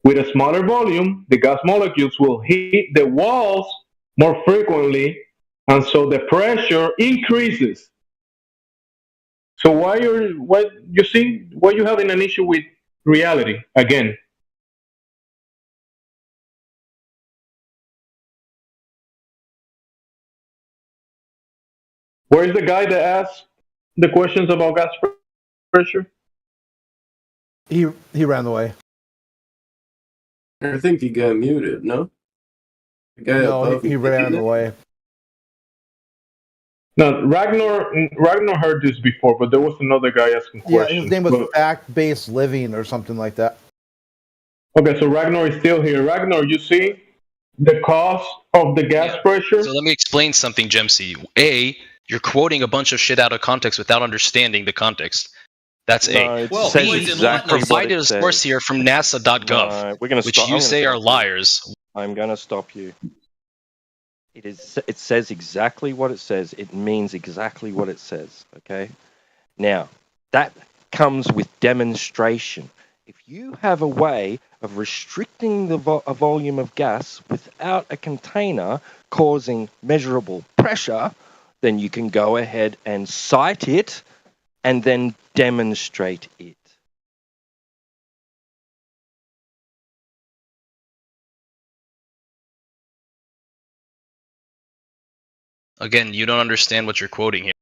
With a smaller volume, the gas molecules will hit the walls more frequently, and so the pressure increases. So why you see why you having an issue with reality again? Where is the guy that asked the questions about gas pressure? He ran away. I think he got muted, no? The guy No, above he me. ran away. No, Ragnar heard this before, but there was another guy asking Yeah, his questions. name was But, Fact Based Living or something like that. okay, so Ragnar is still here. Ragnar, you see the cause of the gas pressure? So let me explain something, Gemsy. A, you're quoting a bunch of shit out of context without understanding the context. That's No, A. it Well, says please exactly enlighten us. what Provided it a says. source here from NASA.gov, No, we're gonna which stop. you I'm gonna say are stop you. liars. I'm gonna stop you. It says exactly what it says. It means exactly what it says. Okay. Now, that comes with demonstration. If you have a way of restricting a volume of gas without a container causing measurable pressure, then you can go ahead and cite it and then demonstrate it. Again, you don't understand what you're quoting here.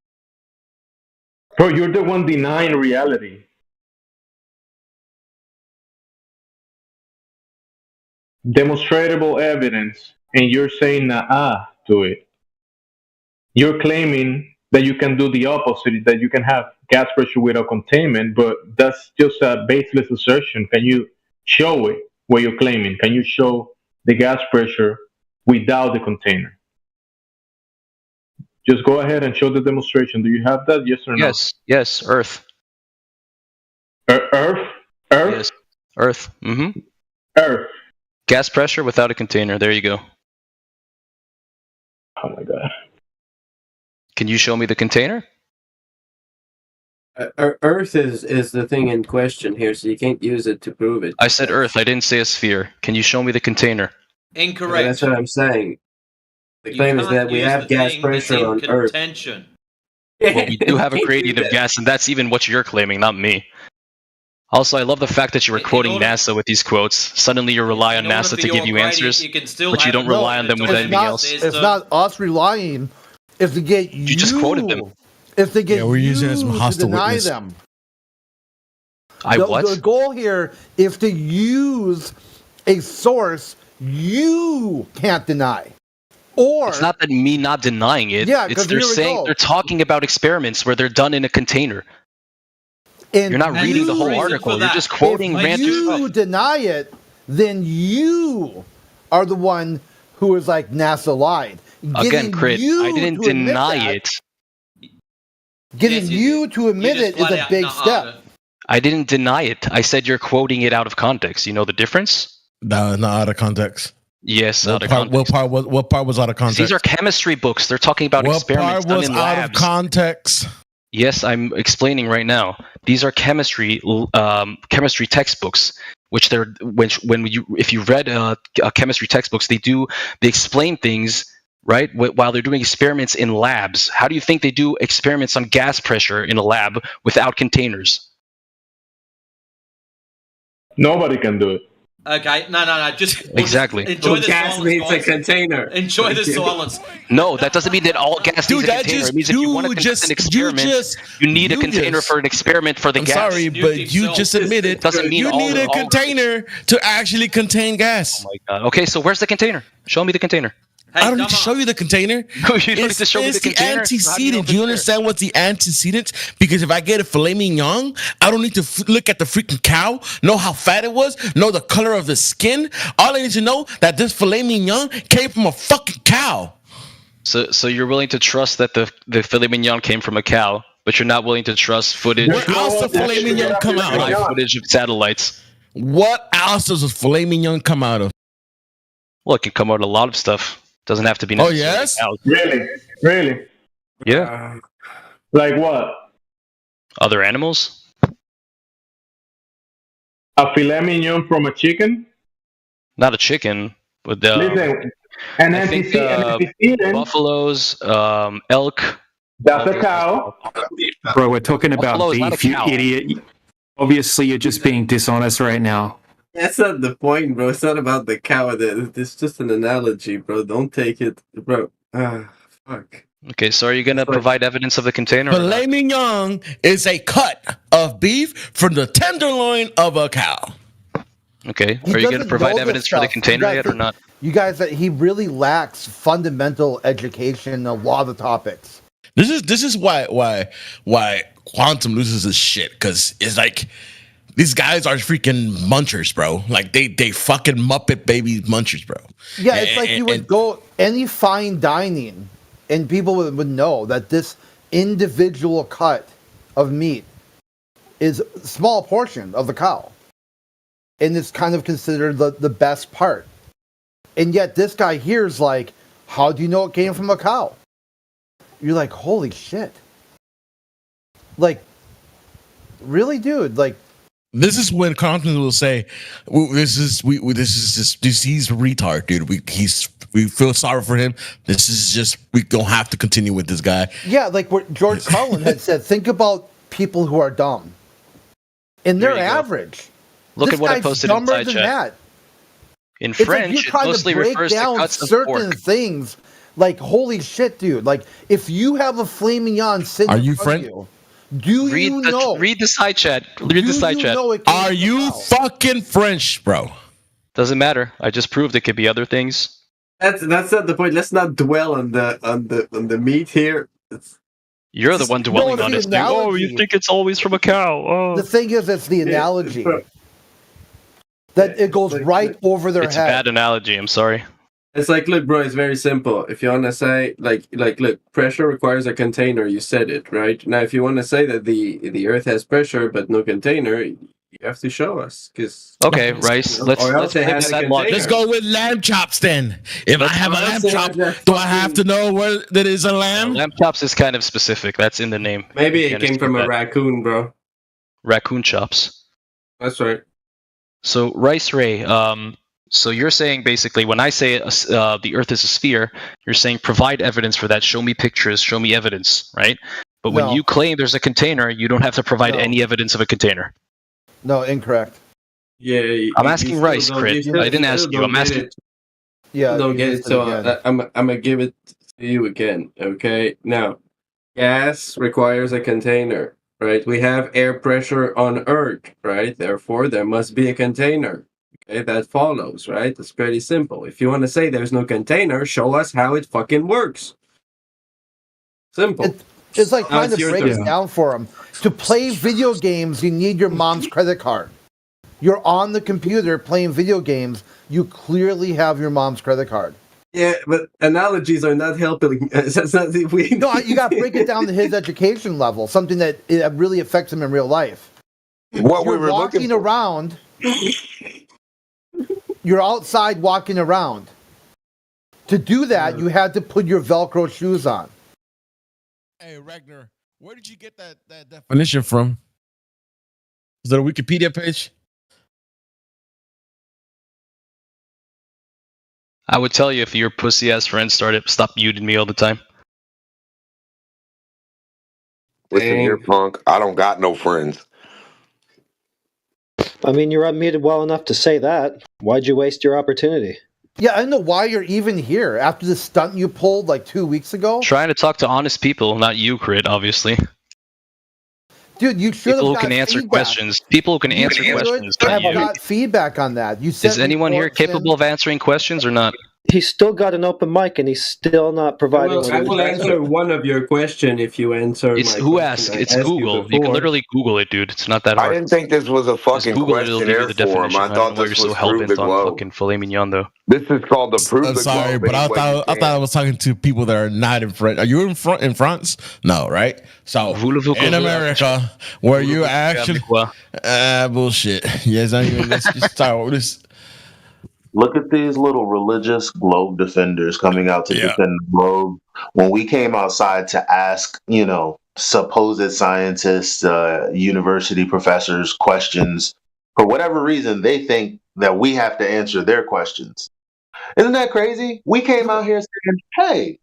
Bro, you're the one denying reality. Demonstrable evidence, and you're saying nah to it. You're claiming that you can do the opposite, that you can have gas pressure without containment, but that's just a baseless assertion. Can you show it what you're claiming? Can you show the gas pressure without the container? Just go ahead and show the demonstration. Do you have that? Yes or no? Yes, Earth. Earth? Earth? Yes, Earth. Earth. Gas pressure without a container. There you go. Oh my god. Can you show me the container? Earth is the thing in question here, so you can't use it to prove it. I said Earth. I didn't say a sphere. Can you show me the container? Incorrect. That's what I'm saying. The claim is that we have gas pressure on Earth. Contention. Well, we do have a gradient of gas, and that's even what you're claiming, not me. Also, I love the fact that you were quoting NASA with these quotes. Suddenly you rely on NASA to give you answers, but you don't rely on them with anything else. It's not us relying. It's to get you. You just quoted them. It's to get we're using it as some you hostile to deny witness. them. What? The goal here is to use a source you can't deny. Or it's not that me not denying it. Yeah, it's they're saying they're talking about experiments where they're done in a container. And you're not reading the whole article. You're just quoting random stuff. If you deny it, then you are the one who is like NASA lied. Again, Crit, I didn't deny it. Getting you to admit it is a big step. I didn't deny it. I said you're quoting it out of context. You know the difference? No, not out of context. Yes, out of context. What part was out of context? These are chemistry books. They're talking about experiments done in labs. What part was out of context? Yes, I'm explaining right now. These are chemistry textbooks, if you read chemistry textbooks, they explain things right while they're doing experiments in labs. How do you think they do experiments on gas pressure in a lab without containers? Nobody can do it. Okay, no. Just exactly. Enjoy the gas silence. needs a container. Enjoy the silence. No, that doesn't mean that all gas needs a container. It means if you want to conduct an experiment, you need a container for an experiment for the gas. I'm sorry, but you just admitted you need a container to actually contain gas. Oh my god. Okay, so where's the container? Show me the container. Hey, I don't need to show you the container. You don't need to show me the container. It's the antecedent. Do you understand what's the antecedent? Because if I get a filet mignon, I don't need to look at the freaking cow, know how fat it was, know the color of the skin. All I need to know that this filet mignon came from a fucking cow. So you're willing to trust that the filet mignon came from a cow, but you're not willing to trust footage. Where else the filet mignon come out of? Footage of satellites. What else does a filet mignon come out of? Well, it can come out of a lot of stuff. Doesn't have to be. Oh yes, really. Yeah. Like what? Other animals. A filet mignon from a chicken? Not a chicken, but Listen, an I think, antecedent, buffaloes, elk. that's a cow. Bro, we're talking Buffalo about is not a beef, you cow. idiot. Obviously, you're just being dishonest right now. That's not the point, bro. It's not about the cow. It's just an analogy, bro. Don't take it, bro. Fuck. Okay, so are you gonna It's like- provide evidence of the container? Or Filet not? mignon is a cut of beef from the tenderloin of a cow. Okay, He are you gonna doesn't provide know this evidence for the stuff. container You yet guys- or not? You guys, that he really lacks fundamental education in a lot of the topics. This is why Quantum loses his shit, because it's like these guys are freaking munchers, bro. Like they fucking Muppet baby munchers, bro. Yeah, it's like you would And- go any fine dining, and people would know that this individual cut of meat is a small portion of the cow, and it's kind of considered the best part. And yet this guy here is like, how do you know it came from a cow? You're like, holy shit. Like, really, dude? Like, This is when Compton will say, "He's retard, dude. We feel sorry for him. This is just we don't have to continue with this guy." yeah, like what George Carlin had said. Think about people who are dumb, and There they're you go. average. Look This at what I guy's posted in dumber side than chat. that. In It's like French, you're it trying mostly to break refers to down cuts of certain pork. things. Like, holy shit, dude! Like, if you have a filet mignon sitting Are in you front of French? you, do Read you the know? read the side chat. Read do the side you chat. know it came Are from a you cow? fucking French, bro? Doesn't matter. I just proved it could be other things. That's not the point. Let's not dwell on the meat here. You're the one dwelling it's on the this thing. Oh, you analogy. think it's always from a cow? Oh, The thing is, it's the analogy bro. that it goes Like- right over their it's a head. bad analogy. I'm sorry. It's like, look, bro, it's very simple. If you want to say, look, pressure requires a container. You said it, right? Now, if you want to say that the Earth has pressure but no container, you have to show us. Cause, Okay, Rice. Let's Or else let's they play had with a that container. logic. Let's go with lamb chops then. If I have a lamb chop, do I have to know where that is a lamb? Lamb chops is kind of specific. That's in the name. Maybe You it can't came from escape a that. raccoon, bro. Raccoon chops. That's right. So Rice Ray, so you're saying basically when I say the Earth is a sphere, you're saying provide evidence for that. Show me pictures. Show me evidence, right? But when No. you claim there's a container, you don't have to provide No. any evidence of a container. No, incorrect. Yeah. I'm asking Rice, Crit. I didn't ask you. I'm asking. Yeah, Don't you get it. missed So again. I'm gonna give it to you again. Okay. Now, gas requires a container, right? We have air pressure on Earth, right? Therefore, there must be a container. Okay, that follows, right? It's pretty simple. If you want to say there's no container, show us how it fucking works. Simple. It's like Now trying it's to your break turn. it down for them. To play video games, you need your mom's credit card. You're on the computer playing video games. You clearly have your mom's credit card. Yeah, but analogies are not helping. That's not we. No, you got to break it down to his education level, something that it really affects him in real life. What we You're were walking looking for. around. You're outside walking around. To do that, you had to put your Velcro shoes on. Hey Ragnar, where did you get that definition from? Is that a Wikipedia page? I would tell you if your pussy ass friends stop muting me all the time. Listen Dang. here, punk. I don't got no friends. I mean, you're unmuted well enough to say that. Why'd you waste your opportunity? Yeah, I don't know why you're even here after the stunt you pulled like 2 weeks ago. Trying to talk to honest people, not you, Crit, obviously. Dude, you should have People who got can answer feedback. questions. People who can You answer should questions, have not you. got feedback on that. You sent Is anyone here reports in. capable of answering questions or not? He's still got an open mic and he's still not providing I will answer one of your question if you answer. It's my who question. asked. I It's asked Google. You can before. literally Google it, dude. It's not that I hard. didn't think this was a Just fucking Google it. It'll give you questionnaire the for him. definition. I I don't thought know why you're this so was hell prove the bent on globe. fucking filet mignon, though. This is called the prove I'm the sorry, globe. but I any way you thought I can. was talking to people that are not in France. Are you in France? No, right? So Voulez-vous in que- America, where you Voulez-vous actually quoi? bullshit. Yes, I mean let's just start with this. Look at these little religious globe defenders coming out to Yeah. defend the globe. When we came outside to ask, supposed scientists, university professors questions, for whatever reason, they think that we have to answer their questions. Isn't that crazy? We came out here saying, "Hey,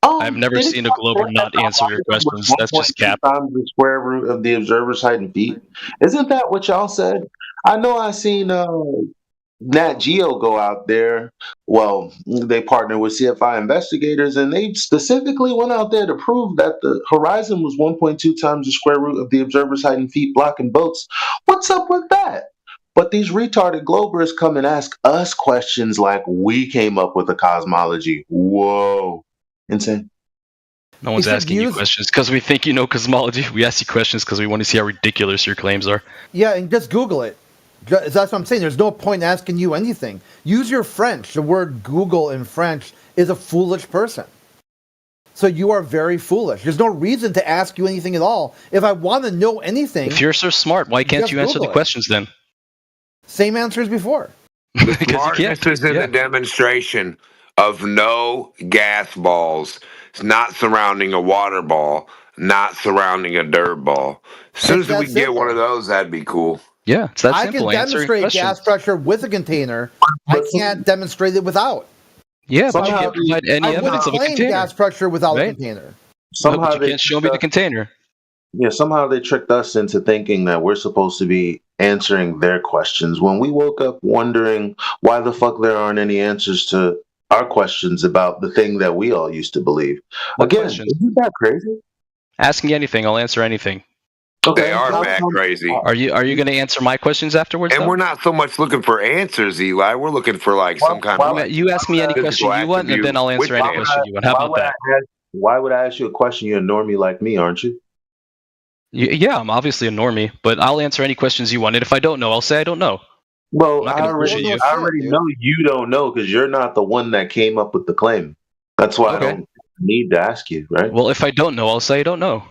I've never did it seen a glober not answer your questions. That's just 1.2 cap. times the square root of the observer's height in feet? Isn't that what y'all said?" I know I seen Nat Geo go out there. Well, they partnered with CFI investigators, and they specifically went out there to prove that the horizon was 1.2 times the square root of the observer's height in feet, blocking boats. What's up with that? But these retarded globers come and ask us questions like we came up with a cosmology. Whoa. Insane. No one's should asking you use- questions because we think you know cosmology. We ask you questions because we want to see how ridiculous your claims are. Yeah, and just Google it. That's what I'm saying. There's no point in asking you anything. Use your French. The word Google in French is a foolish person. So you are very foolish. There's no reason to ask you anything at all. If I want to know anything, If you're so smart, why can't Just you answer the Google it. questions then? same answer as before. Because you Smartness can't. is in the demonstration of no gas balls. It's not surrounding a water ball, not surrounding a dirt ball. As soon It's as we that can get simple. one of those, that'd be cool. Yeah, it's that I simple. can Answer your demonstrate questions. gas pressure with a container. I can't demonstrate it without. Yeah, but you Somehow can't provide any I wouldn't evidence of a claim container. gas pressure without a Right. container. No, Somehow but you they can't show me the container. Yeah, somehow they tricked us into thinking that we're supposed to be answering their questions when we woke up wondering why the fuck there aren't any answers to our questions about the thing that we all used to believe. What Again, questions? isn't that crazy? Ask me anything. I'll answer anything. They are how mad come- crazy. Are you going to answer my questions afterwards? And though? we're not so much looking for answers, Eli. We're looking for like some kind of like You ask me any physical question you want, and then I'll answer any attribute. question you want. How why about would that? Why would I ask you a question? You're a normie like me, aren't you? Yeah, I'm obviously a normie, but I'll answer any questions you want. And if I don't know, I'll say I don't know. Well, I'm not I gonna already, bullshit you. I already know you don't know because you're not the one that came up with the claim. That's why Okay. I don't need to ask you, right? Well, if I don't know, I'll say I don't know.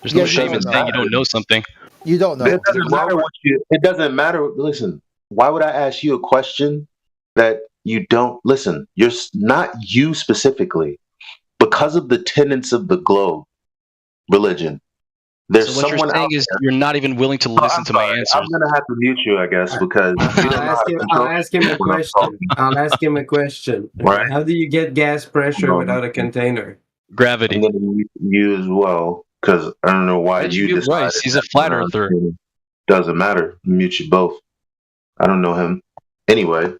There's Yeah, no it shame in doesn't saying you matter. don't know something. You don't know. It doesn't matter what you. It doesn't matter. Listen, why would I ask you a question that you don't listen? Not you specifically, because of the tenets of the globe, religion. There's So what someone you're saying out is there. you're not even willing to Oh, listen I'm to my sorry. answers. I'm gonna have to mute you, I guess, because you don't know how to control I'll ask him a when I'm question. talking. I'll ask him a question. Right. How do you get gas pressure No. without a container? Gravity. I'm gonna mute you as well because I don't know why Why'd you you mute decided. Royce? He's a that, flat earther. Doesn't matter. Mute you both. I don't know him. Anyway,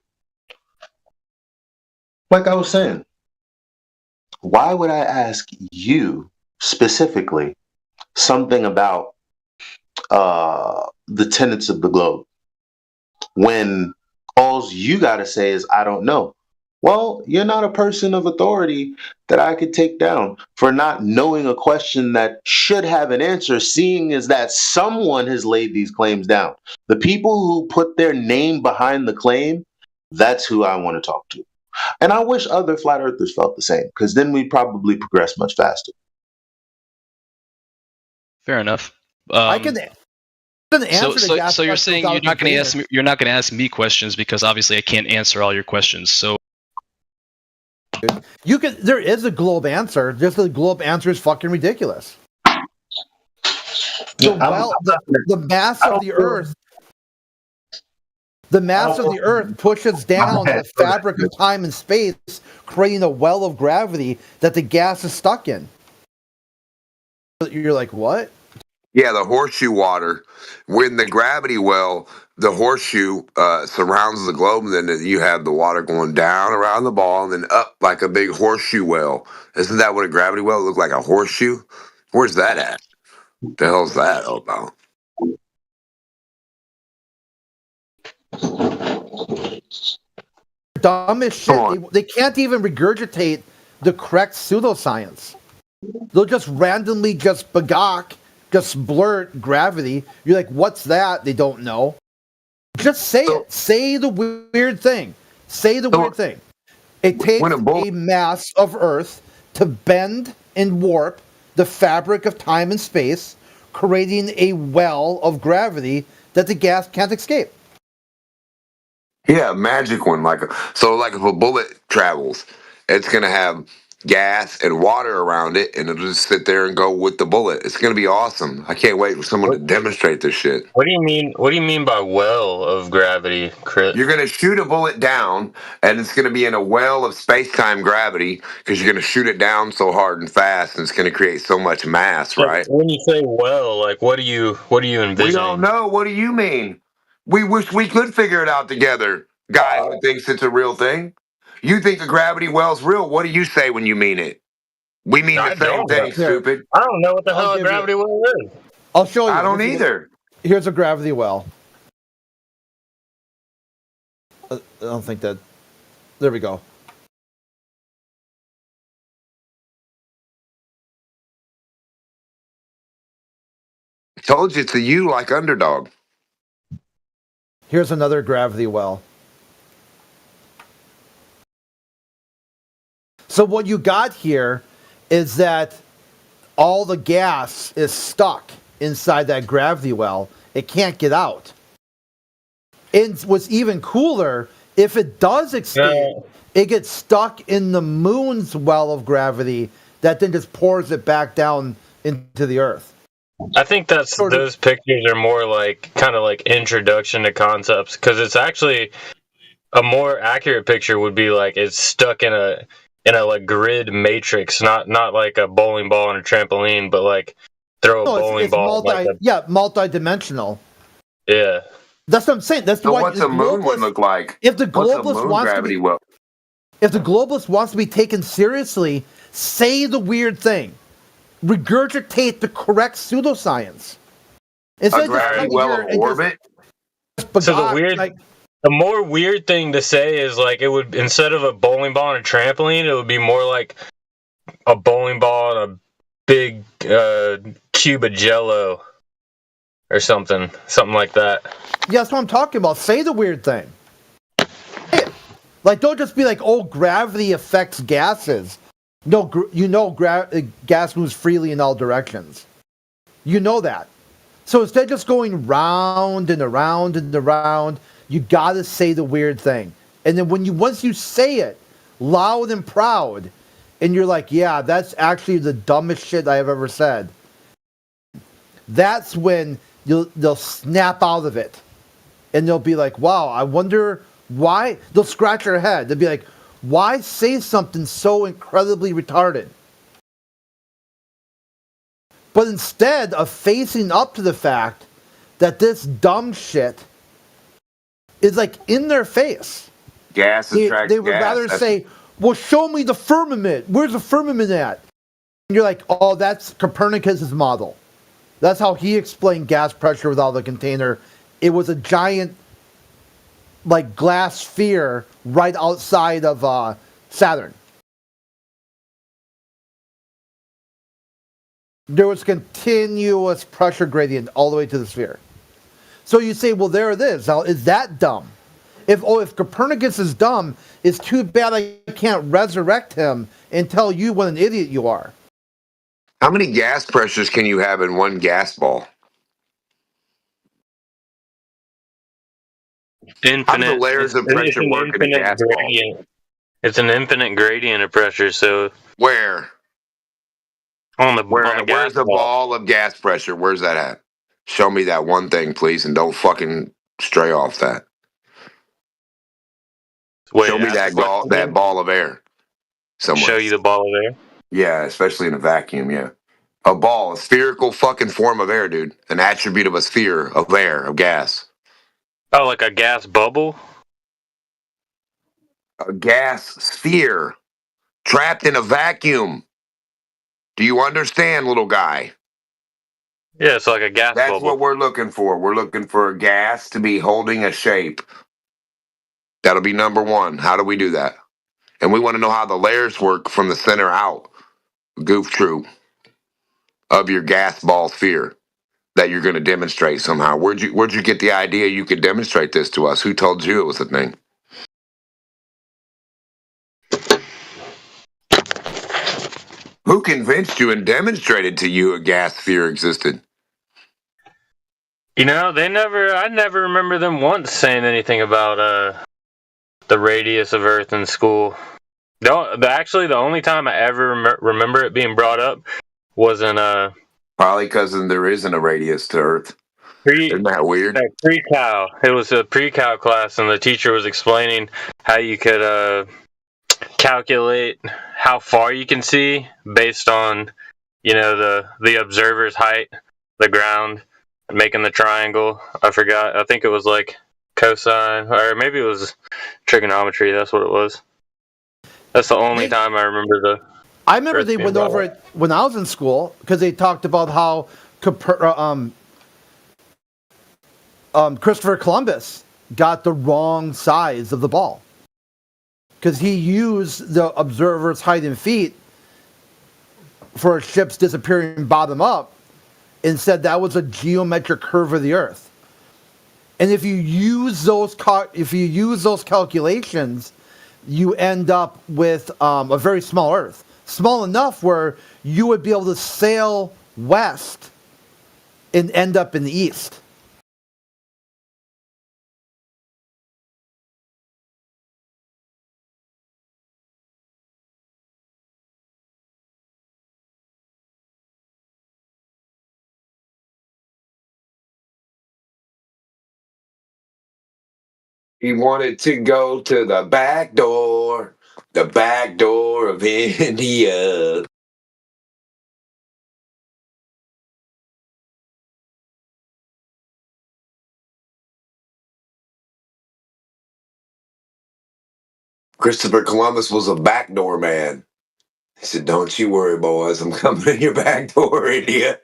like I was saying, why would I ask you specifically something about the tenets of the globe when all you got to say is, I don't know? Well, you're not a person of authority that I could take down for not knowing a question that should have an answer, seeing as that someone has laid these claims down. The people who put their name behind the claim, that's who I want to talk to. And I wish other flat earthers felt the same, because then we'd probably progress much faster. Fair enough. I can answer the gas So you're pressure saying without you're a not going to container. ask me, you're not going to ask me questions because obviously I can't answer all your questions. So You can. There is a globe answer. Just the globe answer is fucking ridiculous. The mass of the Earth. The mass of the Earth pushes down the fabric of time and space, creating a well of gravity that the gas is stuck in. You're like, what? Yeah, the horseshoe water. When the gravity well, the horseshoe surrounds the globe, and then you have the water going down around the ball and then up like a big horseshoe well. Isn't that what a gravity well look like? A horseshoe? Where's that at? The hell's that all about? Dumb as shit. They can't even regurgitate the correct pseudoscience. They'll just randomly just just blurt gravity. You're like, what's that? They don't know. Just say it. Say the weird thing. Say the weird thing. It takes a mass of Earth to bend and warp the fabric of time and space, creating a well of gravity that the gas can't escape. Yeah, a magic one. Like if a bullet travels, it's gonna have gas and water around it, and it'll just sit there and go with the bullet. It's gonna be awesome. I can't wait for someone to demonstrate this shit. What do you mean? What do you mean by well of gravity, Chris? You're gonna shoot a bullet down, and it's gonna be in a well of space-time gravity because you're gonna shoot it down so hard and fast, and it's gonna create so much mass, right? When you say well, like what do you envision? We don't know. What do you mean? We wish we could figure it out together, guy who thinks it's a real thing. You think a gravity well's real? What do you say when you mean it? We mean I the same don't. thing, stupid. I don't know what the hell I'll a give you- gravity well is. I'll show you. I don't This is- either. Here's a gravity well. I don't think that. There we go. Told you it's a you like underdog. Here's another gravity well. So what you got here is that all the gas is stuck inside that gravity well. It can't get out. And what's even cooler, if it does expand, it gets stuck in the moon's well of gravity that then just pours it back down into the earth. I think those pictures are more like kind of like introduction to concepts, because it's actually a more accurate picture would be like it's stuck in a like grid matrix, not like a bowling ball and a trampoline, but like throw a bowling ball. Multi-dimensional. Yeah. That's what I'm saying. That's So why what's a moon would look like? If the What's a globalist moon wants to gravity be, well? if the globalist wants to be taken seriously, say the weird thing. Regurgitate the correct pseudoscience. A gravity well of orbit? So the more weird thing to say is like it would, instead of a bowling ball and a trampoline, it would be more like a bowling ball and a big cube of Jello or something like that. Yeah, that's what I'm talking about. Say the weird thing. Say it. Like, don't just be like, "Oh, gravity affects gases." No, gas moves freely in all directions. You know that. So instead of just going round and around and around, you gotta say the weird thing. And then once you say it, loud and proud, and you're like, "Yeah, that's actually the dumbest shit I have ever said," that's when they'll snap out of it. And they'll be like, "Wow, I wonder why." They'll scratch their head. They'll be like, "Why say something so incredibly retarded?" But instead of facing up to the fact that this dumb shit is like in their face, Gas attracts they would gas. rather say, "Well, show me the firmament. Where's the firmament at?" And you're like, "Oh, that's Copernicus's model. That's how he explained gas pressure without the container. It was a giant, like, glass sphere right outside of Saturn. There was continuous pressure gradient all the way to the sphere." So you say, "Well, there it is. Now, is that dumb? If Copernicus is dumb, it's too bad I can't resurrect him and tell you what an idiot you are." How many gas pressures can you have in one gas ball? Infinite. How do the layers of pressure work in a gas ball? It's an infinite gradient of pressure. So where? On the gas where's the ball of gas pressure? Where's that at? Show me that one thing, please, and don't fucking stray off that. Show me that ball of air. Somewhere. Show you the ball of air? Yeah, especially in a vacuum, yeah. A ball, a spherical fucking form of air, dude. An attribute of a sphere of air, of gas. Oh, like a gas bubble? A gas sphere. Trapped in a vacuum. Do you understand, little guy? Yeah, it's like a gas bubble. That's what we're looking for. We're looking for a gas to be holding a shape. That'll be number one. How do we do that? And we want to know how the layers work from the center out. Goof troop. Of your gas ball sphere that you're going to demonstrate somehow. Where'd you get the idea you could demonstrate this to us? Who told you it was a thing? Who convinced you and demonstrated to you a gas sphere existed? You know, I never remember them once saying anything about the radius of Earth in school. Actually, the only time I ever remember it being brought up was in Probably because there isn't a radius to Earth. Isn't that weird? pre-cal. It was a pre-cal class, and the teacher was explaining how you could calculate how far you can see based on, the observer's height, the ground, making the triangle. I forgot. I think it was like cosine, or maybe it was trigonometry. That's what it was. That's the only time I remember I remember they went over it when I was in school because they talked about how Christopher Columbus got the wrong size of the ball because he used the observer's height in feet for ships disappearing bottom up and said that was a geometric curve of the Earth. And if you use those calculations, you end up with a very small Earth, small enough where you would be able to sail west and end up in the east. He wanted to go to the back door of India. Christopher Columbus was a backdoor man. He said, "Don't you worry, boys. I'm coming in your back door, India."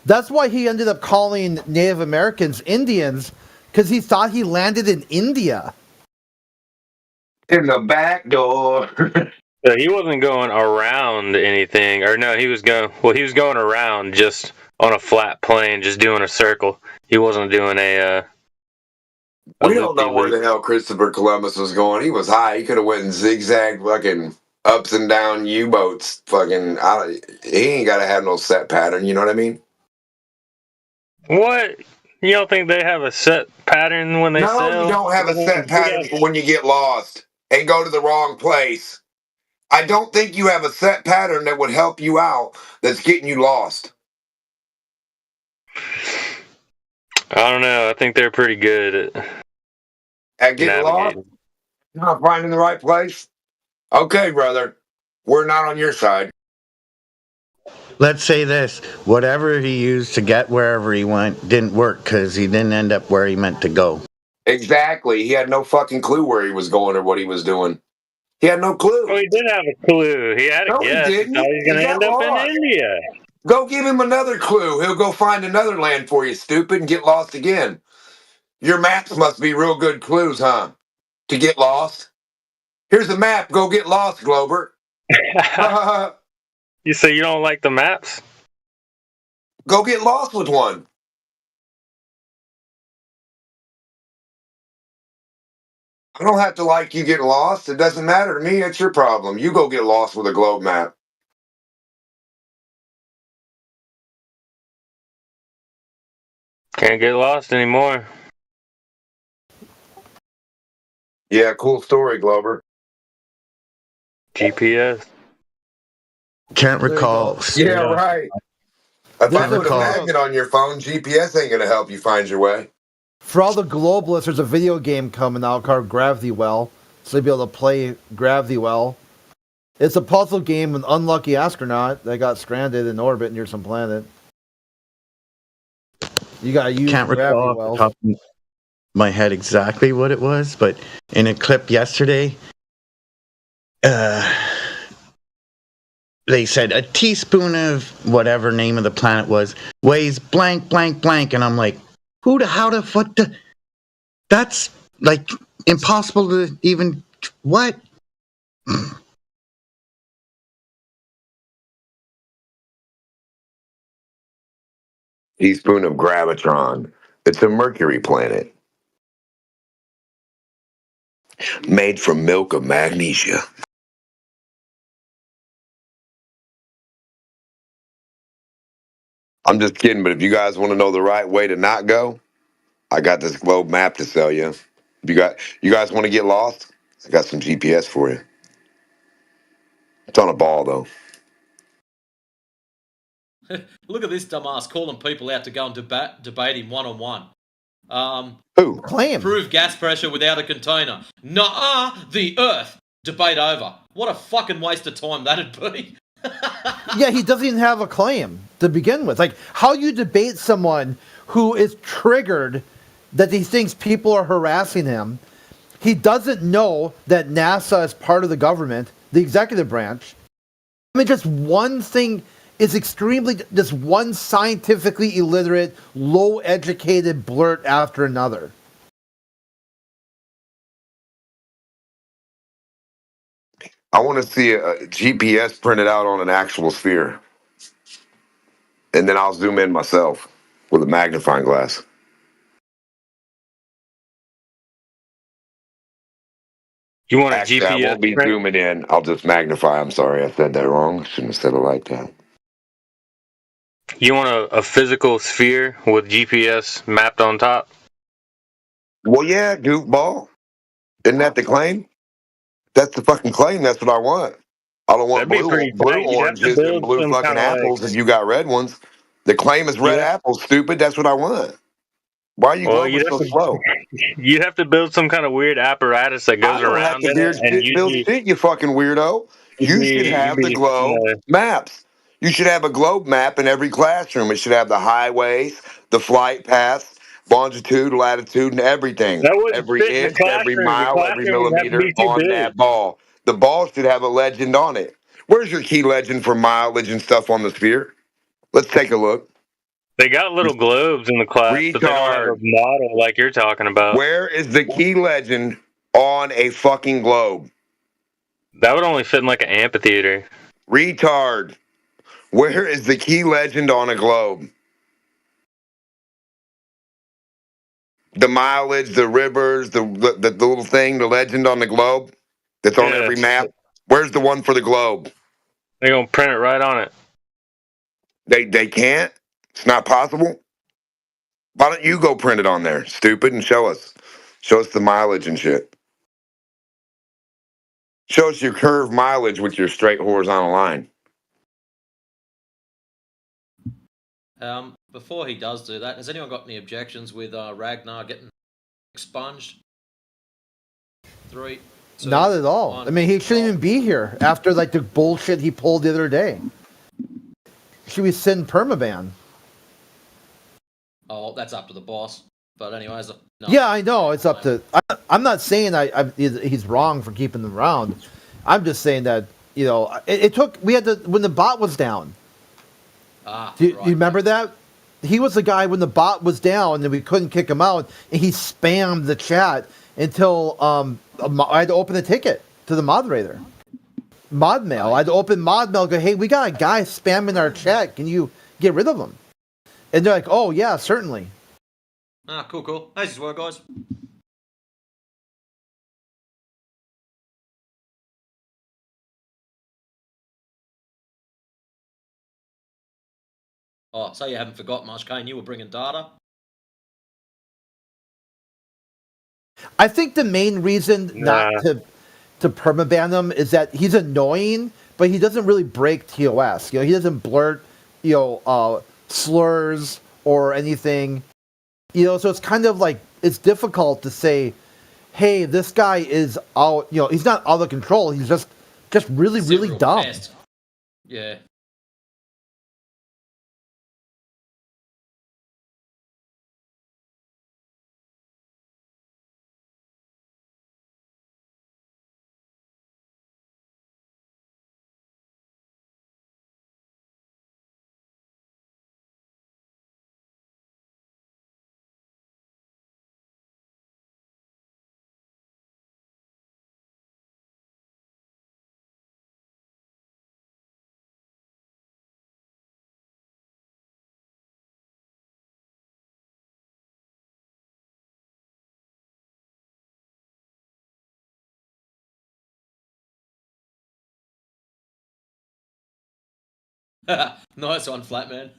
That's why he ended up calling Native Americans Indians, because he thought he landed in India. In the back door. He wasn't going around anything, or no, he was going around just on a flat plane, just doing a circle. He wasn't doing we don't know where the hell Christopher Columbus was going. He was high. He could have went in zigzag fucking ups and down U-boats. Fucking, he ain't got to have no set pattern. You know what I mean? What? You don't think they have a set pattern when they sail? No, you don't have a set pattern for when you get lost and go to the wrong place. I don't think you have a set pattern that would help you out that's getting you lost. I don't know. I think they're pretty good at getting lost. Not finding the right place. Okay, brother, we're not on your side. Let's say this: whatever he used to get wherever he went didn't work because he didn't end up where he meant to go. Exactly. He had no fucking clue where he was going or what he was doing. He had no clue. Oh, he did have a clue. He had a guess. He thought he was going to end up in India. Go give him another clue. He'll go find another land for you, stupid, and get lost again. Your maps must be real good clues, huh? To get lost. Here's a map. Go get lost, Glober. You say you don't like the maps? Go get lost with one. I don't have to like you getting lost. It doesn't matter to me. It's your problem. You go get lost with a globe map. Can't get lost anymore. Yeah, cool story, Glober. GPS. Can't recall. Yeah, right. If I put a magnet on your phone, GPS ain't going to help you find your way. For all the globalists, there's a video game coming out called Gravity Well, so you'll be able to play Gravity Well. It's a puzzle game with an unlucky astronaut that got stranded in orbit near some planet. You gotta use Gravity Well. Off the top of my head exactly what it was, but in a clip yesterday, they said a teaspoon of whatever name of the planet was weighs blank, blank, blank, and I'm like, that's like impossible to even, what? Teaspoon of gravitron. It's a Mercury planet. Made from milk of magnesia. I'm just kidding, but if you guys want to know the right way to not go, I got this globe map to sell you. You guys want to get lost? I got some GPS for you. It's on a ball though. Look at this dumbass calling people out to go and debate him one-on-one. Who? Claim. Prove gas pressure without a container. Nuh-uh, the Earth. Debate over. What a fucking waste of time that'd be. Yeah, he doesn't even have a claim to begin with. Like, how you debate someone who is triggered that he thinks people are harassing him. He doesn't know that NASA is part of the government, the executive branch. I mean, just one thing is extremely, just one scientifically illiterate, low-educated blurt after another. I want to see a GPS printed out on an actual sphere, and then I'll zoom in myself with a magnifying glass. You want a Actually, I GPS won't be print? zooming in. I'll just magnify. I'm sorry, I said that wrong. Shouldn't have said it like that. You want a physical sphere with GPS mapped on top? Well, yeah, goofball. Isn't that the claim? That's the fucking claim. That's what I want. I don't want That'd be pretty blue tight. You'd have to oranges and build blue some fucking kind of like. apples if you got red ones. The claim is red Yeah. apples, stupid. That's what I want. Why are you Well, globing so slow? you'd have to build some kind of weird apparatus that goes I don't have around to in it, and build shit, you fucking weirdo. You should you'd have the be globe maps. You should have a globe map in every classroom. It should have the highways, the flight paths, longitude, latitude, and everything. That wouldn't Every fit in the inch, every classroom. The mile, every classroom would have to millimeter be too on big. that ball. The ball should have a legend on it. Where's your key legend for mileage and stuff on the sphere? Let's take a look. They got little globes in the class, but they don't have a Retard. model like you're talking about. Where is the key legend on a fucking globe? That would only fit in like an amphitheater. Retard. Where is the key legend on a globe? The mileage, the rivers, the little thing, the legend on the globe that's on every map. Where's the one for the globe? They're gonna print it right on it. They can't. It's not possible. Why don't you go print it on there, stupid, and show us? Show us the mileage and shit. Show us your curved mileage with your straight horizontal line. Before he does do that, has anyone got any objections with Ragnar getting expunged? 3, 2, Not at all. 1. I mean, he shouldn't even be here after like the bullshit he pulled the other day. Should we send permaban? Oh, that's up to the boss. But anyways, no. Yeah, I know it's up to. I'm not saying he's wrong for keeping them around. I'm just saying that it took. We had to when the bot was down. Do you remember that? He was the guy when the bot was down and we couldn't kick him out, and he spammed the chat until I had to open the ticket to the moderator. Mod mail. I had to open mod mail. Go, hey, we got a guy spamming our chat. Can you get rid of him? And they're like, oh yeah, certainly. Cool. How's this work, guys? Oh, so you haven't forgot much, Kane. You were bringing data. I think the main reason not to permaban him is that he's annoying, but he doesn't really break TOS. He doesn't blurt, slurs or anything. So it's kind of like it's difficult to say, "Hey, this guy is out." He's not out of control. He's just really, really dumb. Pest. Yeah. Nice one, Flatman.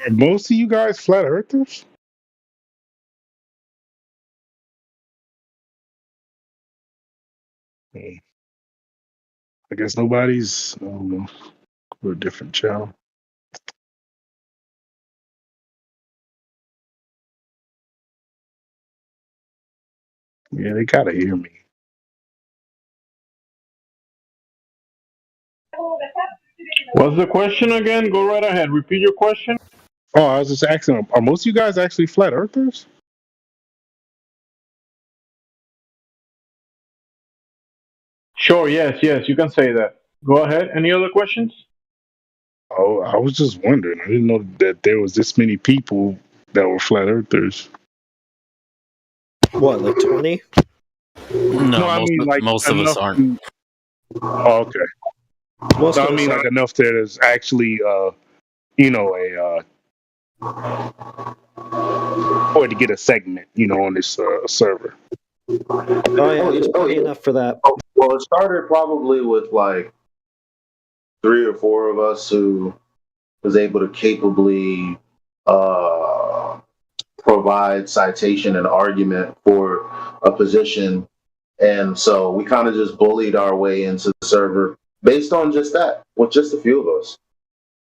Are most of you guys flat earthers? I guess nobody's. I don't know. We're a different channel. Yeah, they gotta hear me. What's the question again? Go right ahead. Repeat your question. Oh, I was just asking, are most of you guys actually flat earthers? Sure. Yes. Yes. You can say that. Go ahead. Any other questions? Oh, I was just wondering. I didn't know that there was this many people that were flat earthers. What, like 20? No, I mean like most of us enough. aren't. Oh, okay. Most No, of I us mean like are. enough that is actually, a or to get a segment, on this server. Oh yeah, there's plenty enough for that. Well, it started probably with like 3 or 4 of us who was able to capably provide citation and argument for a position. And so we kind of just bullied our way into the server based on just that, with just a few of us.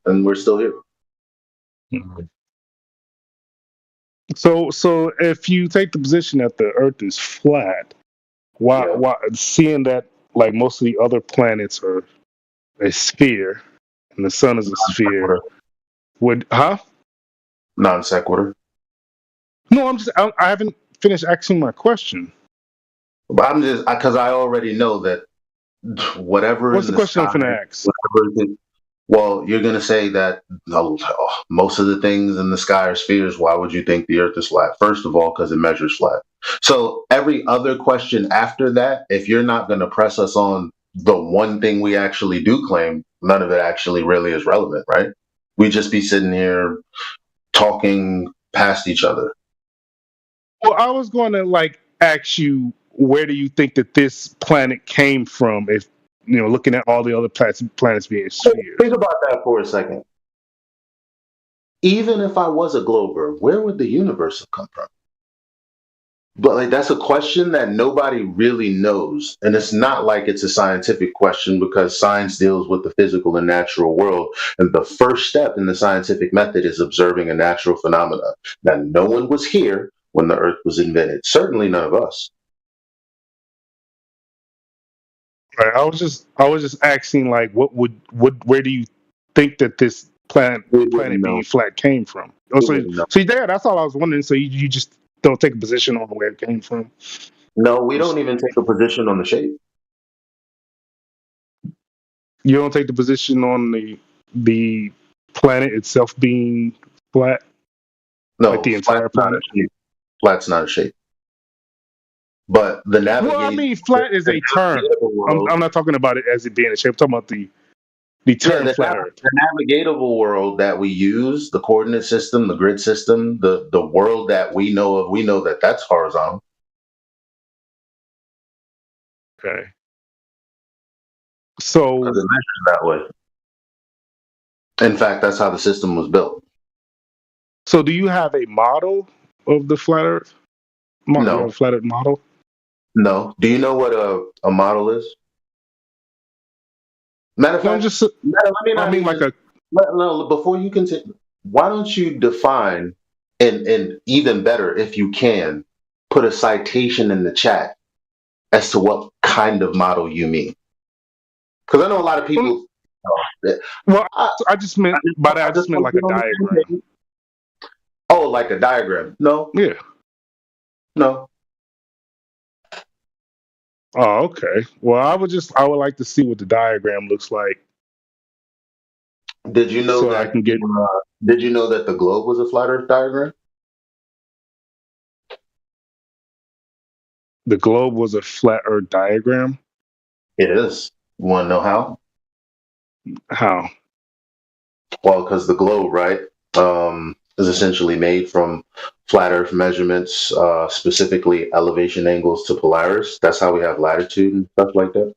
And we're still here. So if you take the position that the Earth is flat, why seeing that like most of the other planets are a sphere and the sun is a sphere, would non sequitur? No, I haven't finished asking my question. But I'm just because I already know that whatever. What's in the question sky, I'm finna ask? Well, you're going to say that most of the things in the sky are spheres. Why would you think the Earth is flat? First of all, because it measures flat. So every other question after that, if you're not going to press us on the one thing we actually do claim, none of it actually really is relevant, right? We just be sitting here talking past each other. Well, I was going to like ask you, where do you think that this planet came from? If looking at all the other planets being spheres. Think about that for a second. Even if I was a glober, where would the universe have come from? But like that's a question that nobody really knows. And it's not like it's a scientific question because science deals with the physical and natural world. And the first step in the scientific method is observing a natural phenomena. Now, no one was here when the Earth was invented. Certainly none of us. Right. I was just asking, like, where do you think that this planet being flat came from? So yeah, that's all I was wondering. So you just don't take a position on where it came from? No, we don't even take a position on the shape. You don't take the position on the planet itself being flat? No, like the entire planet? Flat's not a shape. But the navigation. Well, I mean, flat is a term. I'm not talking about it as it being a shape. I'm talking about the term flat Earth. The navigatable world that we use, the coordinate system, the grid system, the world that we know of, we know that that's horizontal. Okay. So it measures that way. In fact, that's how the system was built. So do you have a model of the flat Earth? No. Flat Earth model? No. Do you know what a model is? Matter of fact, before you continue, why don't you define and even better, if you can, put a citation in the chat as to what kind of model you mean? Because I know a lot of people. Well, I just meant by that. I just meant like a diagram. Oh, like a diagram? No. Yeah. No. Oh, okay. Well, I would like to see what the diagram looks like. Did you know that? Did you know that the globe was a flat Earth diagram? The globe was a flat Earth diagram? It is. You want to know how? How? Well, because the globe, right, is essentially made from flat Earth measurements, specifically elevation angles to Polaris. That's how we have latitude and stuff like that.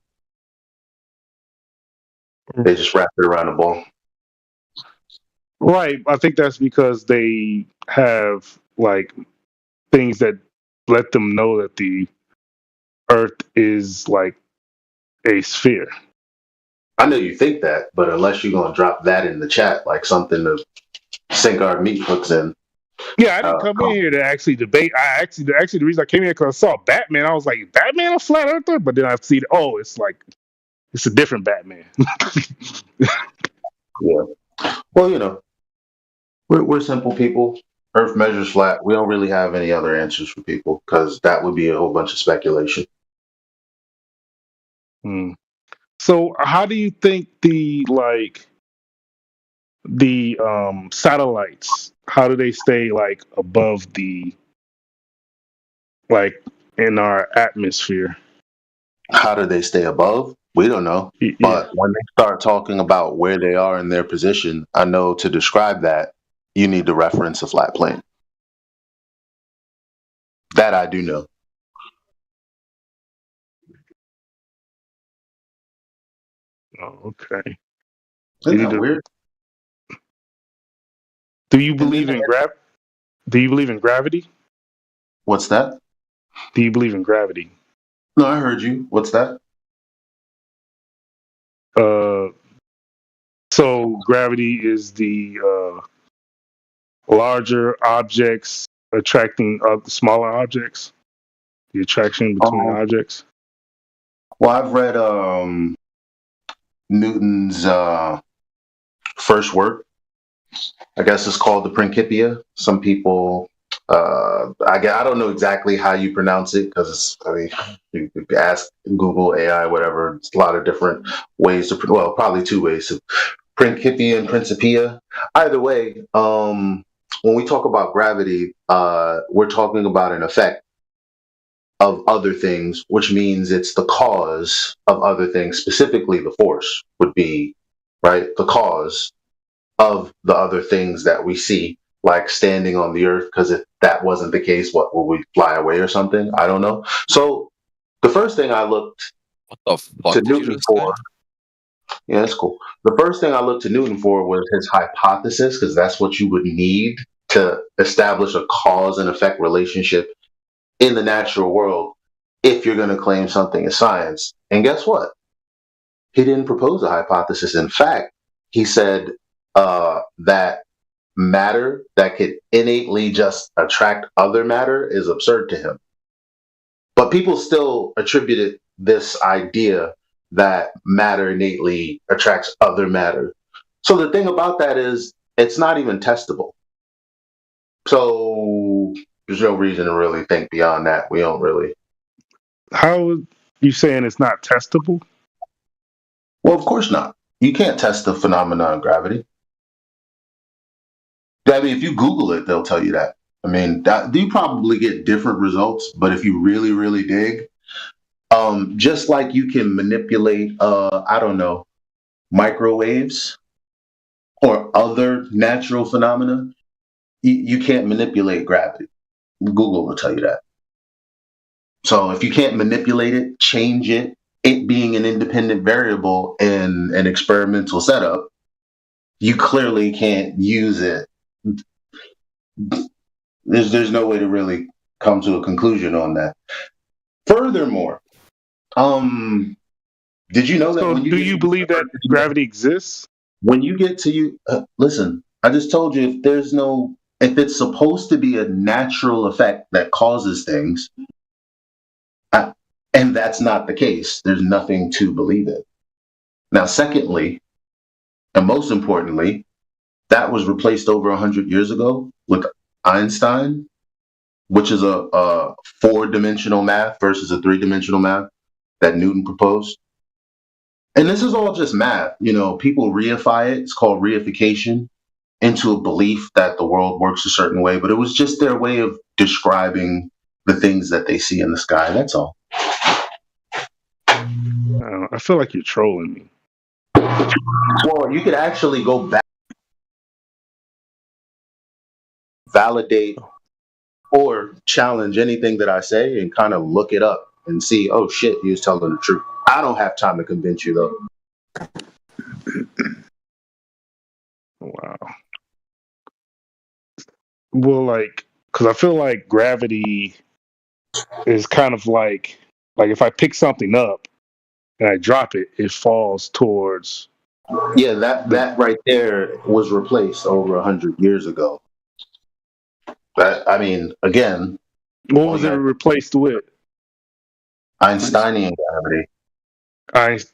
They just wrap it around the ball. Right. I think that's because they have like things that let them know that the Earth is like a sphere. I know you think that, but unless you're gonna drop that in the chat, like something to sink our meat hooks in. Yeah, I didn't come in here to actually debate. The reason I came here because I saw Batman. I was like, Batman a flat earther? But then I see, it's like it's a different Batman. Yeah. Well, we're simple people. Earth measures flat. We don't really have any other answers for people because that would be a whole bunch of speculation. So, how do you think the satellites? How do they stay like above the like in our atmosphere? How do they stay above? We don't know. But when they start talking about where they are in their position, I know to describe that, you need to reference a flat plane. That I do know. Oh, okay. Isn't that weird? Do you believe in Do you believe in gravity? What's that? Do you believe in gravity? No, I heard you. What's that? So gravity is the larger objects attracting smaller objects. The attraction between objects. Well, I've read Newton's first work. I guess it's called the Principia. Some people, I don't know exactly how you pronounce it because you ask Google, AI, whatever. It's a lot of different ways to, probably two ways to Principia and Principia. Either way, when we talk about gravity, we're talking about an effect of other things, which means it's the cause of other things. Specifically, the force would be, right, the cause of the other things that we see, like standing on the earth, because if that wasn't the case, what, would we fly away or something? I don't know. So the first thing I looked to Newton for, yeah, that's cool. The first thing I looked to Newton for was his hypothesis, because that's what you would need to establish a cause and effect relationship in the natural world if you're going to claim something is science. And guess what? He didn't propose a hypothesis. In fact, he said that matter that could innately just attract other matter is absurd to him. But people still attributed this idea that matter innately attracts other matter. So the thing about that is it's not even testable. So there's no reason to really think beyond that. We don't really. How are you saying it's not testable? Well, of course not. You can't test the phenomenon of gravity. I mean, if you Google it, they'll tell you that. I mean, you probably get different results, but if you really, really dig, just like you can manipulate, I don't know, microwaves or other natural phenomena, you can't manipulate gravity. Google will tell you that. So if you can't manipulate it, change it, it being an independent variable in an experimental setup, you clearly can't use it. There's no way to really come to a conclusion on that. Furthermore, did you know that? So, do you believe that gravity exists? When you get to listen, I just told you if it's supposed to be a natural effect that causes things, and that's not the case, there's nothing to believe in. Now, secondly, and most importantly, that was replaced over 100 years ago with Einstein, which is a 4-dimensional math versus a 3-dimensional math that Newton proposed. And this is all just math. People reify it. It's called reification into a belief that the world works a certain way, but it was just their way of describing the things that they see in the sky. That's all. I feel like you're trolling me. Well, you could actually go back, validate, or challenge anything that I say and kind of look it up and see, oh shit, he was telling the truth. I don't have time to convince you though. Wow. Well, like, because I feel like gravity is kind of like if I pick something up and I drop it, it falls towards Yeah, that the. that right there was replaced over 100 years ago. That I mean, again, What all was you it got replaced with? Einsteinian gravity.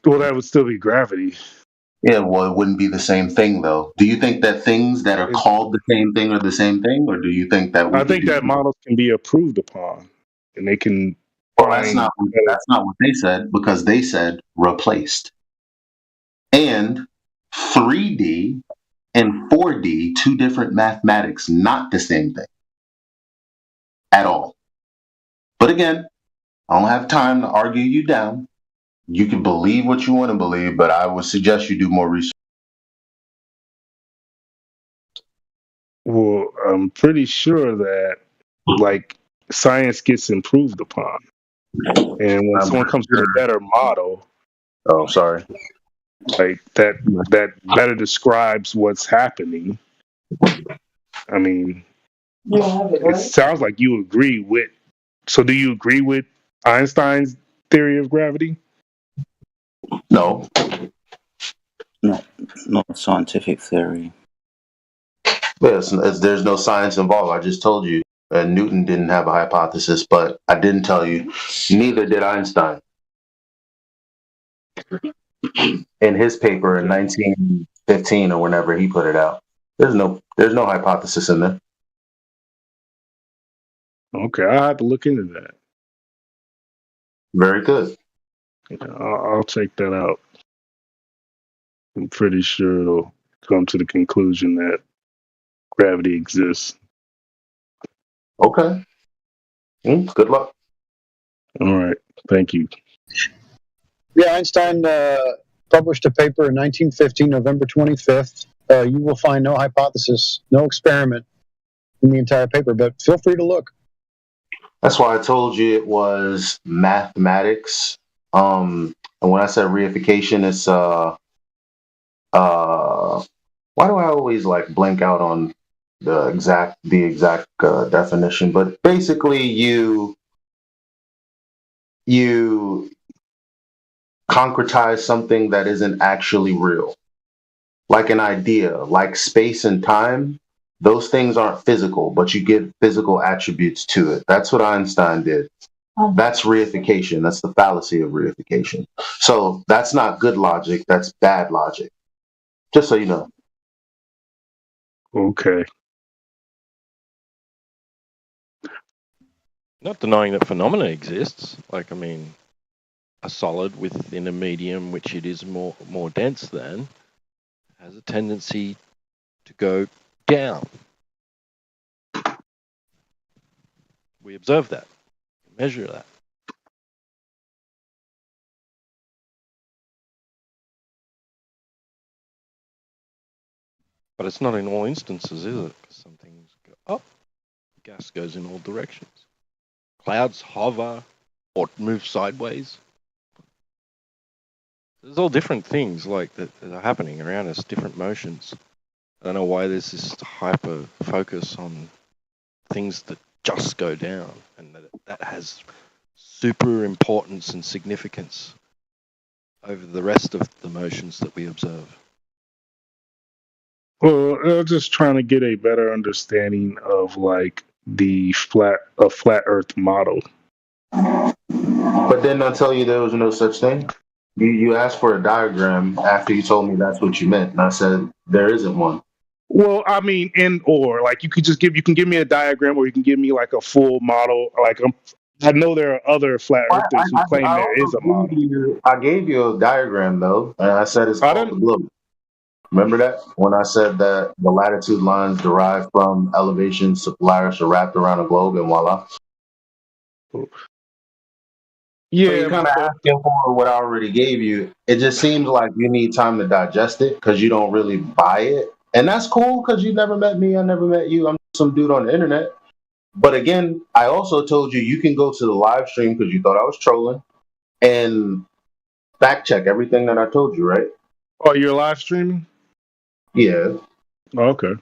Well, that would still be gravity. Yeah, well, it wouldn't be the same thing though. Do you think that things that are It, called the same thing are the same thing, or do you think that we I could think do? that models can be improved upon, and they can Well, that's find not that's not what they said because they said replaced. And 3D and 4D, two different mathematics, not the same thing at all. But again, I don't have time to argue you down. You can believe what you want to believe, but I would suggest you do more research. Well, I'm pretty sure that like science gets improved upon, and when I'm someone pretty comes with a sure. better model, Oh, sorry. like that better describes what's happening. I mean, it sounds like you agree with. So, do you agree with Einstein's theory of gravity? No. Not scientific theory. Yes, there's no science involved. I just told you Newton didn't have a hypothesis, but I didn't tell you neither did Einstein. In his paper in 1915 or whenever he put it out, there's no hypothesis in there. Okay, I have to look into that. Very good. Yeah, I'll check that out. I'm pretty sure it'll come to the conclusion that gravity exists. Okay. Good luck. All right. Thank you. Yeah, Einstein published a paper in 1915, November 25th. You will find no hypothesis, no experiment in the entire paper, but feel free to look. That's why I told you it was mathematics. And when I said reification, it's why do I always like blank out on the exact definition? But basically, you concretize something that isn't actually real, like an idea, like space and time. Those things aren't physical, but you give physical attributes to it. That's what Einstein did. That's reification. That's the fallacy of reification. So that's not good logic. That's bad logic. Just so you know. Okay. Not denying that phenomena exists. Like, I mean, a solid within a medium which it is more dense than has a tendency to go down. We observe that, measure that. But it's not in all instances, is it? Because some things go up, gas goes in all directions. Clouds hover or move sideways. There's all different things like that are happening around us, different motions. I don't know why there's this hyper focus on things that just go down, and that has super importance and significance over the rest of the motions that we observe. Well, I'm just trying to get a better understanding of like the flat Earth model. But didn't I tell you there was no such thing? You asked for a diagram after you told me that's what you meant, and I said there isn't one. Well, I mean, or like you can give me a diagram, or you can give me like a full model. Like I know there are other flat earthers who claim there is a model. I gave you a diagram though, and I said it's called the globe. Remember that when I said that the latitude lines derived from elevations to Polaris are wrapped around a globe, and voila. Yeah, so you're kind of asking for what I already gave you. It just seems like you need time to digest it because you don't really buy it, and that's cool because you never met me, I never met you. I'm some dude on the internet. But again, I also told you you can go to the live stream because you thought I was trolling and fact check everything that I told you, right? Oh, you're live streaming? Yeah. Oh, okay.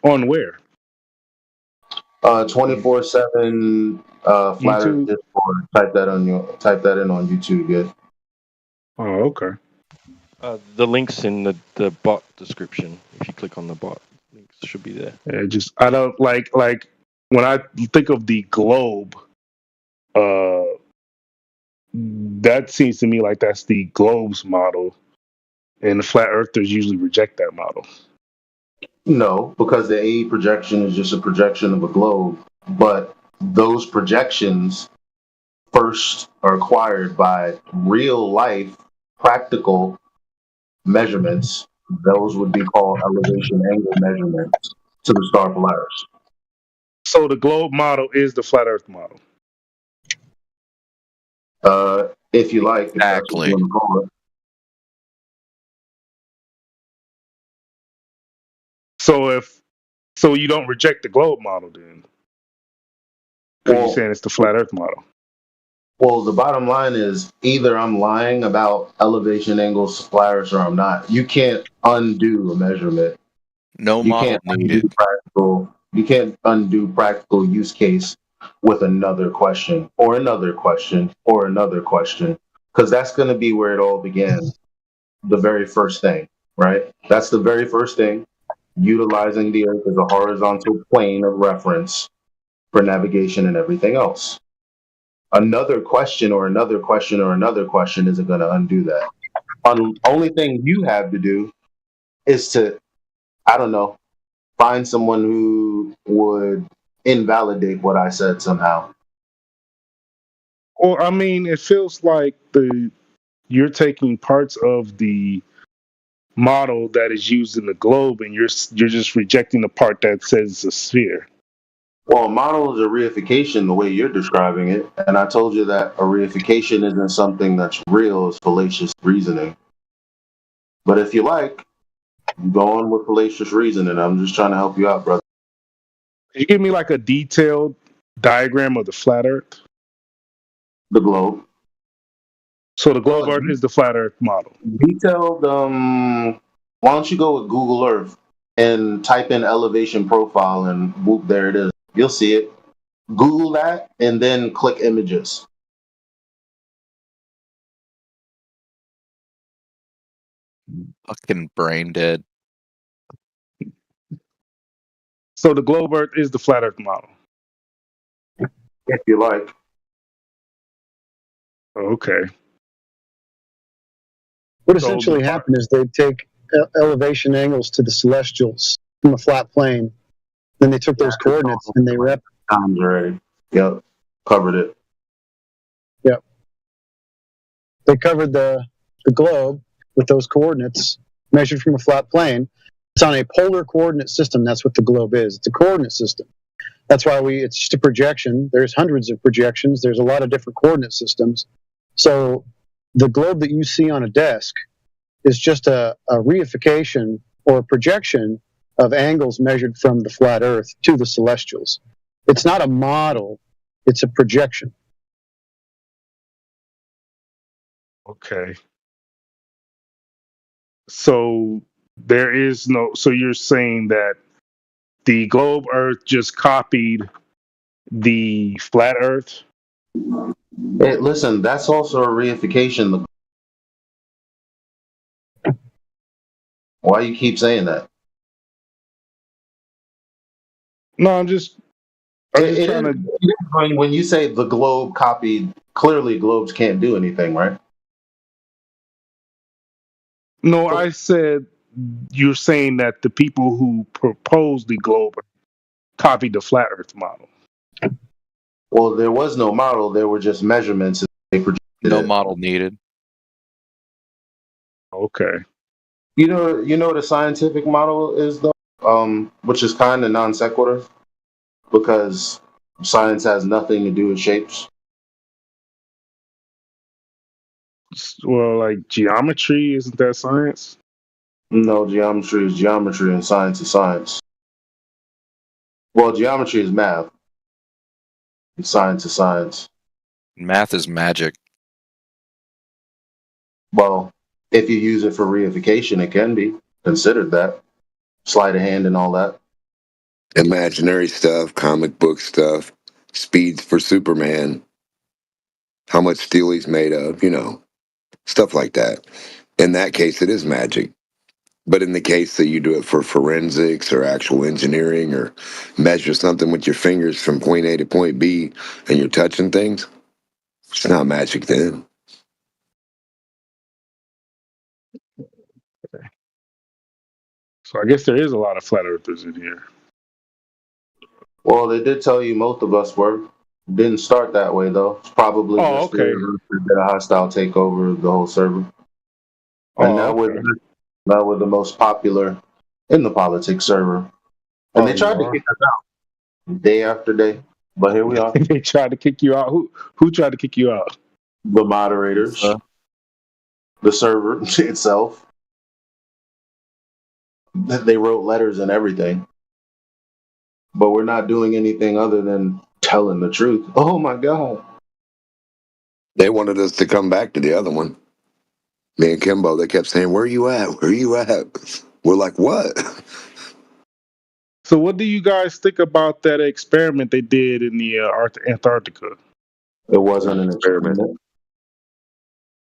On where? 24/7 flat Earth YouTube. Discord. Type that in on YouTube. Yeah. Oh, okay. The link's in the bot description. If you click on the bot, links should be there. Yeah, just I don't like when I think of the globe. That seems to me like that's the globe's model, and the flat earthers usually reject that model. No, because the AE projection is just a projection of a globe, but those projections first are acquired by real life practical measurements. Those would be called elevation angle measurements to the star Polaris. So the globe model is the flat Earth model. If you like, if that's what you want to call it. So you don't reject the globe model then, because you're saying it's the flat Earth model. Well, the bottom line is either I'm lying about elevation angles Polaris or I'm not. You can't undo a measurement. No model needed. You can't undo practical use case with another question or another question or another question, because that's going to be where it all began. The very first thing, right? That's the very first thing. Utilizing the Earth as a horizontal plane of reference for navigation and everything else. Another question or another question or another question isn't going to undo that. Only thing you have to do is to, I don't know, find someone who would invalidate what I said somehow. Well, I mean, it feels like you're taking parts of the model that is used in the globe, and you're just rejecting the part that says it's a sphere. Well, a model is a reification the way you're describing it, and I told you that a reification isn't something that's real, it's fallacious reasoning. But if you like, go on with fallacious reasoning. I'm just trying to help you out, brother. Can you give me like a detailed diagram of the flat Earth? The globe. So the globe Earth is the flat Earth model. Detailed, why don't you go with Google Earth and type in elevation profile and whoop, there it is. You'll see it. Google that and then click images. Fucking brain dead. So the globe Earth is the flat Earth model. If you like. Okay. What essentially happened is they take elevation angles to the celestials from a flat plane. Then they took those coordinates and they rep. Times already. Yep. Covered it. Yep. They covered the globe with those coordinates measured from a flat plane. It's on a polar coordinate system. That's what the globe is. It's a coordinate system. That's why it's just a projection. There's hundreds of projections. There's a lot of different coordinate systems. So the globe that you see on a desk is just a reification or a projection of angles measured from the flat Earth to the celestials. It's not a model, it's a projection. Okay. So there is no, so you're saying that the globe Earth just copied the flat Earth? Hey, listen, that's also a reification. Why you keep saying that? No, I'm just trying to. When you say the globe copied, clearly globes can't do anything, right? No, I said you're saying that the people who proposed the globe copied the flat Earth model. Well, there was no model; there were just measurements. They projected No model needed. Okay. You know what a scientific model is, though, which is kind of non sequitur, because science has nothing to do with shapes. Well, like geometry, isn't that science? No, geometry is geometry, and science is science. Well, geometry is math, and science is science. Math is magic. Well, if you use it for reification, it can be considered that. Sleight of hand and all that. Imaginary stuff, comic book stuff, speeds for Superman, how much steel he's made of, stuff like that. In that case, it is magic. But in the case that you do it for forensics or actual engineering or measure something with your fingers from point A to point B and you're touching things, it's not magic then. So I guess there is a lot of flat earthers in here. Well, they did tell you most of us were. Didn't start that way though. It's probably just okay. a hostile takeover of the whole server. And now we're the most popular in the politics server. And they tried to kick us out day after day. But here we are. They tried to kick you out. Who tried to kick you out? The moderators. The server itself. They wrote letters and everything. But we're not doing anything other than telling the truth. Oh my God. They wanted us to come back to the other one. Me and Kimbo, they kept saying, "Where you at? Where you at?" We're like, "What?" So what do you guys think about that experiment they did in the Antarctica? It wasn't an experiment.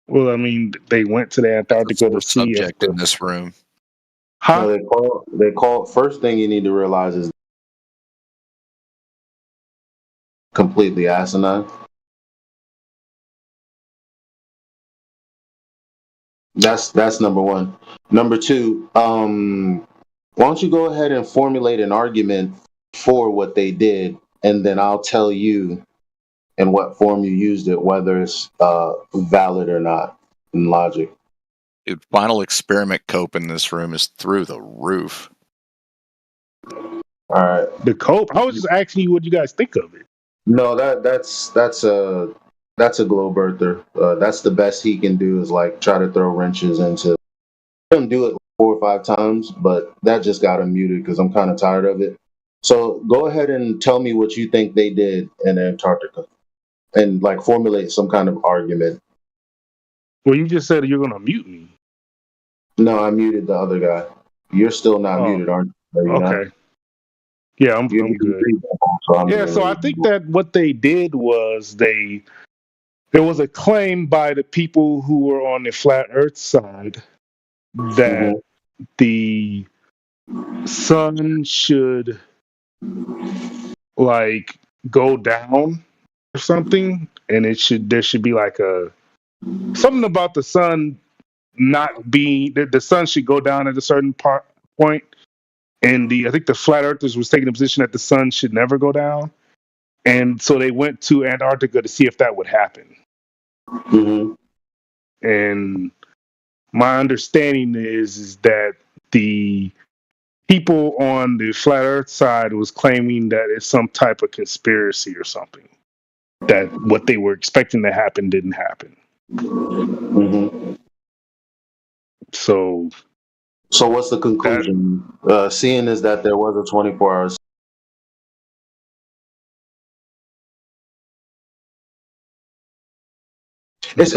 Well, I mean, they went to the Antarctica to see subject in this room. Huh? No, they call first thing you need to realize is completely asinine. That's number one. Number two, why don't you go ahead and formulate an argument for what they did, and then I'll tell you in what form you used it, whether it's valid or not in logic. Dude, final experiment cope in this room is through the roof. All right. The cope? I was just asking you what you guys think of it. No, that's a globe earther. That's the best he can do is like try to throw wrenches into. Him do it 4 or 5 times, but that just got him muted because I'm kind of tired of it. So go ahead and tell me what you think they did in Antarctica, and like formulate some kind of argument. Well, you just said you're gonna mute me. No, I muted the other guy. You're still not muted, aren't you? Okay. Yeah, I'm good. So I think that what they did was there was a claim by the people who were on the flat Earth side that the sun should like go down or something, and there should be like something about the sun not being the sun should go down at a certain point. And I think the flat earthers was taking the position that the sun should never go down. And so they went to Antarctica to see if that would happen. Mm-hmm. And my understanding is that the people on the flat earth side was claiming that it's some type of conspiracy or something. That what they were expecting to happen didn't happen. Mm-hmm. So what's the conclusion? Seeing is that there was a 24 hours. It's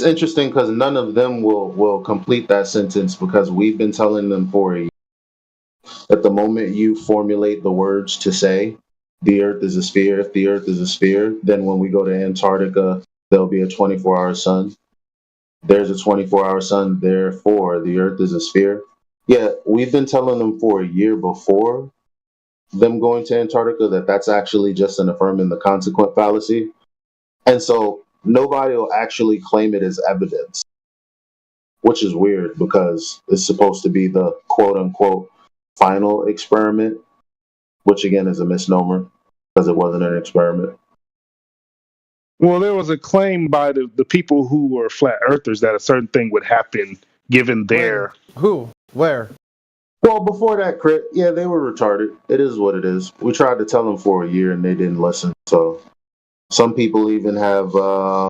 interesting because none of them will complete that sentence because we've been telling them for a year. At the moment you formulate the words to say the Earth is a sphere, if the Earth is a sphere, then when we go to Antarctica, there'll be a 24-hour sun. There's a 24-hour sun, therefore the Earth is a sphere. Yeah, we've been telling them for a year before them going to Antarctica that that's actually just an affirming the consequent fallacy. And so nobody will actually claim it as evidence, which is weird because it's supposed to be the quote-unquote final experiment, which again is a misnomer because it wasn't an experiment. Well, there was a claim by the people who were flat earthers that a certain thing would happen given their... Who? Where? Well, before that, Crit, yeah, they were retarded. It is what it is. We tried to tell them for a year and they didn't listen. So some people even have, So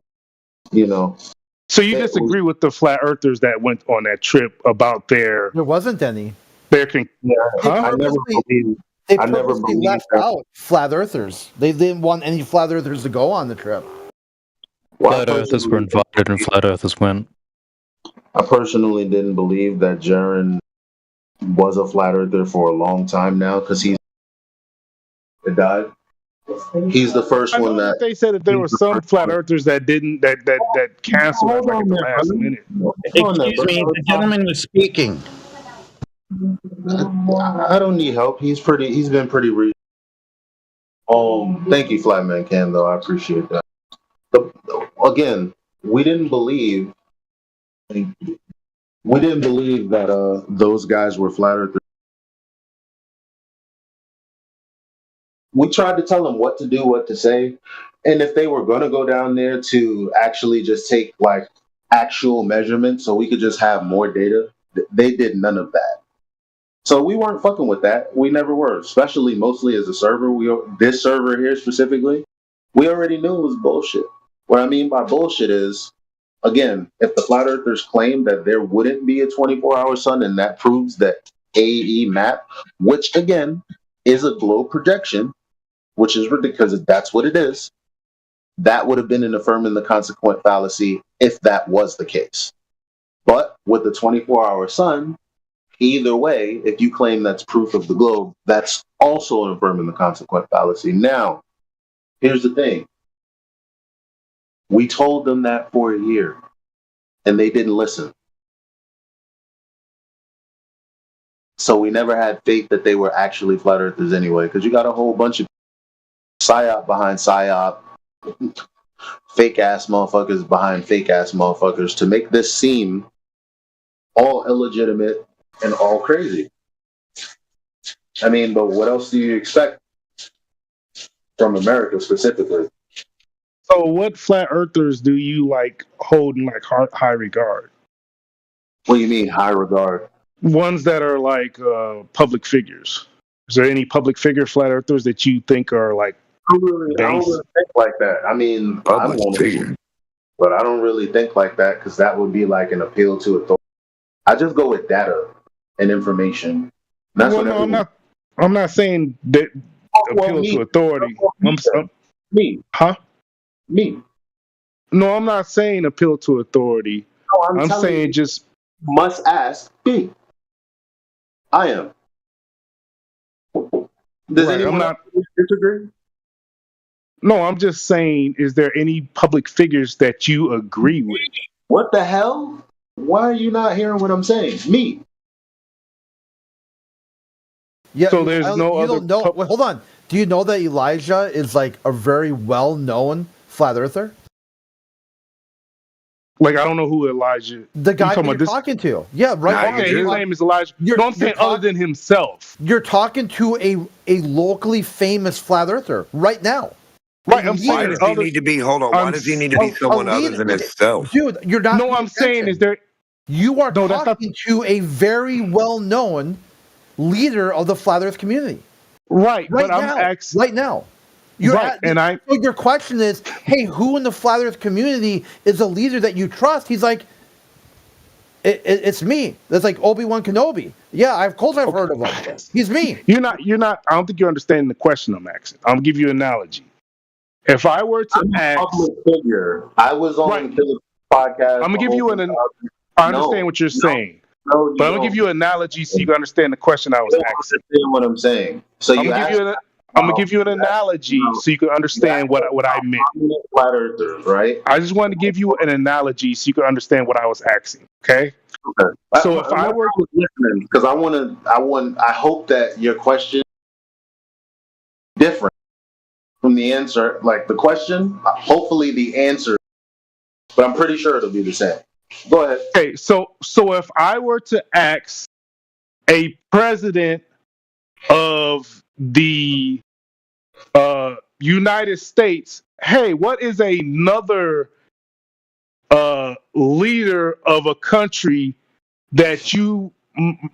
you disagree with the flat earthers that went on that trip about their... There wasn't any. They purposely left out flat earthers. They didn't want any flat earthers to go on the trip. Flat earthers were invited and flat earthers went. I personally didn't believe that Jaren was a flat earther for a long time now because he died. He's the first I know one that they said that there were some flat earthers that didn't that canceled at like at the last minute. Excuse me, the gentleman was speaking. I don't need help. He's been pretty thank you, Flatman Cam, though. I appreciate that. Again, we didn't believe that those guys were flat earthers. We tried to tell them what to do, what to say, and if they were going to go down there to actually just take like actual measurements so we could just have more data, they did none of that. So we weren't fucking with that. We never were, especially mostly as a server. This server here specifically, we already knew it was bullshit. What I mean by bullshit is, again, if the flat earthers claim that there wouldn't be a 24-hour sun, and that proves that AE map, which again is a globe projection, which is ridiculous because that's what it is, that would have been an affirming the consequent fallacy if that was the case. But with the 24-hour sun, either way, if you claim that's proof of the globe, that's also an affirming the consequent fallacy. Now, here's the thing. We told them that for a year, and they didn't listen. So we never had faith that they were actually flat earthers anyway, because you got a whole bunch of psyop behind psyop, fake ass motherfuckers behind fake ass motherfuckers to make this seem all illegitimate and all crazy. I mean, but what else do you expect from America specifically? So, what flat earthers do you like hold in like high regard? What do you mean high regard? Ones that are like public figures. Is there any public figure flat earthers that you think are like? I don't really think like that. I mean, I'm one figure, but I don't really think like that because that would be like an appeal to authority. I just go with data and information. That's well, no, I'm not saying that appeal to authority. Me, huh? Me. No, I'm not saying appeal to authority. No, I'm saying just must ask me. I am. Does anyone else disagree? No, I'm just saying, is there any public figures that you agree with? What the hell? Why are you not hearing what I'm saying? Me. Yeah. So there's no you other. Don't know. Wait, hold on. Do you know that Elijah is like a very well-known flat earther? Like, I don't know who Elijah. The guy you're talking to. Yeah, right. Okay, his name is Elijah. No, I'm saying other than himself. You're talking to a locally famous flat earther right now. Right, I'm why does he need to be? Hold on. Why does he need to be someone other than himself? Dude, you're not. No, I'm saying is there. You are talking to a very well-known leader of the flat Earth community. Right, but now, I'm asking right now. So your question is, hey, who in the flat Earth community is a leader that you trust? He's like, it's me. That's like Obi-Wan Kenobi. Yeah, of course I've heard of him. He's me. You're not. I don't think you're understanding the question I'm asking. I'll give you an analogy. If I were to ask, public figure. I was on the podcast. I'm gonna give you I understand what you're saying. No, but I'm gonna give you an analogy so you can understand the question I was asking. Understand what I'm saying. So I'm gonna give you an analogy so you can understand what I meant. Flat earthers, right? I just wanted to give you an analogy so you can understand what I was asking. Okay. So if I were listening, because I hope that your question is different from the answer. Like the question, hopefully the answer, but I'm pretty sure it'll be the same. Go ahead. Okay, so if I were to ask a president of the United States, hey, what is another leader of a country that you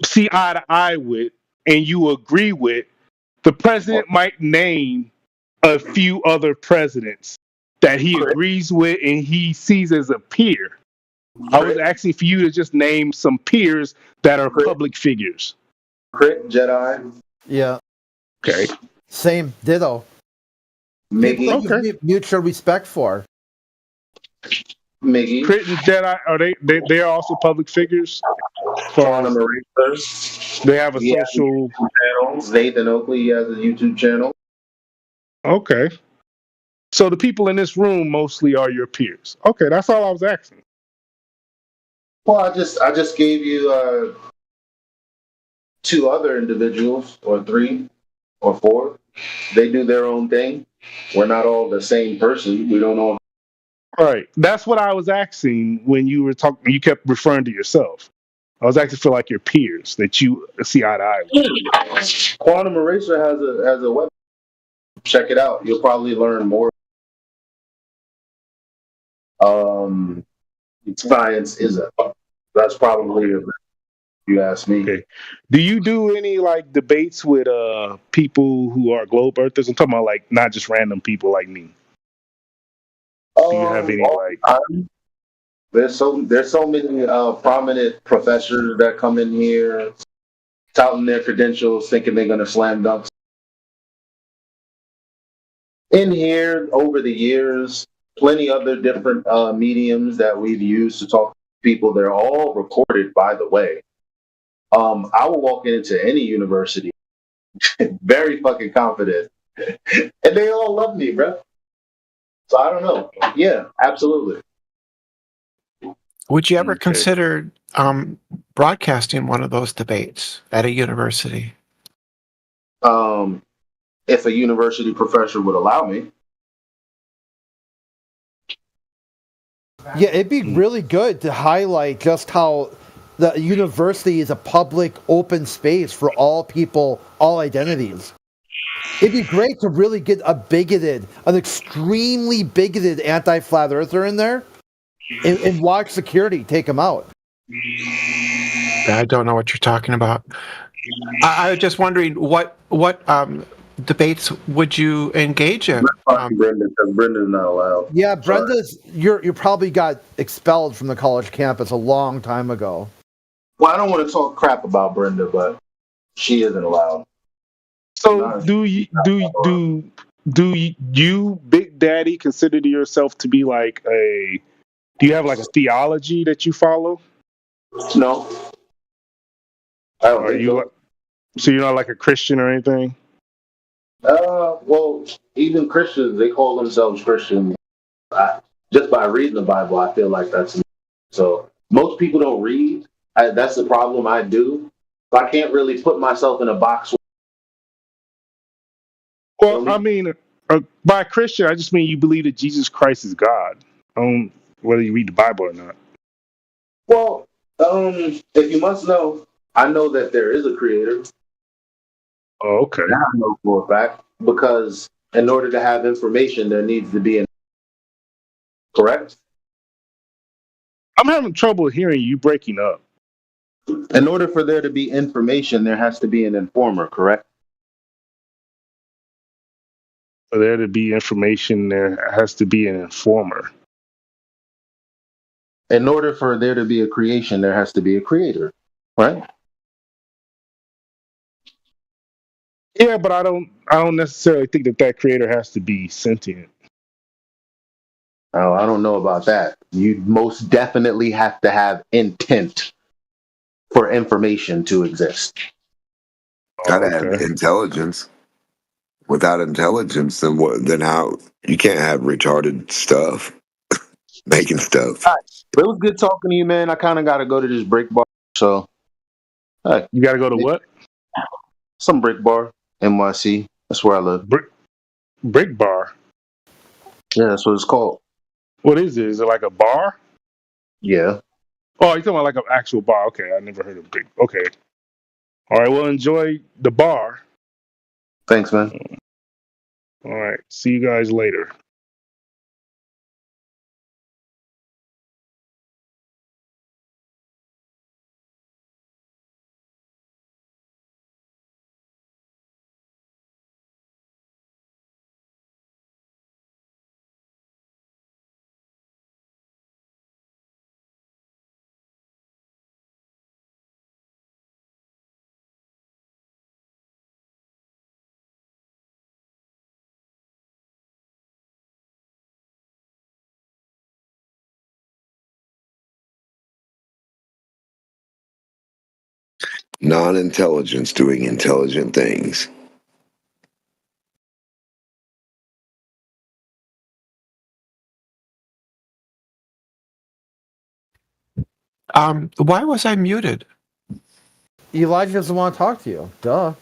see eye to eye with and you agree with, the president might name a few other presidents that he agrees with and he sees as a peer. I was asking for you to just name some peers that are public figures. Crit Jedi. Yeah. Okay. Same. Ditto. Miggy. Okay. You have mutual respect for. Miggy. Crit and Jedi, are they are also public figures? Quantum Erasers. They have a He has a social. YouTube channel. Nathan Oakley, he has a YouTube channel. Okay. So the people in this room mostly are your peers. Okay, that's all I was asking. Well, I just gave you two other individuals, or three, or four. They do their own thing. We're not all the same person. We don't all. Right. That's what I was asking when you were talking. You kept referring to yourself. I was asking for like your peers that you see eye to eye with. Quantum Eraser has a web. Check it out. You'll probably learn more. Science isn't. That's probably if you ask me. Okay. Do you do any like debates with people who are globe earthers? I'm talking about like not just random people like me. Do you have any All like? the time. There's so many prominent professors that come in here touting their credentials, thinking they're gonna slam dunk. In here, over the years, plenty other different mediums that we've used to talk to people. They're all recorded, by the way. I will walk into any university, very fucking confident, and they all love me, bro. So I don't know. Yeah, absolutely. Would you ever consider broadcasting one of those debates at a university? If a university professor would allow me. Yeah, it'd be really good to highlight just how the university is a public, open space for all people, all identities. It'd be great to really get an extremely bigoted anti-flat earther in there and watch security take him out. I don't know what you're talking about. I was just wondering what debates would you engage in? Brendan, because Brendan's not allowed. Yeah, you probably got expelled from the college campus a long time ago. Well, I don't want to talk crap about Brenda, but she isn't allowed. So do you, Big Daddy, consider yourself to be like a? Do you have like a theology that you follow? No. I don't think so. So you're not like a Christian or anything? Well, even Christians, they call themselves Christians. Just by reading the Bible, I feel like that's so. Most people don't read. That's the problem I do. I can't really put myself in a box. Well, I mean, by Christian, I just mean you believe that Jesus Christ is God. Whether you read the Bible or not. Well, if you must know, I know that there is a creator. Oh, okay. Now I know for a fact, because in order to have information, there needs to be an. Correct? I'm having trouble hearing you breaking up. In order for there to be information, there has to be an informer, correct? For there to be information, there has to be an informer. In order for there to be a creation, there has to be a creator, right? Yeah, but I don't necessarily think that creator has to be sentient. Oh, I don't know about that. You most definitely have to have intent for information to exist. Gotta have intelligence. Without intelligence, then what? Then how? You can't have retarded stuff, making stuff. All right. It was good talking to you, man. I kind of got to go to this break bar. So, you got to go to what? Some break bar, NYC. That's where I live. Break bar. Yeah, that's what it's called. What is it? Is it like a bar? Yeah. Oh, you're talking about like an actual bar? Okay, I never heard of break. Okay. All right. Well, enjoy the bar. Thanks, man. All right. See you guys later. Non-intelligence doing intelligent things. Why was I muted? Elijah doesn't want to talk to you. Duh.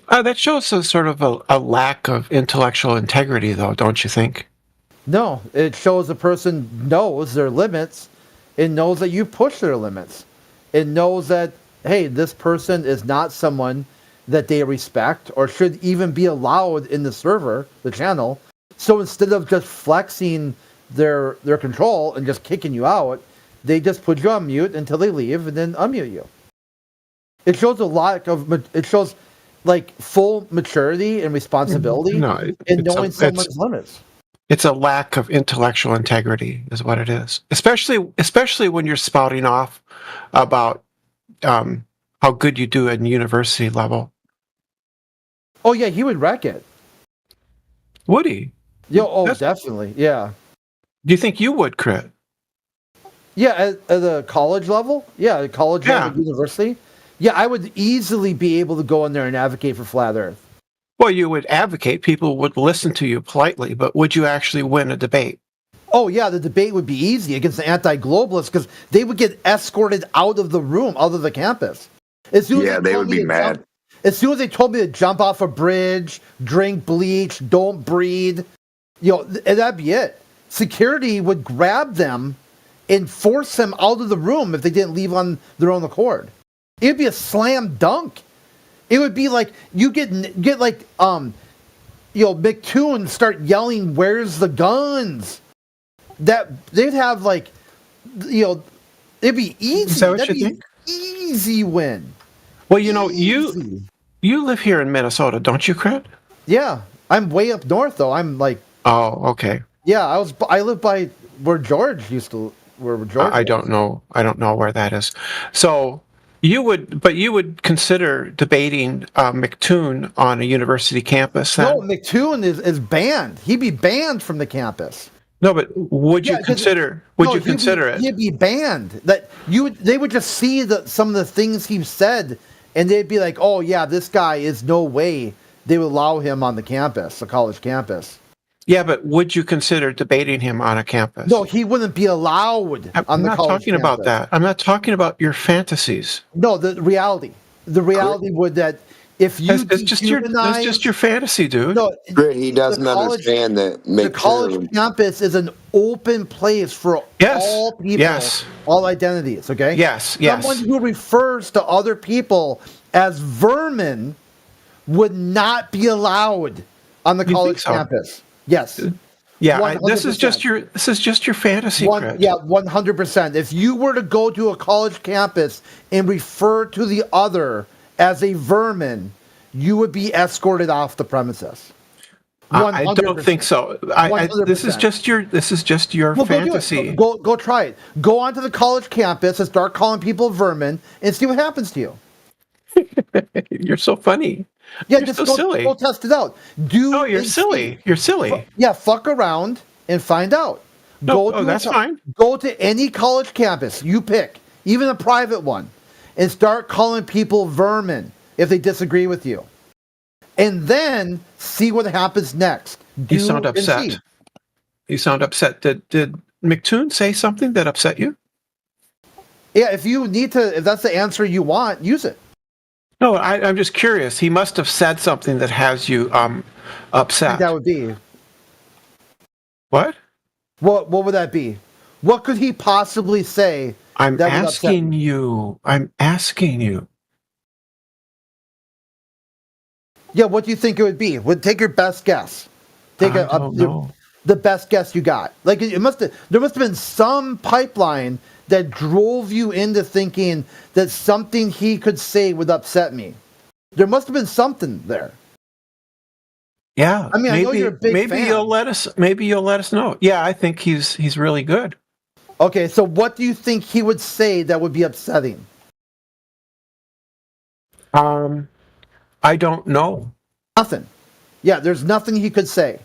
That shows a sort of a lack of intellectual integrity, though, don't you think? No, it shows a person knows their limits and knows that you push their limits. It knows that, hey, this person is not someone that they respect or should even be allowed in the server, the channel. So instead of just flexing their control and just kicking you out, they just put you on mute until they leave and then unmute you. It shows a lot of, it shows like full maturity and responsibility in knowing someone's limits. It's a lack of intellectual integrity, is what it is. Especially when you're spouting off about how good you do at university level. Oh yeah, he would wreck it. Would he? Definitely. Yeah. Do you think you would, Crit? Yeah, at the college level? Yeah, college level, university. Yeah, I would easily be able to go in there and advocate for flat Earth. Well, you would advocate. People would listen to you politely, but would you actually win a debate? Oh, yeah, the debate would be easy against the anti-globalists because they would get escorted out of the room, out of the campus. As soon as they would be mad. As soon as they told me to jump off a bridge, drink bleach, don't breed, that'd be it. Security would grab them and force them out of the room if they didn't leave on their own accord. It'd be a slam dunk. It would be like you get like McToon start yelling, "Where's the guns?" That they'd have like, it'd be easy. Is that what That'd you be think? Easy win. Well, you live here in Minnesota, don't you, Crit? Yeah, I'm way up north though. I'm like. Oh, okay. Yeah, I live by where George used to. Where George? I don't know. I don't know where that is. So. You would consider debating McToon on a university campus? Then? No, McToon is banned. He'd be banned from the campus. No, but would you consider? Would you consider it? He'd be banned. They would just see some of the things he said, and they'd be like, "Oh yeah, this guy is no way they would allow him on the campus, the college campus." Yeah, but would you consider debating him on a campus? No, he wouldn't be allowed on the college campus. I'm not talking about that. I'm not talking about your fantasies. No, the reality. The reality would that if you that's just your fantasy, dude. No, he doesn't understand that the college campus is an open place for all people, all identities. Okay. Yes. Someone who refers to other people as vermin would not be allowed on the college campus. Yes. Yeah, this is just your fantasy. Yeah, 100%. If you were to go to a college campus and refer to the other as a vermin, you would be escorted off the premises. 100%. I don't think so. This is just your fantasy. Go try it. Go onto the college campus and start calling people vermin and see what happens to you. You're so funny. Yeah, you're just so silly. Go test it out. You're silly. You're silly. Yeah, fuck around and find out. That's fine. Go to any college campus you pick, even a private one, and start calling people vermin if they disagree with you. And then see what happens next. You sound upset. You sound upset. Did McToon say something that upset you? Yeah, if that's the answer you want, use it. No, I'm just curious. He must have said something that has you upset. I think that would be. What? What would that be? What could he possibly say? I'm asking you. Yeah, what do you think it would be? Take your best guess. The best guess you got. Like there must have been some pipeline that drove you into thinking that something he could say would upset me. There must have been something there. Yeah, I mean, I know you're a big fan. Maybe you'll let us know. Yeah, I think he's really good. Okay, so what do you think he would say that would be upsetting? I don't know. Nothing. Yeah, there's nothing he could say.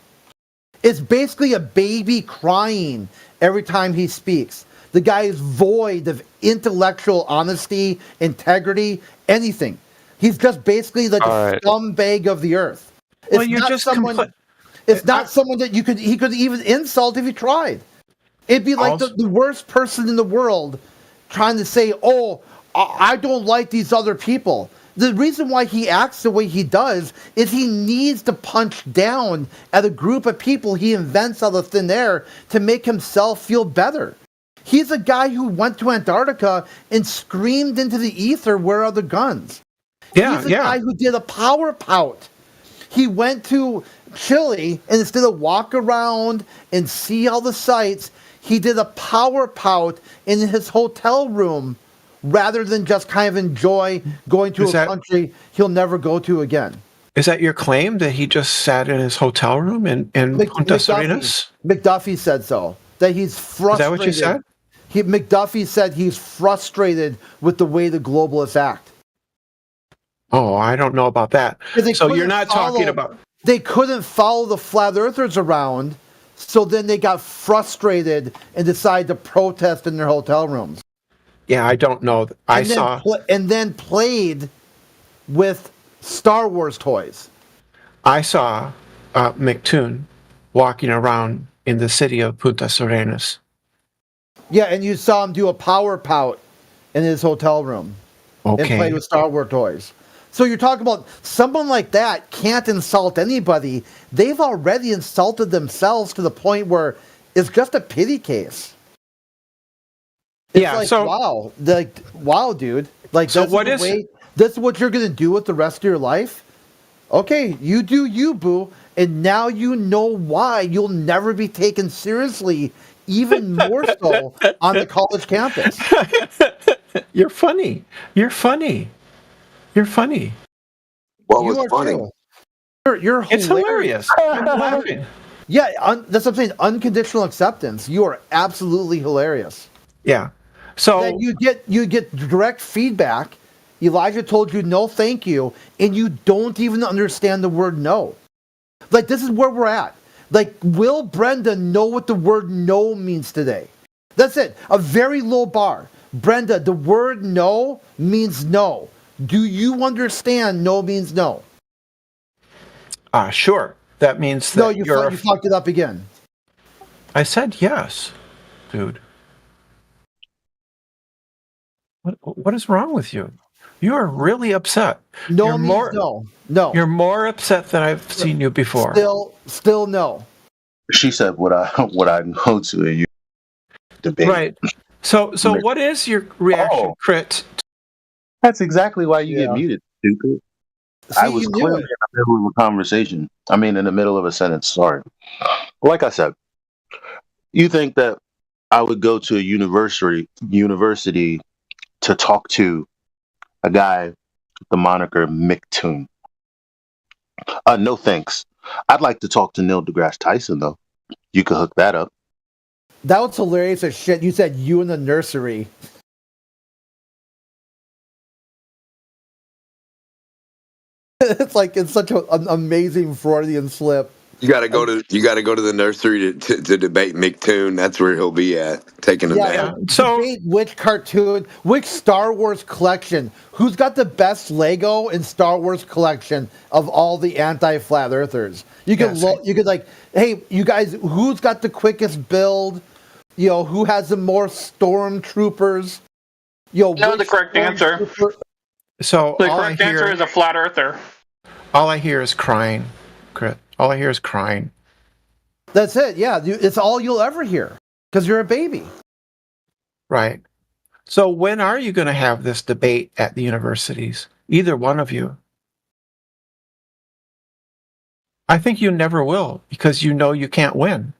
It's basically a baby crying every time he speaks. The guy is void of intellectual honesty, integrity, anything. He's just basically like a scumbag of the earth. Well, you're just it's not someone that he could even insult if he tried. It'd be like the worst person in the world trying to say, "Oh, I don't like these other people." The reason why he acts the way he does is he needs to punch down at a group of people he invents out of thin air to make himself feel better. He's a guy who went to Antarctica and screamed into the ether, "Where are the guns?" He's a guy who did a power pout. He went to Chile, and instead of walk around and see all the sights, he did a power pout in his hotel room rather than just kind of enjoy going to a country he'll never go to again. Is that your claim, that he just sat in his hotel room in Punta Arenas? McDuffie said so. That he's frustrated. Is that what you said? McDuffie said he's frustrated with the way the globalists act. Oh, I don't know about that. So you're not talking about... They couldn't follow the flat earthers around, so then they got frustrated and decided to protest in their hotel rooms. Yeah, I don't know. And then played with Star Wars toys. I saw McToon walking around in the city of Punta Arenas. Yeah, and you saw him do a power pout in his hotel room. Okay. And played with Star Wars toys. So you're talking about someone like that can't insult anybody. They've already insulted themselves to the point where it's just a pity case. It's wow, dude. Like, so this is what you're gonna do with the rest of your life? Okay, you do you, boo. And now you know why you'll never be taken seriously, even more so on the college campus. You're funny. You're funny. You're funny. What was funny? You're it's hilarious. I'm laughing. Yeah, that's what I'm saying. Unconditional acceptance. You are absolutely hilarious. Yeah. So that you get direct feedback. Elijah told you no, thank you, and you don't even understand the word no. Like, this is where we're at. Like, will Brenda know what the word no means today? That's it. A very low bar. Brenda, the word no means no. Do you understand no means no? Sure. That means that you fucked it up again. I said yes, dude. What is wrong with you? You are really upset. No means no. No. You're more upset than I've seen you before. Still no. She said, "Would I go to a debate?" Right. So what is your reaction, Crit? That's exactly why you get muted, stupid. See, I was clearly in the middle of a conversation. I mean, in the middle of a sentence. Sorry. Like I said, you think that I would go to a university to talk to a guy with the moniker McToon? No thanks. I'd like to talk to Neil deGrasse Tyson, though. You could hook that up. That was hilarious as shit. You said you in the nursery. It's like it's such an amazing Freudian slip. You got to go to the nursery to debate McToon. That's where he'll be at, taking a nap. So debate which cartoon, which Star Wars collection, who's got the best Lego and Star Wars collection of all the anti-flat earthers? You could you could like, hey, you guys, who's got the quickest build? You know, who has the more stormtroopers? No, the correct answer. So the correct answer is a flat earther. All I hear is crying, Crit. All I hear is crying. That's it. Yeah, it's all you'll ever hear because you're a baby. Right. So when are you going to have this debate at the universities? Either one of you. I think you never will because you know you can't win.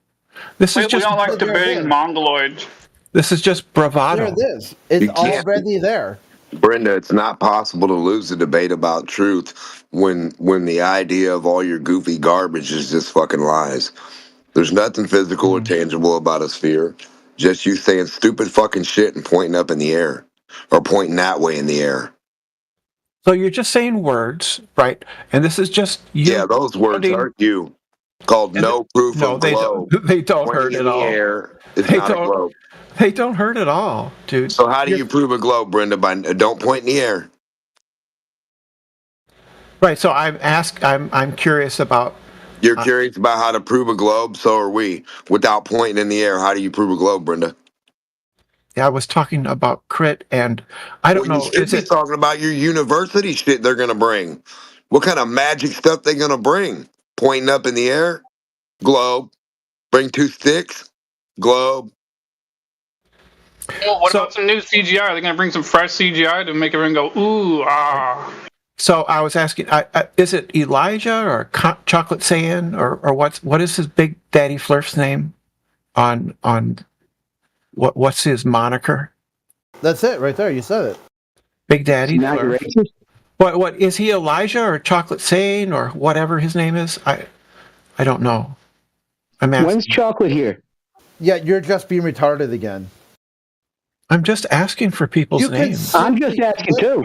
This is just. We don't like debating mongoloids. This is just bravado. There it is. It's already there. Brenda, it's not possible to lose a debate about truth when the idea of all your goofy garbage is just fucking lies. There's nothing physical or tangible about a sphere. Just you saying stupid fucking shit and pointing up in the air. Or pointing that way in the air. So you're just saying words, right? And this is just you. Yeah, those words hurt you. Called no proof of globe. They don't hurt at all. It's not a globe. They don't hurt at all, dude. So how do you prove a globe, Brenda? By don't point in the air. Right. So I'm curious about. You're curious about how to prove a globe. So are we. Without pointing in the air, how do you prove a globe, Brenda? Yeah, I was talking about crit, and I don't know. You should be talking about your university shit they're gonna bring. What kind of magic stuff they gonna bring? Pointing up in the air, globe. Bring 2 sticks, globe. Well, what about some new CGI? Are they going to bring some fresh CGI to make everyone go, ooh, ah? So I was asking, is it Elijah or Chocolate Saiyan or what is his Big Daddy Flurf's name on what's his moniker? That's it right there. You said it. Big Daddy Flurf. What is he, Elijah or Chocolate Saiyan or whatever his name is? I don't know. I'm asking. When's Chocolate here? Yeah, you're just being retarded again. I'm just asking for people's names. I'm just asking too.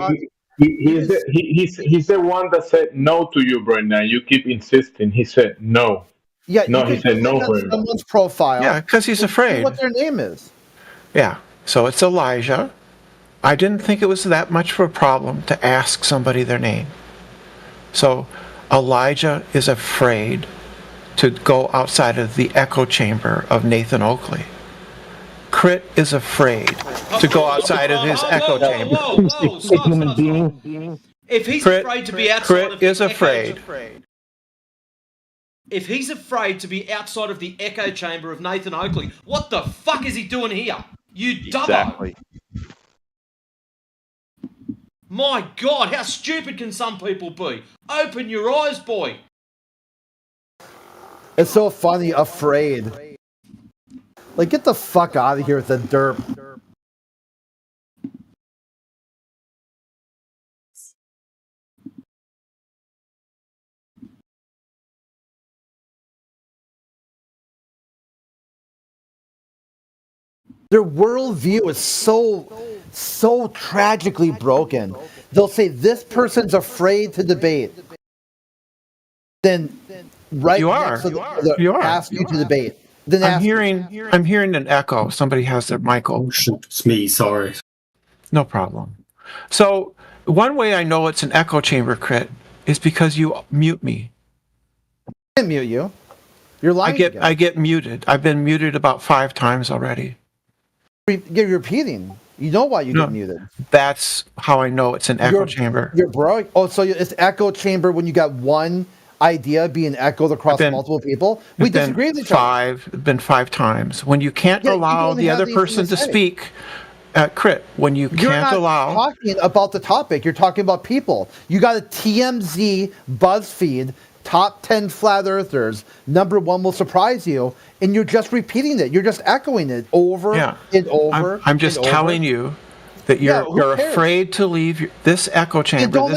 He's the one that said no to you, Brenda. You keep insisting. He said no. Yeah, no, he said no for someone's profile. Yeah, because he's afraid. What their name is. Yeah, so it's Elijah. I didn't think it was that much of a problem to ask somebody their name. So Elijah is afraid to go outside of the echo chamber of Nathan Oakley. Crit is afraid to go outside of his echo chamber. Human being. If he's Crit- afraid to be outside Crit of the is afraid. If he's afraid to be outside of the echo chamber of Nathan Oakley, what the fuck is he doing here? You dubbo. Exactly. My God, how stupid can some people be? Open your eyes, boy. It's so funny, afraid. Like, get the fuck out of here with the derp. Their worldview is so tragically broken. They'll say this person's afraid to debate. Then right You next are. to You are. ask you to debate. Then I'm ask hearing an echo. Somebody has their mic open. It's me, sorry. No problem. So one way I know it's an echo chamber, Crit, is because you mute me. I didn't mute you. You're lying. I get muted. I've been muted about 5 times already. You're repeating. You know why you get muted. That's how I know it's an echo chamber. You're bro. Oh, so it's echo chamber when you got one idea being echoed across multiple people. We disagree with each other. It's been 5 times. When you can't allow the other person to speak, Crit, when you You're can't not allow... talking about the topic. You're talking about people. You got a TMZ, BuzzFeed, top 10 flat earthers. Number 1 will surprise you, and you're just repeating it. You're just echoing it over and over. I'm just telling you that you're afraid to leave this echo chamber.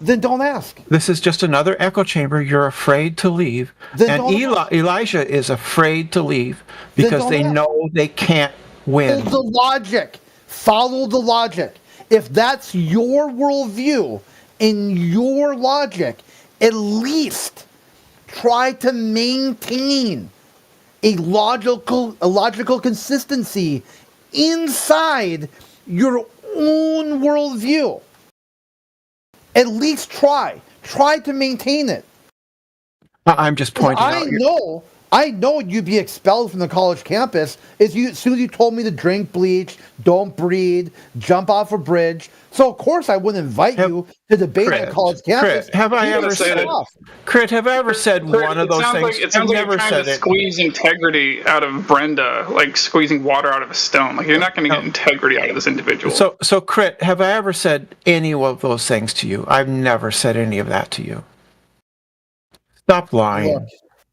Then don't ask. This is just another echo chamber you're afraid to leave. Then And Elijah is afraid to leave because they know they can't win. Follow the logic. Follow the logic. If that's your worldview and your logic, at least try to maintain a logical consistency inside your own worldview. At least try to maintain it. I'm just pointing out. I know you'd be expelled from the college campus as soon as you told me to drink bleach, don't breed, jump off a bridge. So of course I wouldn't invite you to debate on college campus. Crit, have I ever said one of those things? It sounds like you're trying to squeeze integrity out of Brenda, like squeezing water out of a stone. Like you're not going to get integrity out of this individual. So Crit, have I ever said any of those things to you? I've never said any of that to you. Stop lying. Look,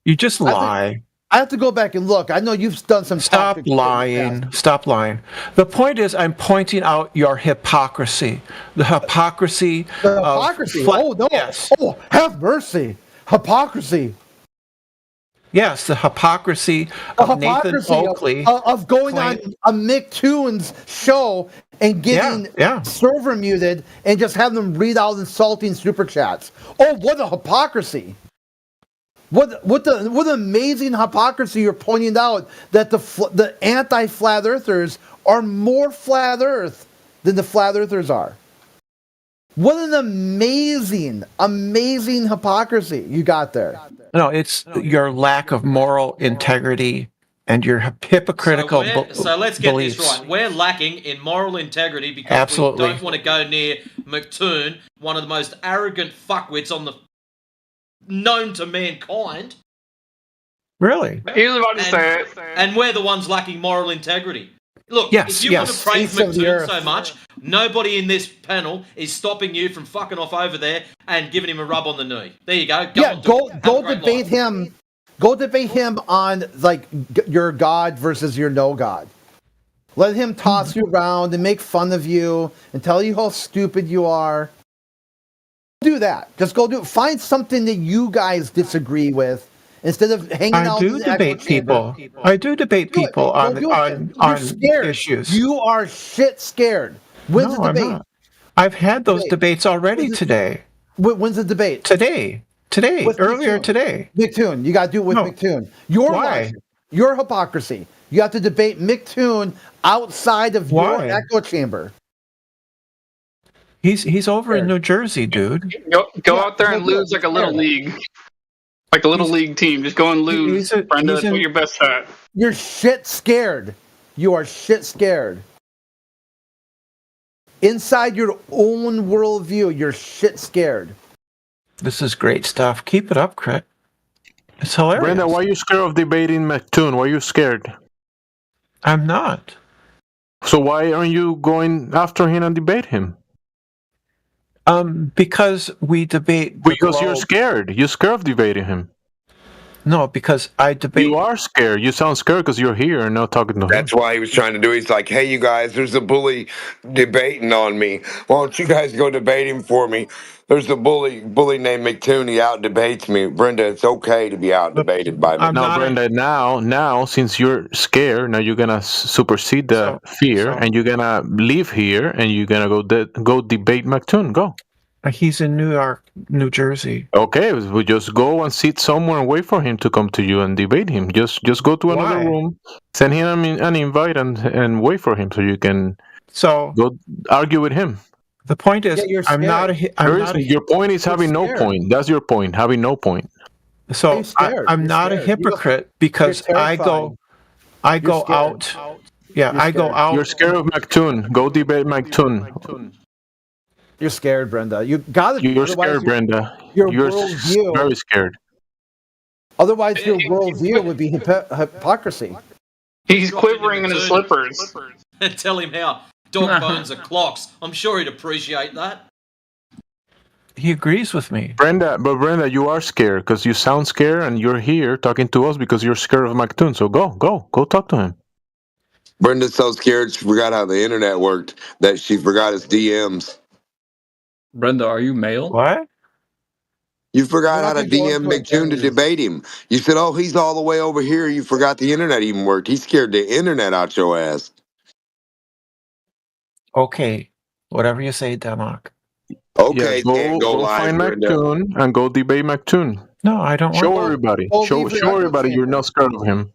you just lie. I have to go back and look. I know you've done some. Stop lying. Stop lying. The point is, I'm pointing out your hypocrisy. The hypocrisy. Oh no! Yes. Oh, have mercy! Hypocrisy. Yes, the hypocrisy of Nathan Oakley of going on a Mick Toons show and getting server muted and just having them read out insulting super chats. Oh, what a hypocrisy! What amazing hypocrisy you're pointing out that the anti-flat earthers are more flat Earth than the flat earthers are. What an amazing hypocrisy you got there. No, it's your lack of moral integrity and your hypocritical So let's get beliefs. this right. We're lacking in moral integrity because Absolutely. we don't want to go near McToon, one of the most arrogant fuckwits on the known to mankind. Really? He was about to say it. And we're the ones lacking moral integrity. Look, Yes, if you want to praise Face of the McToon earth. so much, nobody in this panel is stopping you from fucking off over there and giving him a rub on the knee. There you go. Go debate him. Go debate him on like your God versus your no God. Let him toss you around and make fun of you and tell you how stupid you are. Do that. Just go do it. Find something that you guys disagree with instead of hanging out. I do debate people. I do debate people on issues. You are shit scared. When's the debate? I'm not. I've had those debates already today. When's the debate? Today, earlier today. McToon, you got to do it with McToon. Your hypocrisy. You have to debate McToon outside of your echo chamber. He's over in New Jersey, dude. Go out there and lose like a little league. Like a little league team. Just go and lose. Brenda, that's what you're best at. You're shit scared. You are shit scared. Inside your own worldview, you're shit scared. This is great stuff. Keep it up, Crit. It's hilarious. Brenda, why are you scared of debating McToon? Why are you scared? I'm not. So why aren't you going after him and debate him? Because we debate. Because you're scared. You're scared of debating him. No, because I debate. You are scared. You sound scared because you're here and not talking to him. That's why he was trying to do. He's like, hey, you guys, there's a bully debating on me. Why don't you guys go debate him for me? There's a bully named McToon. He out debates me. Brenda, it's okay to be out debated by me. No, Brenda, now, since you're scared, now you're gonna supersede the fear, and you're gonna leave here, and you're gonna go debate McToon. Go. He's in New York, New Jersey. Okay, we just go and sit somewhere and wait for him to come to you and debate him. Just go to another room, send him an invite, and wait for him so you can go argue with him. The point is, your point is having no point. That's your point, having no point. So I'm not a hypocrite because I go out. Yeah, I go out. You're scared of McToon. Go debate McToon. You're scared, Brenda. You gotta. You're scared, Brenda. You're very scared. Otherwise, your worldview would be hypocrisy. He's quivering in his slippers. Tell him how dog bones are clocks. I'm sure he'd appreciate that. He agrees with me. Brenda, you are scared because you sound scared and you're here talking to us because you're scared of McToon. So go talk to him. Brenda's so scared she forgot how the internet worked that she forgot his DMs. Brenda, are you male? What? You forgot how to DM McToon to debate him. You said, oh, he's all the way over here. You forgot the internet even worked. He scared the internet out your ass. Okay. Whatever you say, Demok. Okay, go live, find Brenda. McToon and go debate McToon. No, I don't show want everybody. Show everybody you're not scared of him.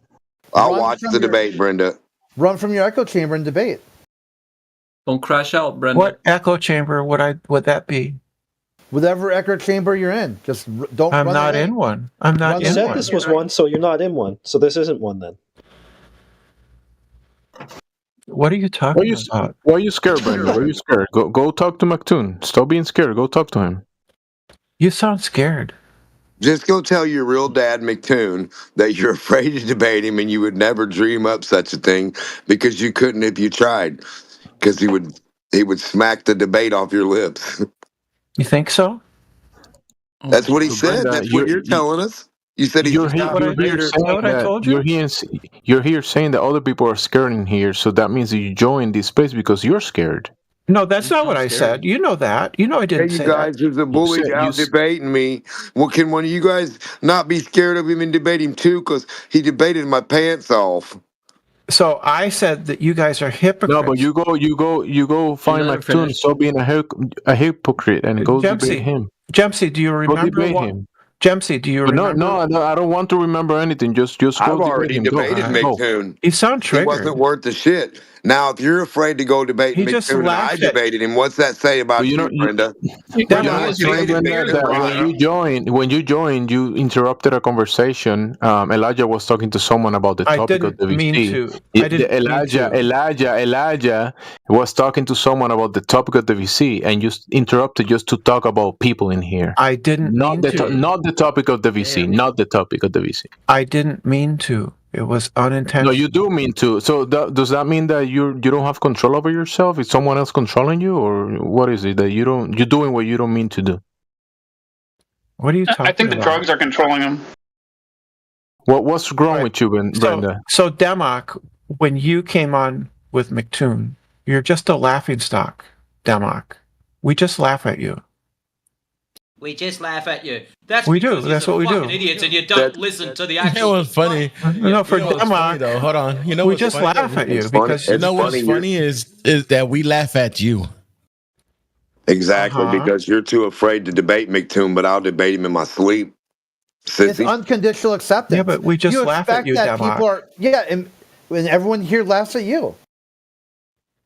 I'll watch the debate, Brenda. Run from your echo chamber and debate. Don't crash out, Brenda. What echo chamber would that be? Whatever echo chamber you're in, just don't. I'm not in one. I'm not in one. You said this was one, so you're not in one. So this isn't one then. What are you talking about? Why are you scared, Brenda? Why are you scared? Go talk to McToon. Stop being scared. Go talk to him. You sound scared. Just go tell your real dad, McToon, that you're afraid to debate him and you would never dream up such a thing because you couldn't if you tried. Because he would smack the debate off your lips. You think so? That's what he said. Brenda, That's what you're telling us. You said he's you're here saying that other people are scared in here, so that means that you joined this space because you're scared. No, that's not what I said. You know that. You know I didn't say that. Hey, you guys, there's a bully out debating me. Well, can one of you guys not be scared of him and debate him too? Because he debated my pants off. So I said that you guys are hypocrites. No, but you go find McToon, stop being a hypocrite and go debate him. Jempsy, do you remember debate him. Jemsy, do you But remember? no, I don't want to remember anything. Just I've go debate already him. Go. debated Go. McToon. You sound He triggered. wasn't worth the shit. Now, if you're afraid to go debate He just McToon and I laughed at. debated him, what's that say about But you you, know, Brenda? you That know was what, just debated Brenda, McToon. that when you joined, you interrupted a conversation. Elijah was talking to someone about the I topic of didn't the mean VC. to. I didn't mean to. Elijah was talking to someone about the topic of the VC, and you interrupted just to talk about people in here. I didn't mean to. Not the topic of the VC. Not the topic of the VC. I didn't mean to. It was unintentional. No, you do mean to. So does that mean that you don't have control over yourself? Is someone else controlling you, or what is it that you're doing what you don't mean to do? What are you talking about? I think the drugs are controlling him. What's wrong with you, Brenda? So Democ, when you came on with McToon, you're just a laughingstock, Democ. We just laugh at you. We just laugh at you. That's We do. because That's you're what we do. fucking idiots and you don't listen to the actual. You know what's funny? No, for you know what's funny, Democ, though. Hold on. You know we what's just funny, laugh though? at you It's funny. because You know what's funny, funny is that we laugh at you. Exactly, because you're too afraid to debate McToon, but I'll debate him in my sleep. It's unconditional acceptance. Yeah, but we just you laugh at expect you, that Democ. people are and when everyone here laughs at you.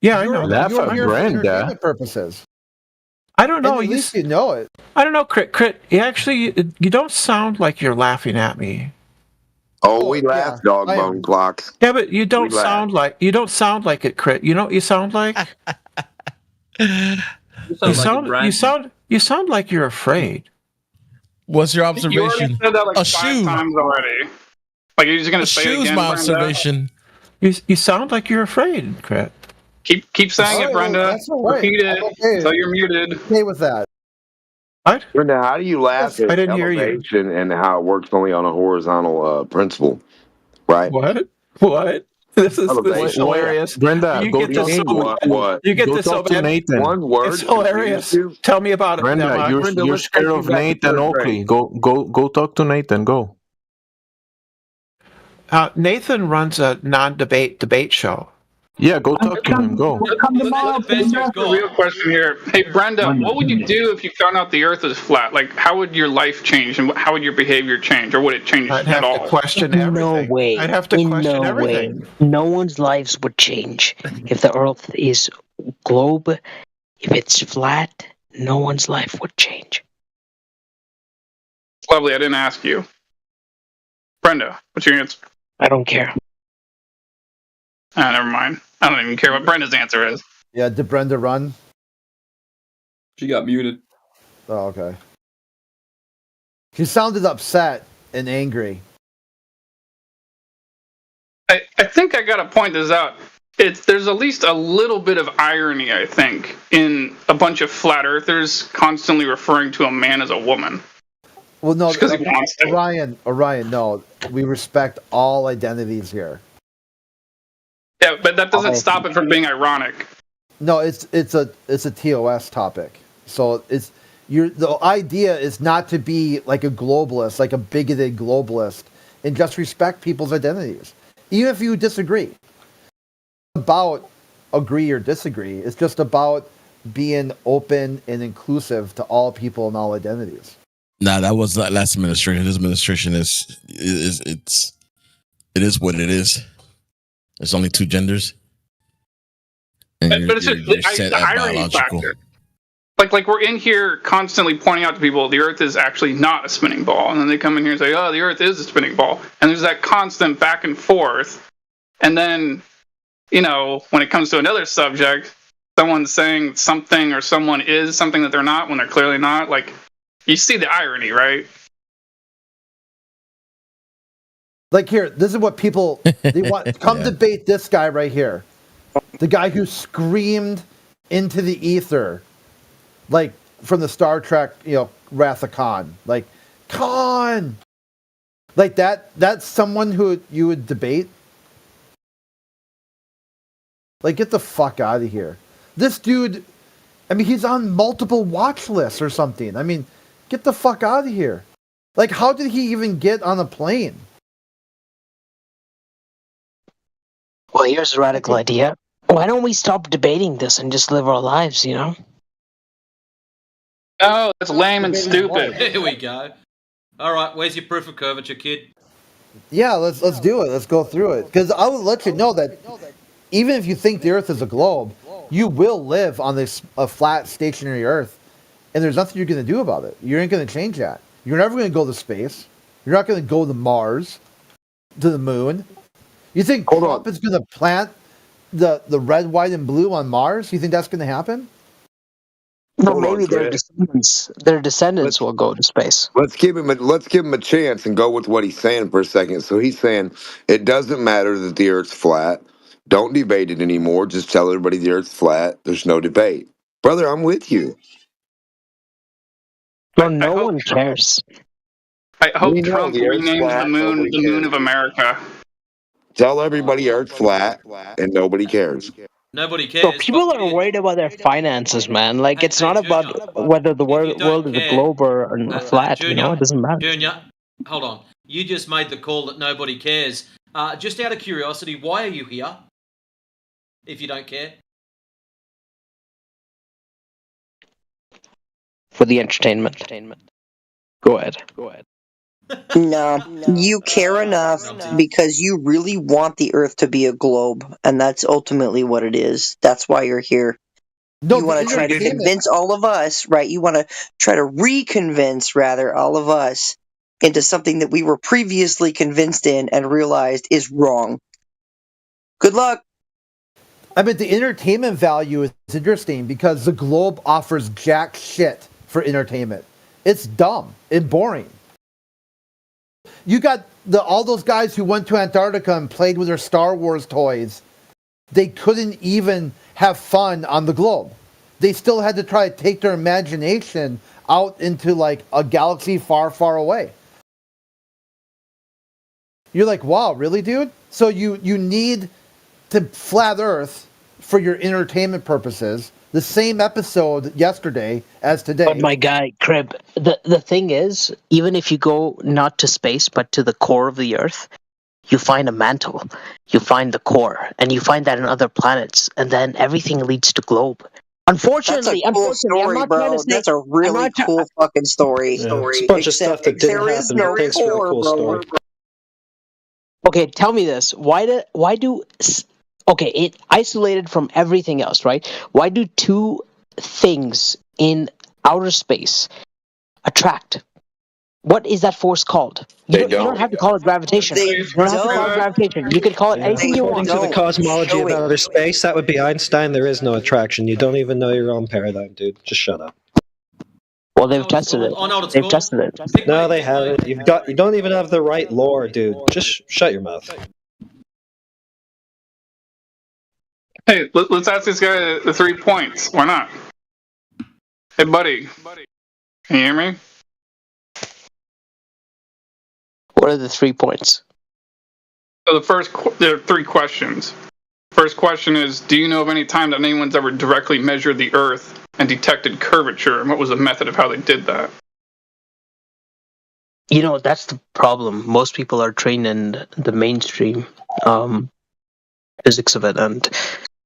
Yeah, I know. Laugh You're at here for Brenda. entertainment purposes. I don't know. And at least you know it. I don't know, Crit. You don't sound like you're laughing at me. Oh, we laugh, dog bone clocks. Yeah, but you don't We laugh. sound like it, Crit. You know what you sound like? you sound like you're afraid. What's your You already observation? said that like A 5 shoe. times already. Like you're just gonna A say it shoe's again, my Brenda? observation. You sound like you're afraid, Crit. Keep saying All it, right, Brenda. well, that's all right. Repeat it I'm okay. until you're muted. Okay with that. What? Brenda, how do you laugh I at didn't hear you. elevation and how it works only on a horizontal principle, right? What? This is Elevation. hilarious. Brenda, You go get this so What? bad. What? You get Go this so talk to bad. Nathan. One word. It's hilarious. confused you? Tell me about it, Brenda, Democ. Brenda, you're let's scared take you of back to Nathan third Oakley. grade. Go talk to Nathan. Go. Nathan runs a non-debate debate show. Yeah, go talk to him. Go. The real question here. Hey, Brenda, what would you do if you found out the Earth was flat? Like, how would your life change, and how would your behavior change, or would it change I'd at have all? to question everything. No way. I'd have to question everything. Way. No one's lives would change if the Earth is globe. If it's flat, no one's life would change. Lovely. I didn't ask you. Brenda, what's your answer? I don't care. Never mind. I don't even care what Brenda's answer is. Yeah, did Brenda run? She got muted. Oh, okay. She sounded upset and angry. I think I gotta point this out. There's at least a little bit of irony, I think, in a bunch of flat earthers constantly referring to a man as a woman. Well, no, Just 'cause he wants to. Orion, no. We respect all identities here. Yeah, but that doesn't stop it from being ironic. No, it's a TOS topic. So the idea is not to be like a globalist, like a bigoted globalist, and just respect people's identities, even if you disagree. It's about agree or disagree. It's just about being open and inclusive to all people and all identities. Nah, that was not last administration. This administration it is what it is. There's only 2 genders. And But it's just the irony factor. Like we're in here constantly pointing out to people the Earth is actually not a spinning ball, and then they come in here and say, "Oh, the Earth is a spinning ball," and there's that constant back and forth. And then, when it comes to another subject, someone's saying something or someone is something that they're not when they're clearly not. Like, you see the irony, right? Like here, this is what people they want. Come debate this guy right here, the guy who screamed into the ether, like from the Star Trek, Wrath of Khan, like Khan, like that. That's someone who you would debate. Like, get the fuck out of here. This dude, I mean, he's on multiple watch lists or something. I mean, get the fuck out of here. Like, how did he even get on a plane? Well, here's a radical idea. Why don't we stop debating this and just live our lives, Oh, that's lame and stupid. Here we go. All right, where's your proof of curvature, kid? Yeah, let's do it. Let's go through it. Because I will let you know that even if you think the Earth is a globe, you will live on this a flat, stationary Earth, and there's nothing you're going to do about it. You ain't going to change that. You're never going to go to space. You're not going to go to Mars, to the moon. You think Trump is going to plant the red, white, and blue on Mars? You think that's going to happen? No, Hold on, maybe their Chris. descendants will go to space. Let's give him a chance and go with what he's saying for a second. So he's saying it doesn't matter that the Earth's flat. Don't debate it anymore. Just tell everybody the Earth's flat. There's no debate, brother. I'm with you. No, no one cares. I hope We know Trump the Earth's renames flat. the moon Nobody the moon cares. of America. Tell everybody Earth's flat, and nobody cares. Nobody So cares. people are worried about their finances, man. Like it's not about whether the world is a globe or flat. You know, it doesn't matter. Junior, hold on. You just made the call that nobody cares. Just out of curiosity, why are you here? If you don't care. For the entertainment. Go ahead. No, you care enough because you really want the Earth to be a globe, and that's ultimately what it is. That's why you're here. No, you want to try to convince all of us, right? You want to try to reconvince, rather, all of us into something that we were previously convinced in and realized is wrong. Good luck. I mean, the entertainment value is interesting because the globe offers jack shit for entertainment. It's dumb and boring. You got all those guys who went to Antarctica and played with their Star Wars toys. They couldn't even have fun on the globe. They still had to try to take their imagination out into like a galaxy far, far away. You're like, wow, really, dude? So you need to flat Earth for your entertainment purposes. The same episode yesterday as today. But my guy, Crib, the thing is, even if you go not to space but to the core of the Earth, you find a mantle, you find the core, and you find that in other planets, and then everything leads to globe. Unfortunately, that's a cool story, I'm not bro. trying to say, That's a really cool fucking story. Yeah, it's a bunch of stuff that didn't happen. But thanks for the cool story. Okay, tell me this: okay, it isolated from everything else, right? Why do two things in outer space attract? What is that force called? You don't have to call it gravitation. You don't have to call it gravitation. You could call it anything you want. According to the cosmology of outer space, that would be Einstein. There is no attraction. You don't even know your own paradigm, dude. Just shut up. Well, they've tested it. They've tested it. No, they haven't. You don't even have the right lore, dude. Just shut your mouth. Hey, let's ask this guy the 3 points. Why not? Hey, buddy. Can you hear me? What are the 3 points? So there are 3 questions. First question is, do you know of any time that anyone's ever directly measured the Earth and detected curvature, and what was the method of how they did that? You know, that's the problem. Most people are trained in the mainstream physics of it, and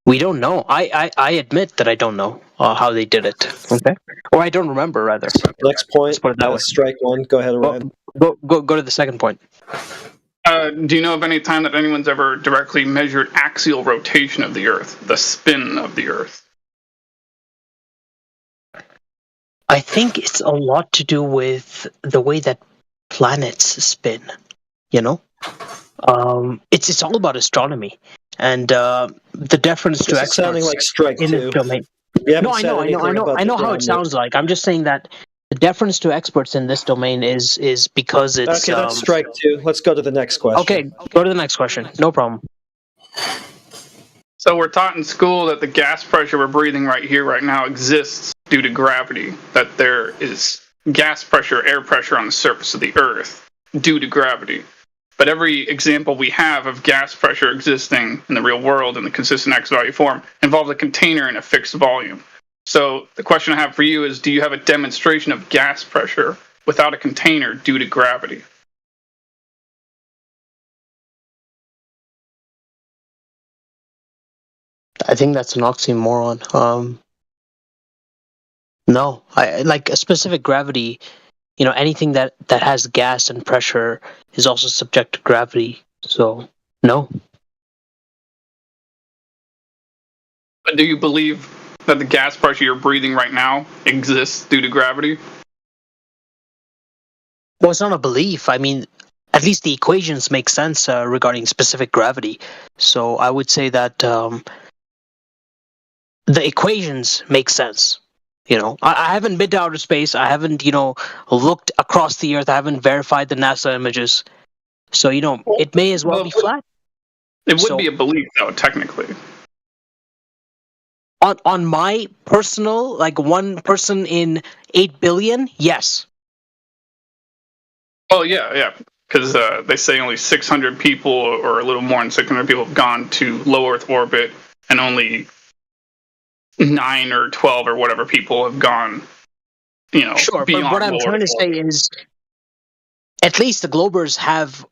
we don't know. I admit that I don't know how they did it. Okay, or I don't remember, rather. Next point. Let's put it that way. Strike one. Go ahead, Ryan. Go to the second point. Do you know of any time that anyone's ever directly measured axial rotation of the Earth, the spin of the Earth? I think it's a lot to do with the way that planets spin. You know, it's all about astronomy and the deference to experts sounding like strike in two. this domain. You No, haven't said anything about I know the how it ground sounds like. I'm just saying that the deference to experts in this domain is because it's. Okay, that's strike two. Let's go to the next question. Okay, go to the next question. No problem. So we're taught in school that the gas pressure we're breathing right here, right now, exists due to gravity. That there is gas pressure, air pressure on the surface of the Earth due to gravity. But every example we have of gas pressure existing in the real world in the consistent X value form involves a container in a fixed volume. So the question I have for you is, do you have a demonstration of gas pressure without a container due to gravity? I think that's an oxymoron. No, I like a specific gravity anything that has gas and pressure is also subject to gravity. So no. But do you believe that the gas pressure you're breathing right now exists due to gravity? Well, it's not a belief. I mean, at least the equations make sense regarding specific gravity. So I would say that the equations make sense. I haven't been to outer space. I haven't, looked across the Earth. I haven't verified the NASA images. So, it may as well be flat. It would be a belief, though, technically. On my personal, like one person in 8 billion, yes. Oh, yeah. Because they say only 600 people, or a little more than 600 people, have gone to low Earth orbit, and only 9 or 12 or whatever people have gone, Sure, beyond but what I'm low trying to Earth say orbit. is, at least the Globers have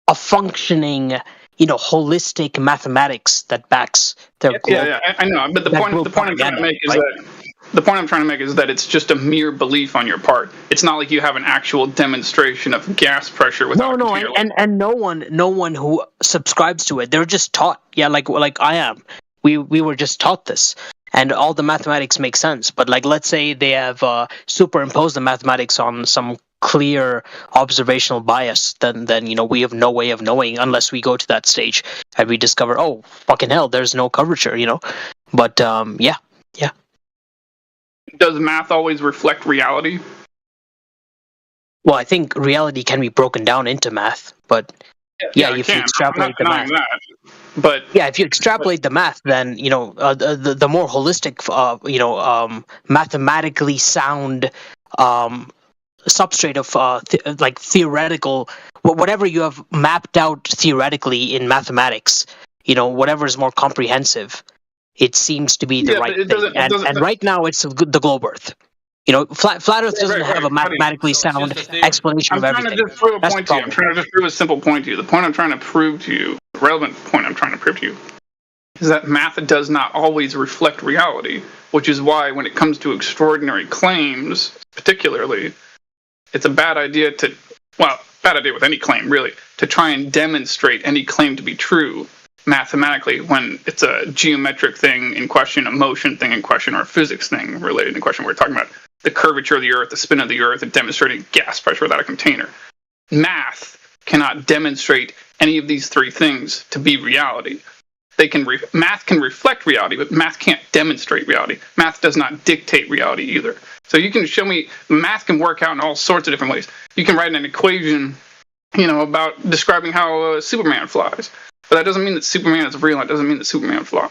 a functioning, holistic mathematics that backs their Yeah, I know. But the point I'm trying to make is that the point I'm trying to make is that it's just a mere belief on your part. It's not like you have an actual demonstration of gas pressure without No, a computer. and no one who subscribes to it, they're just taught. Yeah, like I am. We were just taught this, and all the mathematics make sense. But let's say they have superimposed the mathematics on some clear observational bias, then we have no way of knowing unless we go to that stage and we discover, oh fucking hell, there's no curvature. But yeah. Does math always reflect reality? Well, I think reality can be broken down into math, but if you extrapolate the math. But if you extrapolate the math, then the more holistic, mathematically sound substrate of theoretical, whatever you have mapped out theoretically in mathematics, whatever is more comprehensive, it seems to be the right thing. And right now, it's the globe Earth. Flat Earth doesn't have a mathematically sound explanation of everything. I'm trying to just prove a point to you. I'm trying to just prove a simple point to you. The point I'm trying to prove to you, the relevant point I'm trying to prove to you, is that math does not always reflect reality, which is why when it comes to extraordinary claims, particularly, it's a bad idea bad idea with any claim, really, to try and demonstrate any claim to be true mathematically when it's a geometric thing in question, a motion thing in question, or a physics thing related in question. We're talking about the curvature of the Earth, the spin of the Earth, and demonstrating gas pressure without a container. Math cannot demonstrate any of these three things to be reality. Math can reflect reality, but math can't demonstrate reality. Math does not dictate reality either. So you can show me, math can work out in all sorts of different ways. You can write an equation, about describing how Superman flies. But that doesn't mean that Superman is real. That doesn't mean that Superman flies.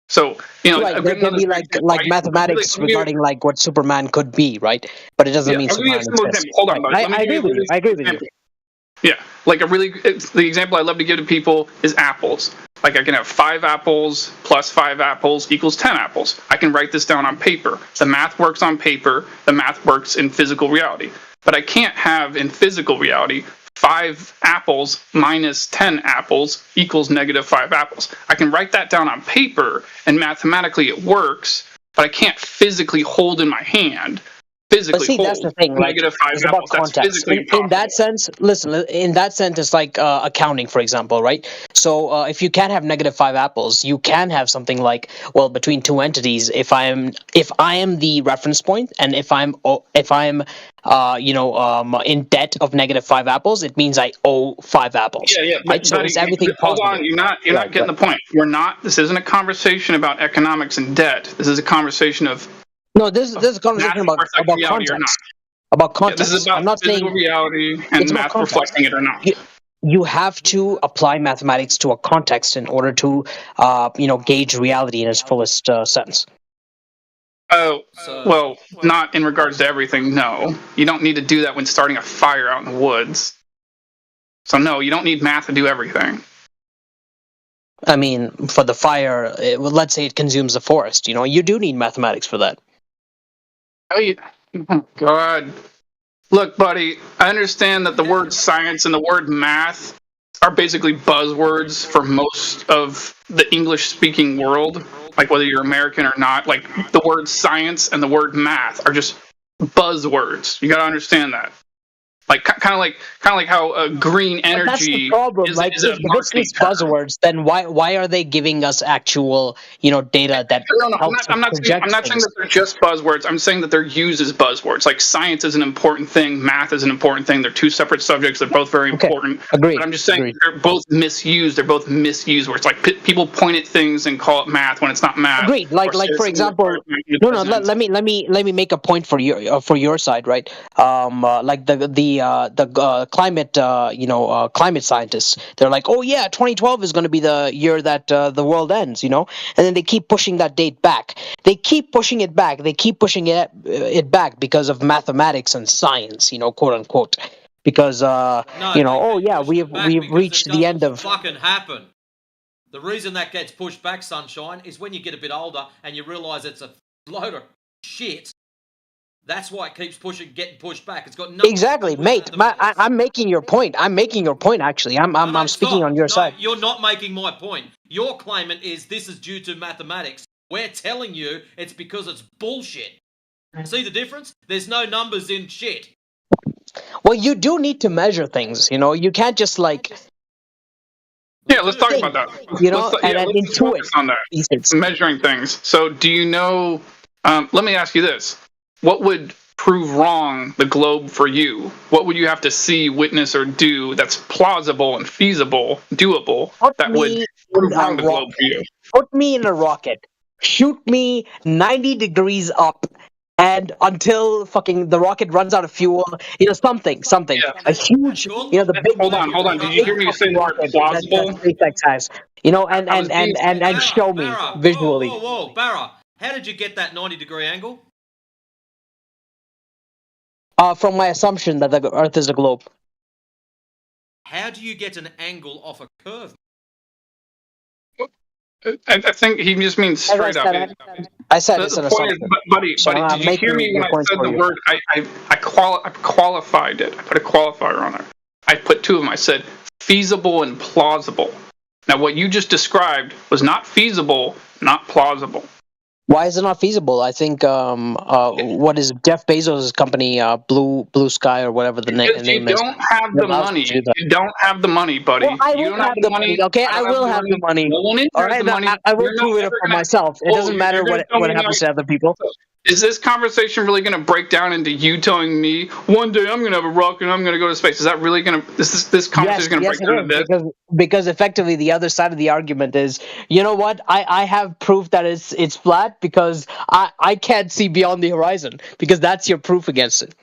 So, there can be like mathematics regarding what Superman could be, right? But it doesn't mean Superman exists. Hold on, I agree with you. I agree with you. Yeah, the example I love to give to people is apples. I can have 5 apples plus 5 apples equals 10 apples. I can write this down on paper. The math works on paper. The math works in physical reality. But I can't have in physical reality 5 apples minus 10 apples equals negative 5 apples. I can write that down on paper, and mathematically it works, but I can't physically hold in my hand. But see, that's the thing. Negative 5 it's apples. About context. In that sense, listen. In that sense, it's like accounting, for example, right? So if you can't have negative 5 apples, you can have something like, well, between two entities. If I am the reference point, and if I'm in debt of negative 5 apples, it means I owe 5 apples. Yeah. Right? So is everything hold positive? on, you're not getting the point. This isn't a conversation about economics and debt. This is a conversation of. No, this is a conversation about context. About context. Yeah, this is about I'm not physical saying reality and math reflecting it or not. You have to apply mathematics to a context in order to, gauge reality in its fullest sense. Oh, well, not in regards to everything, no. You don't need to do that when starting a fire out in the woods. So no, you don't need math to do everything. I mean, for the fire, let's say it consumes the forest. You do need mathematics for that. Oh, God. Look, buddy, I understand that the word science and the word math are basically buzzwords for most of the English-speaking world, whether you're American or not. The word science and the word math are just buzzwords. You got to understand that. Like kind of like how green But that's the energy problem. is, Like, is a if this marketing is term. buzzwords, then why are they giving us actual, data that No, helps I'm us not saying project things? that they're just buzzwords. I'm saying that they're used as buzzwords. Like science is an important thing, math is an important thing. They're two separate subjects. They're both very important. Agreed. But I'm just saying they're both misused. They're both misused. Where it's like people point at things and call it math when it's not math. Agreed. Like for example, let me make a point for your side, right? Like the climate climate scientists, they're like, oh yeah, 2012 is going to be the year that the world ends, and then they keep pushing that date back. They keep pushing it back. They keep pushing it back because of mathematics and science, quote unquote. Because we've reached the end of. Fucking happen. The reason that gets pushed back, Sunshine, is when you get a bit older and you realise it's a load of shit. That's why it keeps getting pushed back. It's got no Exactly, mate. I'm making your point. I'm making your point. Actually, I'm speaking on your side. You're not making my point. Your claimant is this is due to mathematics. We're telling you it's because it's bullshit. See the difference? There's no numbers in shit. Well, you do need to measure things. You can't just like. Yeah, let's talk about that. Let's focus on that. Measuring things. So, do you know? Let me ask you this: what would prove wrong the globe for you? What would you have to see, witness, or do that's plausible and feasible, doable, that would prove wrong the globe for you? Put me in a rocket. Shoot me 90 degrees up. And until fucking the rocket runs out of fuel, something, Yeah. a huge, the big. Hold on. Did you hear me say the word plausible? That SpaceX has, and show me visually. Whoa, Barra, how did you get that 90-degree angle? From my assumption that the Earth is a globe. How do you get an angle off a curve? I think he just means straight up. I said it's an assumption. Buddy, did you hear me when I said the word? I qualified it. I put a qualifier on it. I put two of them. I said feasible and plausible. Now, what you just described was not feasible, not plausible. Why is it not feasible? I think what is Jeff Bezos' company, Blue Sky or whatever the name is. You don't have the money. You don't have the money, buddy. Well, I will have the money. Okay, I will have the money. All right, I will prove it for myself. It doesn't matter what happens to other people. Is this conversation really going to break down into you telling me one day I'm going to have a rocket and I'm going to go to space? Is that really going to this conversation going to break down into this? Because effectively the other side of the argument is, you know what? I have proof that it's flat because I can't see beyond the horizon, because that's your proof against it.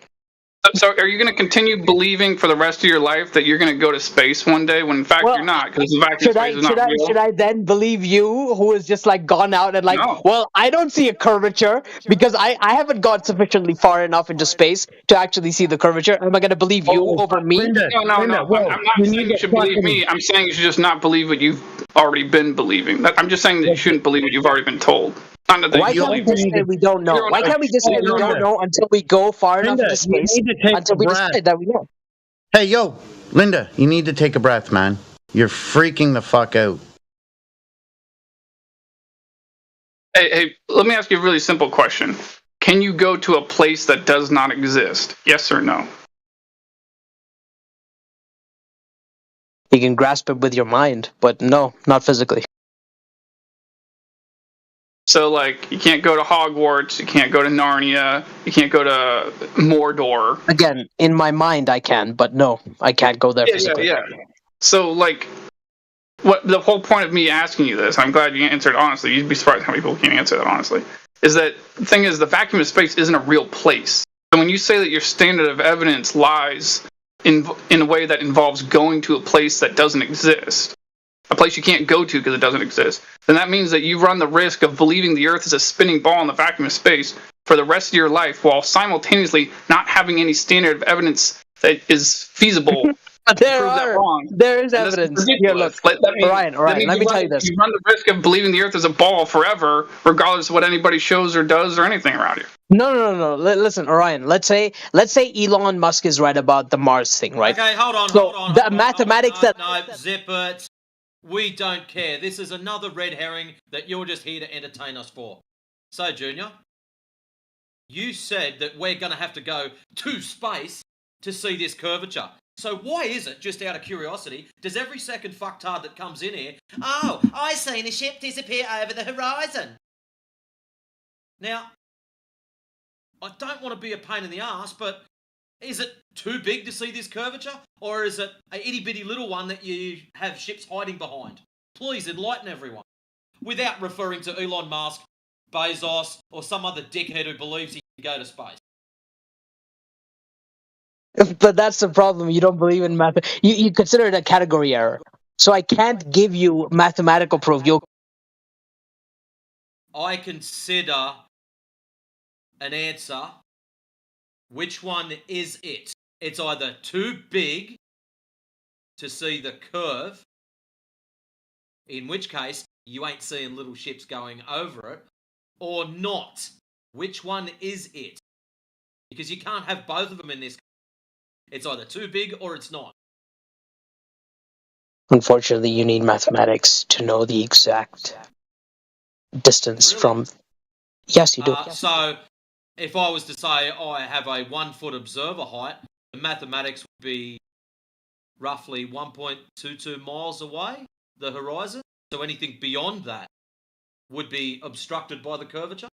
So are you going to continue believing for the rest of your life that you're going to go to space one day when in fact you're not, because the vacuum space is not real? Should I then believe you, who has just like gone out and well, I don't see a curvature because I haven't gone sufficiently far enough into space to actually see the curvature. Am I going to believe you over me? No. I'm not saying you should believe me. I'm saying you should just not believe what you've already been believing. I'm just saying that you shouldn't believe what you've already been told. Why can't we just say we don't know? Why can't we just say we don't know until we go far enough into space until we decide that we know? Hey, yo, Linda, you need to take a breath, man. You're freaking the fuck out. Hey, let me ask you a really simple question. Can you go to a place that does not exist? Yes or no? You can grasp it with your mind, but no, not physically. So, like, you can't go to Hogwarts, you can't go to Narnia, you can't go to Mordor. Again, in my mind I can, but no, I can't go there physically. Yeah. So, like, what the whole point of me asking you this, I'm glad you answered honestly, you'd be surprised how many people can't answer that honestly, is that the thing is the vacuum of space isn't a real place. So when you say that your standard of evidence lies in a way that involves going to a place that doesn't exist, a place you can't go to because it doesn't exist, then that means that you run the risk of believing the Earth is a spinning ball in the vacuum of space for the rest of your life while simultaneously not having any standard of evidence that is feasible. There is evidence. Here, look, Ryan, let me tell you this. You run the risk of believing the Earth is a ball forever, regardless of what anybody shows or does or anything around you. No. Listen, Orion. Let's say Elon Musk is right about the Mars thing, right? Okay, hold on. The mathematics No, zip it. We don't care. This is another red herring that you're just here to entertain us for. So, Junior, you said that we're going to have to go to space to see this curvature. So why is it, just out of curiosity, does every second fucktard that comes in here, oh, I seen a ship disappear over the horizon? Now, I don't want to be a pain in the ass, but is it too big to see this curvature? Or is it a itty-bitty little one that you have ships hiding behind? Please enlighten everyone. Without referring to Elon Musk, Bezos, or some other dickhead who believes he can go to space. But that's the problem. You don't believe in math. You consider it a category error. So I can't give you mathematical proof. I consider an answer. Which one is it? It's either too big to see the curve, in which case you ain't seeing little ships going over it, or not. Which one is it? Because you can't have both of them in this. It's either too big or it's not. Unfortunately, you need mathematics to know the exact distance from. Yes, you do. So, if I was to say I have a 1 foot observer height, the mathematics would be roughly 1.22 miles away, the horizon. So anything beyond that would be obstructed by the curvature.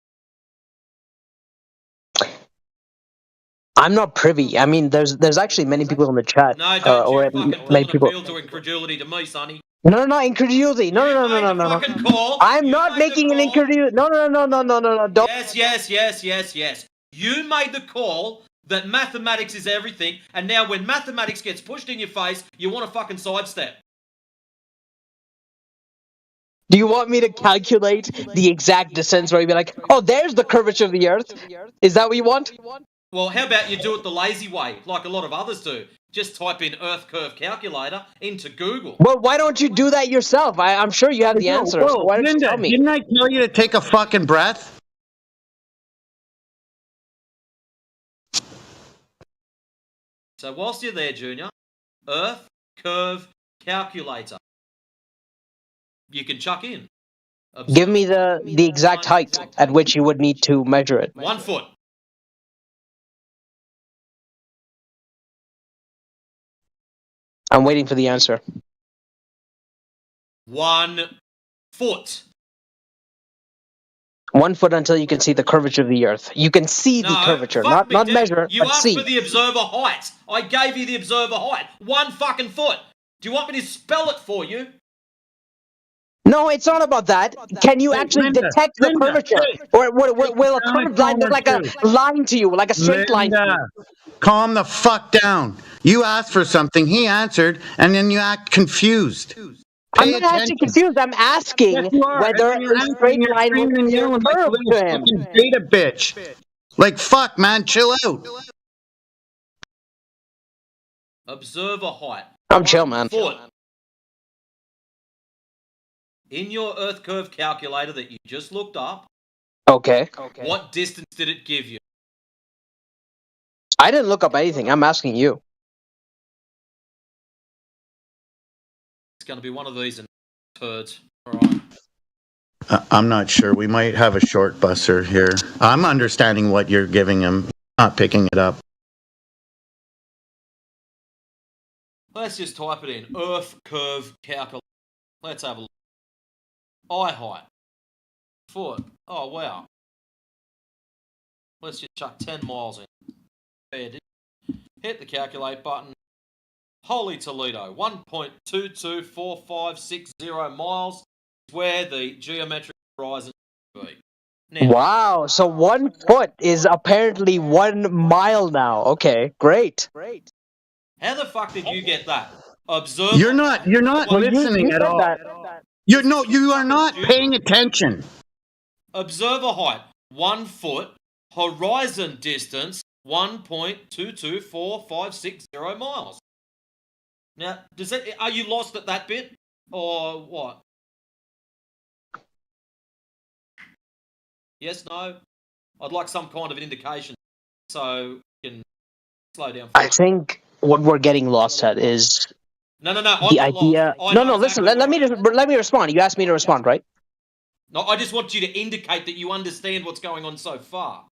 I'm not privy. I mean, there's actually many people in the chat. No, don't you fucking many pull an people. appeal to incredulity to me, sonny. No, incredulity. No. Call. I'm not making an incredulity. No. Don't. Yes. You made the call that mathematics is everything, and now when mathematics gets pushed in your face, you want to fucking sidestep. Do you want me to calculate the exact distance where you'd be like, oh, there's the curvature of the Earth? Is that what you want? Well, how about you do it the lazy way, like a lot of others do? Just type in Earth Curve Calculator into Google. Well, why don't you do that yourself? I'm sure you have the answer. So why don't you tell me? Didn't I tell you to take a fucking breath? So whilst you're there, Junior, Earth Curve Calculator. You can chuck in. Give me the exact height at which you would need to measure it. 1 foot. I'm waiting for the answer. 1 foot. 1 foot until you can see the curvature of the Earth. You can see the curvature, not measure, you but see. asked for the observer height. I gave you the observer height. 1 fucking foot. Do you want me to spell it for you? No, it's not about that. Can you actually detect the curvature? Or will a curved line look like a line to you, like a straight line to you? Calm the fuck down. You asked for something, he answered, and then you act confused. I'm not actually confused. I'm asking whether a straight line will be a curve to him. Data bitch. Like, fuck, man, chill out. Observer height. I'm chill, man. Foot. In your Earth Curve Calculator that you just looked up, Okay. what distance did it give you? I didn't look up anything. I'm asking you. It's going to be one of these turds. All right. I'm not sure. We might have a short busser here. I'm understanding what you're giving him, not picking it up. Let's just type it in. Earth Curve Calculator. Let's have a look. Eye height. Foot. Oh, wow. Let's just chuck 10 miles in. Fair. Hit the calculate button. Holy Toledo. 1.224560 miles is where the geometric horizon should be. Now, Wow, so 1 foot is apparently 1 mile now. Okay, great. how the fuck did you get that? Observe. You're not listening you at said all. that. You are not paying attention. Observer height 1 foot. Horizon distance 1.224560 miles. Now, are you lost at that bit or what? Yes, no. I'd like some kind of an indication so we can slow down. I think what we're getting lost at is No. the idea. No. Listen. Let me respond. You asked me to respond, right? No, I just want you to indicate that you understand what's going on so far.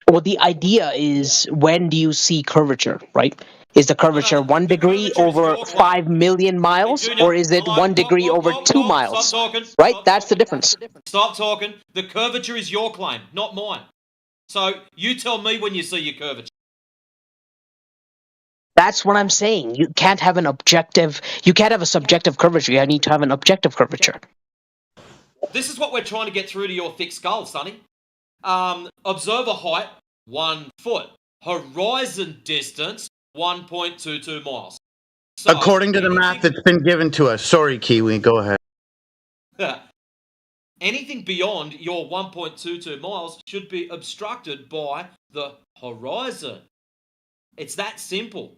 Well, the idea is, when do you see curvature, right? Is the curvature 1 degree over 5 million miles, or is it 1 degree over 2 miles? Stop talking. Right? That's the difference. Stop talking. The curvature is your claim, not mine. So you tell me when you see your curvature. That's what I'm saying. You can't have a subjective curvature. You need to have an objective curvature. This is what we're trying to get through to your thick skull, Sonny. Observer height, 1 foot. Horizon distance, 1.22 miles. So, According to the math that's been given to us. Sorry, Kiwi, go ahead. anything beyond your 1.22 miles should be obstructed by the horizon. It's that simple.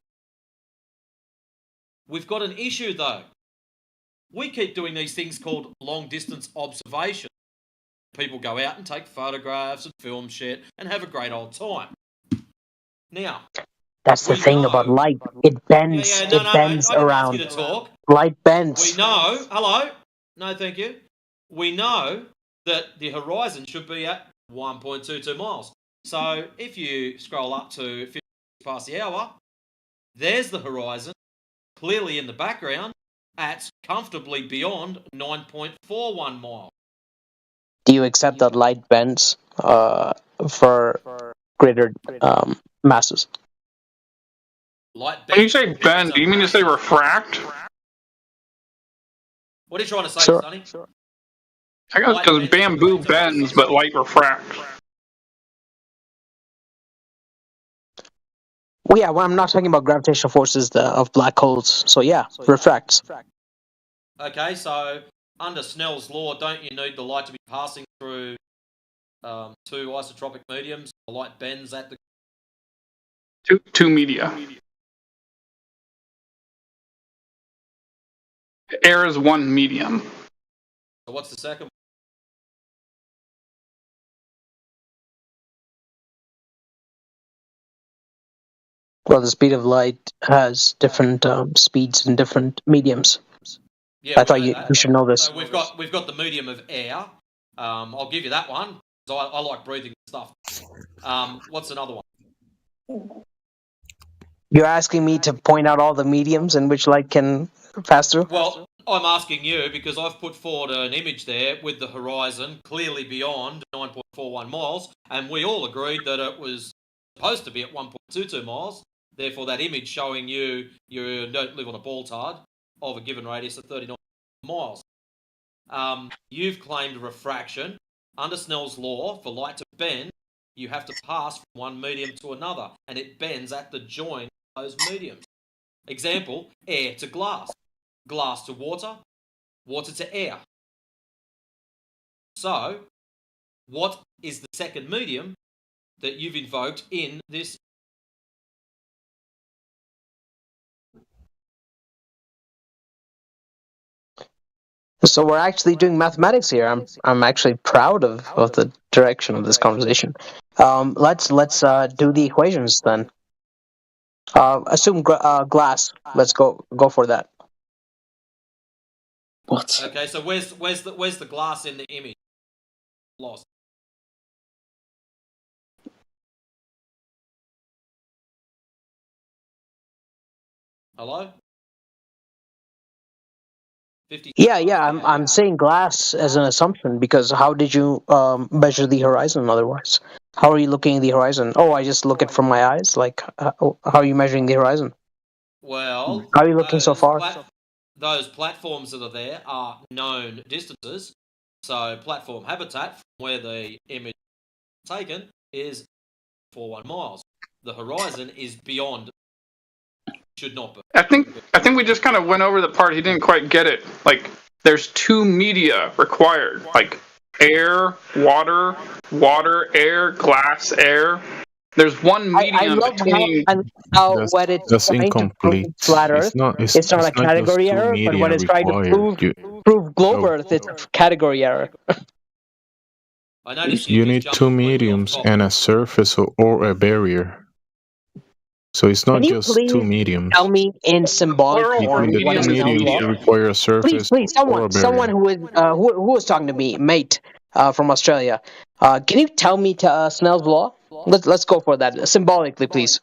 We've got an issue though. We keep doing these things called long distance observation. People go out and take photographs and film shit and have a great old time. Now, that's the thing about light. It bends. It bends around. I didn't ask you to talk. Light bends. We know. Hello. No, thank you. We know that the horizon should be at 1.22 miles. So if you scroll up to 50 past the hour, there's the horizon, clearly in the background, at comfortably beyond 9.41 miles. Do you accept that light bends for greater masses? Light when you say bend, do you mean to say refract? What are you trying to say, Sure. Sonny? I guess because bamboo bends, but light refract. Well, yeah, well, I'm not talking about gravitational forces of black holes. So yeah, refracts. Okay, so under Snell's law, don't you need the light to be passing through two isotropic mediums? The light bends at the Two media. Air is one medium. So what's the second? Well, the speed of light has different speeds in different mediums. Yeah, I thought you should know this. So we've got the medium of air. I'll give you that one because I like breathing stuff. What's another one? You're asking me to point out all the mediums in which light can pass through? Well, I'm asking you because I've put forward an image there with the horizon clearly beyond 9.41 miles, and we all agreed that it was supposed to be at 1.22 miles. Therefore, that image showing you don't live on a ball tard of a given radius of 39 miles. You've claimed refraction. Under Snell's law, for light to bend, you have to pass from one medium to another, and it bends at the join of those mediums. Example, air to glass, glass to water, water to air. So, what is the second medium that you've invoked in this? So we're actually doing mathematics here. I'm actually proud of the direction of this conversation. Let's do the equations then. Assume glass. Let's go for that. What? Okay, so where's the glass in the image? Lost. Hello? 50. Yeah. I'm saying glass as an assumption because how did you measure the horizon otherwise? How are you looking at the horizon? Oh, I just look it from my eyes. Like, how are you measuring the horizon? Well, how are you looking so far? Those platforms that are there are known distances. So platform habitat from where the image is taken is 41 miles. The horizon is beyond. Should not be. I think we just kind of went over the part he didn't quite get it. Like, there's two media required, like air, water, air, glass, air. There's one medium between. That's incomplete. Flat Earth, it's not a category error, but when it's trying to prove globe Earth, it's a category error. You need two mediums and a surface or a barrier. So it's not just two mediums. Tell me in symbolic form. Between the two mediums, you require a surface please, or a barrier. Someone who was talking to me, mate, from Australia. Can you tell me Snell's law? Let's go for that symbolically, please.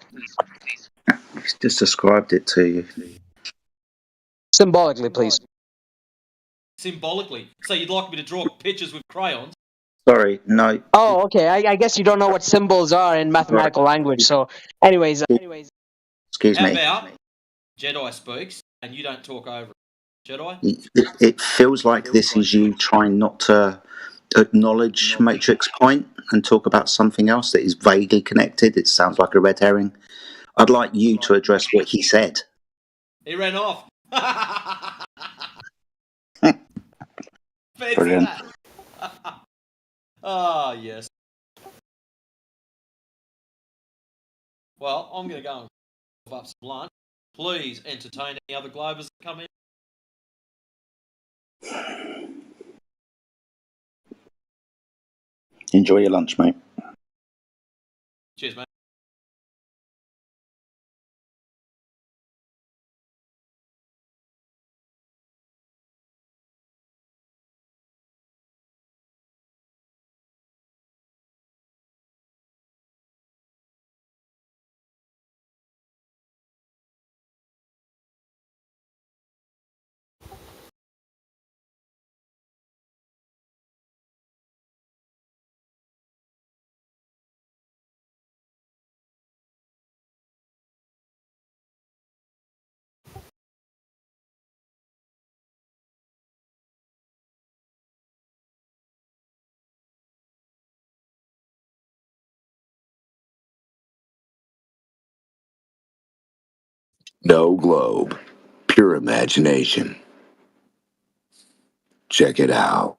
He's just described it to you. Symbolically, please. Symbolically. So you'd like me to draw pictures with crayons? Sorry, no. Oh, okay. I guess you don't know what symbols are in mathematical language. So, anyways. Excuse How me. about Jedi speaks and you don't talk over it? Jedi? It feels like this is you trying not to acknowledge Matrix Point and talk about something else that is vaguely connected. It sounds like a red herring. I'd like you to address what he said. He ran off. Fancy Brilliant. that. Ah, yes. Well, I'm going to go and up some lunch. Please entertain any other Globers that come in. Enjoy your lunch, mate. Cheers, mate. No globe, pure imagination. Check it out.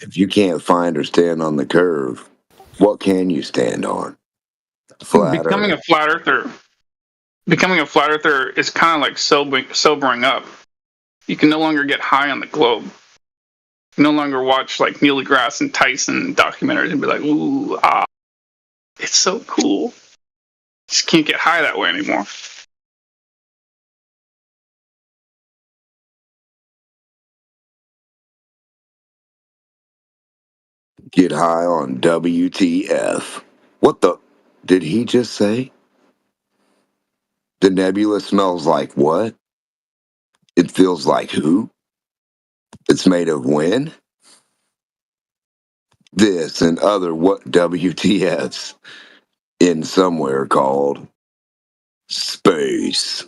If you can't find or stand on the curve, what can you stand on? Flat Becoming Earth. a flat earther. Becoming a flat earther is kind of like sobering up. You can no longer get high on the globe. You can no longer watch like Neil deGrasse and Tyson documentaries and be like, ooh, ah, it's so cool. Just can't get high that way anymore. Get high on WTF. What the? Did he just say? The nebula smells like what? It feels like who? It's made of when? This and other what WTFs in somewhere called space.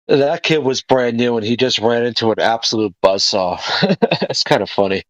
That kid was brand new and he just ran into an absolute buzzsaw. It's kind of funny.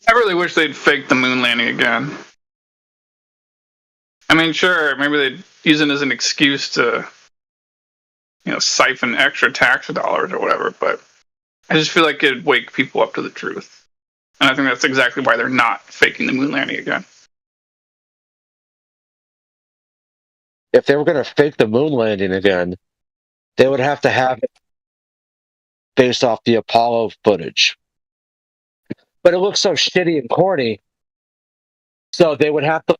I really wish they'd fake the moon landing again. I mean, sure, maybe they'd use it as an excuse to, siphon extra tax dollars or whatever, but I just feel like it'd wake people up to the truth. And I think that's exactly why they're not faking the moon landing again. If they were going to fake the moon landing again, they would have to have it based off the Apollo footage. But it looks so shitty and corny, so they would have to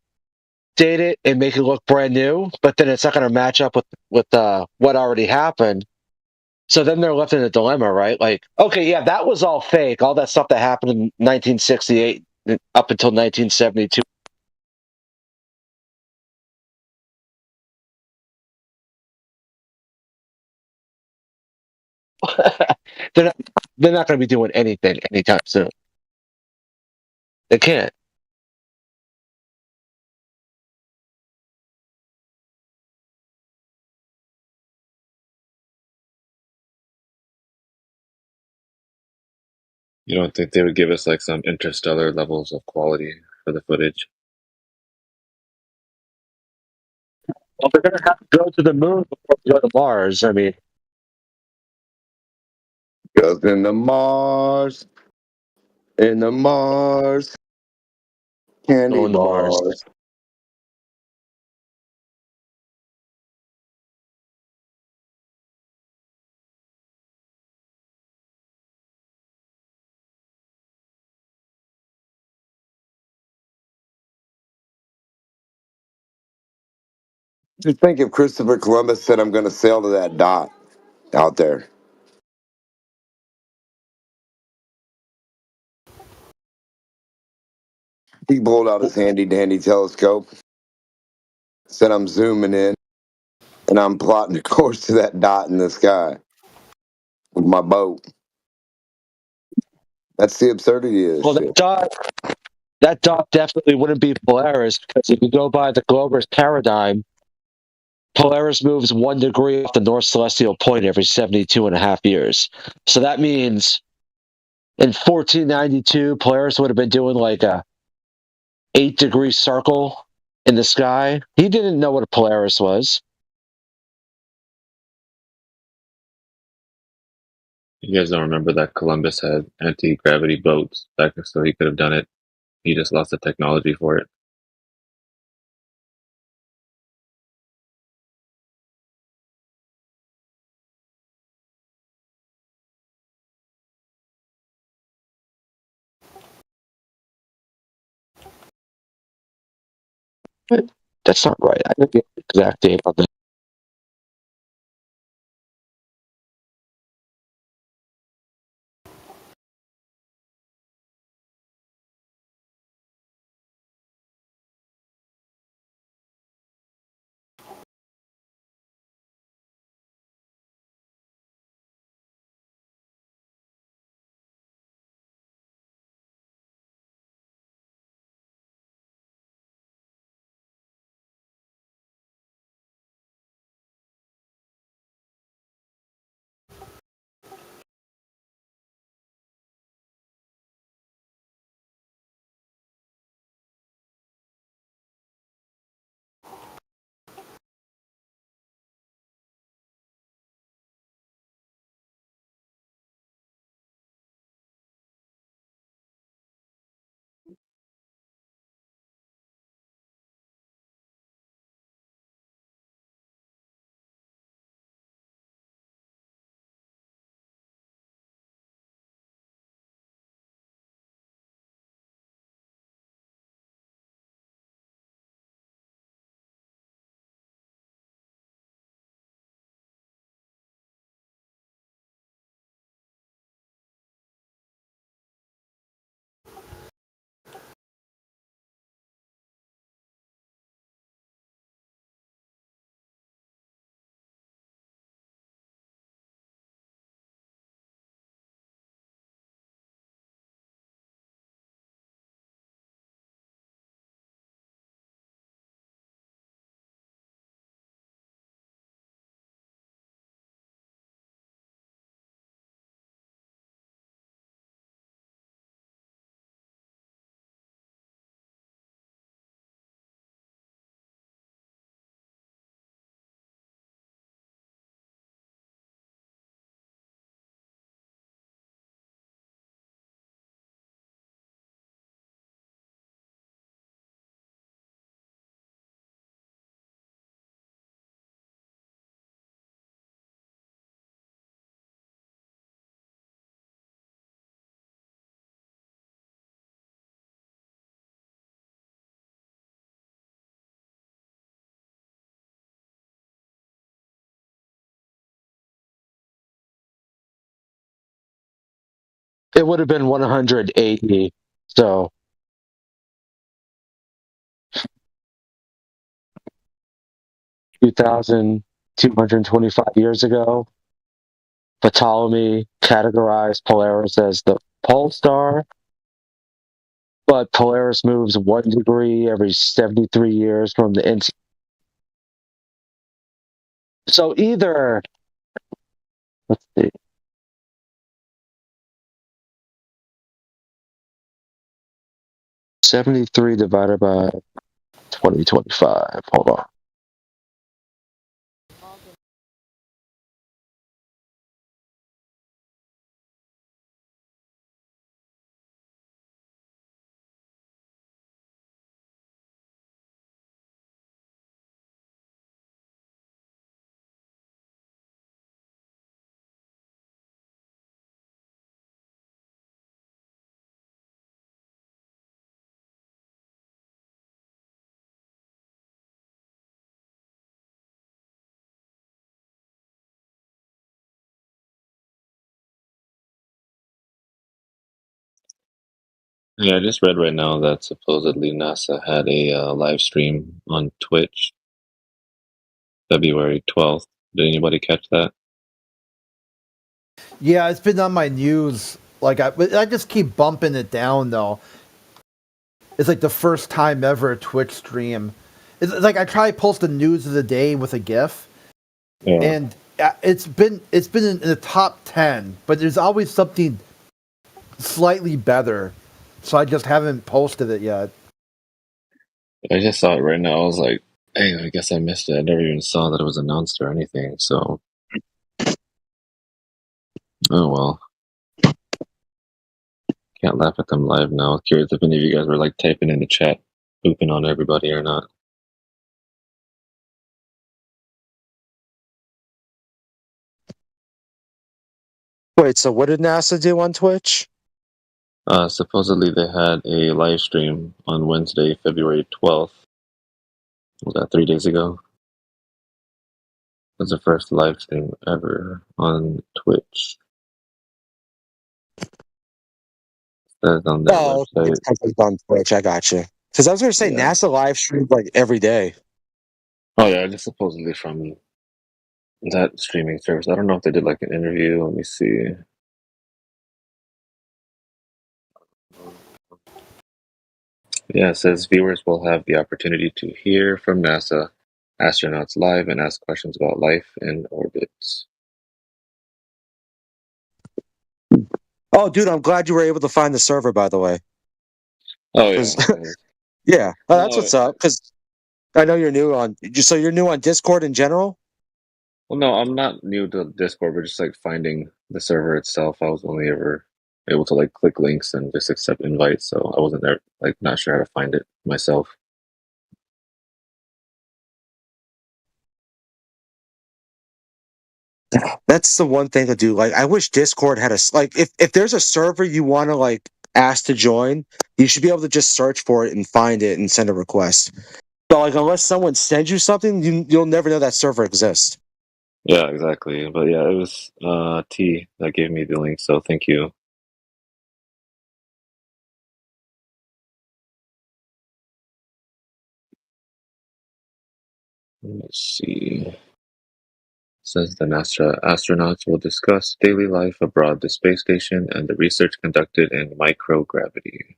date it and make it look brand new, but then it's not going to match up with what already happened. So then they're left in a dilemma, right? Like, okay, yeah, that was all fake. All that stuff that happened in 1968 up until 1972. They're not going to be doing anything anytime soon. They can't. You don't think they would give us like some interstellar levels of quality for the footage? Well, they're going to have to go to the moon before they go to Mars. I mean, Goes in the Mars, candy going to Mars. bars. Just think if Christopher Columbus said, "I'm going to sail to that dot out there." He pulled out his handy dandy telescope, said, "I'm zooming in, and I'm plotting a course to that dot in the sky with my boat." That's the absurdity of this Well, shit. that dot definitely wouldn't be Polaris, because if you go by the Glober's paradigm, Polaris moves 1 degree off the North Celestial Point every 72 and a half years. So that means in 1492, Polaris would have been doing like a 8-degree circle in the sky. He didn't know what a Polaris was. You guys don't remember that Columbus had anti-gravity boats back, so he could have done it. He just lost the technology for it. That's not right. I didn't get the exact date on that. It would have been 180. So 2,225 years ago, Ptolemy categorized Polaris as the pole star, but Polaris moves 1 degree every 73 years from the interior. So either, let's see, 73 divided by 2025. Hold on. Yeah, I just read right now that supposedly NASA had a live stream on Twitch, February 12th. Did anybody catch that? Yeah, it's been on my news. Like I just keep bumping it down though. It's like the first time ever a Twitch stream. It's like I try to post the news of the day with a GIF, Yeah. and it's been in the top 10, but there's always something slightly better. So I just haven't posted it yet. I just saw it right now. I was like, hey, I guess I missed it. I never even saw that it was announced or anything. So, oh well. Can't laugh at them live now. Curious if any of you guys were like typing in the chat, pooping on everybody or not. Wait, so what did NASA do on Twitch? Supposedly they had a live stream on Wednesday, February 12th. Was that 3 days ago? It was the first live stream ever on Twitch. Says on their website. It's on Twitch. I got you. Because I was going to say NASA live streams like every day. Oh yeah, just supposedly from that streaming service. I don't know if they did like an interview. Let me see. Yeah, it says viewers will have the opportunity to hear from NASA astronauts live and ask questions about life in orbits. Oh, dude, I'm glad you were able to find the server, by the way. Oh yeah. Yeah, that's what's up. Because I know you're new on. So you're new on Discord in general. Well, no, I'm not new to Discord, but just like finding the server itself, I was only ever able to like click links and just accept invites, so I wasn't there, like not sure how to find it myself. That's the one thing to do. Like, I wish Discord had like if there's a server you want to like ask to join, you should be able to just search for it and find it and send a request. But like, unless someone sends you something, you'll never know that server exists. Yeah, exactly. But yeah, it was T that gave me the link, so thank you. Let's see. It says the NASA astronauts will discuss daily life aboard the space station and the research conducted in microgravity.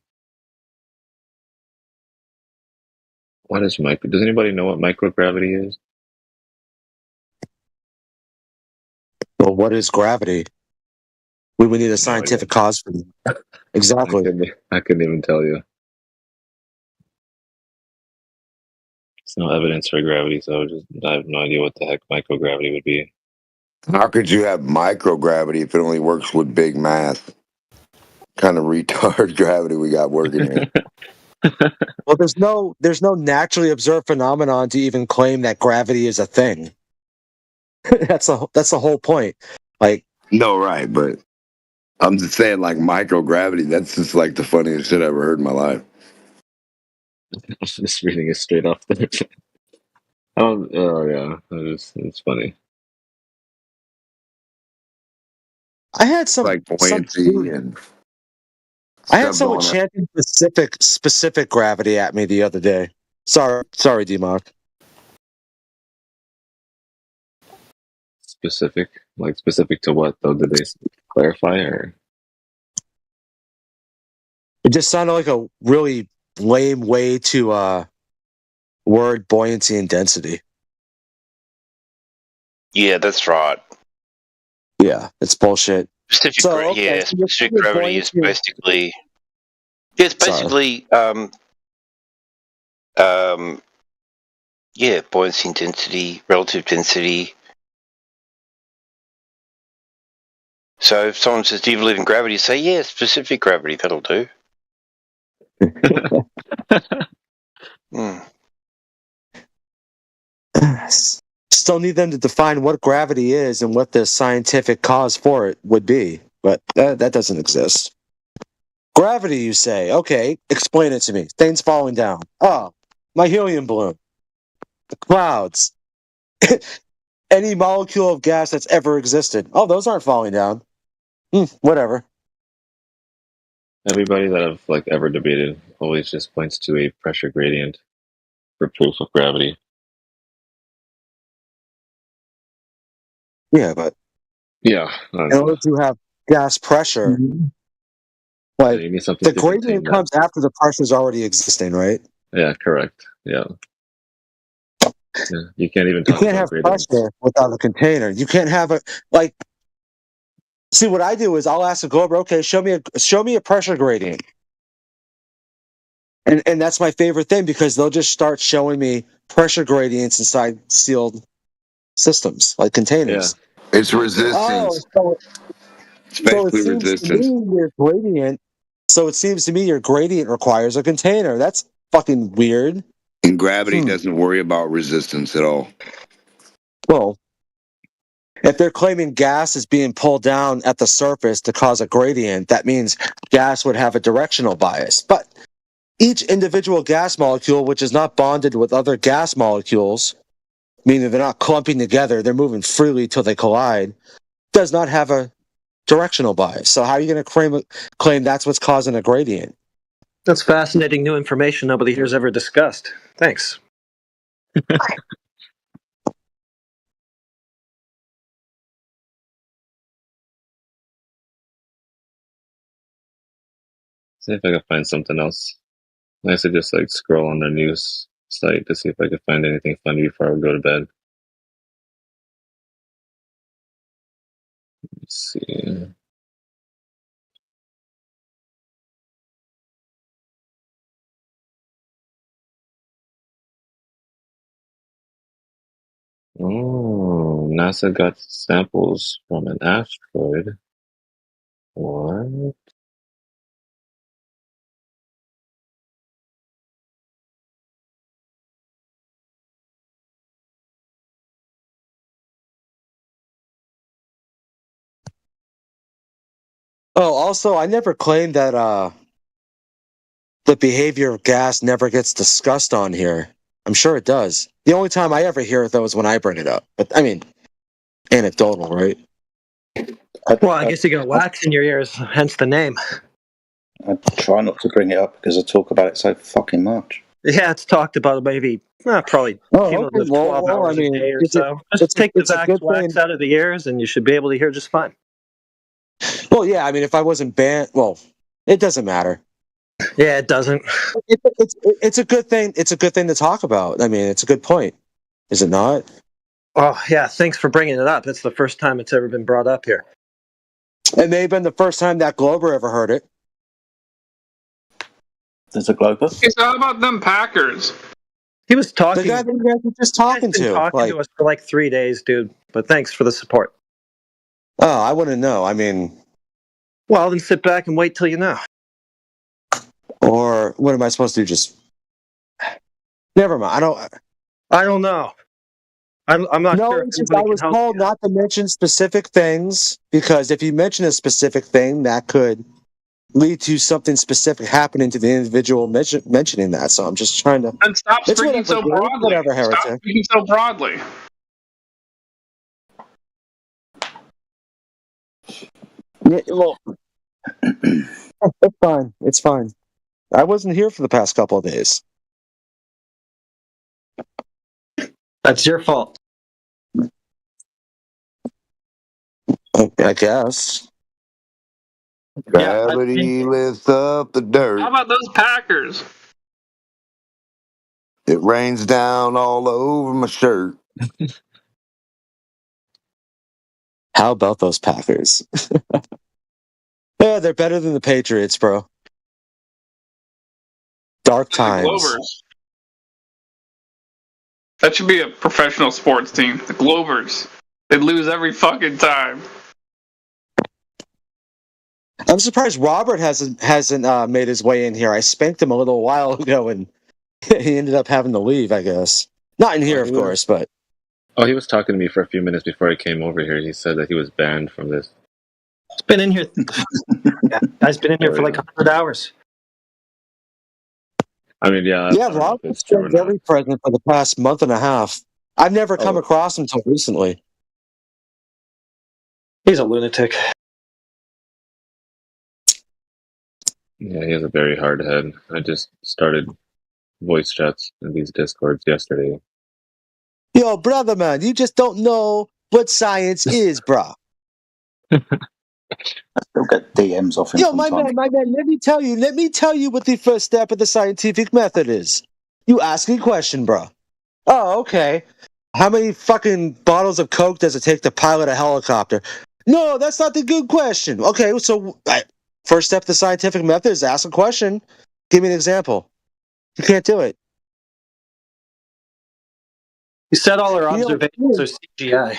What is micro? Does anybody know what microgravity is? Well, what is gravity? We would need a scientific cause for that. Exactly. I couldn't even tell you. There's no evidence for gravity, so I have no idea what the heck microgravity would be. How could you have microgravity if it only works with big math? Kind of retard gravity we got working here. Well, there's no naturally observed phenomenon to even claim that gravity is a thing. that's the whole point. Like, no, right, but I'm just saying, like microgravity. That's just like the funniest shit I ever heard in my life. I'm just reading it straight off there. Oh yeah, it's funny. I had some like buoyancy and I had Stepped someone on it. chanting specific gravity at me the other day. Sorry, D-Mark. Specific? Like specific to what though? Did they clarify or? It just sounded like a really lame way to word buoyancy and density. Yeah, that's right. Yeah, it's bullshit. Specific, Okay, so you're specific saying gravity is buoyancy- basically. Yeah, it's basically. Yeah, buoyancy and density, relative density. So if someone says, "Do you believe in gravity?" say, "Yeah, specific gravity. That'll do." Still need them to define what gravity is and what the scientific cause for it would be, but that doesn't exist. Gravity, you say? Okay, explain it to me. Things falling down. Oh, my helium balloon. The clouds. Any molecule of gas that's ever existed. Oh, those aren't falling down. Whatever. Everybody that I've like ever debated always just points to a pressure gradient for proof of gravity. Yeah, but Yeah, in order to have gas pressure, like you need something the to contain gradient that. comes after the pressure is already existing, right? Yeah, correct. Yeah. Yeah, you can't even You talk can't about have gradients. pressure without a container. You can't have a See, what I do is I'll ask the Glober, okay, show me a pressure gradient, and that's my favorite thing because they'll just start showing me pressure gradients inside sealed systems like containers. It's Oh, resistance, so it especially seems to resistance. me your gradient. So it seems to me your gradient requires a container. That's fucking weird. And gravity doesn't worry about resistance at all. Well, if they're claiming gas is being pulled down at the surface to cause a gradient, that means gas would have a directional bias. But each individual gas molecule, which is not bonded with other gas molecules, meaning they're not clumping together, they're moving freely till they collide, does not have a directional bias. So how are you going to claim that's what's causing a gradient? That's fascinating new information nobody here's ever discussed. Thanks. See if I can find something else. I should just like scroll on their news site to see if I can find anything funny before I go to bed. Let's see. Oh, NASA got samples from an asteroid. What? Oh, also, I never claimed that the behavior of gas never gets discussed on here. I'm sure it does. The only time I ever hear it, though, is when I bring it up. But, I mean, anecdotal, right? Well, I guess you got wax in your ears, hence the name. I try not to bring it up because I talk about it so fucking much. Yeah, it's talked about maybe probably cumulative 12 hours a day or so. Just take the wax out of the ears and you should be able to hear just fine. Well, yeah, I mean, if I wasn't banned, well, it doesn't matter. Yeah, it doesn't. It's a good thing. It's a good thing to talk about. I mean, it's a good point. Is it not? Oh, yeah, thanks for bringing it up. That's the first time it's ever been brought up here. It may have been the first time that Glober ever heard it. There's a Glober? Okay, so how about them Packers? He was talking. The guy that you guys were just talking He's been to. talking to us for like 3 days, dude. But thanks for the support. Oh, I wouldn't know. I mean... Well, then sit back and wait till you know. Or what am I supposed to do? Just... Never mind. I don't know. I'm not no, sure. It's just I was told not to mention specific things because if you mention a specific thing, that could lead to something specific happening to the individual mentioning that. So I'm just trying to. And stop It's speaking so dude. broadly. Whatever, Stop heretic. speaking so broadly. Yeah, well, It's fine. It's fine. I wasn't here for the past couple of days. That's your fault. I guess. Gravity lifts up the dirt. How about those Packers? It rains down all over my shirt. How about those Packers? Yeah, they're better than the Patriots, bro. Dark times. The Glovers. That should be a professional sports team. The Glovers. They'd lose every fucking time. I'm surprised Robert hasn't made his way in here. I spanked him a little while ago, and he ended up having to leave. I guess not in here, of course, but. Oh, he was talking to me for a few minutes before I came over here. He said that he was banned from this. It's been in here. Guy's been in here for like 100 hours. I mean, yeah. Yeah, Robert's been very present for the past month and a half. I've never come across him until recently. He's a lunatic. Yeah, he has a very hard head. I just started voice chats in these Discords yesterday. Yo, brother, man, you just don't know what science is, bro. I still get DMs off him. Yo, my man, let me tell you what the first step of the scientific method is. You ask a question, bro. Oh, okay. How many fucking bottles of Coke does it take to pilot a helicopter? No, that's not the good question. Okay, so first step of the scientific method is ask a question. Give me an example. You can't do it. You said all our observations are CGI.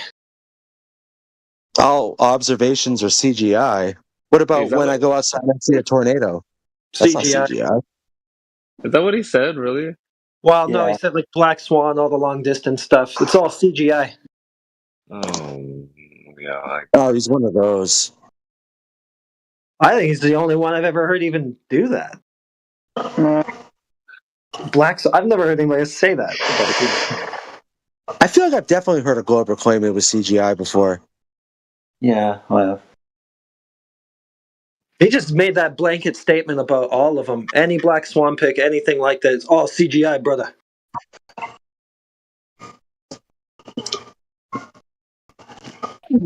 All observations are CGI. What about when I go outside and see a tornado? That's not CGI. Is that what he said, really? Well, no, he said like Black Swan, all the long distance stuff. It's all CGI. Oh, yeah. Oh, he's one of those. I think he's the only one I've ever heard even do that. I've never heard anybody say that. I feel like I've definitely heard a Glober claim it was CGI before. Yeah, I have. He just made that blanket statement about all of them. Any Black Swan pick, anything like that, it's all CGI, brother.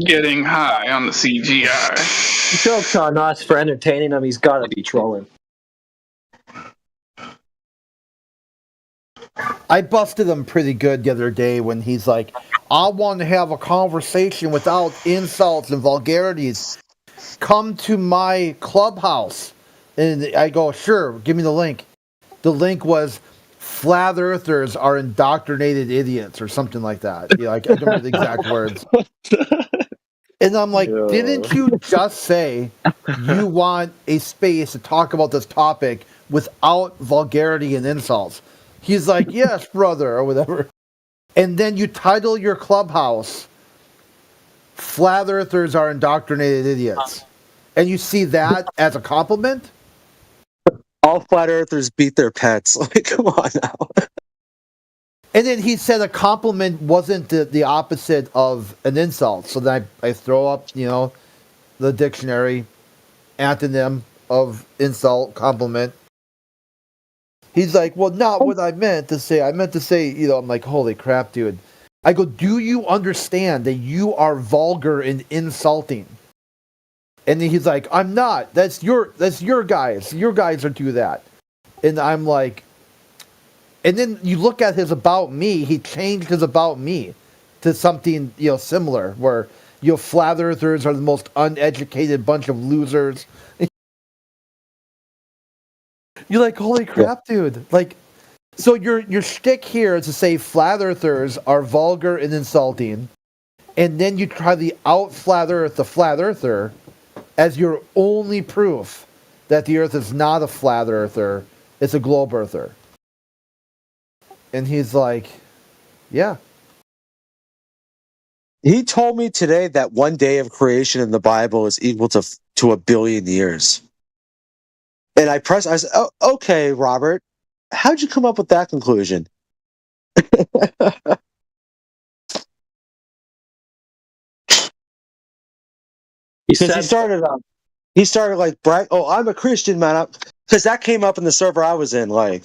Getting high on the CGI. He jokes on us for entertaining him. He's got to be trolling. I busted him pretty good the other day when he's like, I want to have a conversation without insults and vulgarities. Come to my clubhouse. And I go, sure, give me the link. The link was, flat earthers are indoctrinated idiots or something like that. I don't remember the exact words. And I'm like, didn't you just say you want a space to talk about this topic without vulgarity and insults? He's like, yes, brother, or whatever. And then you title your clubhouse, Flat Earthers are indoctrinated idiots. And you see that as a compliment? All flat earthers beat their pets. Like, come on now. And then he said a compliment wasn't the opposite of an insult. So then I throw up, the dictionary antonym of insult, compliment. He's like, well, not what I meant to say. I meant to say, I'm like, holy crap, dude. I go, do you understand that you are vulgar and insulting? And then he's like, I'm not. That's your guys. Your guys are do that. And I'm like, and then you look at his about me. He changed his about me to something, similar, where, flat earthers are the most uneducated bunch of losers. You're like, holy crap, dude. Like, so your shtick here is to say flat earthers are vulgar and insulting, and then you try to out flat earth the flat earther as your only proof that the earth is not a flat earther, it's a globe earther. And he's like, yeah. He told me today that one day of creation in the Bible is equal to 1 billion years. And I said, oh, okay, Robert, how'd you come up with that conclusion? He started he started like brag. Oh, I'm a Christian, man. Because that came up in the server I was in. Like,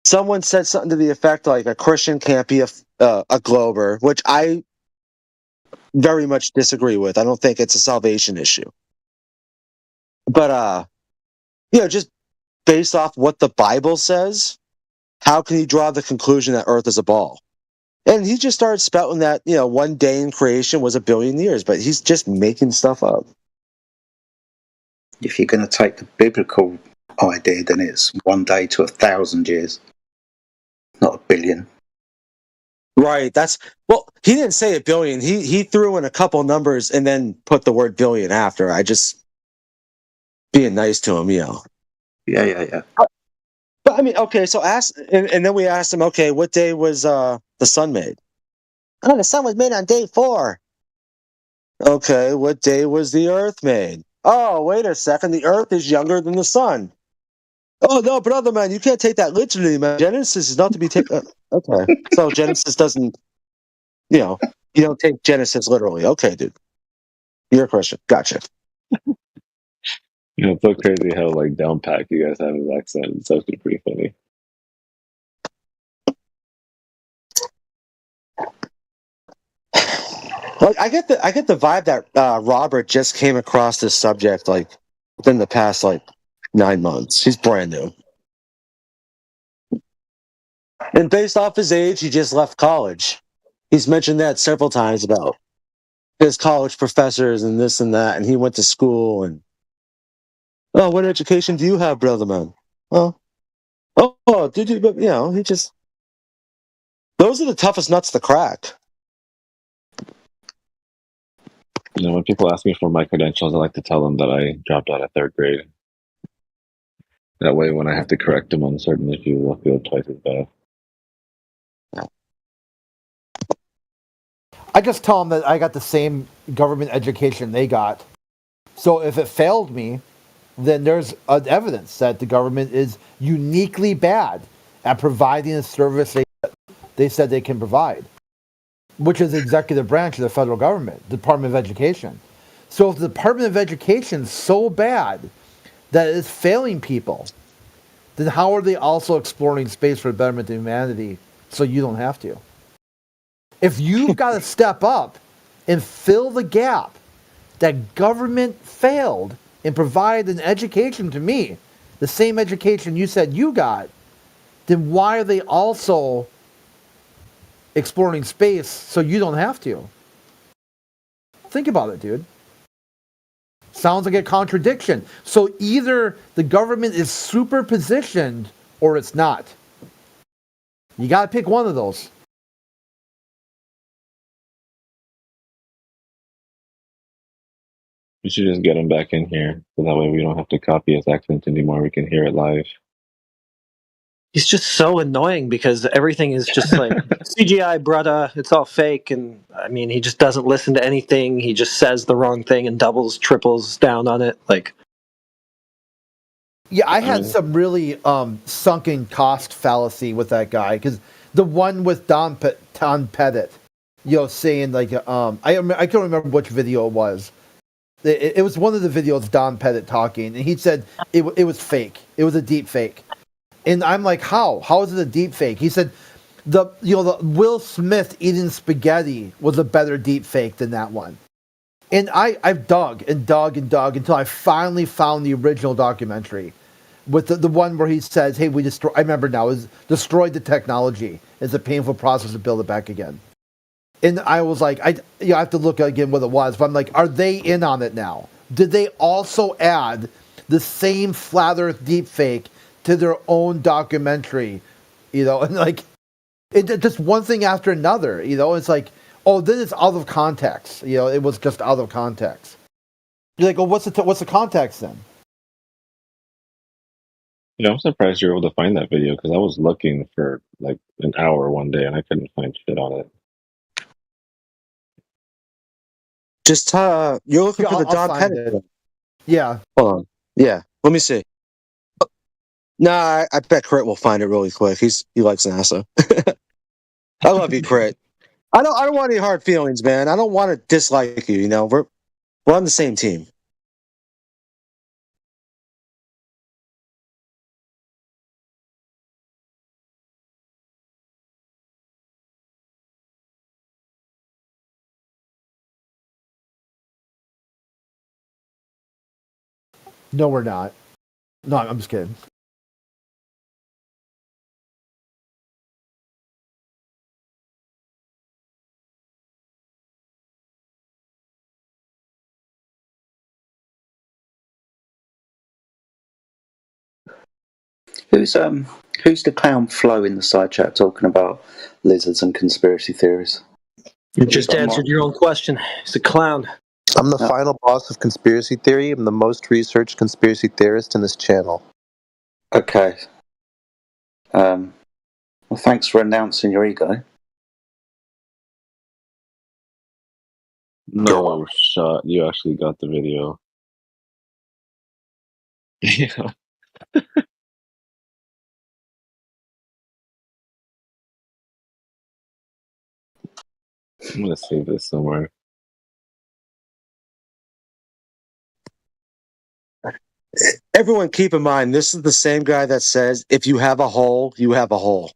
someone said something to the effect like a Christian can't be a Glober, which I very much disagree with. I don't think it's a salvation issue. But just based off what the Bible says, how can you draw the conclusion that Earth is a ball? And he just started spouting that, one day in creation was 1 billion years, but he's just making stuff up. If you're going to take the biblical idea, then it's 1 day to 1,000 years, not 1 billion. Right. He didn't say 1 billion. He threw in a couple numbers and then put the word billion after. I just being nice to him, Yeah. But I mean, okay, so and then we asked him, okay, what day was the sun made? Oh, the sun was made on day 4. Okay, what day was the earth made? Oh, wait a second, the earth is younger than the sun. Oh, no, brother, man, you can't take that literally, man. Genesis is not to be taken... Okay, so Genesis doesn't, you don't take Genesis literally. Okay, dude. You're a Christian. Gotcha. It's so crazy how like down packed you guys have his accent. It's actually pretty funny. Like, I get the vibe that Robert just came across this subject like within the past 9 months. He's brand new, and based off his age, he just left college. He's mentioned that several times about his college professors and this and that, and he went to school and. Oh, what education do you have, brother man? Well, did you? But he just. Those are the toughest nuts to crack. When people ask me for my credentials, I like to tell them that I dropped out of 3rd grade. That way, when I have to correct them on certain issues, I'll feel twice as bad. I just tell them that I got the same government education they got. So if it failed me, then there's evidence that the government is uniquely bad at providing a service they said they can provide, which is the executive branch of the federal government, Department of Education. So if the Department of Education is so bad that it is failing people, then how are they also exploring space for the betterment of humanity so you don't have to? If you've got to step up and fill the gap that government failed and provide an education to me, the same education you said you got, then why are they also exploring space so you don't have to? Think about it, dude. Sounds like a contradiction. So either the government is super positioned or it's not. You got to pick one of those. We should just get him back in here, so that way we don't have to copy his accent anymore. We can hear it live. He's just so annoying because everything is just like CGI, brother. It's all fake, and I mean, he just doesn't listen to anything. He just says the wrong thing and doubles, triples down on it. Yeah, I had some really sunken cost fallacy with that guy because the one with Tom Pettit, saying I can't remember which video it was. It was one of the videos Don Pettit talking, and he said it was fake. It was a deep fake, and I'm like, how? How is it a deep fake? He said the Will Smith eating spaghetti was a better deep fake than that one. And I've dug until I finally found the original documentary with the one where he says, "Hey, I remember now, is destroyed the technology. It's a painful process to build it back again." And I was like, I have to look again what it was. But I'm like, are they in on it now? Did they also add the same flat Earth deepfake to their own documentary? And just one thing after another. It's like, oh, then it's out of context. It was just out of context. You're like, oh, what's the context then? I'm surprised you're able to find that video because I was looking for an hour one day and I couldn't find shit on it. Just you're looking for the Don Pettit. Yeah. Hold on. Yeah. Let me see. Nah, I bet Crit will find it really quick. He likes NASA. I love you, Crit. I don't want any hard feelings, man. I don't want to dislike you. We're on the same team. No, we're not. No, I'm just kidding. Who's the clown Flo in the side chat talking about lizards and conspiracy theories? You just answered your own question. He's a clown. I'm the final boss of conspiracy theory. I'm the most researched conspiracy theorist in this channel. Okay. Well, thanks for announcing your ego. No shot. You actually got the video. Yeah. I'm gonna save this somewhere. Everyone keep in mind, this is the same guy that says, if you have a hole, you have a hole.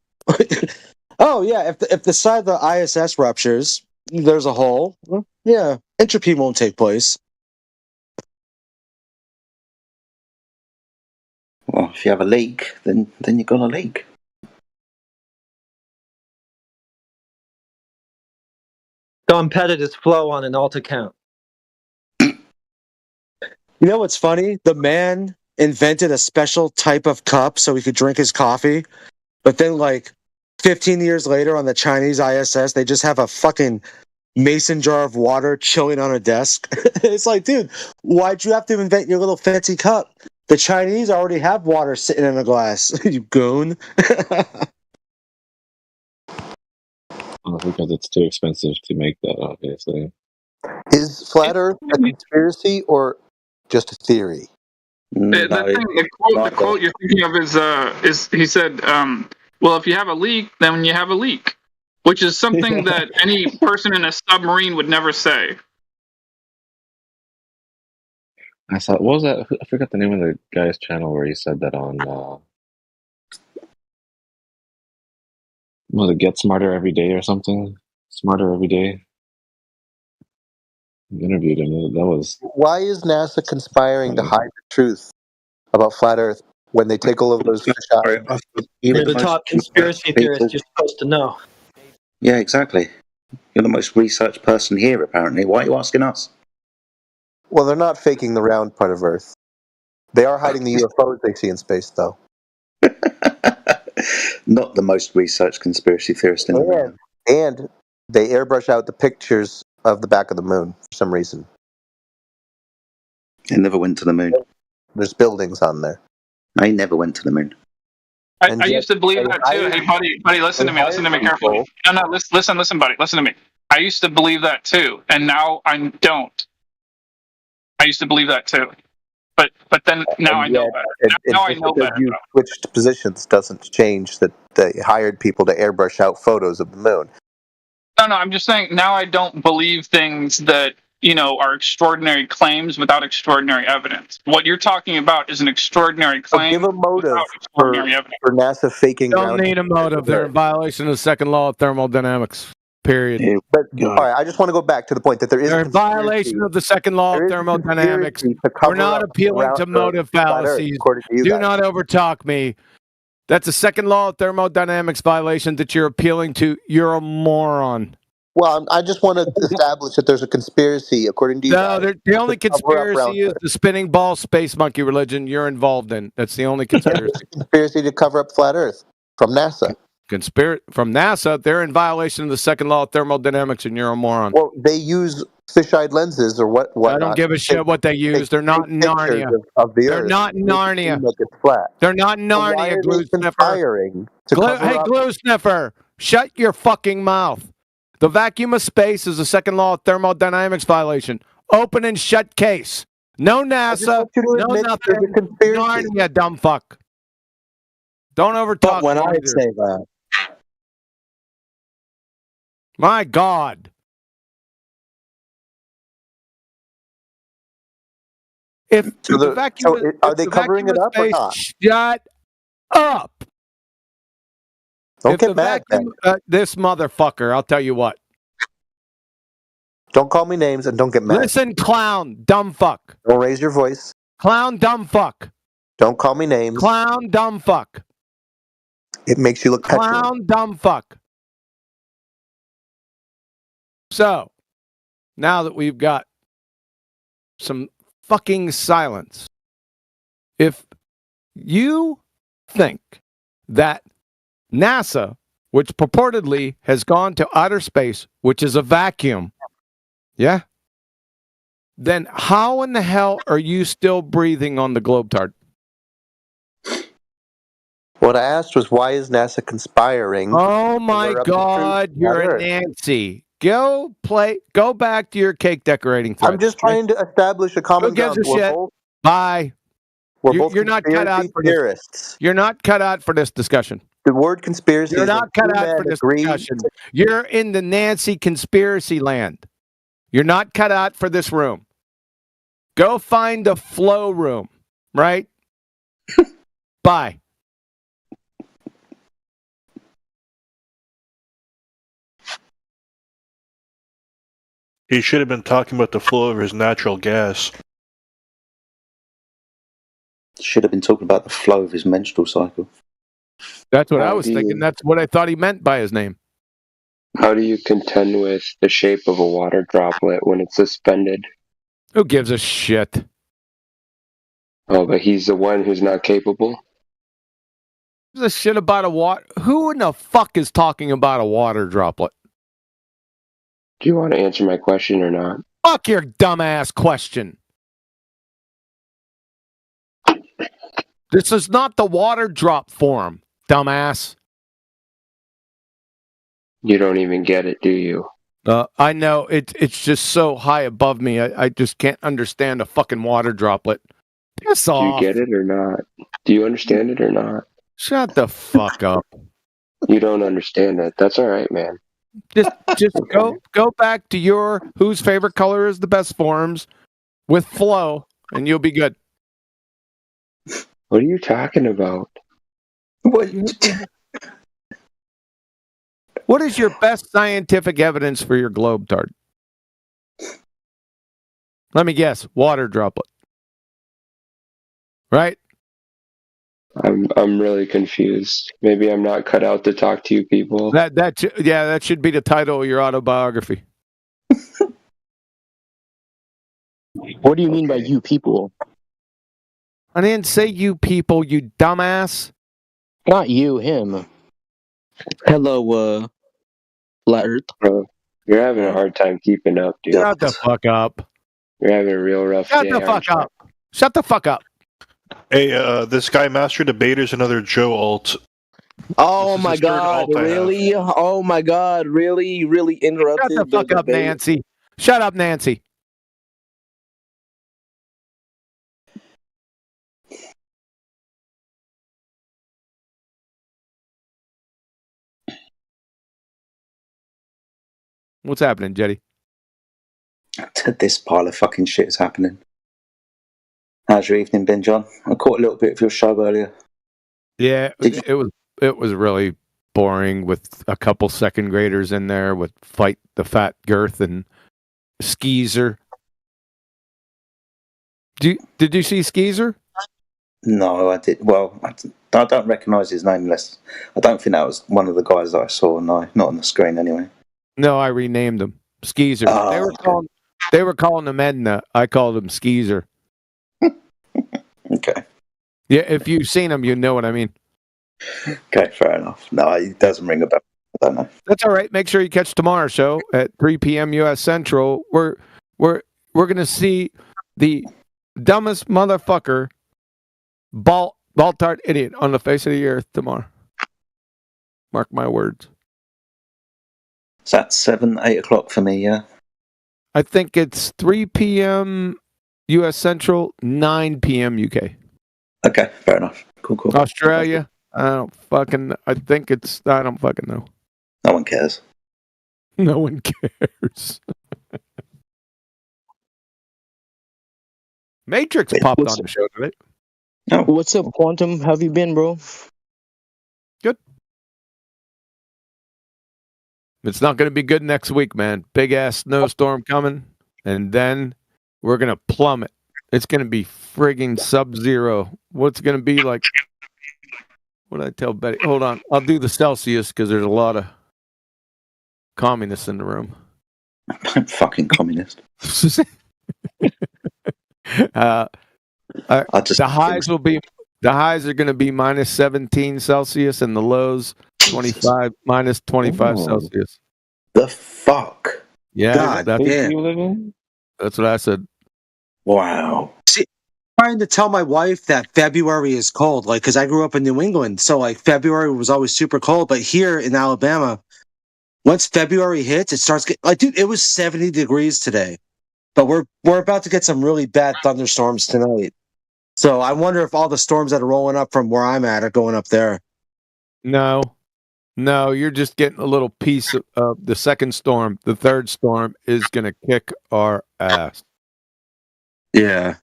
Oh, yeah, if the side of the ISS ruptures, there's a hole. Well, yeah, entropy won't take place. Well, if you have a leak, then you're gonna leak. Don petted his flow on an alt account. You know what's funny? The man invented a special type of cup so he could drink his coffee, but then like 15 years later on the Chinese ISS, they just have a fucking mason jar of water chilling on a desk. It's like, dude, why'd you have to invent your little fancy cup? The Chinese already have water sitting in a glass. You goon. Because it's too expensive to make that, obviously. Is flat Earth a conspiracy or just a theory? The quote you're thinking of is he said, well, if you have a leak, then you have a leak, which is something that any person in a submarine would never say. I saw, what was that? I forgot the name of the guy's channel where he said that on, was it Get Smarter Every Day or something? Smarter Every Day? I interviewed him. That was... Why is NASA conspiring to hide the truth about flat Earth when they take all of those fish out? You're the top conspiracy theorist. You're supposed to know. Yeah, exactly. You're the most researched person here, apparently. Why are you asking us? Well, they're not faking the round part of Earth. They are hiding the UFOs they see in space, though. Not the most researched conspiracy theorist in the world. And they airbrush out the pictures of the back of the moon for some reason. They never went to the moon. There's buildings on there. I never went to the moon. I used to believe that too. Hey, buddy, listen to me carefully. No, listen, buddy, listen to me. I used to believe that too, and now I don't. I used to believe that too, but then now I know better. Now I know better. You switched positions doesn't change that they hired people to airbrush out photos of the moon. No, I'm just saying now I don't believe things that, are extraordinary claims without extraordinary evidence. What you're talking about is an extraordinary claim. So give a motive for NASA faking. Don't need a motive. They're in violation of the second law of thermodynamics. Period. But all right, I just want to go back to the point that there is. They're in violation of the second law of thermodynamics. We're not appealing to motive fallacies. Do not overtalk me. That's a second law of thermodynamics violation that you're appealing to. You're a moron. Well, I just want to establish that there's a conspiracy, according to you. No, the only conspiracy is the spinning ball space monkey religion you're involved in. That's the only conspiracy. Conspiracy to cover up flat Earth from NASA. From NASA, they're in violation of the second law of thermodynamics, and you're a moron. Well, they use fisheye lenses or what? I don't give a shit what they use. They're not in Narnia. They're not in Narnia. They're not in Narnia, glue sniffer. Hey, glue sniffer, shut your fucking mouth. The vacuum of space is a second law of thermodynamics violation. Open and shut case. No NASA, no nothing. Narnia, dumb fuck. Don't overtalk. But when I say that, my God. If the vacuum, are they covering it up or not? Shut up. Don't get mad. This motherfucker, I'll tell you what. Don't call me names and don't get mad. Listen, clown, dumb fuck. Don't raise your voice. Clown dumb fuck. Don't call me names. Clown dumb fuck. It makes you look petulant. Clown dumb fuck. So, now that we've got some fucking silence, if you think that NASA, which purportedly has gone to outer space, which is a vacuum, yeah, then how in the hell are you still breathing on the Globetard? What I asked was, why is NASA conspiring? Oh my God, you're a Nancy. Go back to your cake decorating thread. I'm just trying to establish a common ground. Who gives a shit? Bye. You're not cut out for this. You're not cut out for this discussion. The word conspiracy. You're not cut out for this discussion. You're in the Nancy conspiracy land. You're not cut out for this room. Go find the flow room, right? Bye. He should have been talking about the flow of his natural gas. Should have been talking about the flow of his menstrual cycle. That's what I was thinking. That's what I thought he meant by his name. How do you contend with the shape of a water droplet when it's suspended? Who gives a shit? Oh, but he's the one who's not capable? Who gives a shit about a water? Who in the fuck is talking about a water droplet? Do you want to answer my question or not? Fuck your dumbass question. This is not the water drop forum, dumbass. You don't even get it, do you? I know it's just so high above me. I just can't understand a fucking water droplet. Piss off. Do you get it or not? Do you understand it or not? Shut the fuck up. You don't understand it. That's all right, man. Just okay. go back to your whose favorite color is the best forums with flow, and you'll be good. What are you talking about? What is your best scientific evidence for your Globetard? Let me guess. Water droplet. Right? I'm really confused. Maybe I'm not cut out to talk to you people. That should be the title of your autobiography. What do you mean by you people? I didn't say you people, you dumbass. Not you, him. Hello, Flat Earth. Bro, you're having a hard time keeping up, dude. Shut the fuck up. You're having a real rough day. Shut the fuck up. Shut the fuck up. Hey, this guy, Master Debater's another Joe alt. Oh my God, really? Oh my God, really? Really interrupted. Shut the fuck up, Nancy. Shut up, Nancy. What's happening, Jetty? This pile of fucking shit is happening. How's your evening been, John? I caught a little bit of your show earlier. Yeah, it was really boring with a couple second graders in there with Fight the Fat Girth and Skeezer. Did you see Skeezer? No, I did. Well, I don't recognise his name unless I don't think that was one of the guys that I saw. No, not on the screen anyway. No, I renamed him Skeezer. Oh, they were calling him Edna. I called him Skeezer. Okay. Yeah, if you've seen him, you know what I mean. Okay, fair enough. No, it doesn't ring a bell. I don't know. That's all right. Make sure you catch tomorrow's show at 3 p.m. U.S. Central. We're gonna see the dumbest motherfucker, ball-tart idiot on the face of the earth tomorrow. Mark my words. So that's 7, 8 o'clock for me, yeah? I think it's 3 p.m. U.S. Central, 9 p.m. UK. Okay, fair enough. Cool. Australia, I don't fucking know. No one cares. No one cares. Matrix popped on the show today. Oh. What's up, Quantum? How have you been, bro? Good. It's not going to be good next week, man. Big ass snowstorm coming, and then we're going to plummet It's going to be frigging sub-zero. What's going to be like? What did I tell Betty? Hold on. I'll do the Celsius because there's a lot of communists in the room. Fucking communist. The highs are going to be minus 17 Celsius and the lows 25 minus 25 Celsius. The fuck? Yeah, God damn. You live in? That's what I said. Wow. See, I'm trying to tell my wife that February is cold, like, because I grew up in New England, so like February was always super cold. But here in Alabama, once February hits, it starts getting like, dude, it was 70 degrees today, but we're about to get some really bad thunderstorms tonight. So I wonder if all the storms that are rolling up from where I'm at are going up there. No, you're just getting a little piece of the second storm. The third storm is going to kick our ass. Yeah.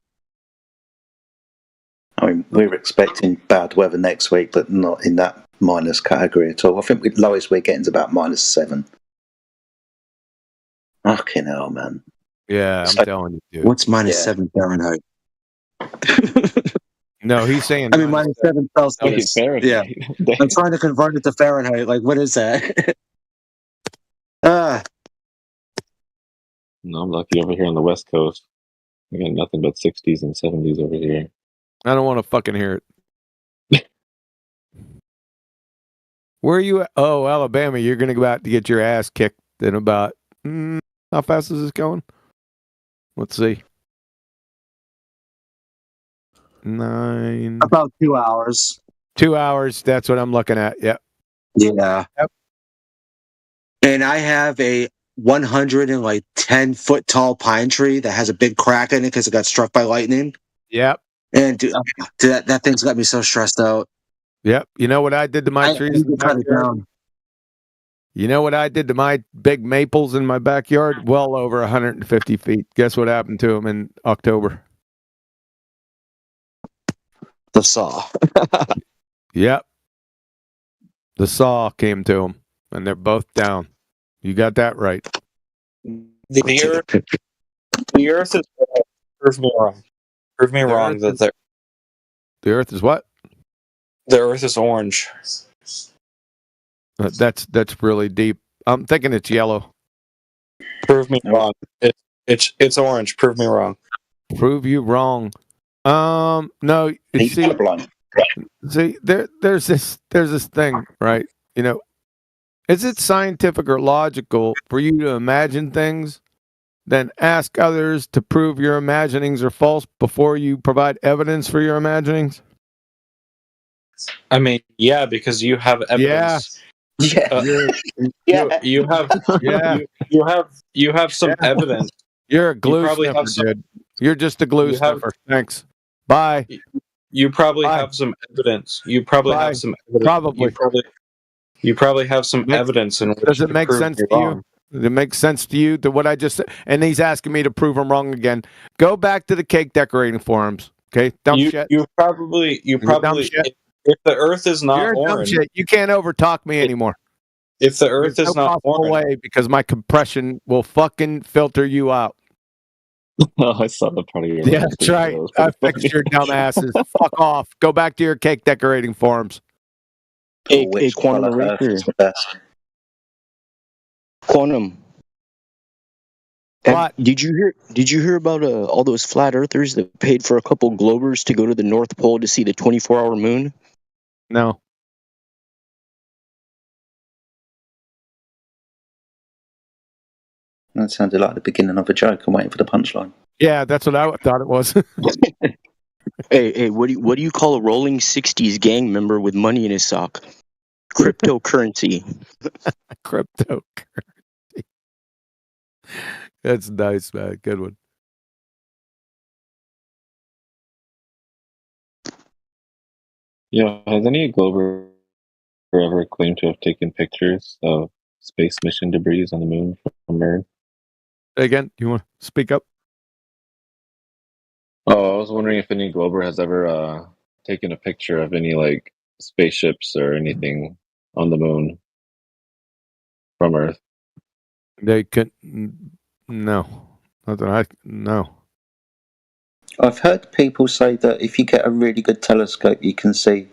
I mean, we were expecting bad weather next week, but not in that minus category at all. I think the lowest we're getting is about -7. Fucking hell, man. Yeah, I'm telling you, dude. What's -7 Fahrenheit? No, he's saying. I mean, -7 Celsius. Yeah, I'm trying to convert it to Fahrenheit. Like, what is that? No, I'm lucky over here on the West Coast. We got nothing but 60s and 70s over here. I don't want to fucking hear it. Where are you at? Oh, Alabama. You're going to go out to get your ass kicked in about... how fast is this going? Let's see. 9... About 2 hours. 2 hours. That's what I'm looking at. Yep. Yeah. Yep. And I have a 110-foot tall pine tree that has a big crack in it because it got struck by lightning. Yep. And dude, that thing's got me so stressed out. Yep. You know what I did to my trees in the backyard? You know what I did to my big maples in my backyard? Well over 150 feet. Guess what happened to them in October? The saw. Yep. The saw came to them, and they're both down. You got that right. The Earth is prove me wrong. Prove me wrong that the Earth is what? The Earth is orange. That's really deep. I'm thinking it's yellow. Prove me wrong. It's orange. Prove me wrong. Prove you wrong. No. See, there's this thing, right? You know, is it scientific or logical for you to imagine things, then ask others to prove your imaginings are false before you provide evidence for your imaginings? I mean, yeah, because you have evidence. You have some evidence. You're a glue sniffer, dude. You're just a glue sniffer. Thanks. Bye. You probably have some evidence. You probably have some evidence. You probably have some evidence. Does it make sense to you? Does it make sense to you to what I just said? And he's asking me to prove him wrong again. Go back to the cake decorating forums. Okay, dumb shit. You probably. If the Earth is not orange, shit. You can't overtalk me anymore. If the Earth is not orange, way because my compression will fucking filter you out. Oh, I saw the part of your. Yeah, that's right. I fixed your dumb asses. Fuck off. Go back to your cake decorating forums. Hey, Quantum Eraser. Quantum. What? Did you hear about all those flat earthers that paid for a couple Globers to go to the North Pole to see the 24-hour moon? No. That sounded like the beginning of a joke. I'm waiting for the punchline. Yeah, that's what I thought it was. Hey, what do you call a rolling 60s gang member with money in his sock? Cryptocurrency. Cryptocurrency. That's nice, man. Good one. Yeah, has any Glober ever claimed to have taken pictures of space mission debris on the moon from Earth? Again, you want to speak up? Oh, I was wondering if any Glober has ever taken a picture of any like spaceships or anything on the moon from Earth. They could no. No. I've heard people say that if you get a really good telescope, you can see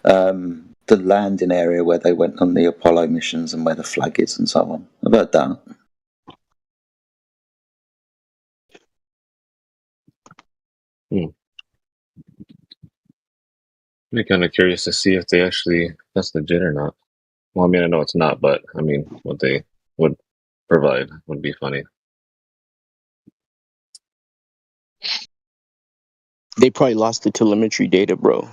the landing area where they went on the Apollo missions and where the flag is and so on. I've heard that. I'm kind of curious to see if that's legit or not. Well, I mean, I know it's not, but I mean, what they would provide would be funny. They probably lost the telemetry data, bro.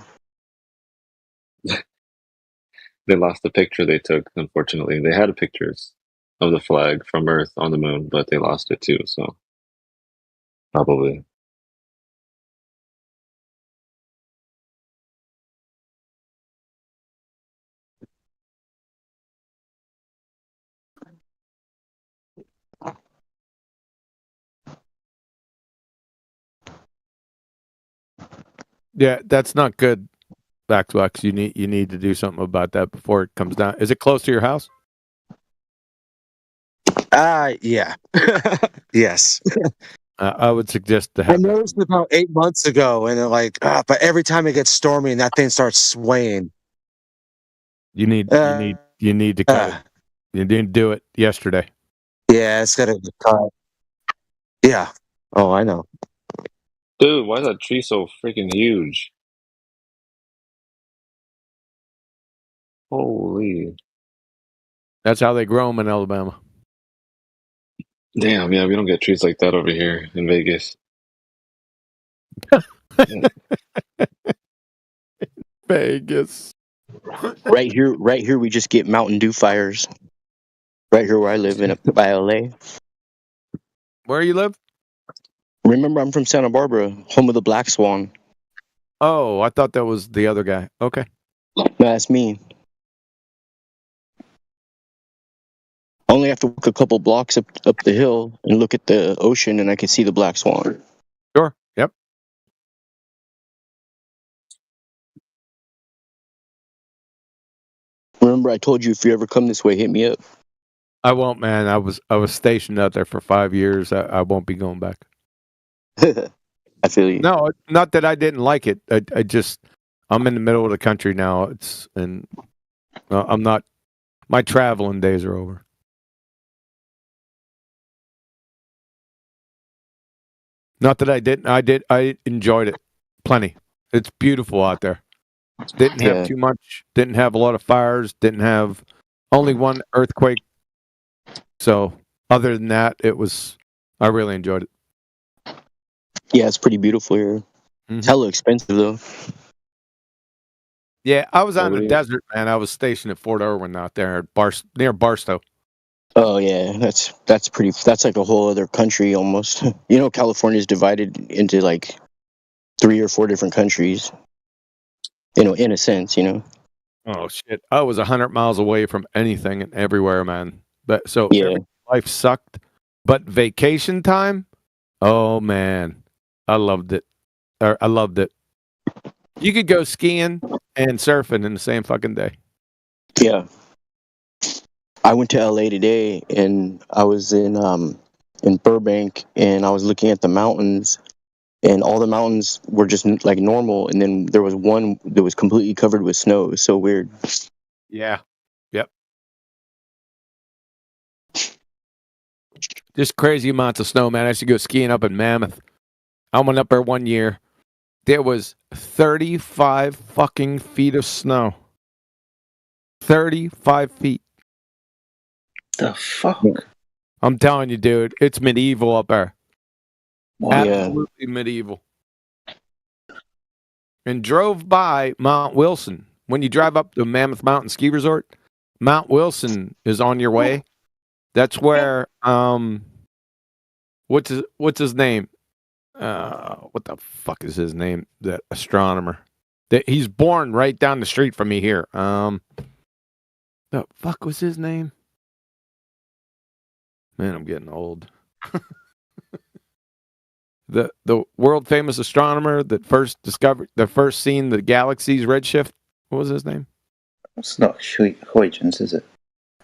They lost the picture they took, unfortunately. They had pictures of the flag from Earth on the moon, but they lost it too, so probably. Yeah, that's not good. Backflex, you need to do something about that before it comes down. Is it close to your house? Yeah. Yes. I would suggest to I have. noticed it about 8 months ago, and but every time it gets stormy and that thing starts swaying. You need to cut it. You didn't do it yesterday. Yeah, it's gotta be cut. Yeah. Oh, I know. Dude, why is that tree so freaking huge? Holy. That's how they grow them in Alabama. Damn, yeah, we don't get trees like that over here in Vegas. Vegas. Right here, we just get Mountain Dew fires. Right here where I live in by LA. Where you live? Remember, I'm from Santa Barbara, home of the Black Swan. Oh, I thought that was the other guy. Okay. That's me. I only have to walk a couple blocks up the hill and look at the ocean, and I can see the Black Swan. Sure. Yep. Remember, I told you if you ever come this way, hit me up. I won't, man. I was stationed out there for 5 years. I won't be going back. I feel you. No, not that I didn't like it. I'm in the middle of the country now. I'm not. My traveling days are over. Not that I didn't. I enjoyed it plenty. It's beautiful out there. Didn't have too much. Didn't have a lot of fires. Didn't have only one earthquake. So other than that, I really enjoyed it. Yeah, it's pretty beautiful here. Mm-hmm. It's hella expensive though. Yeah, I was on the desert, man. I was stationed at Fort Irwin out there near Barstow. Oh yeah, that's like a whole other country almost. You know, California is divided into like 3 or 4 different countries. You know, in a sense, you know. Oh shit! I was 100 miles away from anything and everywhere, man. But life sucked. But vacation time, oh man, I loved it. I loved it. You could go skiing and surfing in the same fucking day. Yeah. I went to LA today, and I was in Burbank, and I was looking at the mountains, and all the mountains were just like normal, and then there was one that was completely covered with snow. It was so weird. Yeah. Yep. Just crazy amounts of snow, man. I used to go skiing up in Mammoth. I went up there one year. There was 35 fucking feet of snow. 35 feet. The fuck? I'm telling you, dude, it's medieval up there. Wow. Absolutely medieval. And drove by Mount Wilson. When you drive up to Mammoth Mountain Ski Resort, Mount Wilson is on your way. That's where what's his name? What the fuck is his name? That astronomer. He's born right down the street from me here. The fuck was his name? Man, I'm getting old. The world famous astronomer that first seen the galaxy's redshift. What was his name? It's not Huygens, is it?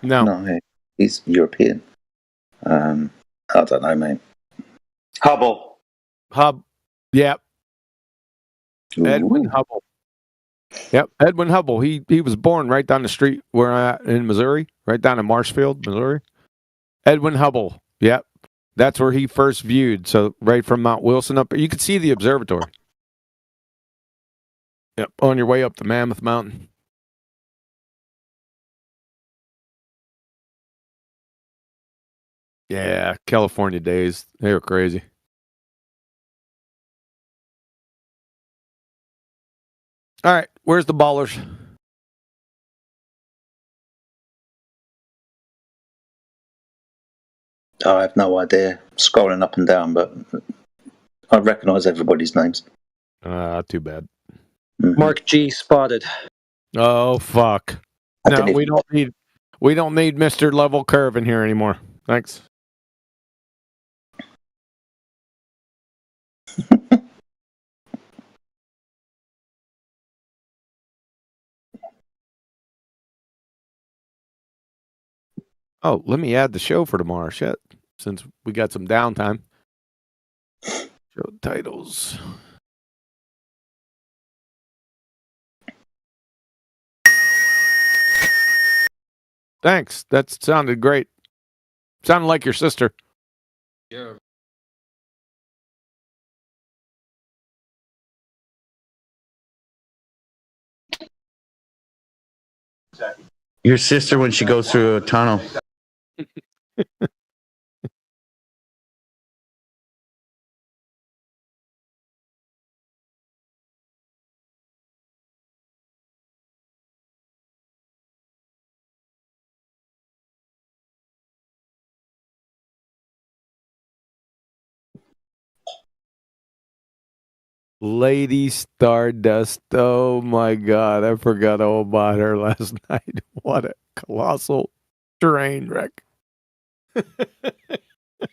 No, he's European. I don't know, mate. Hubble. Yeah, Edwin Hubble. Yep, Edwin Hubble. He was born right down the street where I'm at in Missouri, right down in Marshfield, Missouri. Edwin Hubble. Yep, that's where he first viewed. So right from Mount Wilson up, you could see the observatory. Yep, on your way up the Mammoth Mountain. Yeah, California days. They were crazy. All right, where's the ballers? I have no idea. Scrolling up and down, but I recognise everybody's names. Too bad. Mark G spotted. Oh fuck! No, we don't need Mr. Level Curve in here anymore. Thanks. Oh, let me add the show for tomorrow. Shit, since we got some downtime. Show titles. Thanks. That sounded great. Sounded like your sister. Sure. Your sister when she goes through a tunnel. Lady Stardust. Oh my God. I forgot all about her last night. What a colossal train wreck.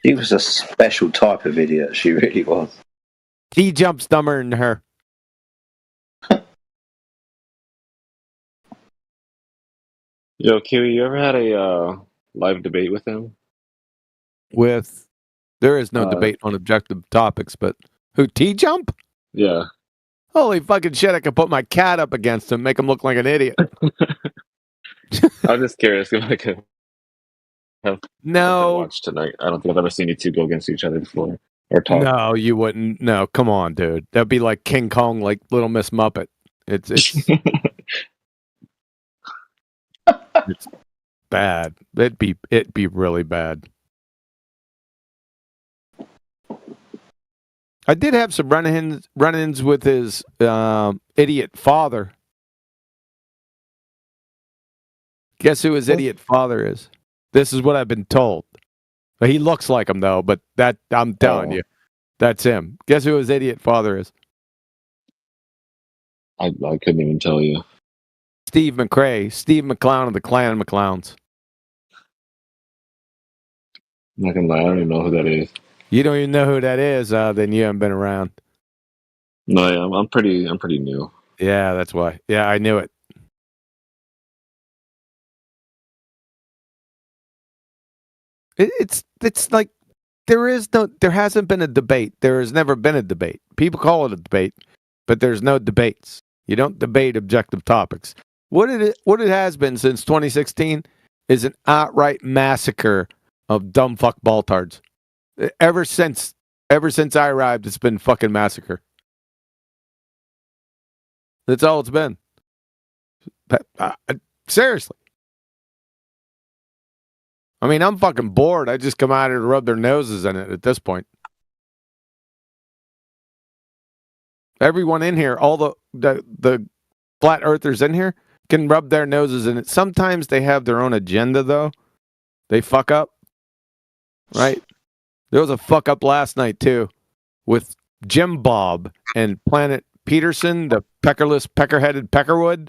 She was a special type of idiot. She really was. He jumps dumber than her. Yo, Kiwi, you ever had a live debate with him? There is no debate on objective topics, but who, T-Jump? Yeah. Holy fucking shit, I could put my cat up against him, make him look like an idiot. I'm just curious if I could have watch tonight. I don't think I've ever seen you two go against each other before or talk. No, you wouldn't. No, come on, dude. That'd be like King Kong, like Little Miss Muppet. It's it's bad. It'd be really bad. I did have some run-ins with his idiot father. Guess who his idiot father is? This is what I've been told. He looks like him though, but that I'm telling you, that's him. Guess who his idiot father is? I couldn't even tell you. Steve McRae, Steve McClown of the Clan of McClowns. I'm not gonna lie, I don't even know who that is. You don't even know who that is, then you haven't been around. No, yeah, I'm pretty new. Yeah, that's why. Yeah, I knew it. It's like there hasn't been a debate. There has never been a debate. People call it a debate, but there's no debates. You don't debate objective topics. What it has been since 2016 is an outright massacre of dumb fuck baltards. Ever since I arrived, it's been fucking massacre. That's all it's been. Seriously. I mean, I'm fucking bored. I just come out here to rub their noses in it at this point. Everyone in here, all the flat earthers in here can rub their noses in it. Sometimes they have their own agenda, though. They fuck up. Right? There was a fuck up last night, too, with Jim Bob and Planet Peterson, the pecker-headed Peckerwood.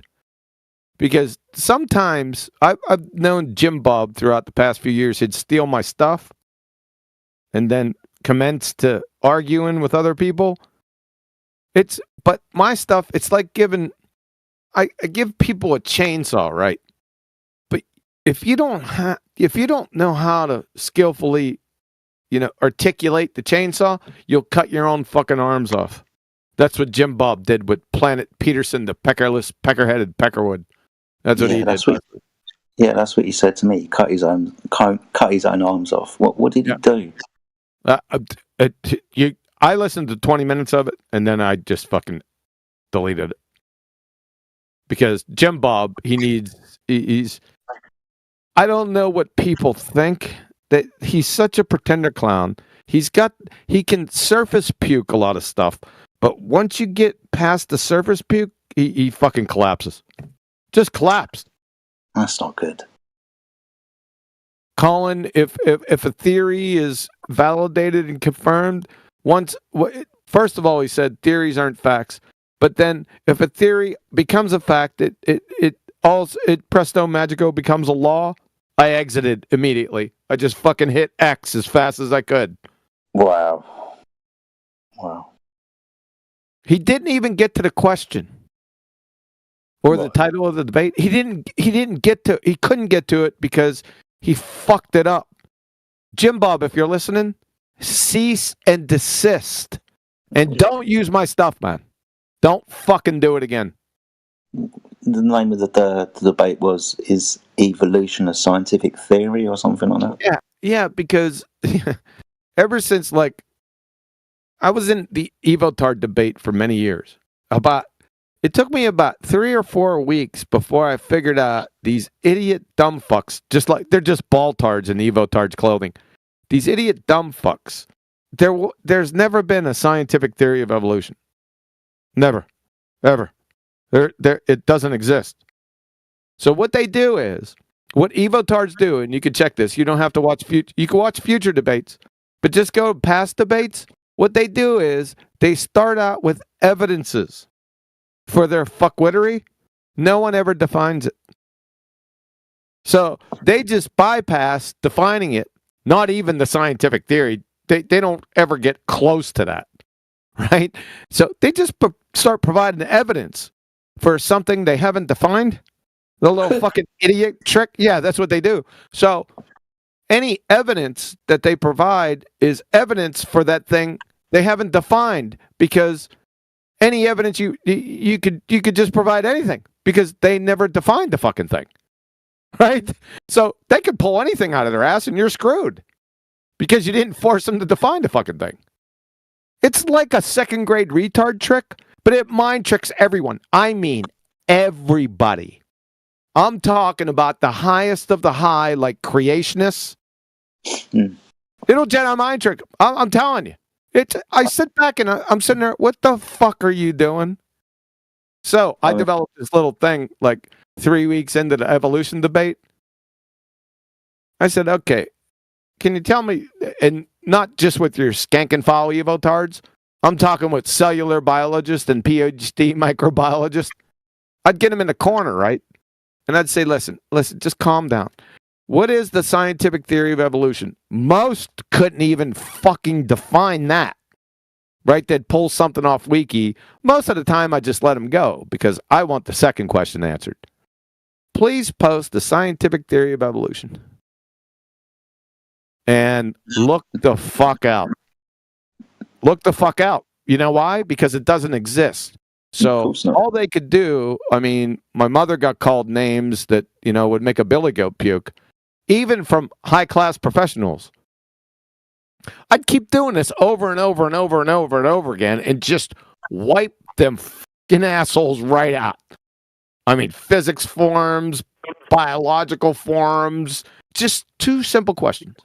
Because sometimes I've known Jim Bob throughout the past few years. He'd steal my stuff and then commence to arguing with other people. But my stuff, it's like I give people a chainsaw, right? But if you don't know how to skillfully, articulate the chainsaw, you'll cut your own fucking arms off. That's what Jim Bob did with Planet Peterson, the peckerheaded Peckerwood. That's what he did. That's what he said to me. He cut his own arms off. What did he do? I listened to 20 minutes of it, and then I just fucking deleted it. Because Jim Bob, he's I don't know what people think, that he's such a pretender clown. He can surface puke a lot of stuff, but once you get past the surface puke, he fucking collapses. Just collapsed. That's not good. Colin, if a theory is validated and confirmed, first of all, he said theories aren't facts. But then, if a theory becomes a fact, it presto magico becomes a law. I exited immediately. I just fucking hit X as fast as I could. Wow. He didn't even get to the question or the title of the debate. He couldn't get to it because he fucked it up. Jim Bob, if you're listening, cease and desist, and don't use my stuff, man. Don't fucking do it again. The name of the debate is evolution a scientific theory or something like that? Yeah, because ever since, like, I was in the Evotard debate for many years. It took me about 3 or 4 weeks before I figured out these idiot dumb fucks, they're just baltards in Evotard's clothing. These idiot dumb fucks. There's never been a scientific theory of evolution. Never. Ever. It doesn't exist. So what they do is, what Evotards do, and you can check this, you don't have to watch you can watch future debates, but just go past debates. What they do is, they start out with evidences for their fuckwittery. No one ever defines it. So they just bypass defining it, not even the scientific theory. They don't ever get close to that. Right? So they just start providing evidence for something they haven't defined. The little fucking idiot trick. Yeah, that's what they do. So any evidence that they provide is evidence for that thing they haven't defined, because any evidence you could just provide anything, because they never defined the fucking thing. Right? So they could pull anything out of their ass and you're screwed, because you didn't force them to define the fucking thing. It's like a second grade retard trick, but it mind tricks everyone. I mean, everybody. I'm talking about the highest of the high, like creationists. It'll Jedi mind trick. I'm telling you. I sit back and I'm sitting there, what the fuck are you doing? So I developed this little thing like 3 weeks into the evolution debate. I said, okay, can you tell me, and not just with your skank and follow evotards, I'm talking with cellular biologists and PhD microbiologists. I'd get them in the corner, right? And I'd say, listen, just calm down. What is the scientific theory of evolution? Most couldn't even fucking define that, right? They'd pull something off Wiki. Most of the time, I just let them go because I want the second question answered. Please post the scientific theory of evolution. And look the fuck out. Look the fuck out. You know why? Because it doesn't exist. So all they could do, I mean, my mother got called names that, would make a billy goat puke, even from high-class professionals. I'd keep doing this over and over and over and over and over again and just wipe them fucking assholes right out. I mean, physics forms, biological forms, just 2 simple questions.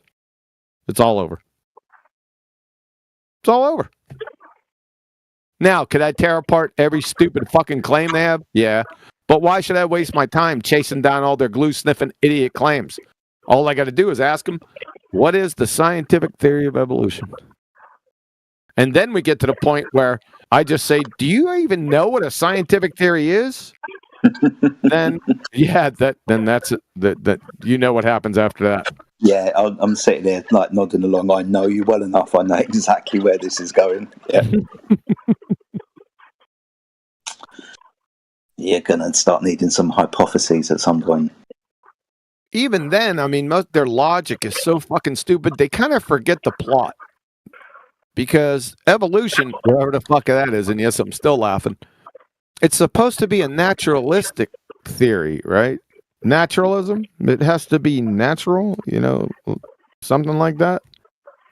It's all over. It's all over. Now, could I tear apart every stupid fucking claim they have? Yeah. But why should I waste my time chasing down all their glue-sniffing idiot claims? All I got to do is ask them, what is the scientific theory of evolution? And then we get to the point where I just say, do you even know what a scientific theory is? Then that's it. That you know what happens after that. Yeah, I'm sitting there like nodding along. I know you well enough. I know exactly where this is going. Yeah. You're gonna start needing some hypotheses at some point. Even then, I mean, their logic is so fucking stupid. They kind of forget the plot. because evolution, whatever the fuck that is, and yes, I'm still laughing. It's supposed to be a naturalistic theory, right? Naturalism. It has to be natural, something like that.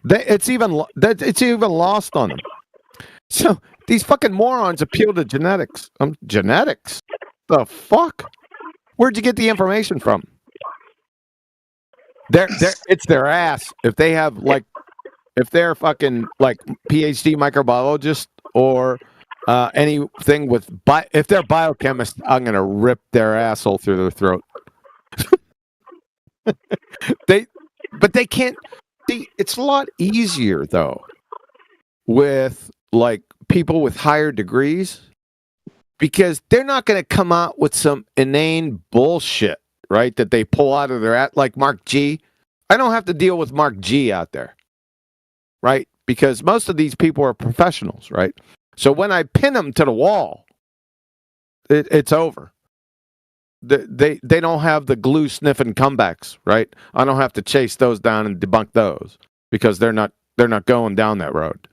It's even lost on them. So these fucking morons appeal to genetics. Genetics? The fuck? Where'd you get the information from? It's their ass. If they have if they're fucking PhD microbiologist or anything with if they're biochemists, I'm gonna rip their asshole through their throat. But they can't. It's a lot easier though with people with higher degrees because they're not going to come out with some inane bullshit, right? That they pull out of their like Mark G. I don't have to deal with Mark G out there, right? Because most of these people are professionals, right? So when I pin them to the wall, it's over. They don't have the glue sniffing comebacks, right? I don't have to chase those down and debunk those because they're not going down that road.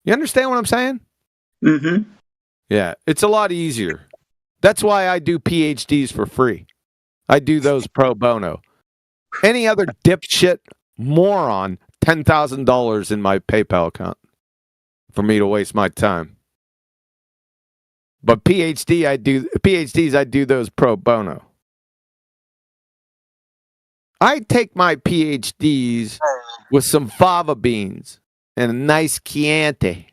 You understand what I'm saying? Mm-hmm. Yeah, it's a lot easier. That's why I do PhDs for free. I do those pro bono. Any other dipshit moron, $10,000 in my PayPal account for me to waste my time. But PhDs, I do those pro bono. I take my PhDs with some fava beans and a nice Chianti.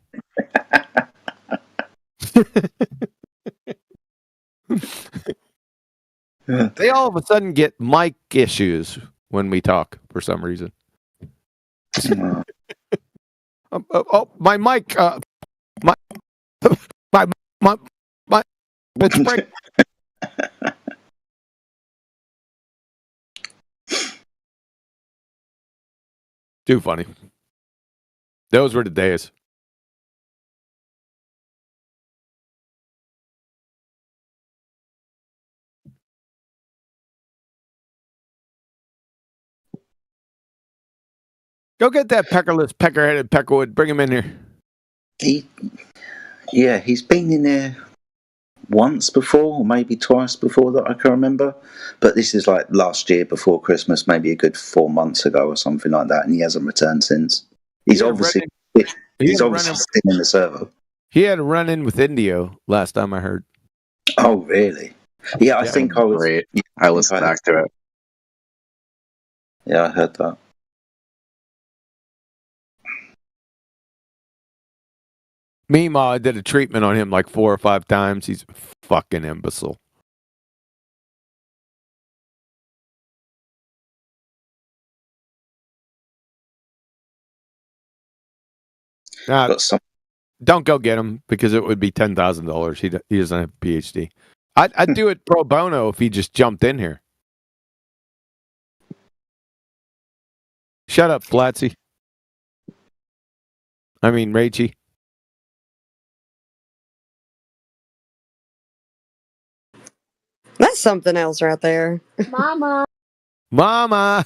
They all of a sudden get mic issues when we talk for some reason. My mic, my, it's break. Too funny. Those were the days. Go get that peckerheaded Peckerwood. Bring him in here. He's been in there once before, or maybe twice before that I can remember. But this is like last year before Christmas, maybe a good 4 months ago or something like that, and he hasn't returned since. He's obviously sitting in the server. He had a run in with Indio last time I heard. Oh, really? Yeah, I think I was. Great. I listened back to it. Yeah, I heard that. Meanwhile, I did a treatment on him like 4 or 5 times. He's a fucking imbecile. Don't go get him because it would be $10,000. He doesn't have a PhD. I'd do it pro bono if he just jumped in here. Shut up, Flatsy. I mean, Rachy. That's something else right there. Mama. Mama.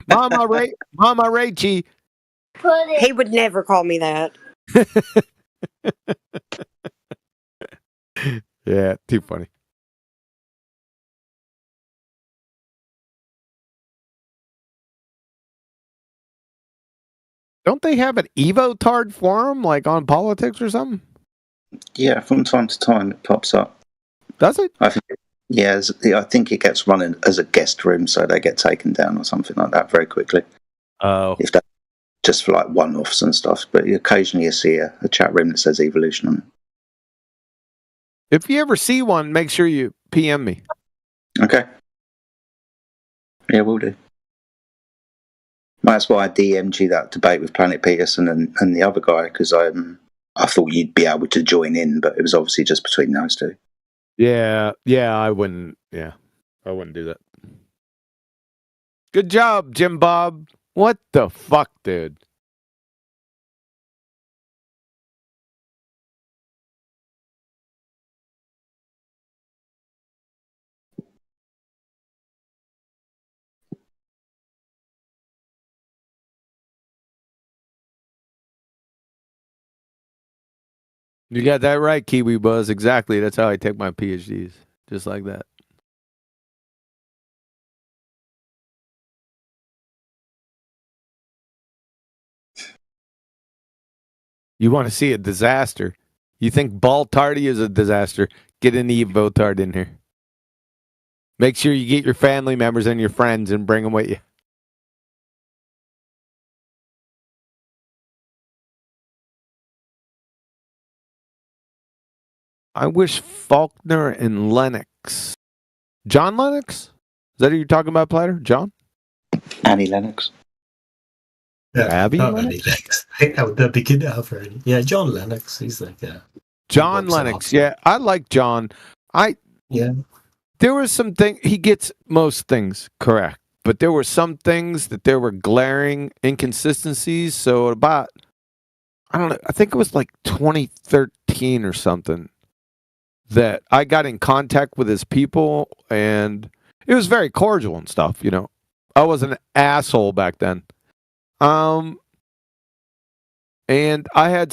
Mama Rachy. He would never call me that. Yeah, too funny. Don't they have an Evotard forum like on politics or something? Yeah, from time to time it pops up. Does it? I think it gets run as a guest room, so they get taken down or something like that very quickly. Oh. If that just for like one-offs and stuff, but occasionally you see a chat room that says evolution on it. If you ever see one, make sure you PM me. Okay. Yeah, we'll do. That's why I DM'd you that debate with Planet Peterson and the other guy, because I thought you'd be able to join in, but it was obviously just between those two. Yeah, I wouldn't do that. Good job, Jim Bob. What the fuck, dude? You got that right, Kiwi Buzz. Exactly. That's how I take my PhDs. Just like that. You want to see a disaster. You think Ball Tardy is a disaster. Get an Evo Tard in here. Make sure you get your family members and your friends and bring them with you. I wish Faulkner and Lennox. John Lennox? Is that who you're talking about, Platter? John? Annie Lennox. Abby not Lennox? Annie Lennox. I think that would be good to have her. Yeah, John Lennox. He's like John Lennox. Yeah, I like John. There was some thing he gets most things correct, but there were some things that there were glaring inconsistencies. So about I don't know, I think it was like 2013 or something that I got in contact with his people, and it was very cordial and stuff, you know. I was an asshole back then. And I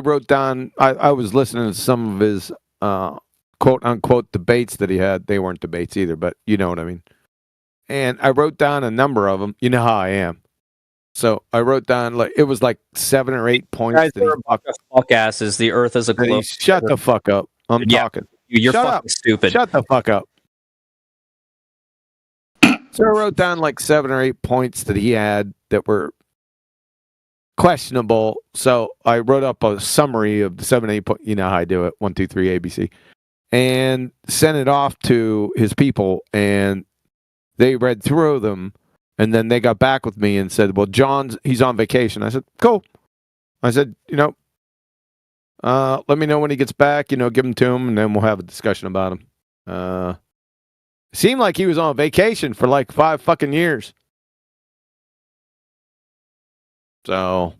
wrote down, I was listening to some of his quote unquote debates that he had. They weren't debates either, but you know what I mean. And I wrote down a number of them. You know how I am. So I wrote down it was like 7 or 8 points. Guys are a bunch of fuck asses. The Earth is a globe. Shut the fuck up. I'm talking. You're Shut fucking up. stupid. Shut the fuck up. So I wrote down like 7 or 8 points that he had that were questionable. So I wrote up a summary of the 7, 8 points. You know how I do it. 1, 2, 3, ABC. And sent it off to his people, and they read through them, and then they got back with me and said, well, he's on vacation. I said, cool. I said, let me know when he gets back, give him to him, and then we'll have a discussion about him. It seemed like he was on vacation for like 5 fucking years. So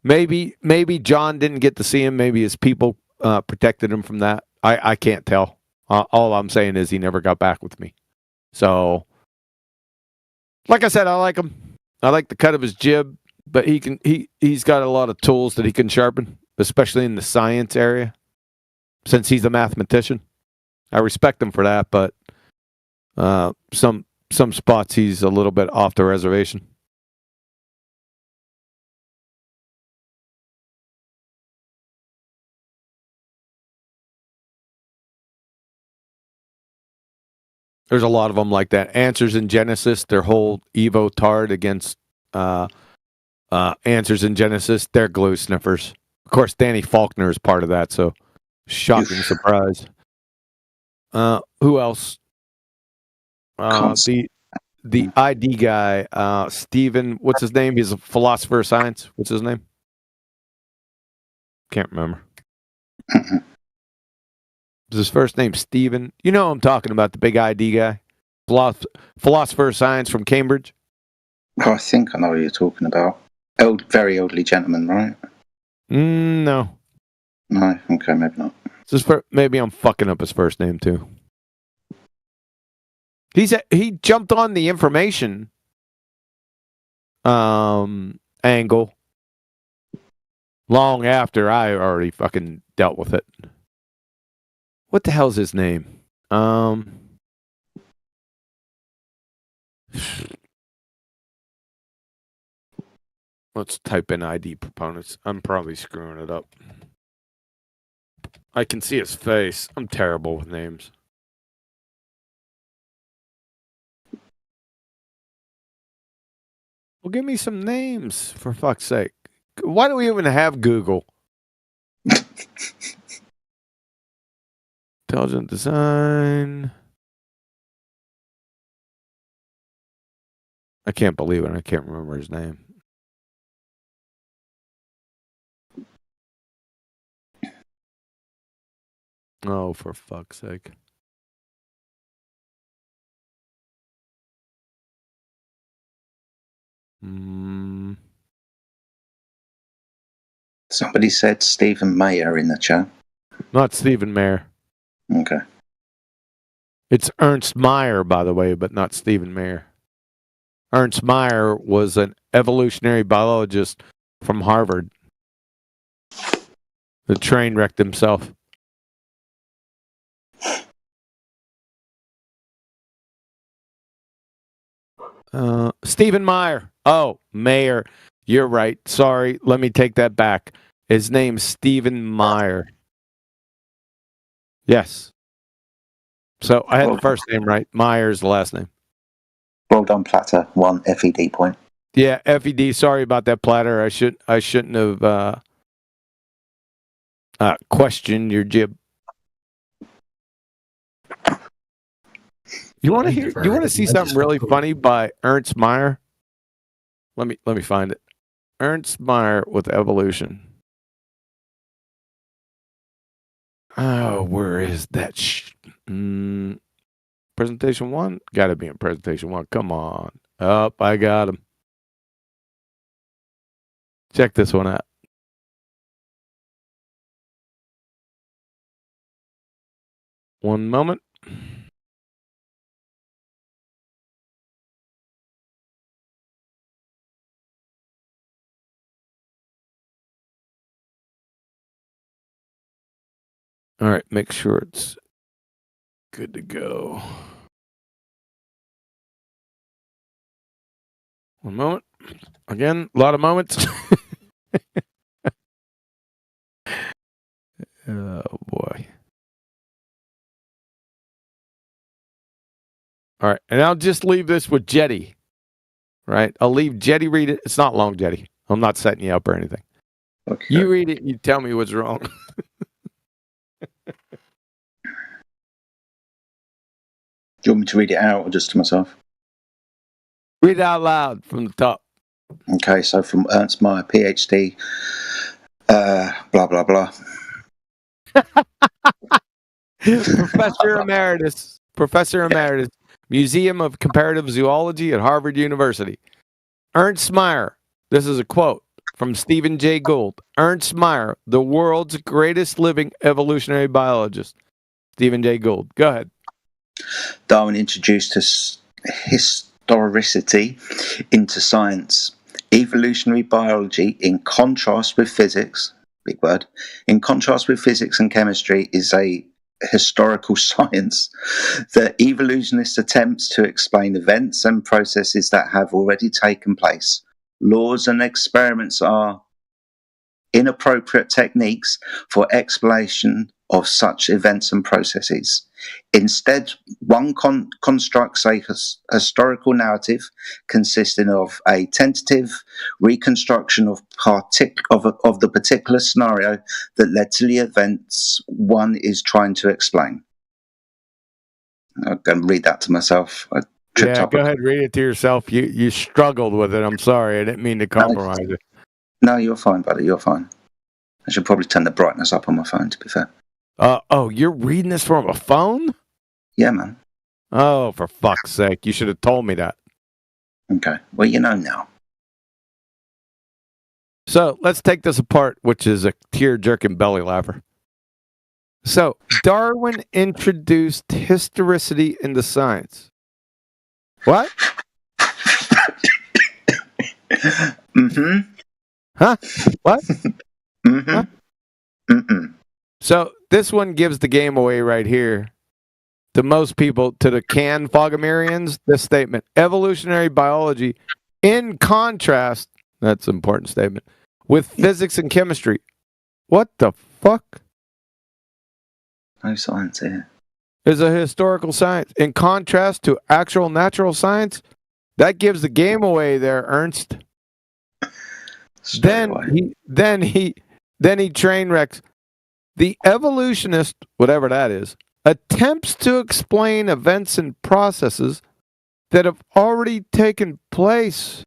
maybe John didn't get to see him. Maybe his people protected him from that. I can't tell. All I'm saying is he never got back with me. So, like I said, I like him. I like the cut of his jib, but he's got a lot of tools that he can sharpen, especially in the science area, since he's a mathematician. I respect him for that, but some spots he's a little bit off the reservation. There's a lot of them like that. Answers in Genesis, their whole Evo Tard against Answers in Genesis, they're glue sniffers. Of course, Danny Faulkner is part of that, so shocking surprise. Who else? The ID guy, Stephen, what's his name? He's a philosopher of science. What's his name? Can't remember. Is his first name Stephen? You know who I'm talking about, the big ID guy. Philosopher of science from Cambridge. Oh, I think I know what you're talking about. Very elderly gentleman, right? No. No, okay, maybe not. Maybe I'm fucking up his first name too. He jumped on the information angle long after I already fucking dealt with it. What the hell's his name? Let's type in ID proponents. I'm probably screwing it up. I can see his face. I'm terrible with names. Well, give me some names, for fuck's sake. Why do we even have Google? Intelligent design. I can't believe it. I can't remember his name. Oh, for fuck's sake. Somebody said Stephen Mayer in the chat. Not Stephen Mayer. Okay. It's Ernst Mayr, by the way, but not Stephen Mayer. Ernst Mayr was an evolutionary biologist from Harvard. The train wrecked himself. Stephen Meyer. Oh, Mayer. You're right. Sorry. Let me take that back. His name's Stephen Meyer. Yes. So I had the first name right. Meyer's the last name. Well done, Platter. 1 FED point. Yeah, FED. Sorry about that, Platter. I shouldn't have questioned your jib. You want to hear? You want to see something really funny by Ernst Mayr? Let me find it. Ernst Mayr with evolution. Oh, where is that? Presentation 1? Got to be in presentation 1. Come on. Up, I got him. Check this one out. One moment. All right, make sure it's good to go. One moment. Again, a lot of moments. Oh, boy. All right, and I'll just leave this with Jetty. Right? I'll leave Jetty read it. It's not long, Jetty. I'm not setting you up or anything. Okay. You read it and you tell me what's wrong. Do you want me to read it out or just to myself? Read it out loud from the top. Okay, so from Ernst Mayr, PhD, blah, blah, blah. Professor Emeritus, Museum of Comparative Zoology at Harvard University. Ernst Mayr, this is a quote from Stephen Jay Gould. Ernst Mayr, the world's greatest living evolutionary biologist. Stephen Jay Gould. Go ahead. Darwin introduced historicity into science. Evolutionary biology, in contrast with physics, big word, in contrast with physics and chemistry, is a historical science. The evolutionist attempts to explain events and processes that have already taken place. Laws and experiments are inappropriate techniques for explanation of such events and processes. Instead, one constructs a historical narrative consisting of a tentative reconstruction of the particular scenario that led to the events one is trying to explain. I'm going to read that to myself. Go ahead, read it to yourself. You struggled with it. I'm sorry. I didn't mean to compromise it. No, you're fine, buddy. You're fine. I should probably turn the brightness up on my phone, to be fair. You're reading this from a phone? Yeah, man. Oh, for fuck's sake. You should have told me that. Okay. Well, you know now. So let's take this apart, which is a tear-jerking belly laugher. So Darwin introduced historicity into science. What? Mm-hmm. Huh? What? Mm-hmm. Huh? Mm-mm. So this one gives the game away right here. To most people, to the Fogomerians, this statement, evolutionary biology, in contrast, that's an important statement, with physics and chemistry. What the fuck? No science here. Is a historical science. In contrast to actual natural science, that gives the game away there, Ernst. Then he train wrecks. The evolutionist, whatever that is, attempts to explain events and processes that have already taken place.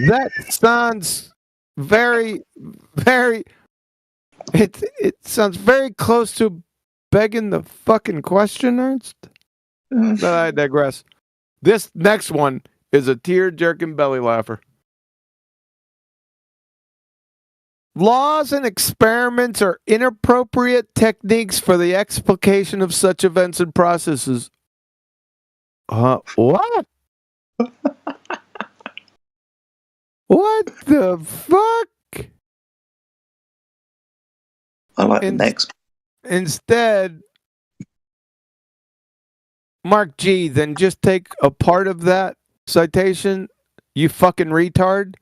That sounds very, very. It sounds very close to begging the fucking question, Ernst. But I digress. This next one is a tear-jerking belly laugher. Laws and experiments are inappropriate techniques for the explication of such events and processes. What? What the fuck? like the next. Instead, Mark G, then just take a part of that citation, you fucking retard,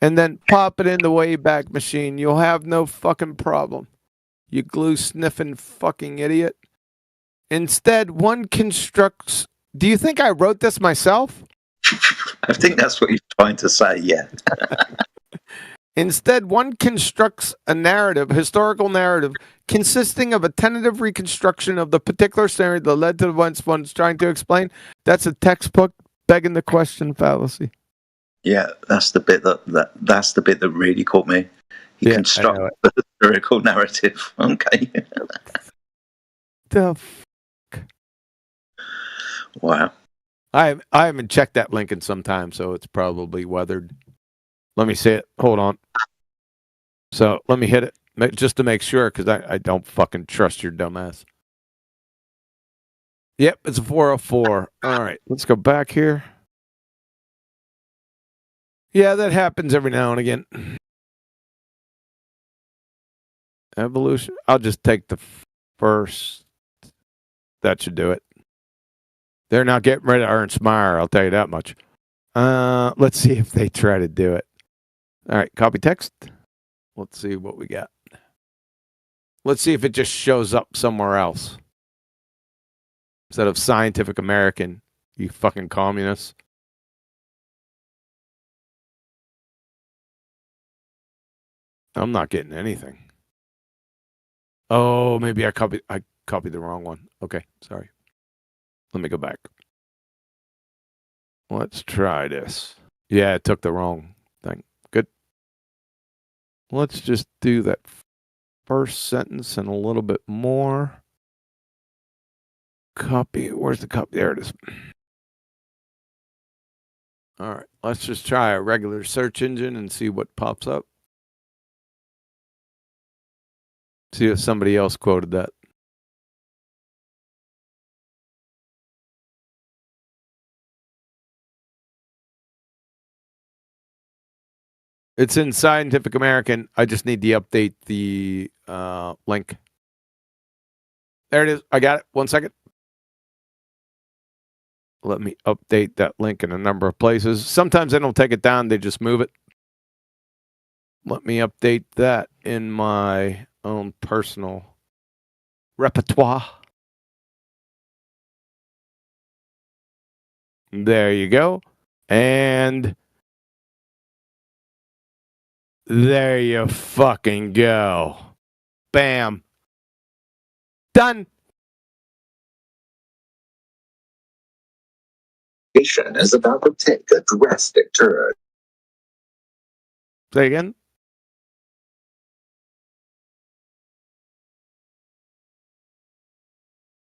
and then pop it in the Wayback Machine. You'll have no fucking problem. You glue sniffing fucking idiot. Instead, one constructs. Do you think I wrote this myself? I think that's what you're trying to say, yeah. Instead, one constructs a narrative, historical narrative, consisting of a tentative reconstruction of the particular scenario that led to the events one's trying to explain. That's a textbook begging the question fallacy. Yeah, that's the bit that's the bit that really caught me. He constructed the historical narrative. Okay. The wow. I haven't checked that link in some time, so it's probably weathered. Let me see it. Hold on. So let me hit it just to make sure, because I don't fucking trust your dumbass. Yep, it's a 404. All right, let's go back here. Yeah, that happens every now and again. Evolution. I'll just take the first. That should do it. They're not getting rid of Ernst Meyer, I'll tell you that much. Let's see if they try to do it. All right, copy text. Let's see what we got. Let's see if it just shows up somewhere else. Instead of Scientific American, you fucking communists. I'm not getting anything. Oh, maybe I copied the wrong one. Okay, sorry. Let me go back. Let's try this. Yeah, it took the wrong thing. Good. Let's just do that first sentence and a little bit more. Copy. Where's the copy? There it is. All right. Let's just try a regular search engine and see what pops up. See if somebody else quoted that. It's in Scientific American. I just need to update the link. There it is. I got it. 1 second. Let me update that link in a number of places. Sometimes they don't take it down. They just move it. Let me update that in my own personal repertoire. There you go. And there you fucking go. Bam. Done. Is about to take a drastic turn. Say again.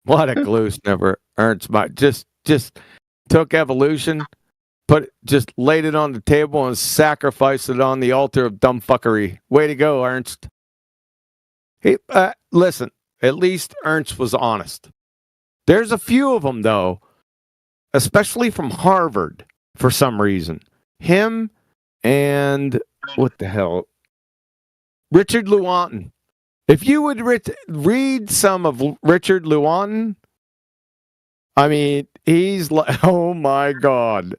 What a glue sniffer. Ernst Meyer just took evolution, just laid it on the table and sacrificed it on the altar of dumb fuckery. Way to go, Ernst. Hey, listen, at least Ernst was honest. There's a few of them, though, especially from Harvard, for some reason. Him and, what the hell? Richard Lewontin. If you would read some of Richard Lewontin, I mean, he's like, oh my God.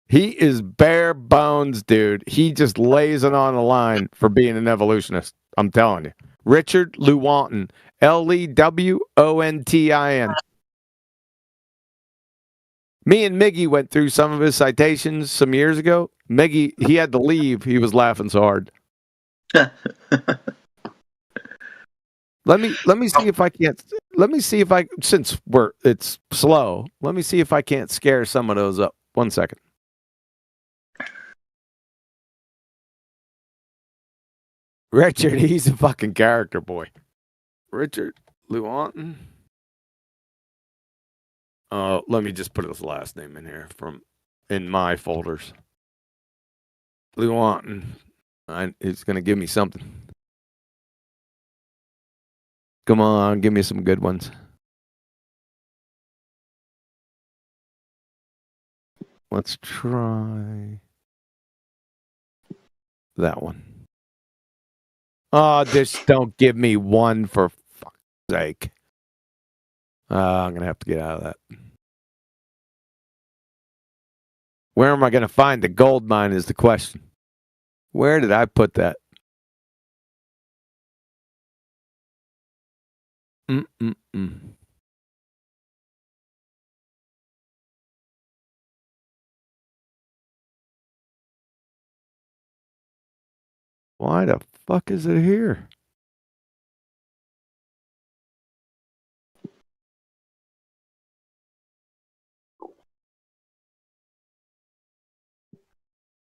He is bare bones, dude. He just lays it on the line for being an evolutionist. I'm telling you. Richard Lewontin. Lewontin. Me and Miggy went through some of his citations some years ago. Miggy, he had to leave. He was laughing so hard. Let me see if I can't. Let me see if I, since it's slow. Let me see if I can't scare some of those up. 1 second. Richard, he's a fucking character, boy. Richard Lewontin. Let me just put his last name in here in my folders. Lewontin. He's gonna give me something. Come on, give me some good ones. Let's try that one. Oh, just don't give me one for fuck's sake. I'm going to have to get out of that. Where am I going to find the gold mine is the question. Where did I put that? Why the fuck is it here?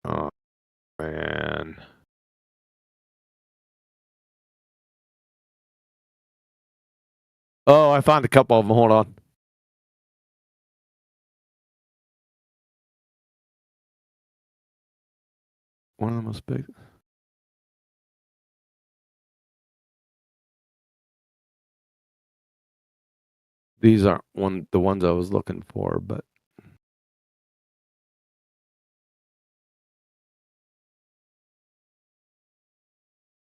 Oh, man. Oh, I found a couple of them. Hold on. One of them was big. These aren't the ones I was looking for, but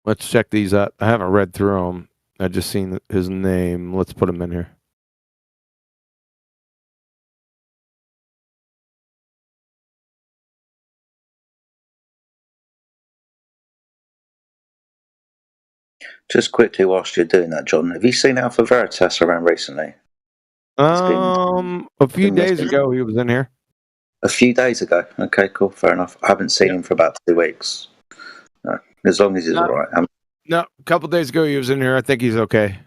let's check these out. I haven't read through them. I just seen his name. Let's put him in here. Just quickly, whilst you're doing that, John, have you seen Alpha Veritas around recently? A few days ago he was in here. A few days ago. Okay, cool, fair enough. I haven't seen him for about 2 weeks. No, as long as he's all right. No, a couple days ago he was in here. I think he's okay.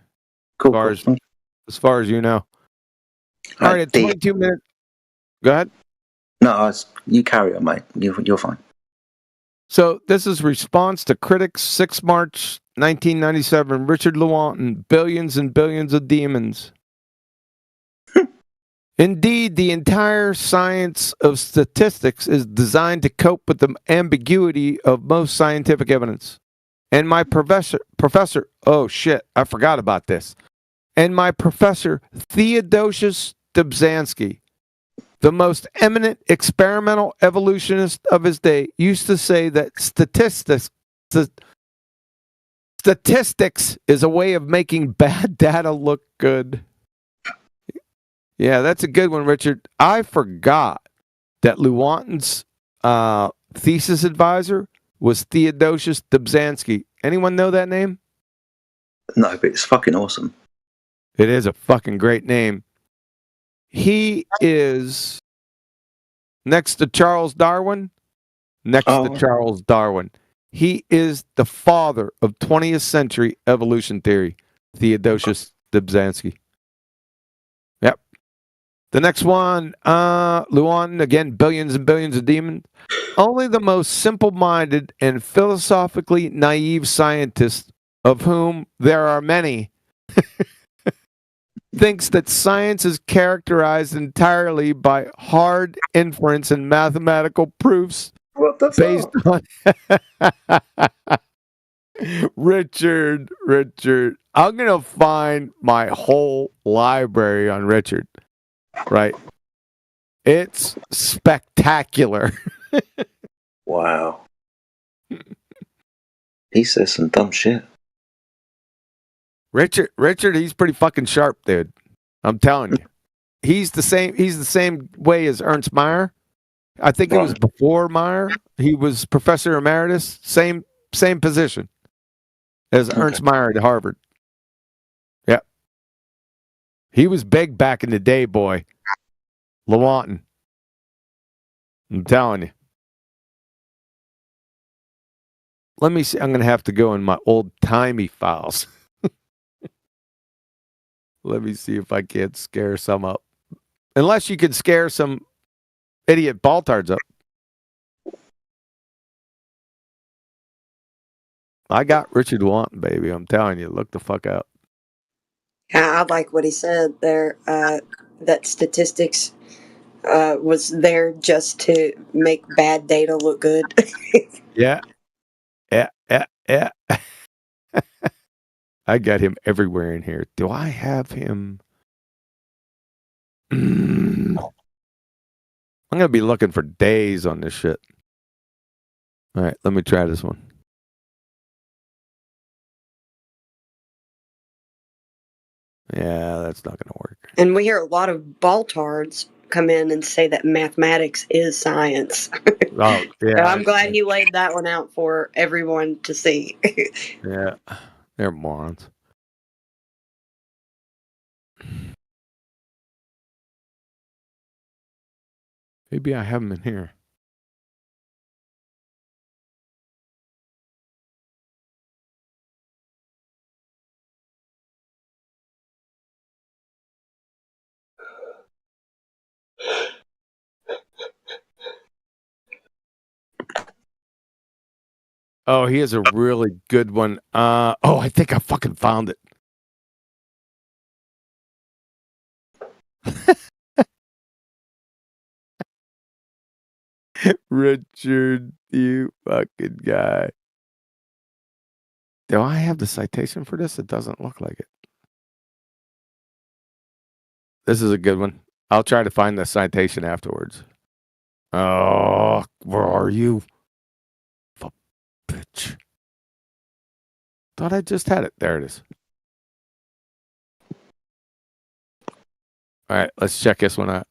Cool. As far as you know. All right, 22 minutes. Go ahead. No, you carry on, mate. You're fine. So this is response to critics, 6 March 1997. Richard Lewontin, Billions and Billions of Demons. Indeed, the entire science of statistics is designed to cope with the ambiguity of most scientific evidence. And my professor, oh shit, I forgot about this. And my professor, Theodosius Dobzhansky, the most eminent experimental evolutionist of his day, used to say that statistics is a way of making bad data look good. Yeah, that's a good one, Richard. I forgot that Lewontin's thesis advisor was Theodosius Dobzhansky. Anyone know that name? No, but it's fucking awesome. It is a fucking great name. He is next to Charles Darwin. Charles Darwin. He is the father of 20th century evolution theory, Theodosius Dobzhansky. Yep. The next one, Lewontin, again, Billions and Billions of Demons. Only the most simple-minded and philosophically naive scientist, of whom there are many, thinks that science is characterized entirely by hard inference and mathematical proofs based on Richard, I'm going to find my whole library on Richard. Right. It's spectacular. Wow. He says some dumb shit. Richard, he's pretty fucking sharp, dude. I'm telling you. He's the same way as Ernst Mayr. I think it was before Mayr. He was professor emeritus, same position as Ernst Mayr at Harvard. Yep. He was big back in the day, boy. Lewontin. I'm telling you. Let me see. I'm going to have to go in my old-timey files. Let me see if I can't scare some up. Unless you can scare some idiot baltards up. I got Richard Lewontin, baby. I'm telling you. Look the fuck out. I like what he said there, that statistics was there just to make bad data look good. Yeah. I got him everywhere in here. Do I have him? I'm going to be looking for days on this shit. All right, let me try this one. Yeah, that's not going to work. And we hear a lot of baltards come in and say that mathematics is science. Oh, yeah. So I'm glad he laid that one out for everyone to see. Yeah, they're morons. Maybe I have them in here. Oh, he has a really good one. I think I fucking found it. Richard, you fucking guy. Do I have the citation for this? It doesn't look like it. This is a good one. I'll try to find the citation afterwards. Oh, where are you? Bitch. Thought I just had it. There it is. All right, let's check this one out.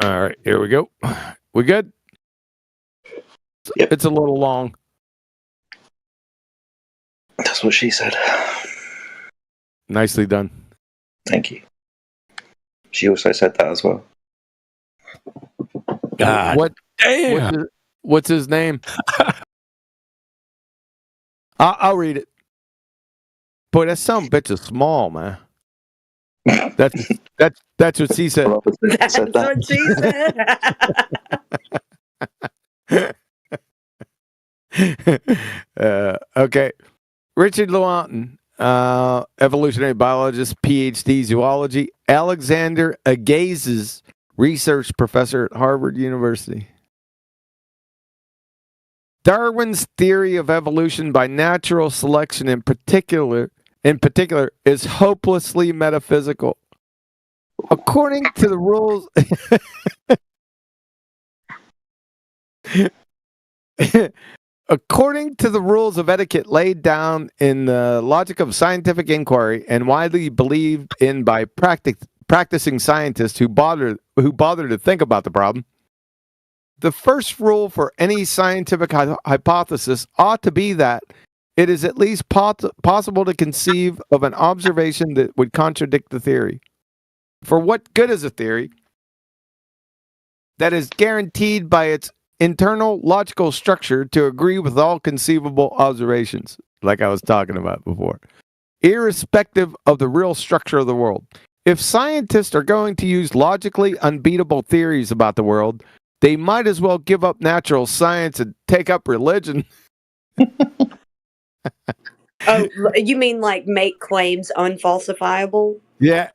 All right, here we go. We good? Yep. It's a little long. That's what she said. Nicely done. Thank you. She also said that as well. God. What's his name? I'll read it. Boy, that some bitch is small, man. That's what she said. That's what she said. Okay. Richard Lewontin, evolutionary biologist, PhD zoology. Alexander Agassiz, research professor at Harvard University. Darwin's theory of evolution by natural selection in particular is hopelessly metaphysical. According to the rules According to the rules of etiquette laid down in the Logic of Scientific Inquiry and widely believed in by practicing scientists who bother to think about the problem, the first rule for any scientific hypothesis ought to be that it is at least possible to conceive of an observation that would contradict the theory. For what good is a theory that is guaranteed by its internal logical structure to agree with all conceivable observations, like I was talking about before, irrespective of the real structure of the world? If scientists are going to use logically unbeatable theories about the world, they might as well give up natural science and take up religion. Oh, you mean like make claims unfalsifiable? Yeah.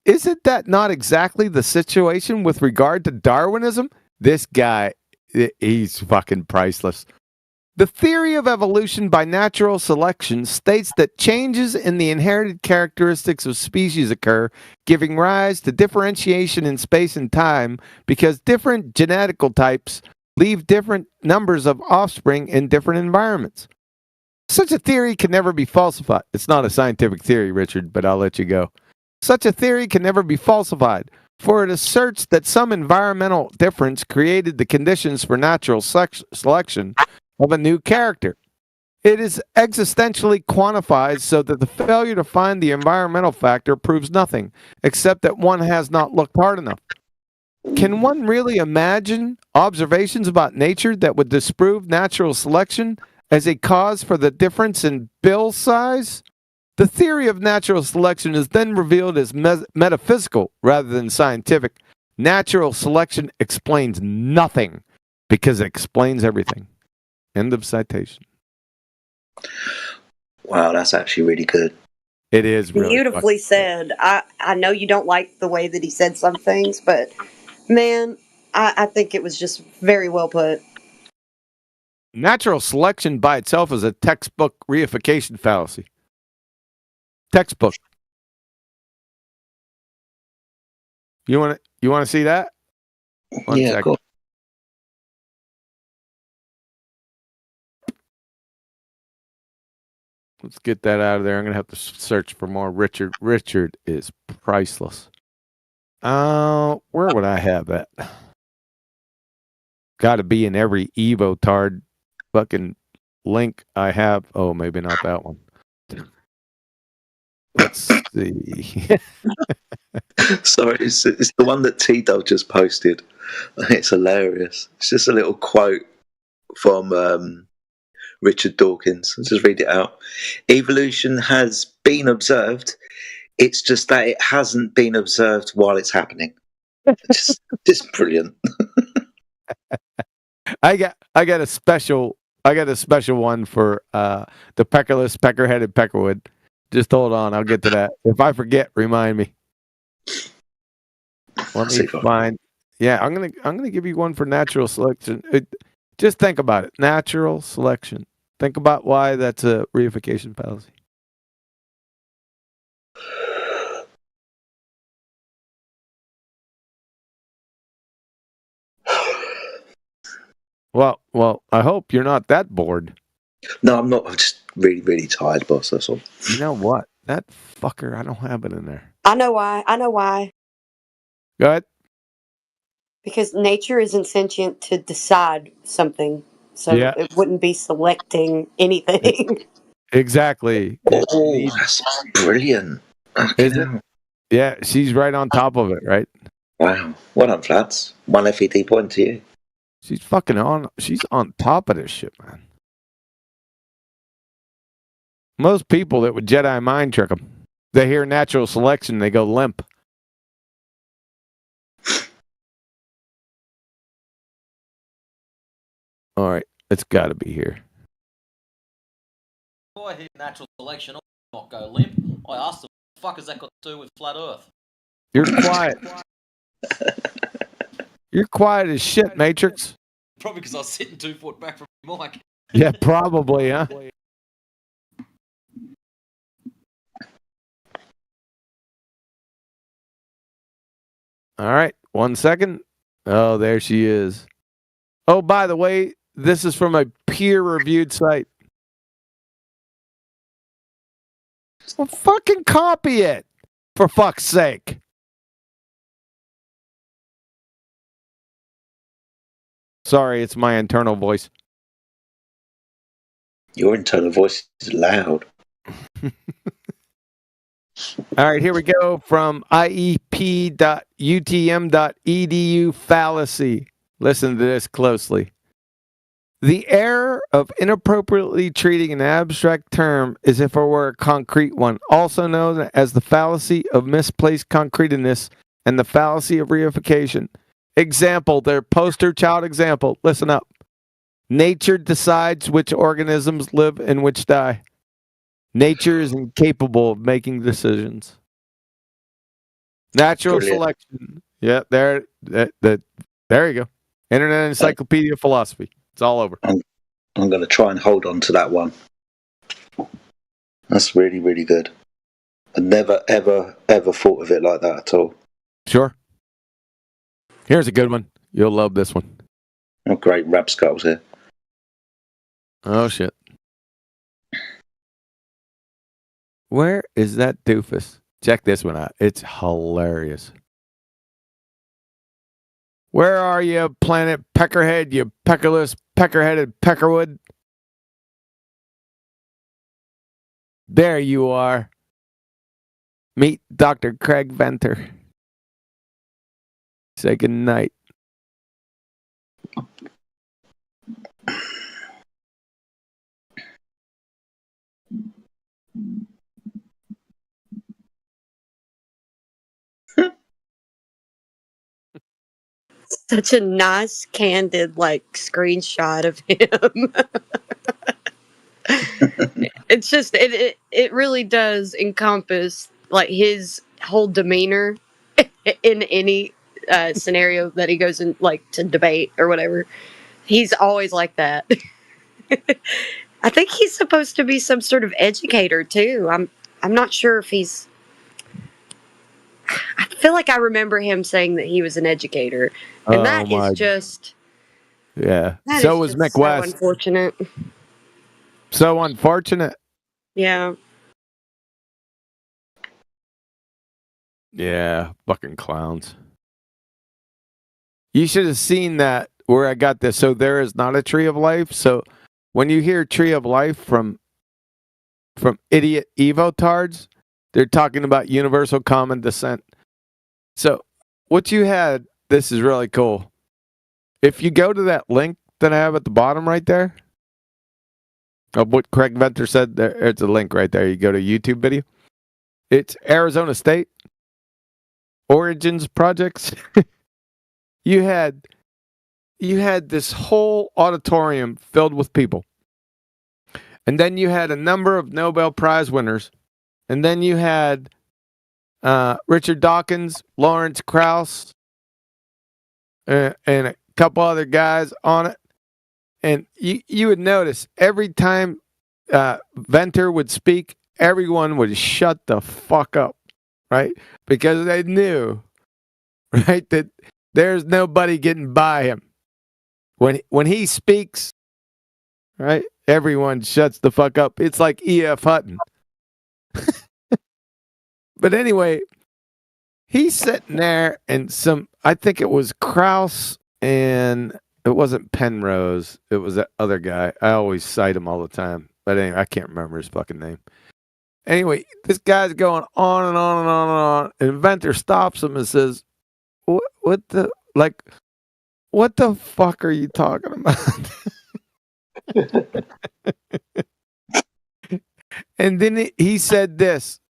Isn't that not exactly the situation with regard to Darwinism? This guy, he's fucking priceless. The theory of evolution by natural selection states that changes in the inherited characteristics of species occur, giving rise to differentiation in space and time because different genetical types leave different numbers of offspring in different environments. Such a theory can never be falsified. It's not a scientific theory, Richard, but I'll let you go. Such a theory can never be falsified, for it asserts that some environmental difference created the conditions for natural selection of a new character. It is existentially quantified so that the failure to find the environmental factor proves nothing, except that one has not looked hard enough. Can one really imagine observations about nature that would disprove natural selection as a cause for the difference in bill size? The theory of natural selection is then revealed as metaphysical rather than scientific. Natural selection explains nothing because it explains everything. End of citation. Wow, that's actually really good. It is really beautifully said. I know you don't like the way that he said some things, but man, I think it was just very well put. Natural selection by itself is a textbook reification fallacy. Textbook. You want to see that? One second. Cool. Let's get that out of there. I'm gonna have to search for more Richard. Richard is priceless. Where would I have that? Got to be in every Evotard fucking link I have. Oh, maybe not that one. Let's see. Sorry, it's the one that T-Dog just posted. It's hilarious. It's just a little quote from Richard Dawkins. I'll just read it out. Evolution has been observed. It's just that it hasn't been observed while it's happening. Just brilliant. I got a special one for the peckerless, pecker-headed peckerwood. Just hold on, I'll get to that. If I forget, remind me. Let me find. Yeah, I'm gonna give you one for natural selection. Just think about it. Natural selection. Think about why that's a reification fallacy. Well, I hope you're not that bored. No, I'm not. I'm just really, really tired, boss. That's all. You know what? That fucker, I don't have it in there. I know why. Go ahead. Because nature isn't sentient to decide something, so it wouldn't be selecting anything. Exactly. Oh, that's brilliant. Is it? Yeah, she's right on top of it, right? Wow. Well done, Flats. One FED point to you. She's fucking on. She's on top of this shit, man. Most people that would Jedi mind trick them, they hear natural selection, they go limp. All right, it's got to be here. Before I hear natural selection, I not go limp. I asked them, what the fuck has that got to do with flat Earth? You're quiet. You're quiet as shit, Matrix. Probably because I was sitting 2 foot back from the mic. Yeah, probably, huh? All right, 1 second. Oh, there she is. Oh, by the way, this is from a peer-reviewed site. Well, fucking copy it, for fuck's sake. Sorry, it's my internal voice. Your internal voice is loud. All right, here we go from iep.utm.edu fallacy. Listen to this closely. The error of inappropriately treating an abstract term as if it were a concrete one, also known as the fallacy of misplaced concreteness and the fallacy of reification. Example, their poster child example. Listen up. Nature decides which organisms live and which die. Nature is incapable of making decisions. Natural selection. Yeah, there you go. Internet Encyclopedia Philosophy. It's all over. I'm going to try and hold on to that one. That's really, really good. I never, ever, ever thought of it like that at all. Sure. Here's a good one. You'll love this one. Oh, great. Rap skulls here. Oh, shit. Where is that doofus? Check this one out. It's hilarious. Where are you, Planet Peckerhead, you peckerless, pecker-headed peckerwood? There you are. Meet Dr. Craig Venter. Say good night. Such a nice, candid, screenshot of him. It's just it really does encompass his whole demeanor in any scenario that he goes in to debate or whatever. He's always like that. I think he's supposed to be some sort of educator too. I'm not sure if he's. I feel like I remember him saying that he was an educator, and that is just. Yeah. So was Mick West. So unfortunate. So unfortunate. Yeah. Yeah, fucking clowns. You should have seen that where I got this. So there is not a tree of life. So when you hear tree of life from idiot evotards, they're talking about universal common descent. So what you had, this is really cool. If you go to that link that I have at the bottom right there, of what Craig Venter said, there's a link right there. You go to YouTube video. It's Arizona State Origins Projects. You had this whole auditorium filled with people. And then you had a number of Nobel Prize winners. And then you had Richard Dawkins, Lawrence Krauss, and a couple other guys on it. And you would notice every time Venter would speak, everyone would shut the fuck up, right? Because they knew, right, that there's nobody getting by him. When he speaks, right, everyone shuts the fuck up. It's like E.F. Hutton. But anyway, he's sitting there and I think it was Krauss and it wasn't Penrose. It was that other guy. I always cite him all the time. But anyway, I can't remember his fucking name. Anyway, this guy's going on and on and on and on. And Venter stops him and says, what the fuck are you talking about? And then he said this.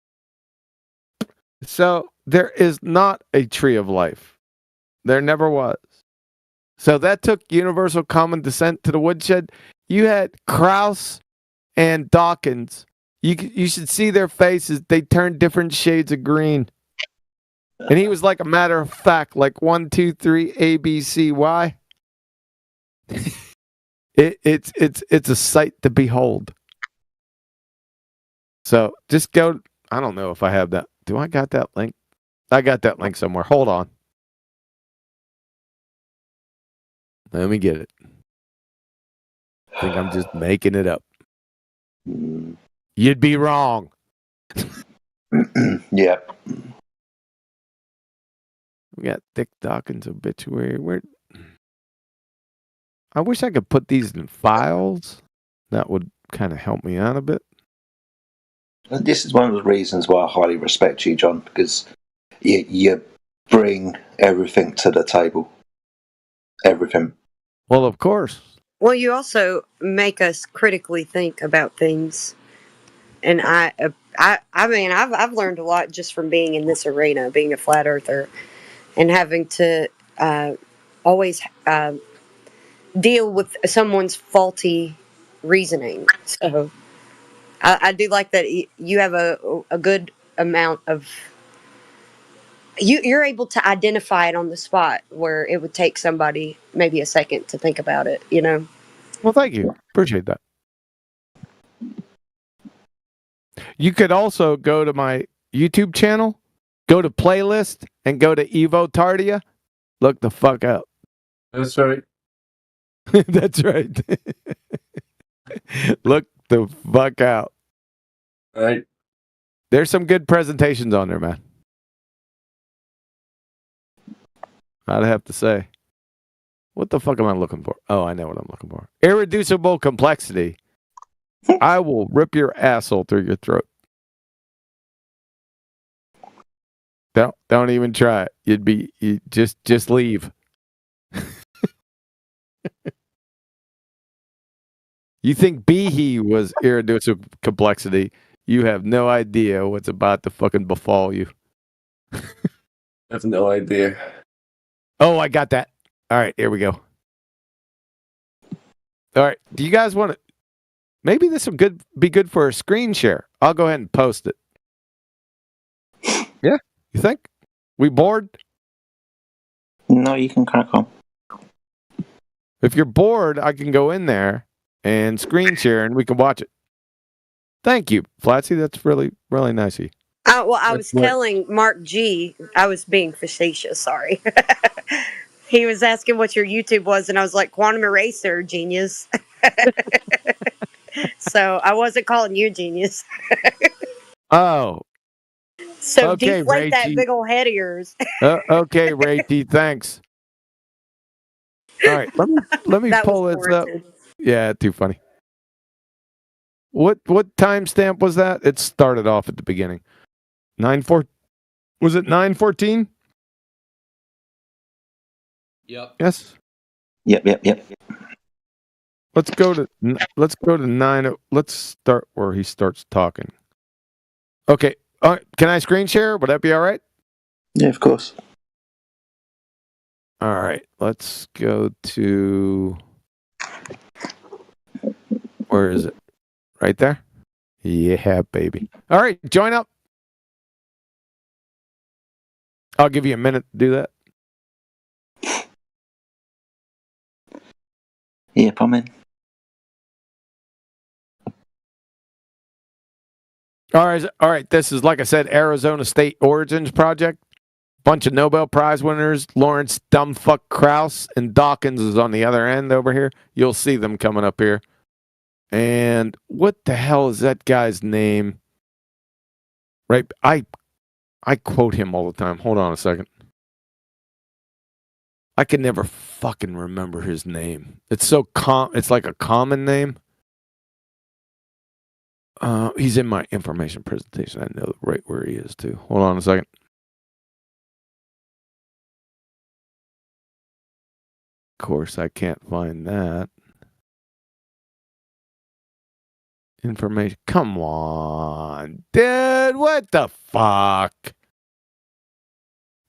So there is not a tree of life. There never was. So that took universal common descent to the woodshed. You had Krauss and Dawkins. You should see their faces. They turned different shades of green. And he was like a matter of fact, like 1, 2, 3, A, B, C, Y. It's a sight to behold. So just go. I don't know if I have that. Do I got that link? I got that link somewhere. Hold on. Let me get it. I think I'm just making it up. You'd be wrong. Yeah. We got Dick Dawkins obituary. I wish I could put these in files. That would kind of help me out a bit. This is one of the reasons why I highly respect you, John, because you bring everything to the table. Everything. Well, of course. Well, you also make us critically think about things, and I mean, I've learned a lot just from being in this arena, being a flat earther, and having to always deal with someone's faulty reasoning. So I do like that you have a good amount of. You're able to identify it on the spot where it would take somebody maybe a second to think about it, you know? Well, thank you. Appreciate that. You could also go to my YouTube channel, go to playlist, and go to Evo Tardia. Look the fuck up. That's right. That's right. Look the fuck out. All right. There's some good presentations on there, man. I'd have to say. What the fuck am I looking for? Oh, I know what I'm looking for. Irreducible complexity. I will rip your asshole through your throat. Don't even try it. You just leave. You think Behe was irreducible complexity? You have no idea what's about to fucking befall you. I have no idea. Oh, I got that. All right, here we go. All right, do you guys want to? Maybe this will be good for a screen share. I'll go ahead and post it. Yeah, you think? We bored? No, you can crack on. If you're bored, I can go in there and screen share, and we can watch it. Thank you, Flatsy. That's really, really nice of you. Well, I was telling Mark G. I was being facetious. Sorry. He was asking what your YouTube was, and I was like, Quantum Eraser, genius. So I wasn't calling you genius. Oh. So Okay, deflate that Rachy. big old head of yours. Okay, Rachy, thanks. All right, let me That was pull this up. warranted. Yeah, too funny. What timestamp was that? It started off at the beginning. 9-4. Was it 9:14? Yep. Yes. Yep. Let's go to 9. Let's start where he starts talking. Okay. Can I screen share? Would that be all right? Yeah, of course. All right. Let's go to. Where is it? Right there? Yeah, baby. All right. Join up. I'll give you a minute to do that. Yep, I'm in. All right. This is, like I said, Arizona State Origins Project. Bunch of Nobel Prize winners. Lawrence Dumbfuck Krauss and Dawkins is on the other end over here. You'll see them coming up here. And what the hell is that guy's name? Right, I quote him all the time. Hold on a second. I can never fucking remember his name. It's so it's like a common name. He's in my information presentation. I know right where he is too. Hold on a second. Of course, I can't find that. Information. Come on, dude. What the fuck?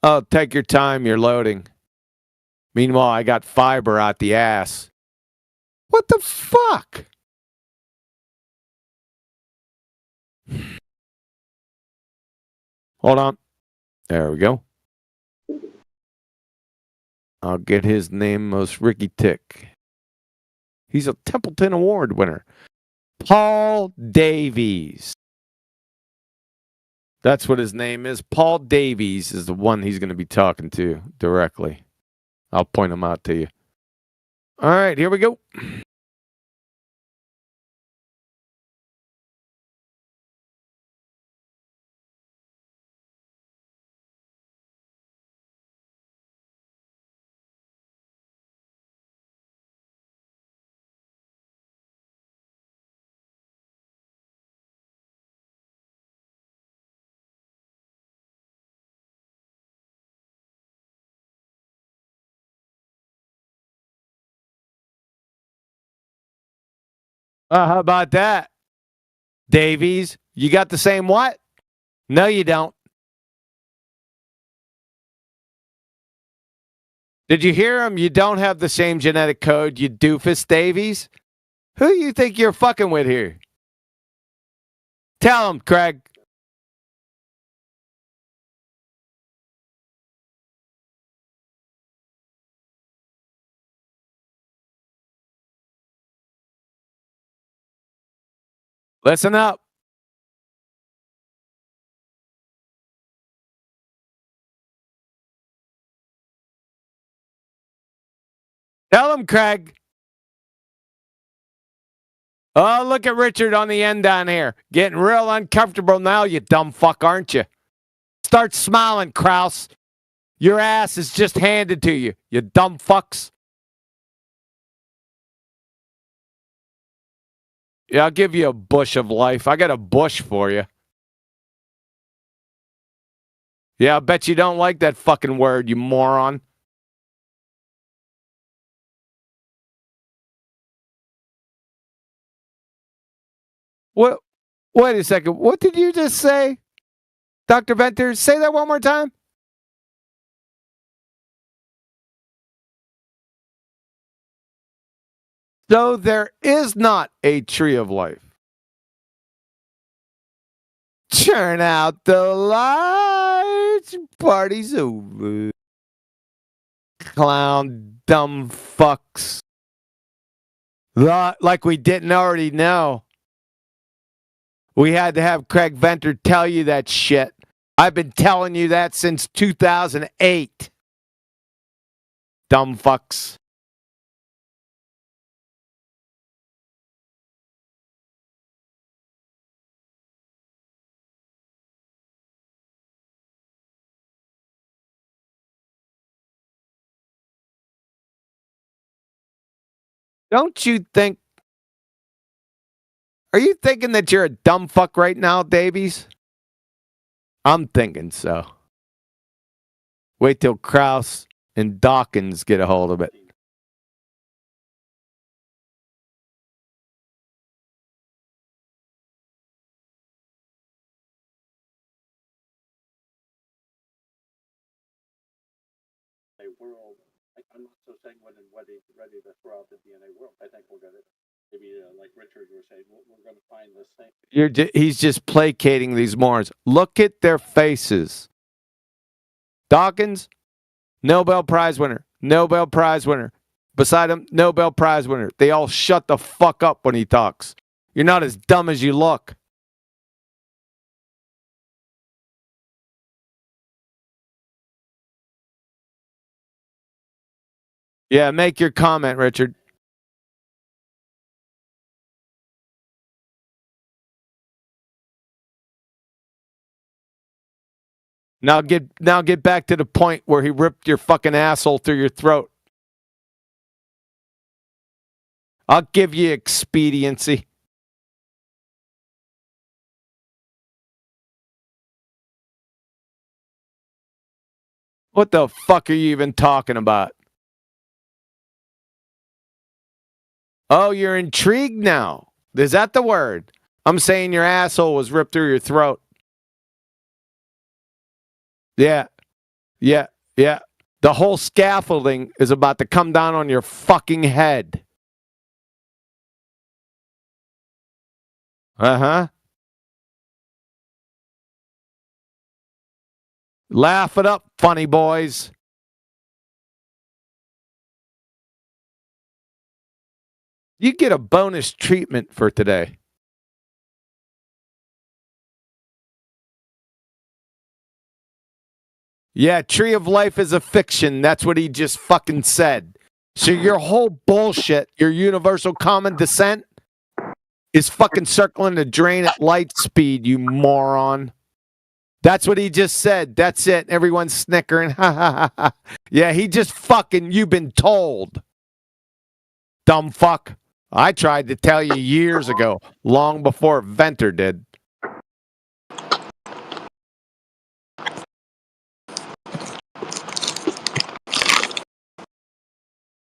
Oh, take your time. You're loading. Meanwhile, I got fiber out the ass. What the fuck? Hold on. There we go. I'll get his name, most Ricky Tick. He's a Templeton Award winner. Paul Davies. That's what his name is. Paul Davies is the one he's going to be talking to directly. I'll point him out to you. All right, here we go. How about that? Davies, you got the same what? No, you don't. Did you hear him? You don't have the same genetic code, you doofus, Davies. Who do you think you're fucking with here? Tell him, Craig. Listen up. Tell him, Craig. Oh, look at Richard on the end down here. Getting real uncomfortable now, you dumb fuck, aren't you? Start smiling, Kraus. Your ass is just handed to you, you dumb fucks. Yeah, I'll give you a bush of life. I got a bush for you. Yeah, I bet you don't like that fucking word, you moron. What? Wait a second. What did you just say? Dr. Venter, say that one more time. So there is not a tree of life. Turn out the lights. Party's over. Clown dumb fucks. Like we didn't already know. We had to have Craig Venter tell you that shit. I've been telling you that since 2008. Dumb fucks. Don't you think? Are you thinking that you're a dumb fuck right now, Davies? I'm thinking so. Wait till Krause and Dawkins get a hold of it. World. I'm not so sanguine and ready to throw out the DNA world. I think we're going to, maybe like Richard was saying, we're going to find this thing. He's just placating these morons. Look at their faces. Dawkins, Nobel Prize winner. Nobel Prize winner. Beside him, Nobel Prize winner. They all shut the fuck up when he talks. You're not as dumb as you look. Yeah, make your comment, Richard. Now get back to the point where he ripped your fucking asshole through your throat. I'll give you expediency. What the fuck are you even talking about? Oh, you're intrigued now. Is that the word? I'm saying your asshole was ripped through your throat. Yeah. Yeah. Yeah. The whole scaffolding is about to come down on your fucking head. Uh-huh. Laugh it up, funny boys. You get a bonus treatment for today. Yeah, Tree of Life is a fiction. That's what he just fucking said. So your whole bullshit, your universal common descent, is fucking circling the drain at light speed, you moron. That's what he just said. That's it. Everyone's snickering. Ha ha ha. Yeah, he just fucking, you've been told. Dumb fuck. I tried to tell you years ago, long before Venter did.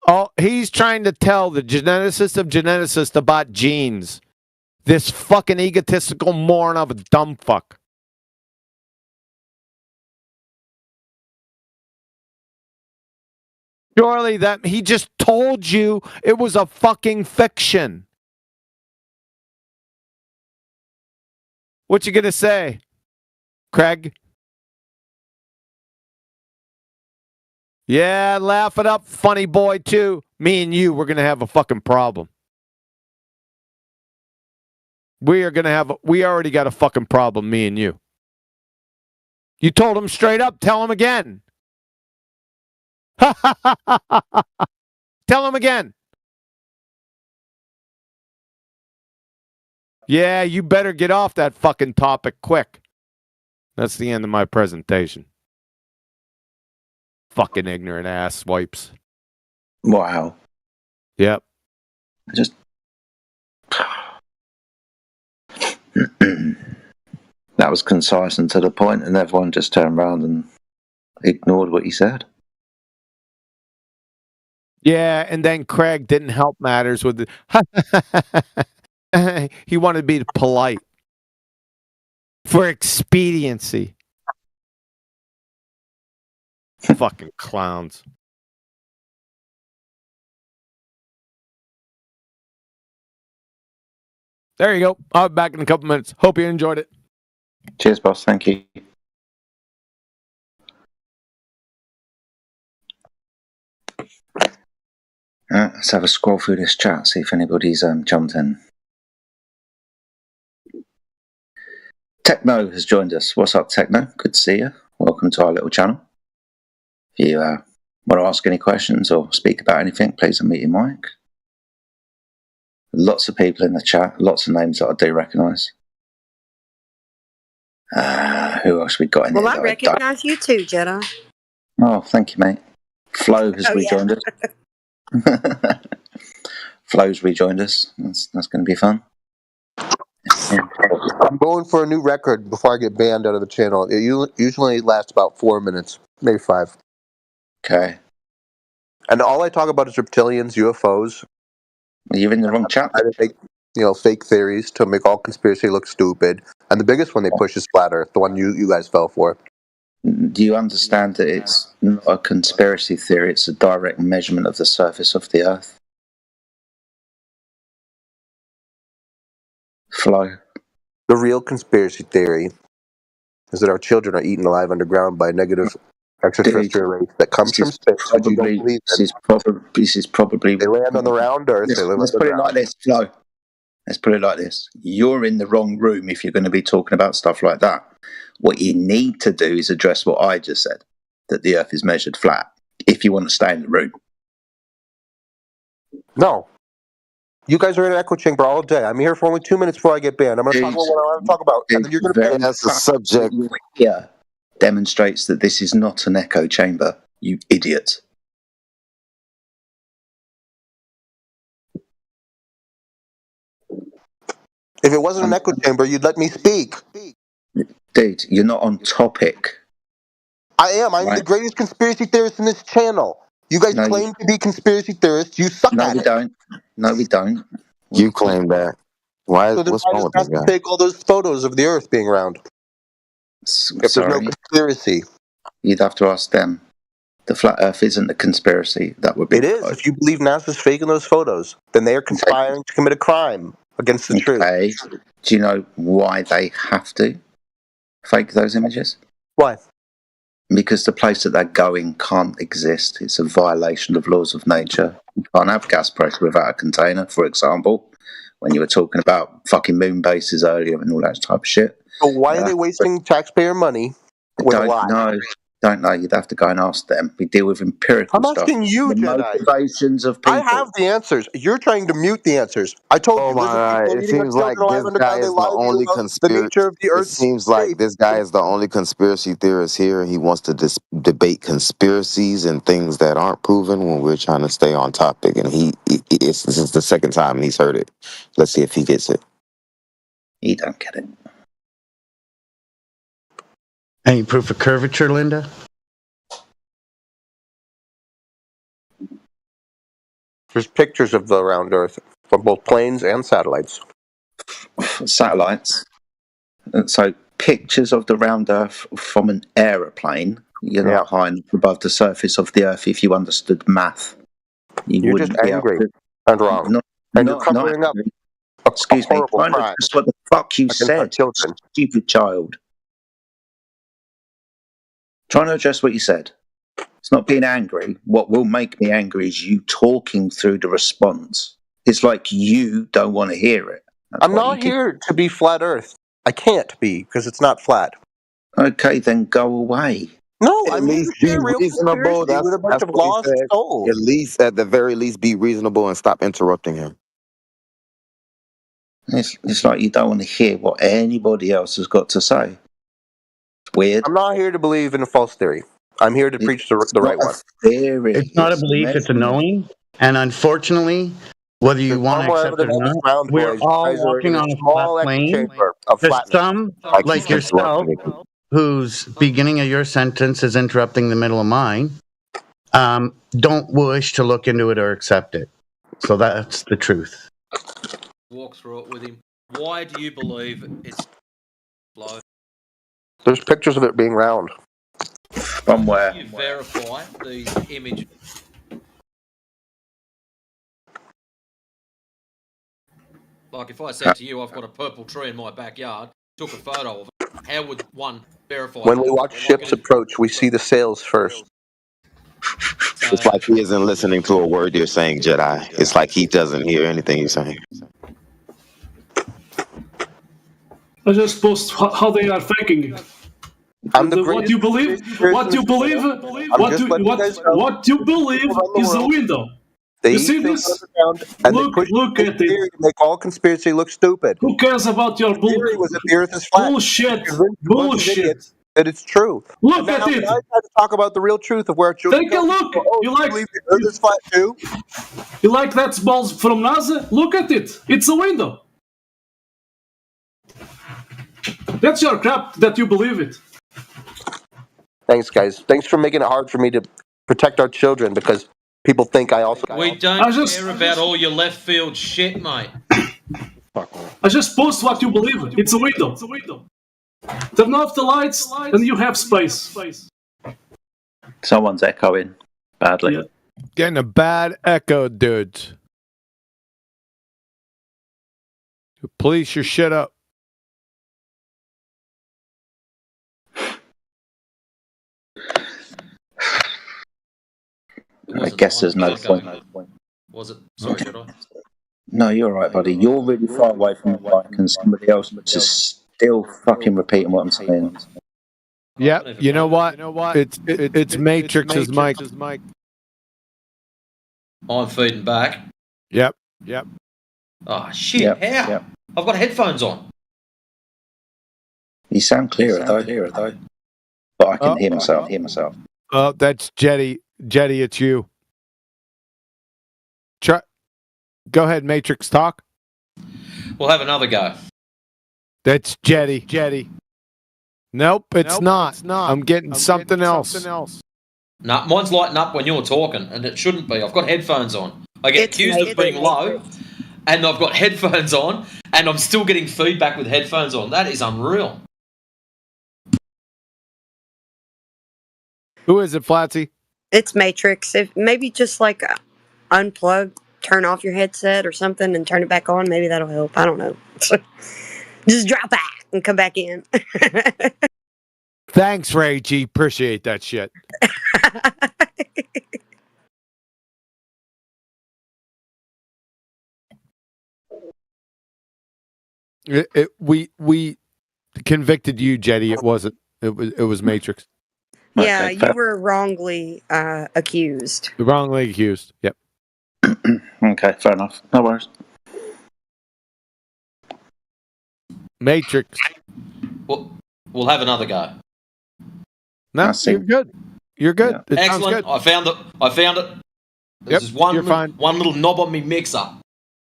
Oh, he's trying to tell the geneticist of geneticists about genes. This fucking egotistical moron of a dumb fuck. Surely that he just told you it was a fucking fiction. What you gonna say, Craig? Yeah, laugh it up, funny boy, too. Me and you, we're going to have a fucking problem. We already got a fucking problem, me and you. You told him straight up, tell him again. Tell him again. Yeah, you better get off that fucking topic quick. That's the end of my presentation. Fucking ignorant ass wipes. Wow. Yep. Just that was concise and to the point, and everyone just turned around and ignored what he said. Yeah, and then Craig didn't help matters with the he wanted to be polite for expediency. Fucking clowns. There you go. I'll be back in a couple minutes. Hope you enjoyed it. Cheers, boss. Thank you. Let's have a scroll through this chat, see if anybody's jumped in. Techno has joined us. What's up, Techno? Good to see you. Welcome to our little channel. If you want to ask any questions or speak about anything, please unmute your mic. Lots of people in the chat, lots of names that I do recognise. Who else we got in Well, here? I recognize you too, Jedi. Oh, thank you, mate. Flo has rejoined us. Flo's rejoined us. That's going to be fun. I'm going for a new record before I get banned out of the channel. It usually lasts about 4 minutes, maybe 5. Okay. And all I talk about is reptilians, UFOs. You're in the wrong chat. I make, fake theories to make all conspiracy look stupid. And the biggest one they push is flat Earth, the one you guys fell for. Do you understand that it's not a conspiracy theory? It's a direct measurement of the surface of the Earth. Flo. The real conspiracy theory is that our children are eaten alive underground by a negative extraterrestrial race that comes from space. This is probably they land on the round Earth. Let's put it like this, Flo. Let's put it like this. You're in the wrong room if you're going to be talking about stuff like that. What you need to do is address what I just said, that the Earth is measured flat, if you want to stay in the room. No. You guys are in an echo chamber all day. I'm here for only 2 minutes before I get banned. I'm going to talk about what I want to talk about, and then you're going to ban me. That's the subject. Yeah, demonstrates that this is not an echo chamber, you idiot. If it wasn't an echo chamber, you'd let me speak. Dude, you're not on topic. I am. I'm the greatest conspiracy theorist in this channel. You guys claim to be conspiracy theorists. You suck at it. No, we don't. You claim that. Why? So then What's why wrong with does this NASA guy? take all those photos of the Earth being round? If there's no conspiracy. You'd have to ask them. The flat Earth isn't a conspiracy. That would be. It is. If you believe NASA's faking those photos, then they are conspiring to commit a crime against the truth. Do you know why they have to fake those images? Why? Because the place that they're going can't exist. It's a violation of laws of nature. You can't have gas pressure without a container, for example, when you were talking about fucking moon bases earlier and all that type of shit. So why are they wasting taxpayer money with a lie? Don't know. You'd have to go and ask them. We deal with empirical stuff. I'm asking you, the Jedi. Motivations of people. I have the answers. You're trying to mute the answers. I told you. My God. It seems like this guy is the only conspiracy. It seems like this guy is the only conspiracy theorist here. He wants to debate conspiracies and things that aren't proven when we're trying to stay on topic. And this is the second time he's heard it. Let's see if he gets it. He don't get it. Any proof of curvature, Linda? There's pictures of the round Earth from both planes and satellites. Satellites. So pictures of the round Earth from an aeroplane. You're not high enough above the surface of the Earth if you understood math. You're just angry and wrong. And you're covering up a horrible crime. That's what the fuck you said, stupid child. Trying to address what you said. It's not being angry. What will make me angry is you talking through the response. It's like you don't want to hear it. I'm not here to be flat Earth. I can't be because it's not flat. Okay, then go away. No, At least be reasonable. That's with a bunch of what he lost said. souls. At the very least, be reasonable and stop interrupting him. It's like you don't want to hear what anybody else has got to say. It's weird. I'm not here to believe in a false theory. I'm here to preach the right one. Theory. It's not a belief, it's a knowing. And unfortunately, whether you want to accept it or not, we're all walking on a flat plane. There's some, like yourself, whose beginning of your sentence is interrupting the middle of mine, don't wish to look into it or accept it. So that's the truth. Walk through it with him. Why do you believe it's low? There's pictures of it being round. From where? You verify these images. Like if I said to you, I've got a purple tree in my backyard, took a photo of it, how would one verify When that? we watch ships approach, we see the sails first. It's like he isn't listening to a word you're saying, Jedi. It's like he doesn't hear anything you're saying. I just post how they are faking it. What you believe? What you believe? What you believe is the window. You see this? Look at it. To make all conspiracy look stupid. Who cares about your theory was that the Earth is flat. Bullshit. that it's true. Look and then at when it. I try to talk about the real truth of where children Take a come look. from, oh, You like believe the Earth is flat too? You like that balls from NASA? Look at it. It's a window. That's your crap that you believe it. Thanks, guys. Thanks for making it hard for me to protect our children because people think I also. We don't care about all your left field shit, mate. I just post what you believe. It's a window. Turn off the lights and you have space. Someone's echoing badly. Yeah. Getting a bad echo, dudes. Police your shit up. I guess there's no point. Was it? Sorry, did I? No, you're right, buddy. You're really far away from the mic, and somebody else is still fucking repeating what I'm saying. Yeah, you know what? It's Matrix's mic. I'm feeding back. Yep. Oh shit! Yep, How? yep. I've got headphones on. You sound clearer though. But I can hear myself. Oh, that's Jetty. Jetty, it's you. Go ahead, Matrix, talk. We'll have another go. That's Jetty. Nope, it's not. I'm getting something else. Nah, mine's lighting up when you're talking, and it shouldn't be. I've got headphones on. I get accused of being low, and I've got headphones on, and I'm still getting feedback with headphones on. That is unreal. Who is it, Flatsy? It's Matrix. If maybe just like unplug, turn off your headset or something, and turn it back on. Maybe that'll help. I don't know. Just drop out and come back in. Thanks, Ray G. Appreciate that shit. We convicted you, Jetty. It wasn't. It was Matrix. Yeah, you were wrongly accused. Wrongly accused. Yep. Okay, fair enough. No worries. Matrix. We'll have another go. No, you're good. You're good. Yeah. It Excellent. sounds good. I found it. There's just one little knob on me mixer.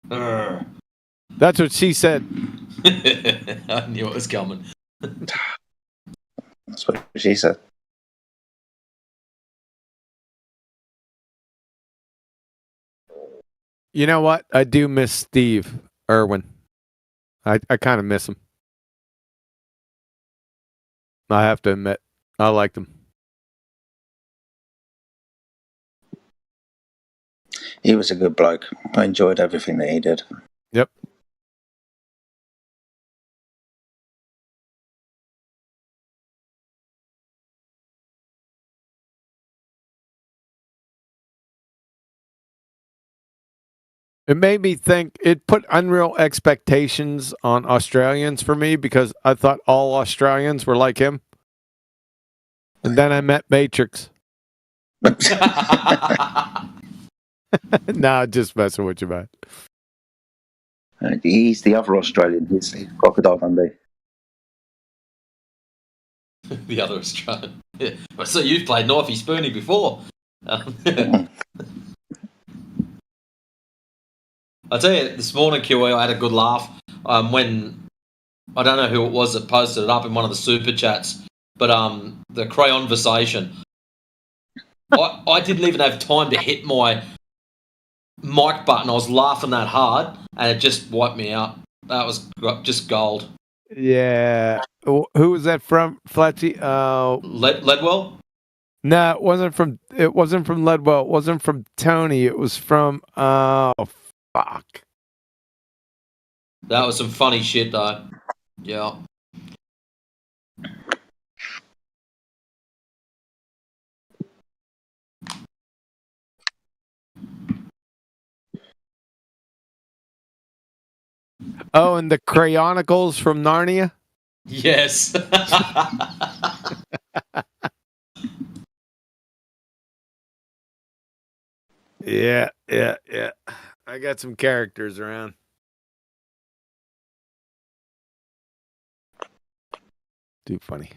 That's what she said. I knew it was coming. That's what she said. You know what? I do miss Steve Irwin. I kind of miss him. I have to admit, I liked him. He was a good bloke. I enjoyed everything that he did. Yep. It made me think, it put unreal expectations on Australians for me because I thought all Australians were like him. And then I met Matrix. Nah, just messing with you, man. He's the other Australian. He's Crocodile Dundee. The other Australian. Yeah. So you've played Knifey Spoony before. I tell you, this morning, QE, I had a good laugh when, I don't know who it was that posted it up in one of the super chats, but the Crayonversation. I didn't even have time to hit my mic button. I was laughing that hard, and it just wiped me out. That was just gold. Yeah. Who was that from, Fletchy? Ledwell? No, it wasn't from Ledwell. It wasn't from Tony. It was from fuck. That was some funny shit, though. Yeah. Oh, and the Crayonicles from Narnia? Yes. Yeah. I got some characters around. Too funny.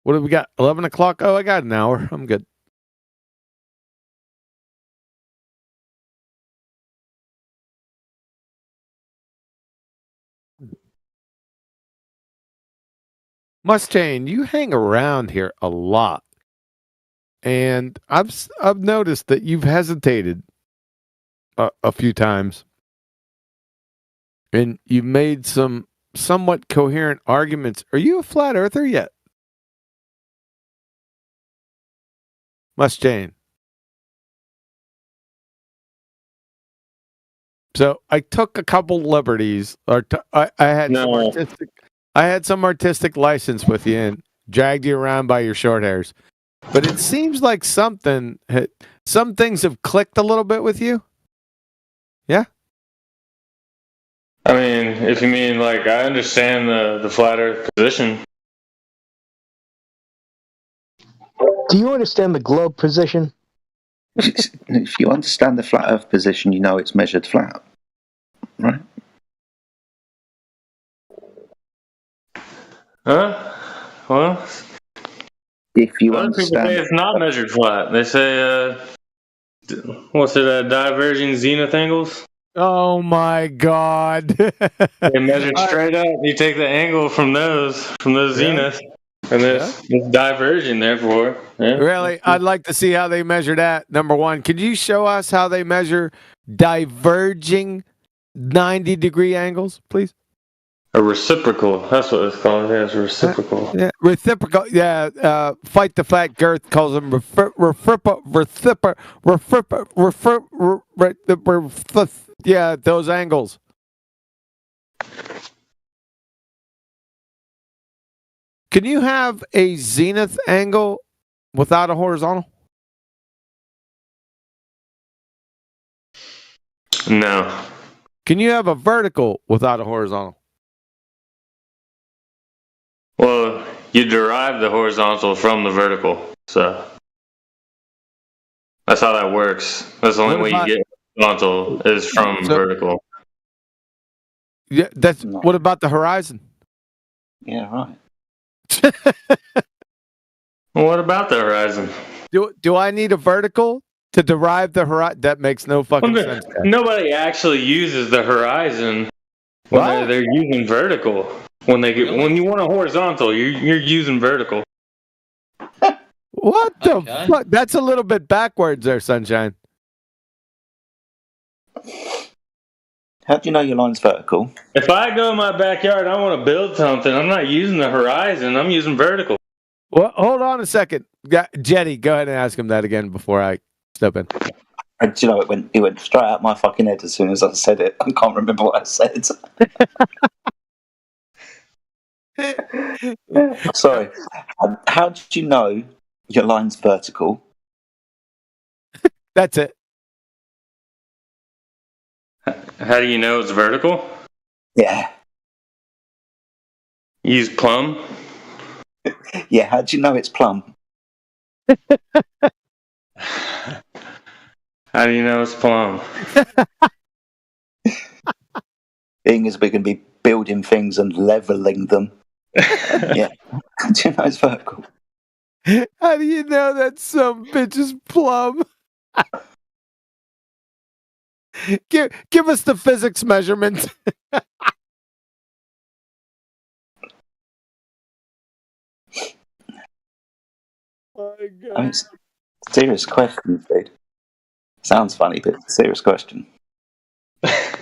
What have we got? 11 o'clock? Oh, I got an hour. I'm good. Mustaine, you hang around here a lot. And I've noticed that you've hesitated a few times. And you've made some somewhat coherent arguments. Are you a flat earther yet? Mustaine. So I took a couple liberties. I had some artistic license with you and dragged you around by your short hairs. But it seems like some things have clicked a little bit with you. Yeah? I mean, if you mean, like, I understand the flat earth position. Do you understand the globe position? If you understand the flat earth position, you know it's measured flat. Right? Huh? Well, if you other people say it's not measured flat. They say, what's it, diverging zenith angles? Oh my God! They measure straight up. You take the angle from those zenith, and it's diverging. Therefore, Really, I'd like to see how they measure that. Number one, could you show us how they measure diverging 90-degree angles, please? A reciprocal. That's what it's called. Yeah, it's a reciprocal. Yeah, reciprocal. Yeah, Fight the Fat Girth calls them yeah, those angles. Can you have a zenith angle without a horizontal? No. Can you have a vertical without a horizontal? Well, you derive the horizontal from the vertical, so that's how that works. That's the only way you get horizontal is from vertical. Yeah, what about the horizon? Yeah, right. Well, what about the horizon? Do I need a vertical to derive the horizon? That makes no fucking sense. Nobody actually uses the horizon when they're using vertical. When you want a horizontal, you're using vertical. What the fuck? That's a little bit backwards there, Sunshine. How do you know your line's vertical? If I go in my backyard, I want to build something. I'm not using the horizon. I'm using vertical. Well, hold on a second, Jetty. Go ahead and ask him that again before I step in. And do you know, it went straight out my fucking head as soon as I said it. I can't remember what I said. Sorry. How did you know your line's vertical? That's it. How do you know it's vertical? Yeah. You use plumb? Yeah, how do you know it's plumb? How do you know it's plumb? Being as we can be building things and leveling them. Yeah. How do you know it's vertical? How do you know that some bitch is plumb? Give us the physics measurement. I mean, serious question, dude. Sounds funny, but it's a serious question. I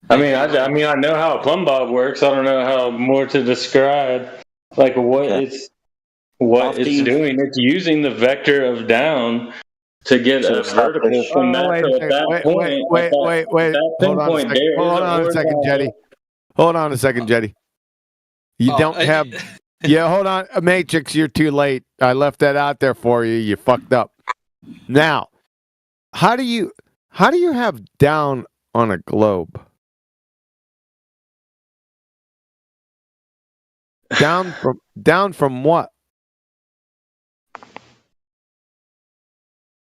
know how a plumb bob works. I don't know how more to describe. Like what it's doing. It's using the vector of down to get a vertical from that. Wait. Hold on a second, Jetty. Hold on a second, Jetty. You don't have. Yeah, hold on, Matrix. You're too late. I left that out there for you. You fucked up. Now, how do you have down on a globe? Down from what?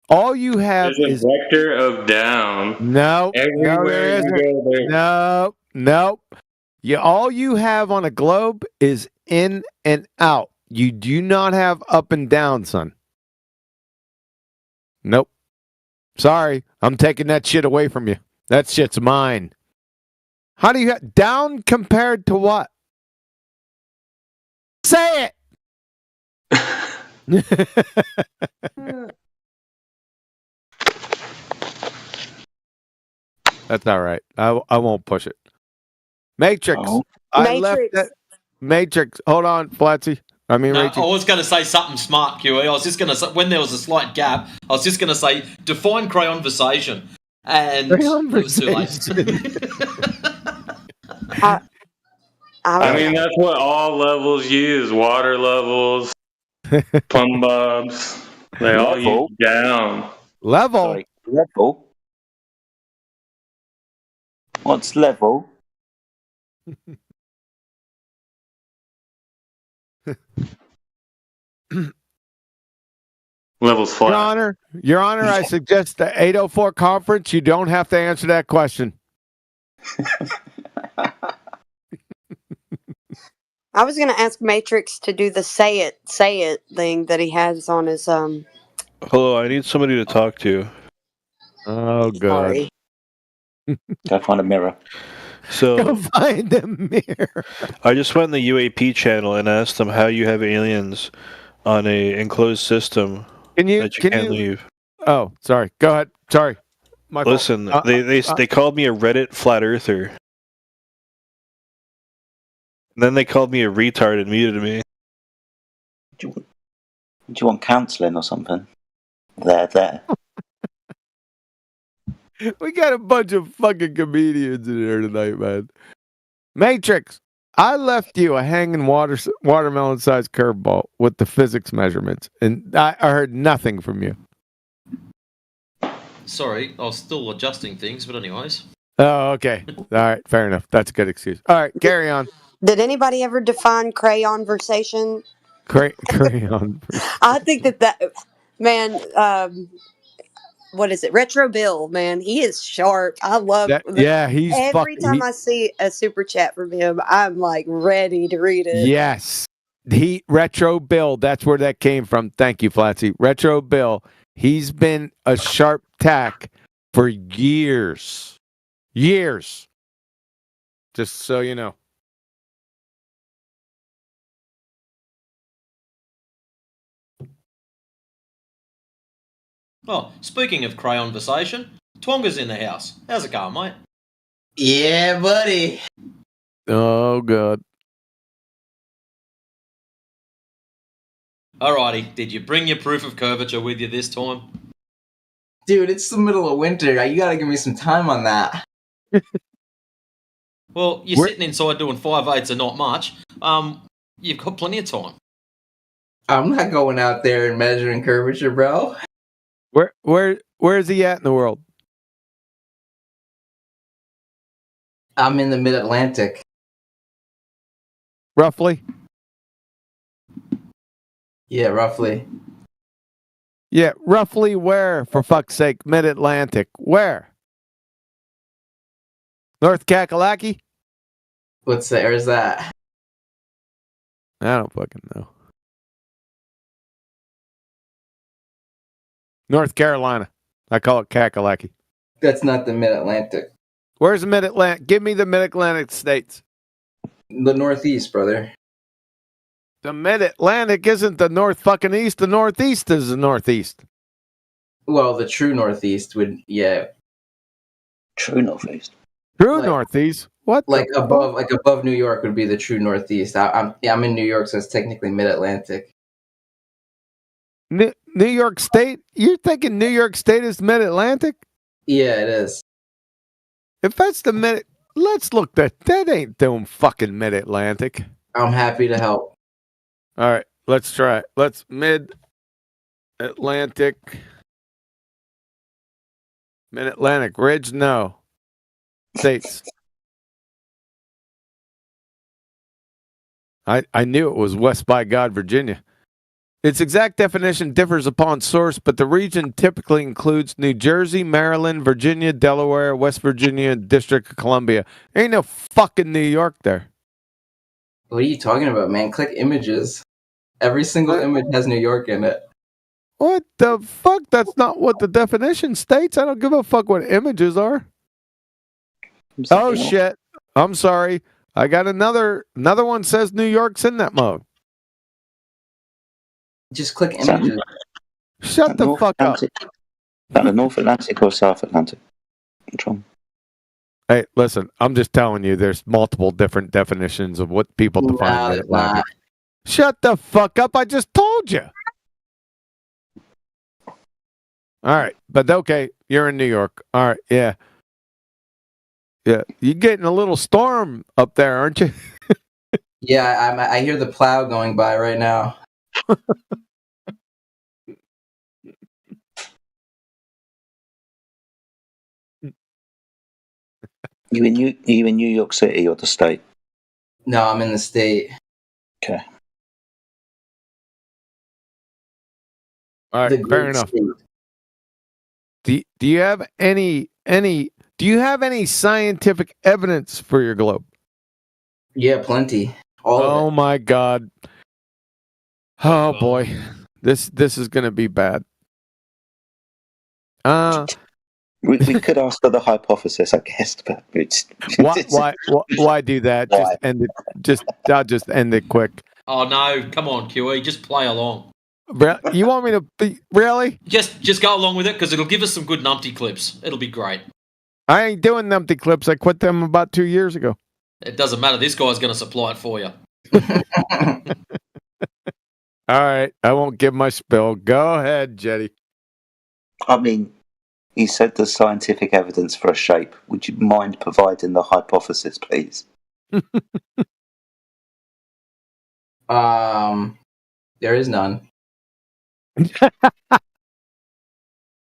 All you have is a vector of down. No, everywhere no, there isn't. No. All you have on a globe is in and out. You do not have up and down, son. Nope. Sorry, I'm taking that shit away from you. That shit's mine. How do you get down compared to what? Say it. That's all right. I won't push it. Matrix. Oh. I left that. Matrix. Hold on, Flatsy. I mean, No, Rachel. I was going to say something smart, QE. I was just going to say, when there was a slight gap, I was just going to say, define crayonversation. And it was too late. I mean, that's what all levels use. Water levels, plumb bobs. They all use down. Level? Sorry, level? What's level? Levels flat. Your Honor, I suggest the 804 conference. You don't have to answer that question. I was going to ask Matrix to do the say it thing that he has on his Hello, I need somebody to talk to. Oh, God. Sorry. Go find a mirror. So Go find a mirror. I just went in the UAP channel and asked them how you have aliens on a enclosed system that you can't leave. Oh, sorry. Go ahead. Sorry. My fault. Listen, they called me a Reddit flat earther. And then they called me a retard and muted me. Do you want counselling or something? There. We got a bunch of fucking comedians in here tonight, man. Matrix, I left you a hanging watermelon-sized curveball with the physics measurements, and I heard nothing from you. Sorry, I was still adjusting things, but anyways. Oh, okay. All right, fair enough. That's a good excuse. All right, carry on. Did anybody ever define crayonversation? Crayon. I think that man, what is it? Retro Bill, man, he is sharp. I love yeah, he's every time I see a super chat from him, I'm like ready to read it. Yes. Retro Bill, that's where that came from. Thank you, Flatsy. Retro Bill, he's been a sharp tack for years. Years. Just so you know. Oh, speaking of crayonversation, Twonga's in the house. How's it going, mate? Yeah, buddy. Oh, God. Alrighty, did you bring your proof of curvature with you this time? Dude, it's the middle of winter. You gotta give me some time on that. Well, you're sitting inside doing 5/8 are not much. You've got plenty of time. I'm not going out there and measuring curvature, bro. Where is he at in the world? I'm in the mid-Atlantic. Roughly? Yeah, roughly. Yeah, roughly where, for fuck's sake? Mid-Atlantic. Where? North Kakalaki? Where's that? I don't fucking know. North Carolina. I call it Kakalaki. That's not the mid-Atlantic. Where's the mid-Atlantic? Give me the mid-Atlantic states. The Northeast, brother. The mid-Atlantic isn't the north fucking east. The Northeast is the Northeast. Well, the true Northeast would, yeah. True Northeast. True Northeast? What? Like above New York would be the true Northeast. I'm in New York, so it's technically mid-Atlantic. New York State? You're thinking New York State is mid-Atlantic? Yeah, it is. If that's the mid, let's look that ain't doing fucking mid-Atlantic. I'm happy to help. All right, let's try it. Let's mid-Atlantic. Mid-Atlantic Ridge? No. States. I knew it was West by God, Virginia. Its exact definition differs upon source, but the region typically includes New Jersey, Maryland, Virginia, Delaware, West Virginia, District of Columbia. Ain't no fucking New York there. What are you talking about, man? Click images. Every single image has New York in it. What the fuck? That's not what the definition states. I don't give a fuck what images are. Oh shit. I'm sorry. I got another one says New York's in that mode. Just click images. Shut the fuck up. Is that the North Atlantic or South Atlantic? Hey, listen, I'm just telling you there's multiple different definitions of what people define Mid-Atlantic. Shut the fuck up. I just told you. All right. But okay, you're in New York. All right. Yeah. Yeah. You're getting a little storm up there, aren't you? Yeah, I hear the plow going by right now. You in New York City or the state? No, I'm in the state. Okay. All right, fair enough. Do you have any scientific evidence for your globe? Yeah, plenty. Oh my God. Oh boy. This is gonna be bad. We could ask for the hypothesis, I guess, but why do that? Why? Just end it. I'll just end it quick. Oh no! Come on, QE, just play along. You want me to be really? Just go along with it because it'll give us some good numpty clips. It'll be great. I ain't doing numpty clips. I quit them about 2 years ago. It doesn't matter. This guy's going to supply it for you. All right, I won't give my spill. Go ahead, Jetty. I mean, you said there's scientific evidence for a shape. Would you mind providing the hypothesis, please? There is none.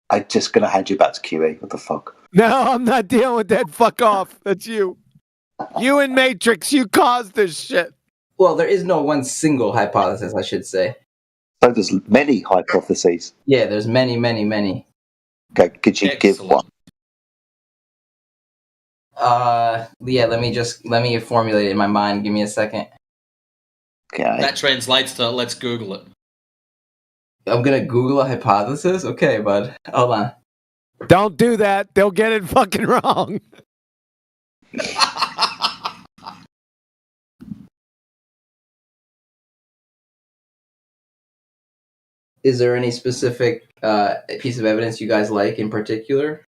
I'm just going to hand you back to QE. What the fuck? No, I'm not dealing with that. Fuck off. That's you. You and Matrix, you caused this shit. Well, there is no one single hypothesis, I should say. So there's many hypotheses. Yeah, there's many, many, many. Okay, could you give one? Yeah, let me formulate it in my mind. Give me a second. Okay. That translates to let's Google it. I'm gonna Google a hypothesis? Okay, bud. Hold on. Don't do that. They'll get it fucking wrong. Is there any specific piece of evidence you guys like in particular?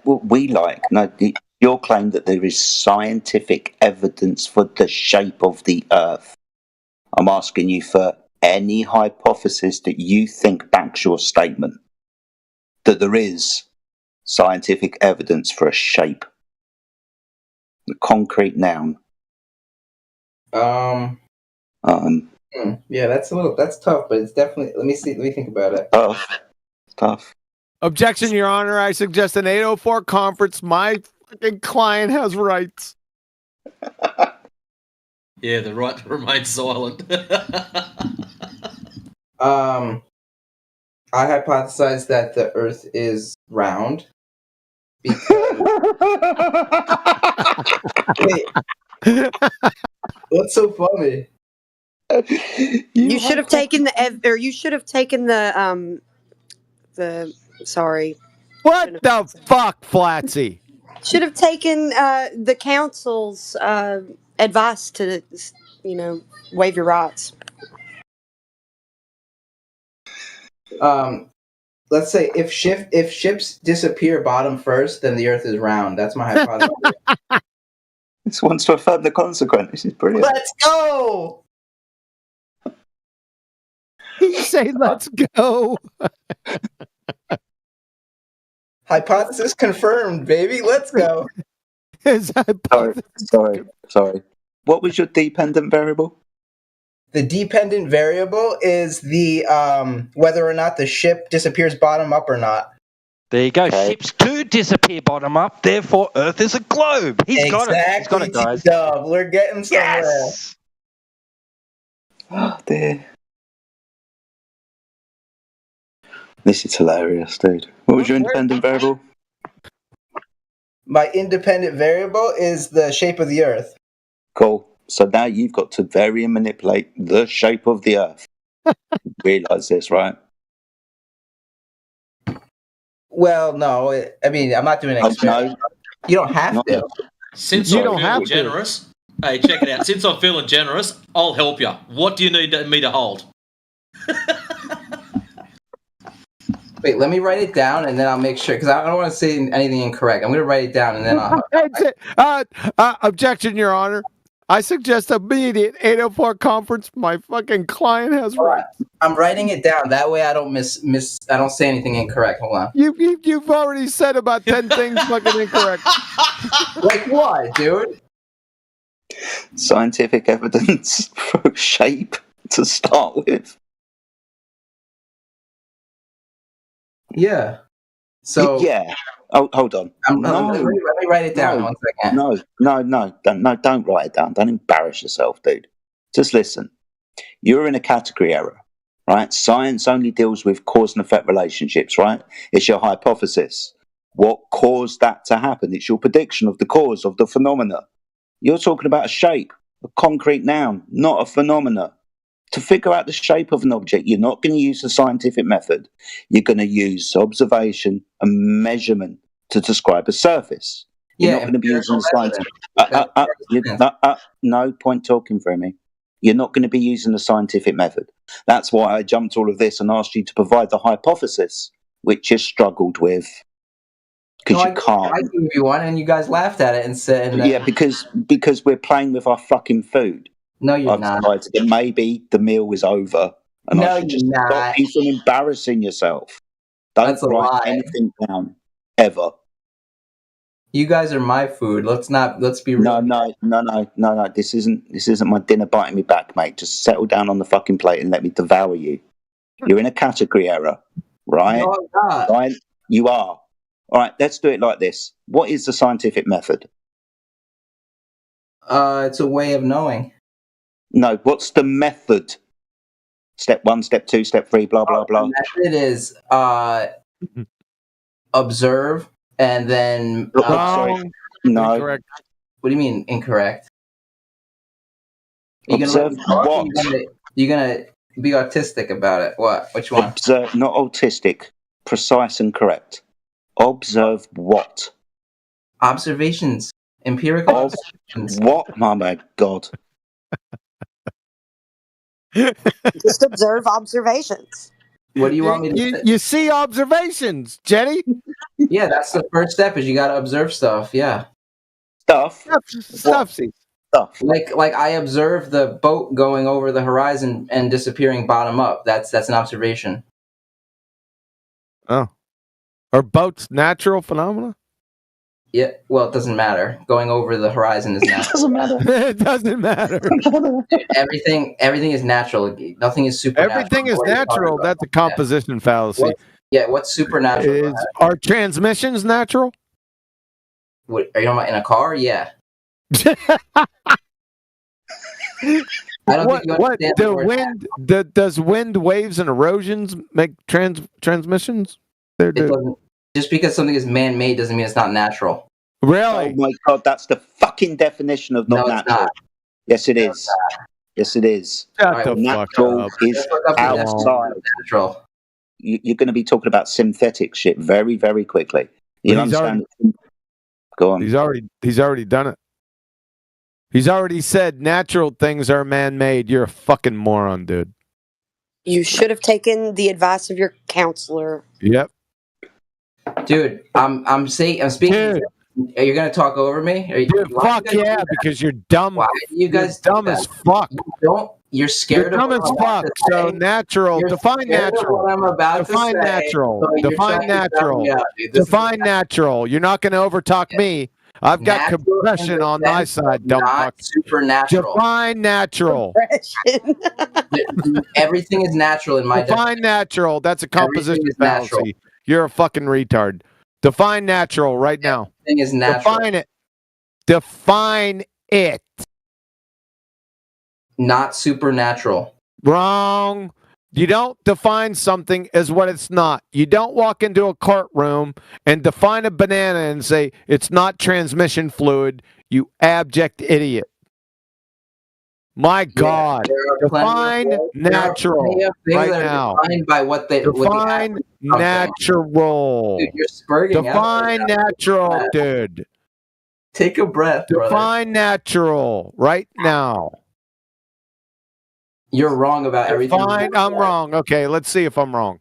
What we like. No, your claim that there is scientific evidence for the shape of the Earth. I'm asking you for any hypothesis that you think backs your statement that there is scientific evidence for a shape. A concrete noun. Yeah, that's tough, but it's definitely. Let me think about it. Tough. Objection, Your Honor. I suggest an 804 conference. My fucking client has rights. Yeah, the right to remain silent. I hypothesize that the Earth is round. Because... Wait. What's so funny? You should have taken sorry. What the fuck, Flatsy? Should have taken the council's advice to, waive your rights. Let's say if ships disappear bottom first, then the Earth is round. That's my hypothesis. This wants to affirm the consequence. This is brilliant. Let's go. You say let's go. Hypothesis confirmed, baby. Let's go. Sorry. What was your dependent variable? The dependent variable is the whether or not the ship disappears bottom up or not. There you go. Okay. Ships do disappear bottom up, therefore Earth is a globe. He's got it, guys. Dub. We're getting somewhere. Yes. Oh dear. This is hilarious, dude. What was your independent variable? My independent variable is the shape of the Earth. Cool. So now you've got to vary and manipulate the shape of the Earth. Realize this, right? Well, no. I mean, I'm not doing an experiment. No. You don't have to. Since I'm feeling generous, hey, check it out. Since I'm feeling generous, I'll help you. What do you need me to hold? Wait, let me write it down, and then I'll make sure, because I don't want to say anything incorrect. I'm going to write it down, and then I'll... Objection, Your Honor. I suggest immediate 804 conference. My fucking client has rights. I'm writing it down. That way I don't I don't say anything incorrect. Hold on. You've already said about 10 things fucking incorrect. Like what, dude? Scientific evidence for shape to start with. Yeah. So yeah. Oh, hold on. Let me write it down. 1 second. No, don't write it down. Don't embarrass yourself, dude. Just listen. You're in a category error, right? Science only deals with cause and effect relationships, right? It's your hypothesis. What caused that to happen? It's your prediction of the cause of the phenomena. You're talking about a shape, a concrete noun, not a phenomena. To figure out the shape of an object, you're not going to use the scientific method. You're going to use observation and measurement to describe a surface. You're not going to be using the scientific. No point talking for me. You're not going to be using the scientific method. That's why I jumped all of this and asked you to provide the hypothesis, which you struggled with. Because you can't. I gave you one, and you guys laughed at it and said... Yeah, because we're playing with our fucking food. No, you're not. That maybe the meal is over, and I should just stop you from embarrassing yourself. Don't write anything down ever. You guys are my food. Let's be real. No. This isn't my dinner biting me back, mate. Just settle down on the fucking plate and let me devour you. You're in a category error, right? No, I'm not. Right? You are. All right. Let's do it like this. What is the scientific method? It's a way of knowing. No, what's the method? Step 1, step 2, step 3, blah, blah, blah. The method is observe and then... sorry. No. Incorrect. What do you mean, incorrect? Observe what? You're going to be autistic about it. What? Which one? Observe, not autistic. Precise and correct. Observe what? Observations. Empirical observations. What? Oh, my God. Just observe observations. What do you want me to say? You see observations, Jenny? Yeah, that's the first step is you got to observe stuff. Yeah. Stuff? Stuff. Like I observe the boat going over the horizon and disappearing bottom up. That's an observation. Oh. Are boats natural phenomena? Yeah, well, it doesn't matter. Going over the horizon is natural. It doesn't matter. Everything is natural. Nothing is supernatural. Everything is natural. That's a composition fallacy. What's supernatural? Are transmissions natural? What, are you talking about in a car? Yeah. I don't think you understand the word does wind, waves, and erosions make transmissions? It doesn't. Just because something is man-made doesn't mean it's not natural. Really? Oh my God, that's the fucking definition of not natural. Not. Yes, it is. Yes, it is. Natural is outside. Natural. You're going to be talking about synthetic shit very, very quickly. You understand? Go on. He's already done it. He's already said natural things are man-made. You're a fucking moron, dude. You should have taken the advice of your counselor. Yep. Dude, I'm speaking. Dude. Are you gonna talk over me? Dude, fuck yeah, because you're dumb. Why you guys dumb as fuck? You're scared you're of dumb as fuck. So natural. Define natural. What I'm about define to say, natural. So define natural. Define natural. You're not gonna overtalk me. I've got compression on my side, dumb fuck. Supernatural. Define natural. Everything is natural in my define natural. That's a composition fallacy. You're a fucking retard. Define natural right now. Everything is natural. Define it. Define it. Not supernatural. Wrong. You don't define something as what it's not. You don't walk into a courtroom and define a banana and say it's not transmission fluid, you abject idiot. My God. Define natural right now. Defined by what they define natural. Dude, you're spurting define natural, dude. Take a breath, define natural right now. You're wrong about everything. I'm wrong. Okay, let's see if I'm wrong.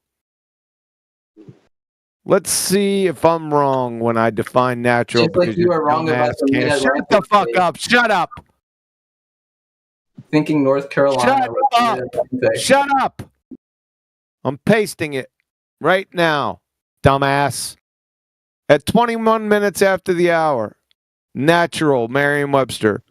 Let's see if I'm wrong when I define natural. Just like you were wrong about the Shut the fuck up. Shut up. Thinking North Carolina. Shut up. Shut up. I'm pasting it right now, dumbass. At 21 minutes after the hour. Natural, Merriam-Webster.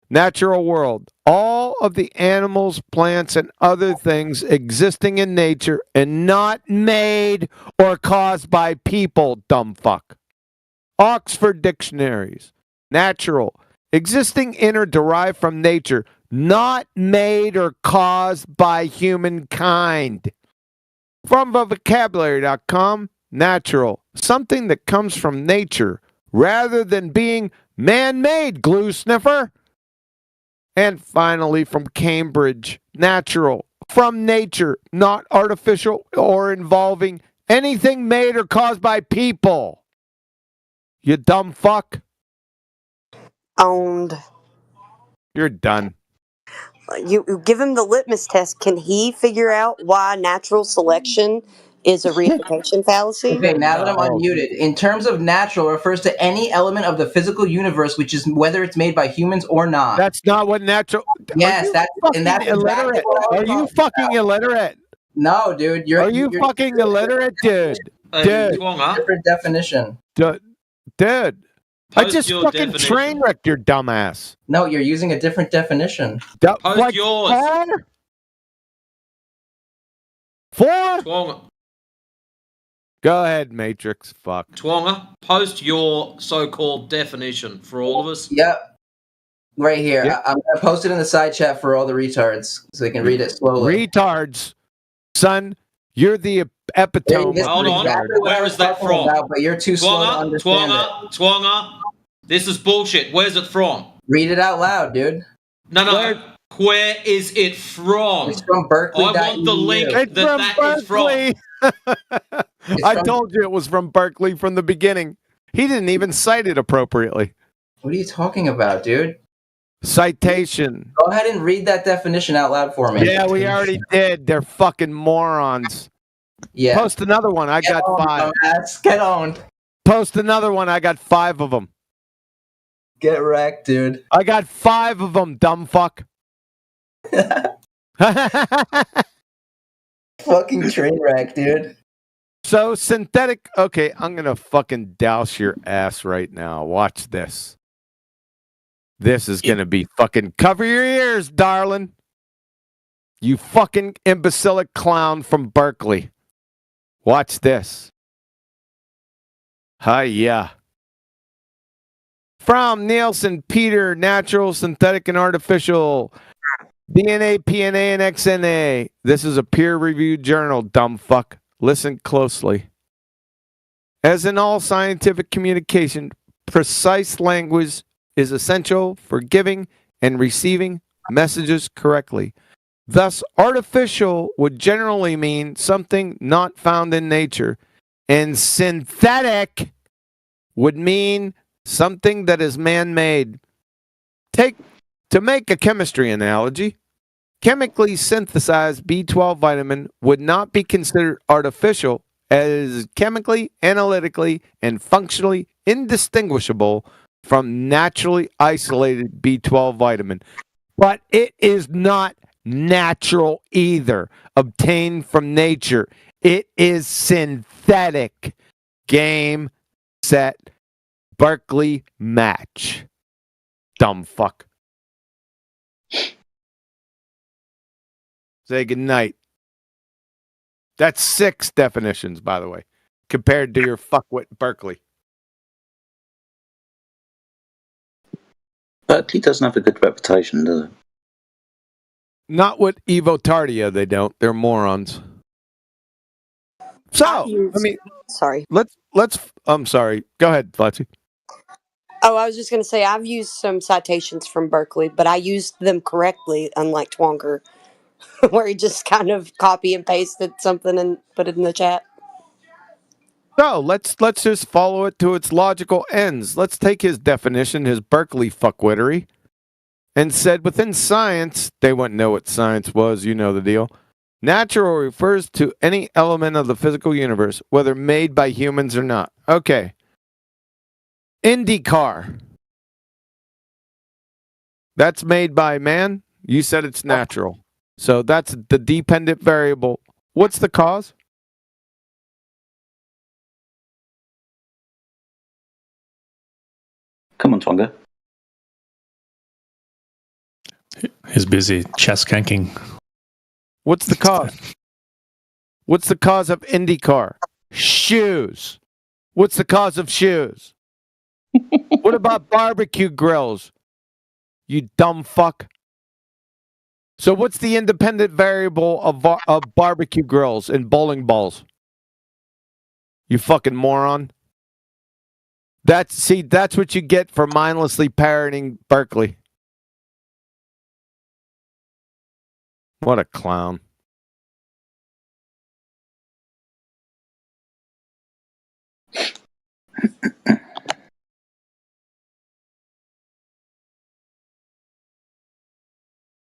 Natural world. All of the animals, plants, and other things existing in nature and not made or caused by people, dumb fuck. Oxford Dictionaries. Natural. Existing in or derived from nature. Not made or caused by humankind. From vocabulary.com. Natural. Something that comes from nature rather than being man-made, glue sniffer. And finally, from Cambridge, natural, from nature, not artificial or involving anything made or caused by people. You dumb fuck. Owned. You're done. You give him the litmus test. Can he figure out why natural selection is a reification fallacy? Okay, now that I'm unmuted, in terms of natural, refers to any element of the physical universe, which is whether it's made by humans or not. That's not what natural. Yes, that's illiterate. Are you fucking illiterate? No, dude. Are you fucking illiterate, dude? Dude. Different definition. Dude. I just fucking train wrecked your dumbass. No, you're using a different definition. Post yours. Four? Go ahead, Matrix. Fuck. Twonga, post your so-called definition for all of us. Yep. Right here. Yep. I'm going to post it in the side chat for all the retards so they can read it slowly. Retards. Son, you're the epitome. Hold on. Where is that from? But you're too slow to understand Twonga. This is bullshit. Where's it from? Read it out loud, dude. No. Where is it from? It's from Berkeley. I want the link that is from. I told you it was from Berkeley from the beginning. He didn't even cite it appropriately. What are you talking about, dude? Citation. Go ahead and read that definition out loud for me. Yeah, we already did. They're fucking morons. Yeah. Post another one. I got 5. Get on. Post another one. I got 5 of them. Get wrecked, dude. I got 5 of them, dumb fuck. Fucking train wreck, dude. So synthetic. Okay, I'm gonna fucking douse your ass right now. Watch this. This is gonna be fucking cover your ears, darling. You fucking imbecilic clown from Berkeley. Watch this. Hi-ya. From Nielsen, Peter, natural, synthetic, and artificial. DNA, PNA, and XNA. This is a peer-reviewed journal, dumb fuck. Listen closely. As in all scientific communication, precise language is essential for giving and receiving messages correctly. Thus, artificial would generally mean something not found in nature, and synthetic would mean something that is man-made. To make a chemistry analogy, chemically synthesized B12 vitamin would not be considered artificial as chemically, analytically, and functionally indistinguishable from naturally isolated B12 vitamin. But it is not natural either, obtained from nature. It is synthetic. Game, set, Berkeley match. Dumb fuck. Say goodnight. That's 6 definitions, by the way, compared to your fuckwit Berkeley. Berkeley doesn't have a good reputation, does it? Not with Evo Tardia, they don't. They're morons. So, I mean, sorry. Let's. I'm sorry. Go ahead, Fletchy. Oh, I was just going to say I've used some citations from Berkeley, but I used them correctly, unlike Twonger, where he just kind of copy and pasted something and put it in the chat. So let's just follow it to its logical ends. Let's take his definition, his Berkeley fuckwittery, and said within science, they wouldn't know what science was. You know the deal. Natural refers to any element of the physical universe, whether made by humans or not. Okay. IndyCar. That's made by man. You said it's natural. So that's the dependent variable. What's the cause? Come on, Twonga. He's busy chest skanking. What's the cause? What's the cause of IndyCar? Shoes. What's the cause of shoes? What about barbecue grills? You dumb fuck. So what's the independent variable of barbecue grills and bowling balls? You fucking moron. That's what you get for mindlessly parroting Berkeley. What a clown.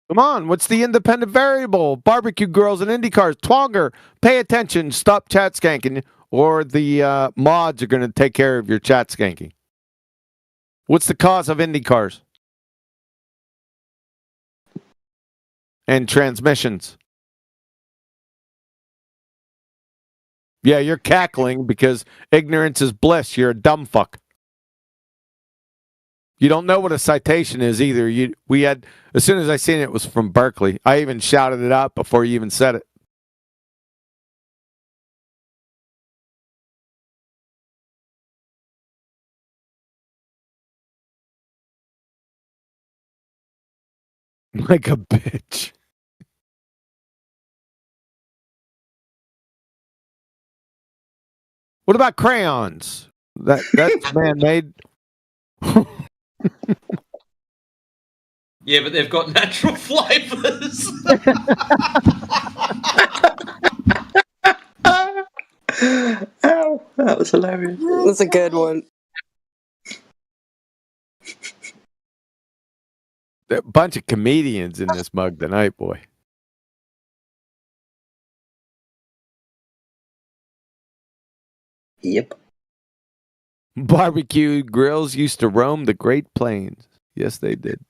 Come on, what's the independent variable? Barbecue girls and IndyCars. Twonger, pay attention. Stop chat skanking, or the mods are going to take care of your chat skanking. What's the cause of IndyCars? And transmissions. Yeah, you're cackling because ignorance is bliss. You're a dumb fuck. You don't know what a citation is either. We had, as soon as I seen it, it was from Berkeley. I even shouted it out before you even said it. Like a bitch. What about crayons? That's man-made. Yeah, but they've got natural flavors. Ow, that was hilarious. That's a good one. There are a bunch of comedians in this mug tonight, boy. Yep. Barbecue grills used to roam the Great Plains. Yes, they did.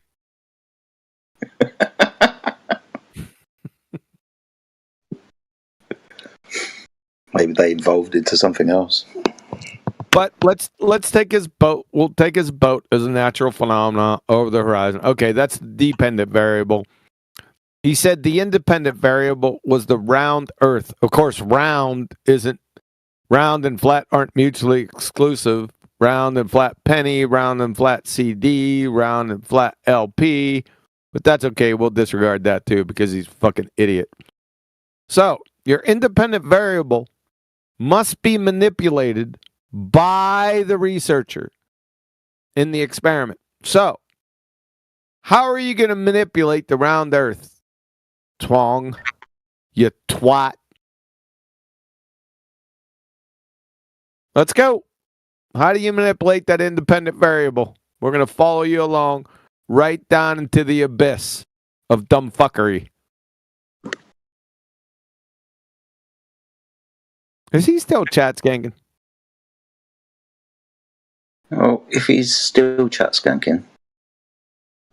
Maybe they evolved into something else. But let's take his boat. We'll take his boat as a natural phenomenon over the horizon. Okay, that's the dependent variable. He said the independent variable was the round Earth. Of course, round and flat aren't mutually exclusive. Round and flat penny, round and flat CD, round and flat LP. But that's okay. We'll disregard that too because he's a fucking idiot. So your independent variable must be manipulated by the researcher in the experiment. So, how are you going to manipulate the round Earth? Twong, you twat. Let's go. How do you manipulate that independent variable? We're going to follow you along right down into the abyss of dumb fuckery. Is he still chat skanking? Oh, if he's still chat skanking,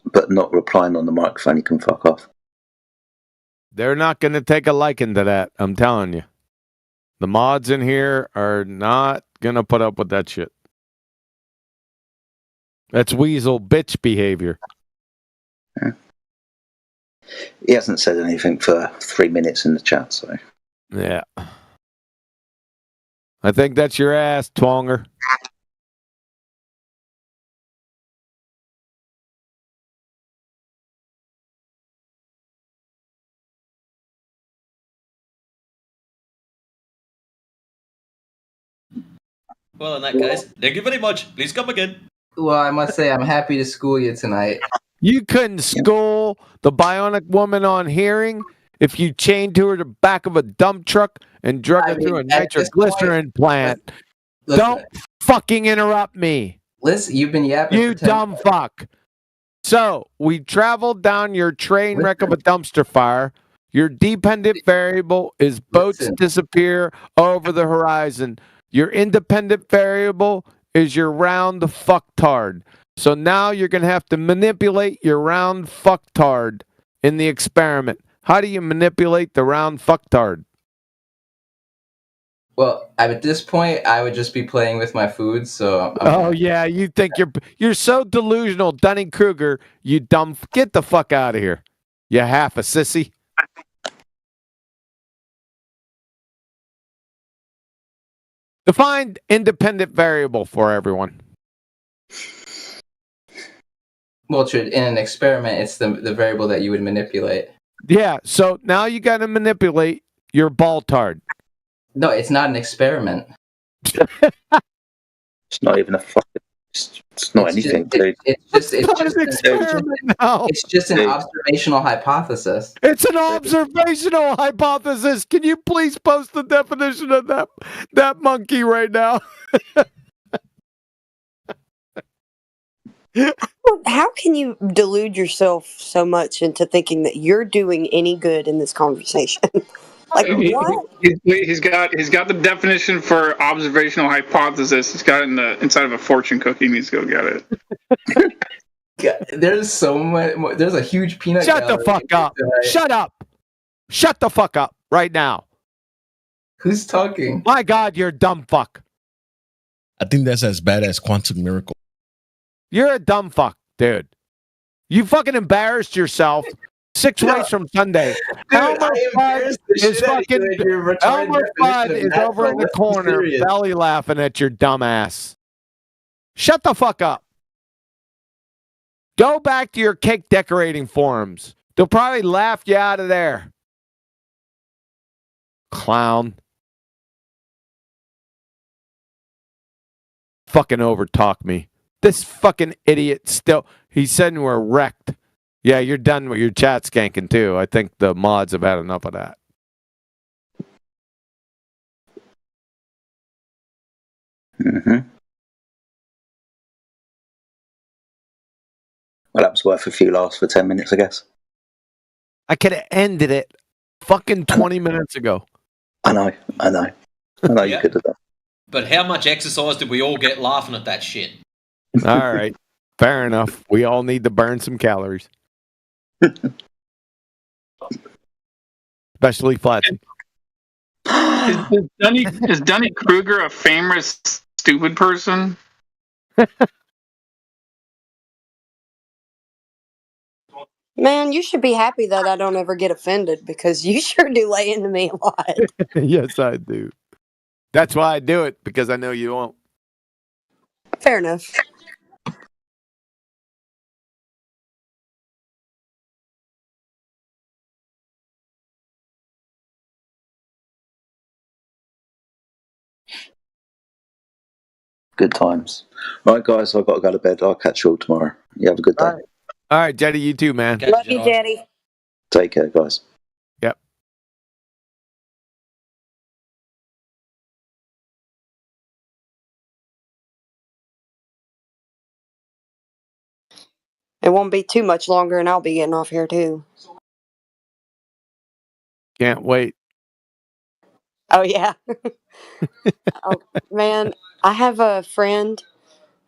but not replying on the microphone, he can fuck off. They're not going to take a liking to that, I'm telling you. The mods in here are not going to put up with that shit. That's weasel bitch behavior. Yeah. He hasn't said anything for 3 minutes in the chat, so. Yeah. I think that's your ass, Twonger. Well, in that case, thank you very much. Please come again. Well, I must say, I'm happy to school you tonight. You couldn't school the bionic woman on hearing if you chained to her the back of a dump truck and drug her through a nitroglycerin plant. Don't fucking interrupt me. Listen, you've been yapping. You dumb fuck. So, we traveled down your train wreck of a dumpster fire. Your dependent variable is boats disappear over the horizon. Your independent variable is your round fucktard. So now you're going to have to manipulate your round fucktard in the experiment. How do you manipulate the round fucktard? Well, at this point, I would just be playing with my food. So. Yeah, you think you're so delusional, Dunning-Kruger. You dumb. Get the fuck out of here. You half a sissy. Define independent variable for everyone. Well, in an experiment, it's the variable that you would manipulate. Yeah, so now you got to manipulate your ball-tard. No, it's not an experiment. It's not even a fucking. It's not anything, dude. It's just an observational hypothesis. It's an observational hypothesis. Can you please post the definition of that monkey right now? How can you delude yourself so much into thinking that you're doing any good in this conversation? Like what? He's got the definition for observational hypothesis. He's got it inside of a fortune cookie. He needs to go get it. There's so much. There's a huge peanut. Shut the fuck up! Shut up! Shut the fuck up right now! Who's talking? My God, you're a dumb fuck. I think that's as bad as Quantum Miracle. You're a dumb fuck, dude. You fucking embarrassed yourself 6 ways from Sunday. Elmer Fudd is fucking. Elmer Fudd is over in the corner, belly laughing at your dumb ass. Shut the fuck up. Go back to your cake decorating forums. They'll probably laugh you out of there. Clown. Fucking overtalk me. This fucking idiot still. He said we're wrecked. Yeah, you're done with your chat skanking too. I think the mods have had enough of that. Mm-hmm. Well, that was worth a few laughs for 10 minutes, I guess. I could have ended it fucking 20 minutes ago. I know you could have done. But how much exercise did we all get laughing at that shit? All right. Fair enough. We all need to burn some calories. Especially Flatsy. Is Dunning-Kruger a famous stupid person? Man, you should be happy that I don't ever get offended because you sure do lay into me a lot. Yes, I do. That's why I do it, because I know you won't. Fair enough. Good times. Right, guys, I've got to go to bed. I'll catch you all tomorrow. You have a good day. All right, Jetty, you too, man. Love you, Jetty. Take care, guys. Yep. It won't be too much longer, and I'll be getting off here too. Can't wait. Oh yeah. Oh man, I have a friend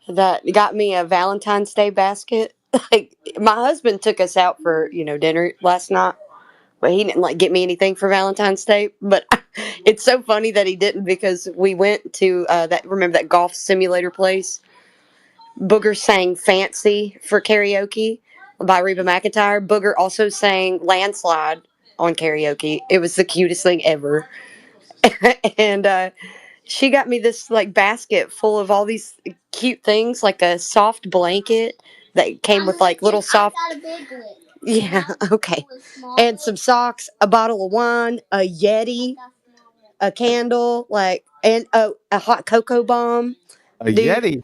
that got me a Valentine's Day basket. Like my husband took us out for dinner last night, but he didn't get me anything for Valentine's Day. But it's so funny that he didn't, because we went to remember that golf simulator place. Booger sang "Fancy" for karaoke by Reba McEntire. Booger also sang "Landslide" on karaoke. It was the cutest thing ever. And she got me this basket full of all these cute things, like a soft blanket that came with little soft. I got a big one. Yeah, okay. And some socks, a bottle of wine, a Yeti, a candle, and a hot cocoa bomb. A Dude, Yeti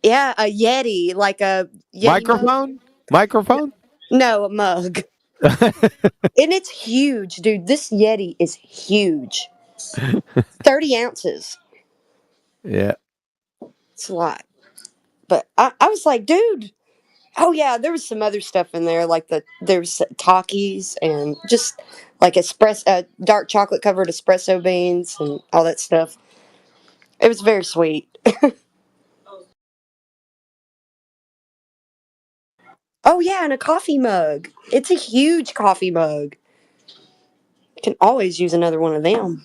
yeah, a Yeti, like a Yeti mug. microphone. No, a mug. And it's huge, dude. This Yeti is huge. 30 ounces. Yeah. It's a lot. But I was like, dude. Oh yeah, there was some other stuff in there, like there's Takis and just like dark chocolate covered espresso beans and all that stuff. It was very sweet. Oh yeah, and a coffee mug. It's a huge coffee mug. Can always use another one of them.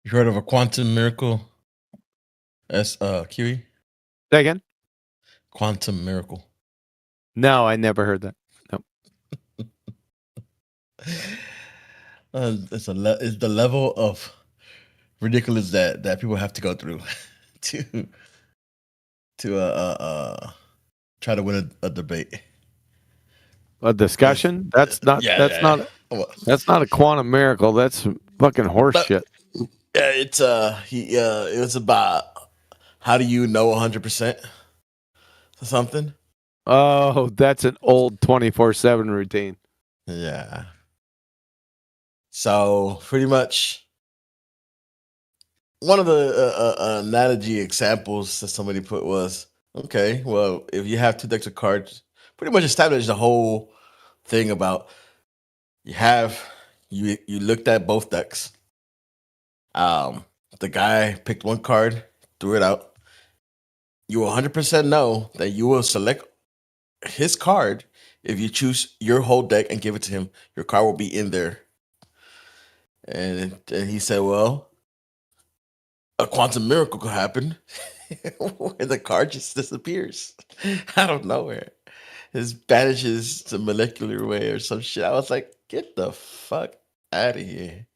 You heard of a quantum miracle? That's Kiwi. Say again. Quantum miracle. No, I never heard that. Nope. It's the level of ridiculous that people have to go through to try to win a debate. A discussion? That's not. That's not a quantum miracle. That's fucking horse shit. Yeah, it's it was about how do you know 100% something. Oh, that's an old 24/7 routine. Yeah. So pretty much, one of the analogy examples that somebody put was, okay, well, if you have two decks of cards, pretty much established the whole thing about you looked at both decks. The guy picked one card, threw it out. You 100% know that you will select his card if you choose your whole deck and give it to him. Your card will be in there. And he said, well, a quantum miracle could happen where the card just disappears out of nowhere. It vanishes to molecular way or some shit. I was like, get the fuck out of here.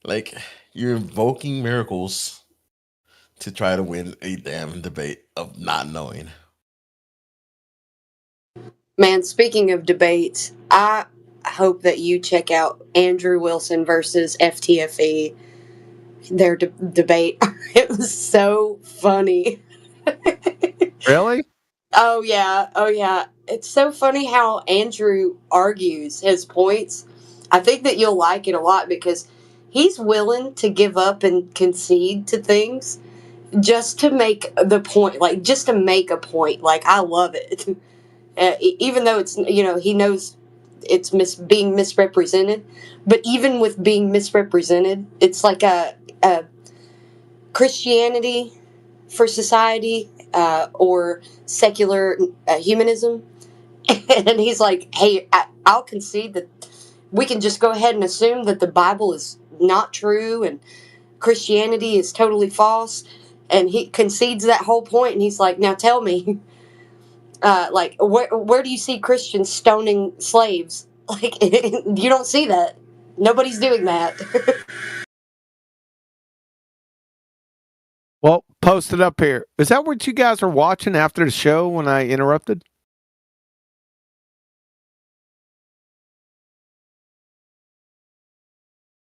Like, you're invoking miracles to try to win a damn debate of not knowing. Man, speaking of debates, I hope that you check out Andrew Wilson versus FTFE. Their debate. It was so funny. Really? Oh yeah. It's so funny how Andrew argues his points. I think that you'll like it a lot because he's willing to give up and concede to things just to make the point, like just to make a point. Like, I love it. Even though it's, he knows it's being misrepresented, but even with being misrepresented, it's like a Christianity for society, or secular humanism. And he's like, hey, I'll concede that we can just go ahead and assume that the Bible is not true and Christianity is totally false. And he concedes that whole point, and he's like, now tell me, like, where do you see Christians stoning slaves? Like, you don't see that. Nobody's doing that. Well, post it up here. Is that what you guys are watching after the show when I interrupted?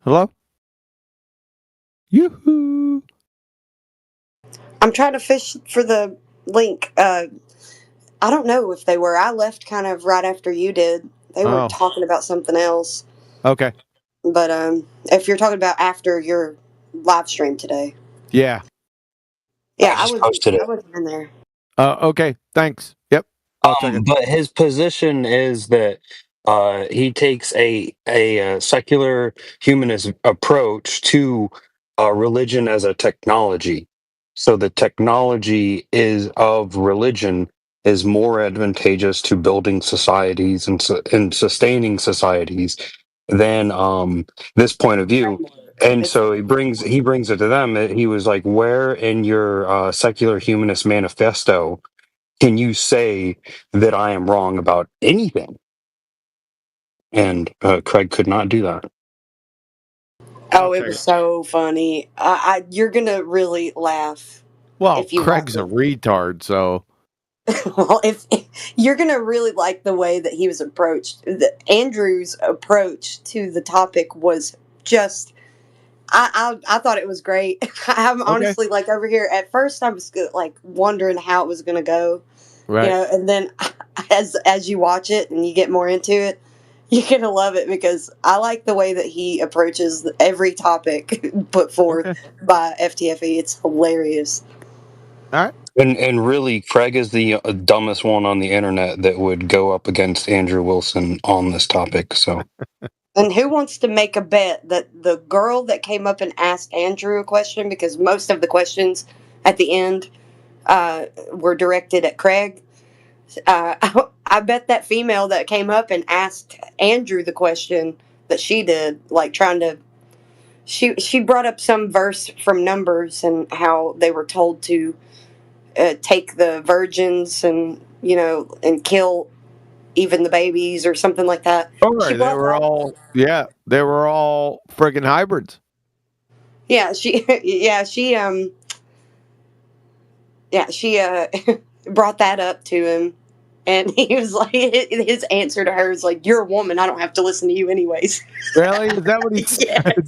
Hello? Yoo-hoo. I'm trying to fish for the link. I don't know if they were. I left kind of right after you did. They were talking about something else. Okay. But if you're talking about after your live stream today. Yeah. Yeah, I just posted it. I wasn't in there. Okay, thanks. Yep. But his position is that he takes a secular humanist approach to religion as a technology. So the technology of religion is more advantageous to building societies and sustaining societies than this point of view. And so he brings it to them. He was like, where in your secular humanist manifesto can you say that I am wrong about anything? And Craig could not do that. Oh, it was so funny. You're gonna really laugh. Well, if you Craig's a retard, so. Well, if you're gonna really like the way that he was approached, Andrew's approach to the topic was just. I thought it was great. I'm honestly like over here. At first, I was like wondering how it was gonna go, right? You know, and then as you watch it and you get more into it, you're gonna love it because I like the way that he approaches every topic put forth by FTFE. It's hilarious. All right. And really, Craig is the dumbest one on the internet that would go up against Andrew Wilson on this topic. So, and who wants to make a bet that the girl that came up and asked Andrew a question, because most of the questions at the end were directed at Craig, I bet that female that came up and asked Andrew the question that she did, like trying to, she brought up some verse from Numbers and how they were told to take the virgins and and kill even the babies or something like that. They were all friggin' hybrids. Yeah, she brought that up to him, and he was like, his answer to her is like, "You're a woman. I don't have to listen to you anyways." Really? Is that what he said?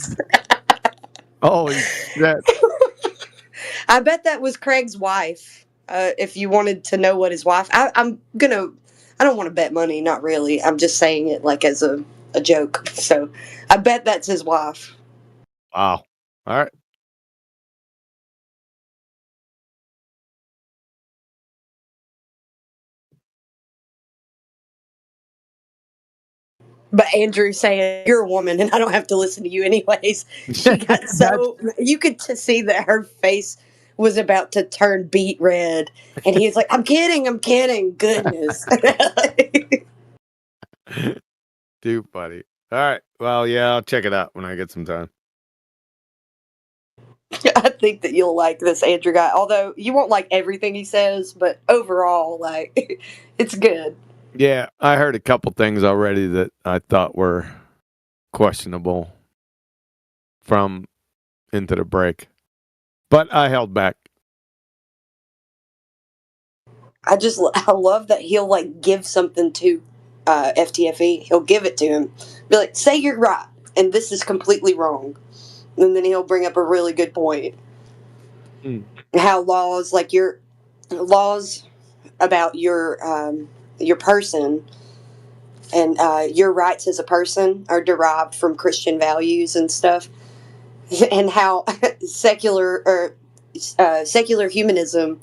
Holy shit! I bet that was Craig's wife. If you wanted to know what his wife, I don't want to bet money. Not really. I'm just saying it like as a joke. So I bet that's his wife. Wow. All right. But Andrew saying, "You're a woman and I don't have to listen to you anyways." She got so, you could see that her face was about to turn beet red. And he was like, I'm kidding. Goodness. Too funny. All right. Well, yeah, I'll check it out when I get some time. I think that you'll like this Andrew guy. Although you won't like everything he says, but overall, like, it's good. Yeah, I heard a couple things already that I thought were questionable from into the break, but I held back. I love that he'll like give something to FTFE. He'll give it to him, be like, "Say you're right, and this is completely wrong," and then he'll bring up a really good point. How laws, like your laws about your person and your rights as a person are derived from Christian values and stuff, and how secular humanism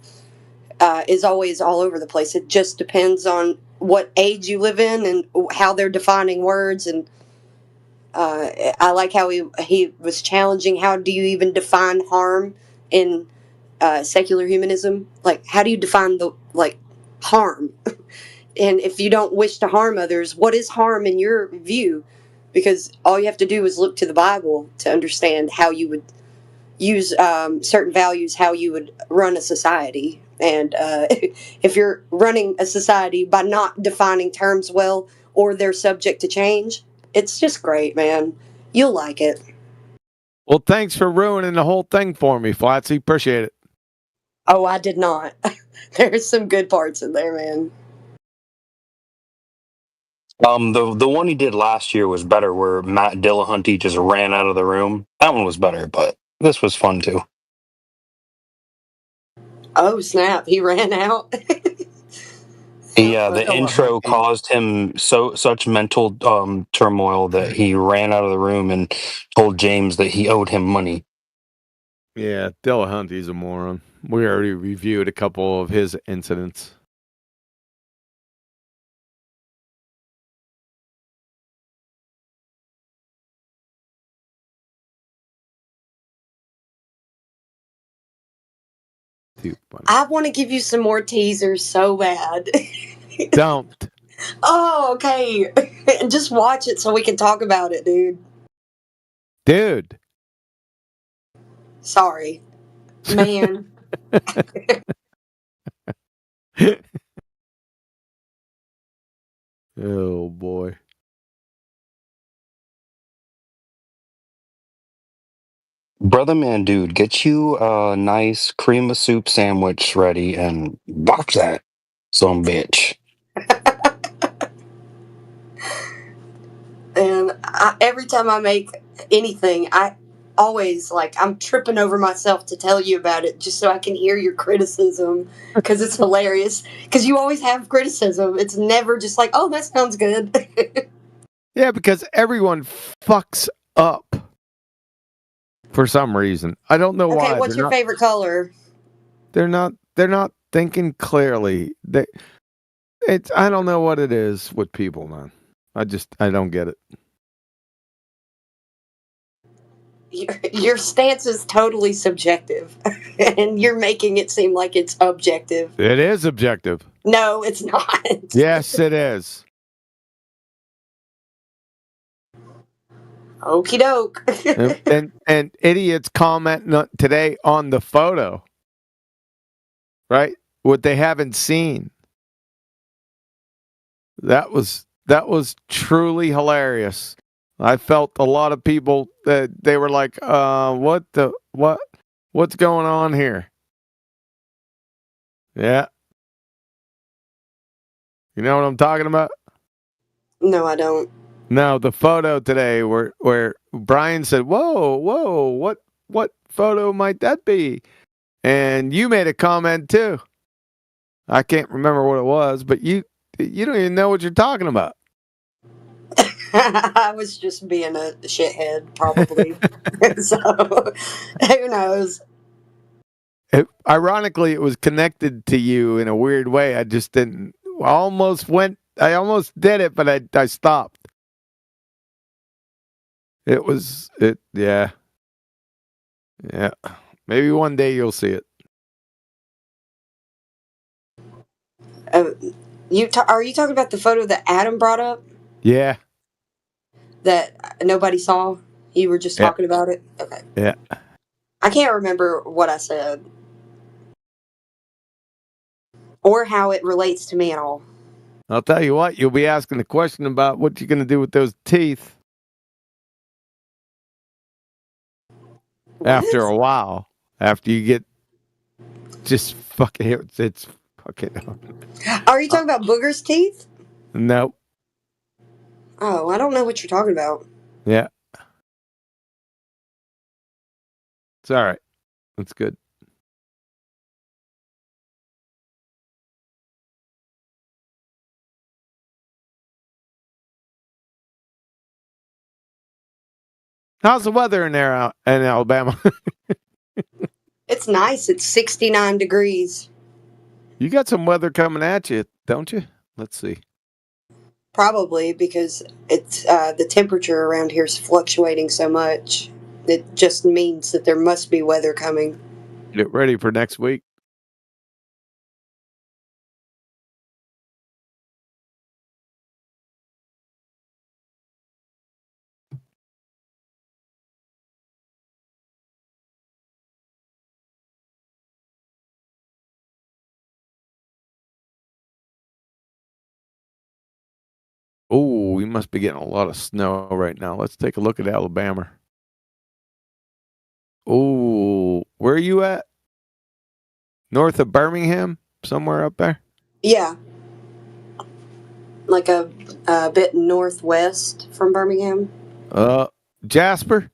is always all over the place. It just depends on what age you live in and how they're defining words. And I like how he was challenging, how do you even define harm in secular humanism? Like, how do you define the harm? And if you don't wish to harm others, what is harm in your view? Because all you have to do is look to the Bible to understand how you would use certain values, how you would run a society. And if you're running a society by not defining terms well, or they're subject to change, it's just great, man. You'll like it. Well, thanks for ruining the whole thing for me, Flatsy. Appreciate it. Oh, I did not. There's some good parts in there, man. The one he did last year was better, where Matt Dillahunty just ran out of the room. That one was better, but this was fun too. Oh snap! He ran out. Yeah, the intro caused him such mental turmoil that he ran out of the room and told James that he owed him money. Yeah, Dillahunty's a moron. We already reviewed a couple of his incidents. I want to give you some more teasers so bad. Don't. Oh, okay. Just watch it so we can talk about it, dude. Dude. Sorry. Man. Oh, boy. Brother man, dude, get you a nice cream of soup sandwich ready and box that some bitch. And every time I make anything, I always I'm tripping over myself to tell you about it just so I can hear your criticism because it's hilarious. Because you always have criticism. It's never just like, oh, that sounds good. Yeah, because everyone fucks up for some reason. I don't know why. Okay, what's your favorite color? They're not thinking clearly. I don't know what it is with people, man. I don't get it. Your stance is totally subjective, and you're making it seem like it's objective. It is objective. No, it's not. Yes, it is. Okie doke. and idiots commenting today on the photo, right? What they haven't seen. That was truly hilarious. I felt a lot of people that they were like, what's going on here? Yeah. You know what I'm talking about? No, I don't. No, the photo today where Brian said, whoa, what photo might that be? And you made a comment too. I can't remember what it was, but you don't even know what you're talking about. I was just being a shithead, probably. So, who knows? Ironically, it was connected to you in a weird way. I just didn't. I almost did it, but I stopped. Yeah. Maybe one day you'll see it. Are you talking about the photo that Adam brought up? Yeah. That nobody saw? You were just talking about it? Okay. Yeah. I can't remember what I said. Or how it relates to me at all. I'll tell you what, you'll be asking the question about what you're going to do with those teeth. What? After a while. After you get just fucking... It's fucking... Are you talking about Booger's teeth? No. Oh, I don't know what you're talking about. Yeah. It's all right. That's good. How's the weather in there out in Alabama? It's nice. It's 69 degrees. You got some weather coming at you, don't you? Let's see. Probably because it's the temperature around here is fluctuating so much. It just means that there must be weather coming. Get ready for next week. Oh, we must be getting a lot of snow right now. Let's take a look at Alabama. Oh, where are you at? North of Birmingham, somewhere up there. Yeah, like a bit northwest from Birmingham. Jasper.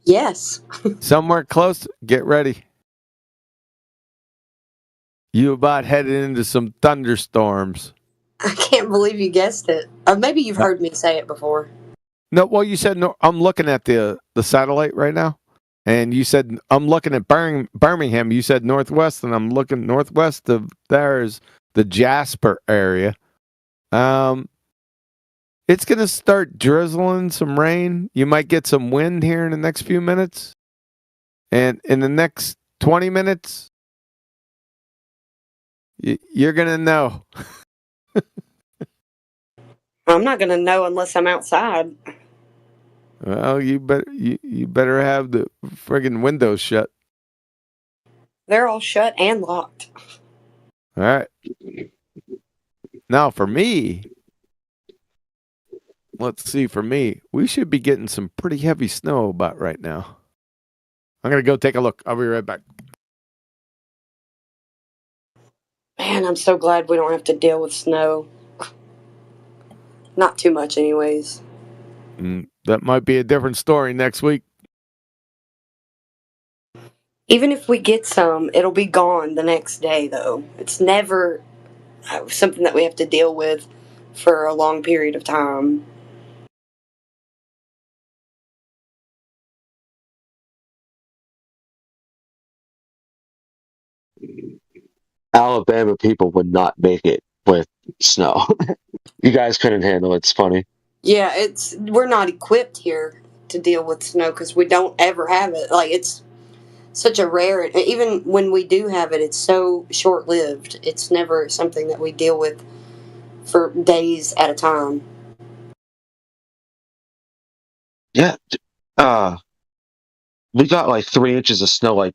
Yes. Somewhere close. Get ready. You about headed into some thunderstorms. I can't believe you guessed it. Maybe you've heard me say it before. No, well, you said no. I'm looking at the satellite right now, and you said I'm looking at Birmingham. You said northwest, and I'm looking northwest of there is the Jasper area. It's gonna start drizzling, some rain. You might get some wind here in the next few minutes, and in the next 20 minutes, you're gonna know. I'm not gonna know unless I'm outside. Well, you better have the friggin' windows shut. They're all shut and locked. All right. Now for me, let's see. For me, we should be getting some pretty heavy snow about right now. I'm gonna go take a look. I'll be right back. Man, I'm so glad we don't have to deal with snow. Not too much, anyways. That might be a different story next week. Even if we get some, it'll be gone the next day, though. It's never something that we have to deal with for a long period of time. Alabama people would not make it with snow. You guys couldn't handle it. It's funny. Yeah, we're not equipped here to deal with snow because we don't ever have it. Like, it's such a rare, even when we do have it, it's so short-lived. It's never something that we deal with for days at a time. Yeah. We got like 3 inches of snow. Like,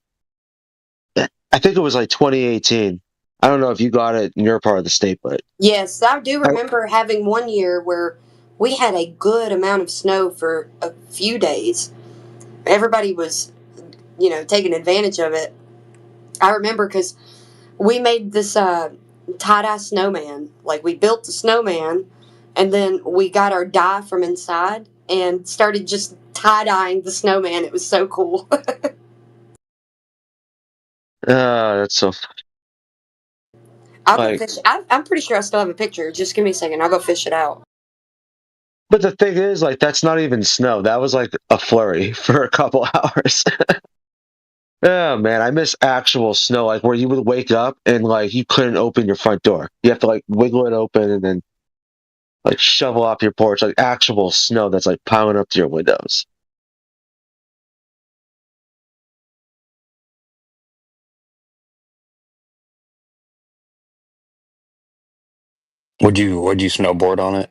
I think it was like 2018. I don't know if you got it in your part of the state, but Yes, I do remember having one year where we had a good amount of snow for a few days. Everybody was, taking advantage of it. I remember because we made this tie-dye snowman. Like, we built the snowman, and then we got our dye from inside and started just tie-dyeing the snowman. It was so cool. that's so funny. I'll go fish. I'm pretty sure I still have a picture. Just give me a second. I'll go fish it out. But the thing is, like, that's not even snow. That was like a flurry for a couple hours. Oh man, I miss actual snow, like where you would wake up and like you couldn't open your front door. You have to like wiggle it open and then like shovel off your porch, like actual snow that's like piling up to your windows. Would you snowboard on it?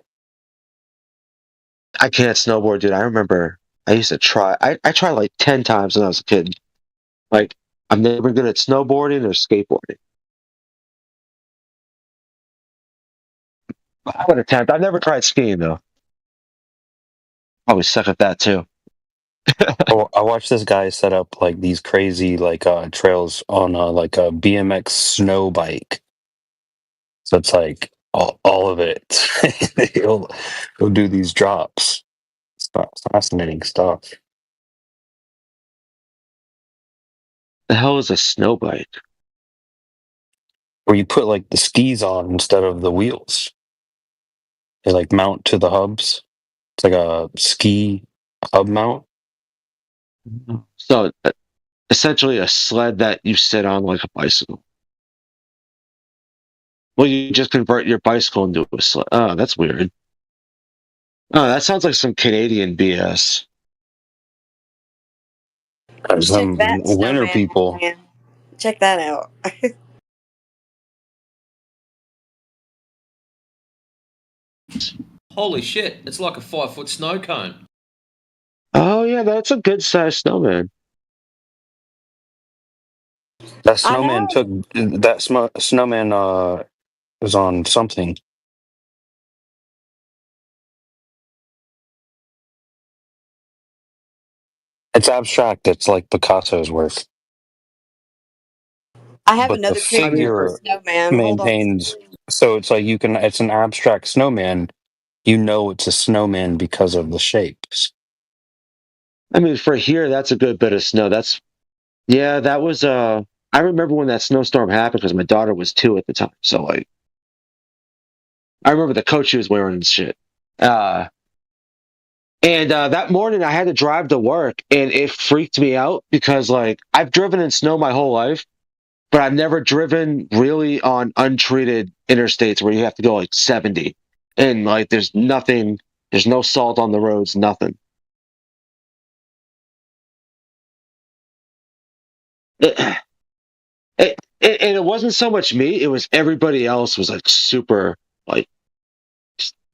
I can't snowboard, dude. I remember I used to try. I tried like 10 times when I was a kid. Like, I'm never good at snowboarding or skateboarding. I would attempt. I've never tried skiing though. Probably suck at that too. I watched this guy set up like these crazy like trails on like a BMX snow bike. So it's like all of it. he'll do these drops. It's fascinating stuff. The hell is a snow bike? Where you put like the skis on instead of the wheels. They like mount to the hubs. It's like a ski hub mount. So essentially a sled that you sit on like a bicycle. Well, you just convert your bicycle into a sled. Oh, that's weird. Oh, that sounds like some Canadian BS. Some winter people. Man. Check that out. Holy shit, it's like a 5-foot snow cone. Oh yeah, that's a good sized snowman. That snowman snowman was on something. It's abstract. It's like Picasso's work. I have but the another picture of a figure snowman. Hold on. maintains. So it's like it's an abstract snowman. You know it's a snowman because of the shapes. I mean, for here, that's a good bit of snow. Yeah, that was. I remember when that snowstorm happened because my daughter was 2 at the time. So like, I remember the coat she was wearing and shit. And that morning I had to drive to work, and it freaked me out because like I've driven in snow my whole life, but I've never driven really on untreated interstates where you have to go like 70, and like there's nothing, there's no salt on the roads, nothing. And it wasn't so much me; it was everybody else was like super like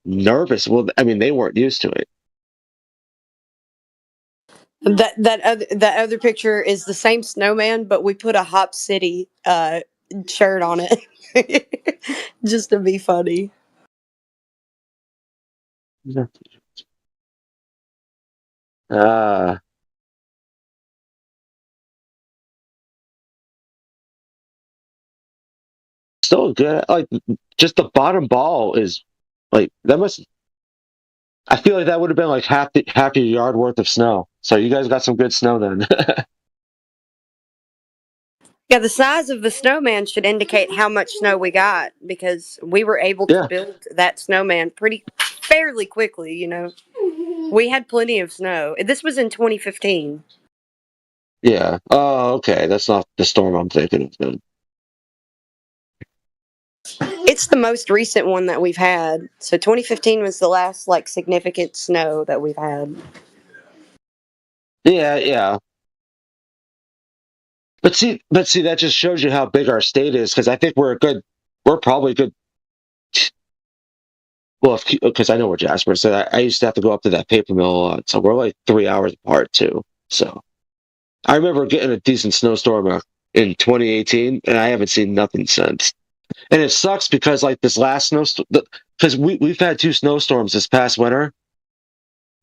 nervous. Well, I mean, they weren't used to it. That other picture is the same snowman, but we put a Hop City shirt on it just to be funny. Uh, Still good. Like just the bottom ball is like that must. I feel like that would have been like half your yard worth of snow. So you guys got some good snow then. Yeah, the size of the snowman should indicate how much snow we got because we were able to Yeah. build that snowman fairly quickly, you know. We had plenty of snow. This was in 2015. Yeah. Oh, okay. That's not the storm I'm thinking of then. It's the most recent one that we've had. So 2015 was the last like significant snow that we've had. Yeah, yeah. But see, that just shows you how big our state is because I think we're probably good. Well, because I know where Jasper is, so I used to have to go up to that paper mill a lot. So we're like 3 hours apart too. So I remember getting a decent snowstorm in 2018, and I haven't seen nothing since. And it sucks because like this last snowstorm, because we've had 2 snowstorms this past winter,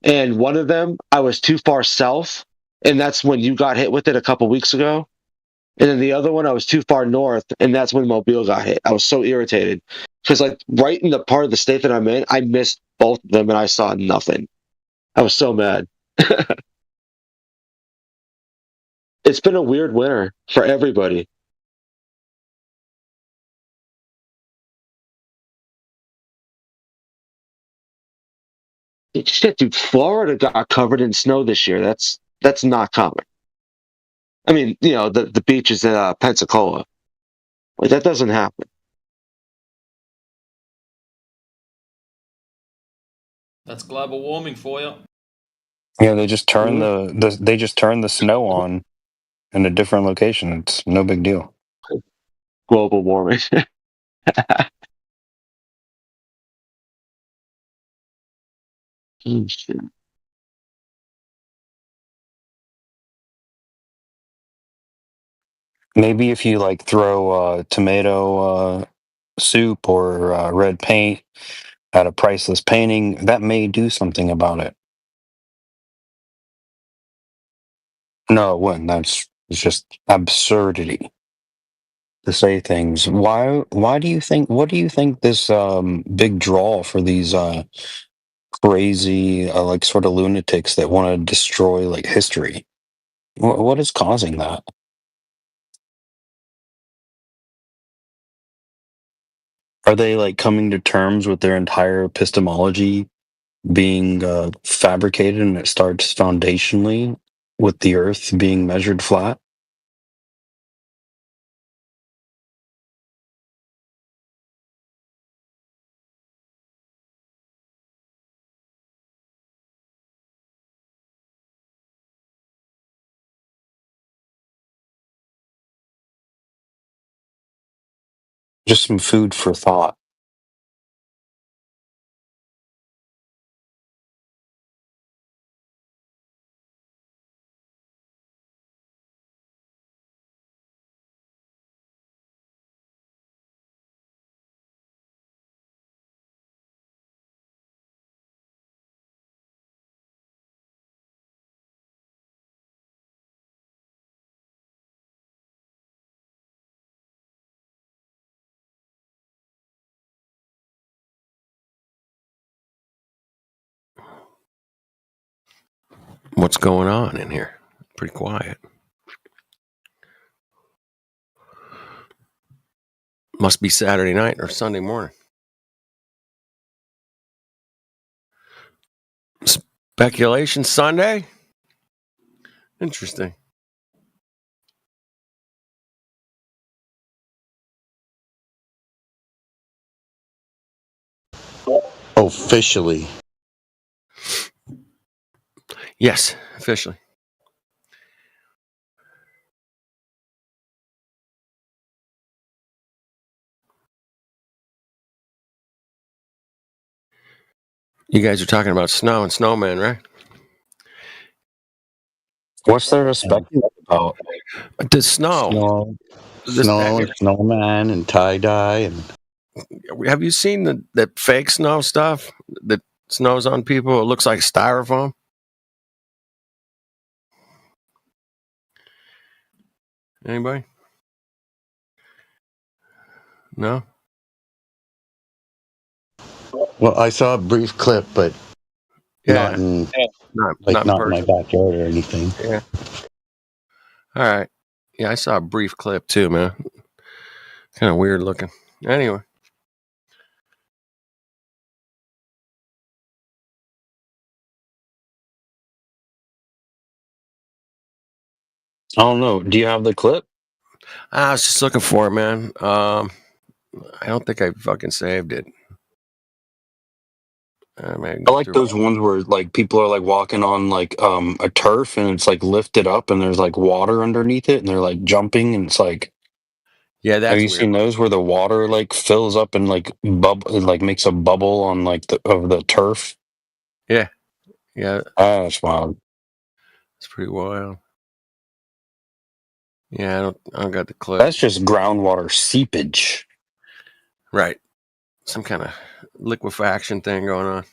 and one of them I was too far south, and that's when you got hit with it a couple weeks ago. And then the other one I was too far north, and that's when Mobile got hit. I was so irritated because like right in the part of the state that I'm in, I missed both of them, and I saw nothing. I was so mad. It's been a weird winter for everybody. Shit, dude, Florida got covered in snow this year. That's not common. I mean, the beaches in Pensacola, like that doesn't happen. That's global warming for you. Yeah, they just turn they just turn the snow on in a different location. It's no big deal. Global warming. Oh, shit. Maybe if you like throw tomato soup or red paint at a priceless painting, that may do something about it. No, it wouldn't. It's just absurdity to say things. Why do you think? What do you think this big draw for these crazy like sort of lunatics that want to destroy like history? What is causing that? Are they like coming to terms with their entire epistemology being fabricated and it starts foundationally with the earth being measured flat? Just some food for thought. what's going on in here. Pretty quiet. Must be Saturday night or Sunday morning. Speculation Sunday? Interesting. Officially. Yes, officially. You guys are talking about snow and snowmen, right? What's there to speculate about? The snow. Snow and snowman and tie-dye. And have you seen the fake snow stuff that snows on people? It looks like styrofoam. Anybody? No? Well, I saw a brief clip, but not in not in my backyard or anything. Yeah. All right. Yeah, I saw a brief clip too, man. Kind of weird looking. Anyway. I don't know. Do you have the clip? I was just looking for it, man. I don't think I fucking saved it. I like those ones where like people are like walking on like a turf and it's like lifted up and there's like water underneath it and they're like jumping and it's like, yeah, that's have you weird. seen those where the water like fills up and like like makes a bubble on like the turf? Yeah. That's wild. It's pretty wild. Yeah, I don't got the clip. That's just groundwater seepage. Right. Some kind of liquefaction thing going on.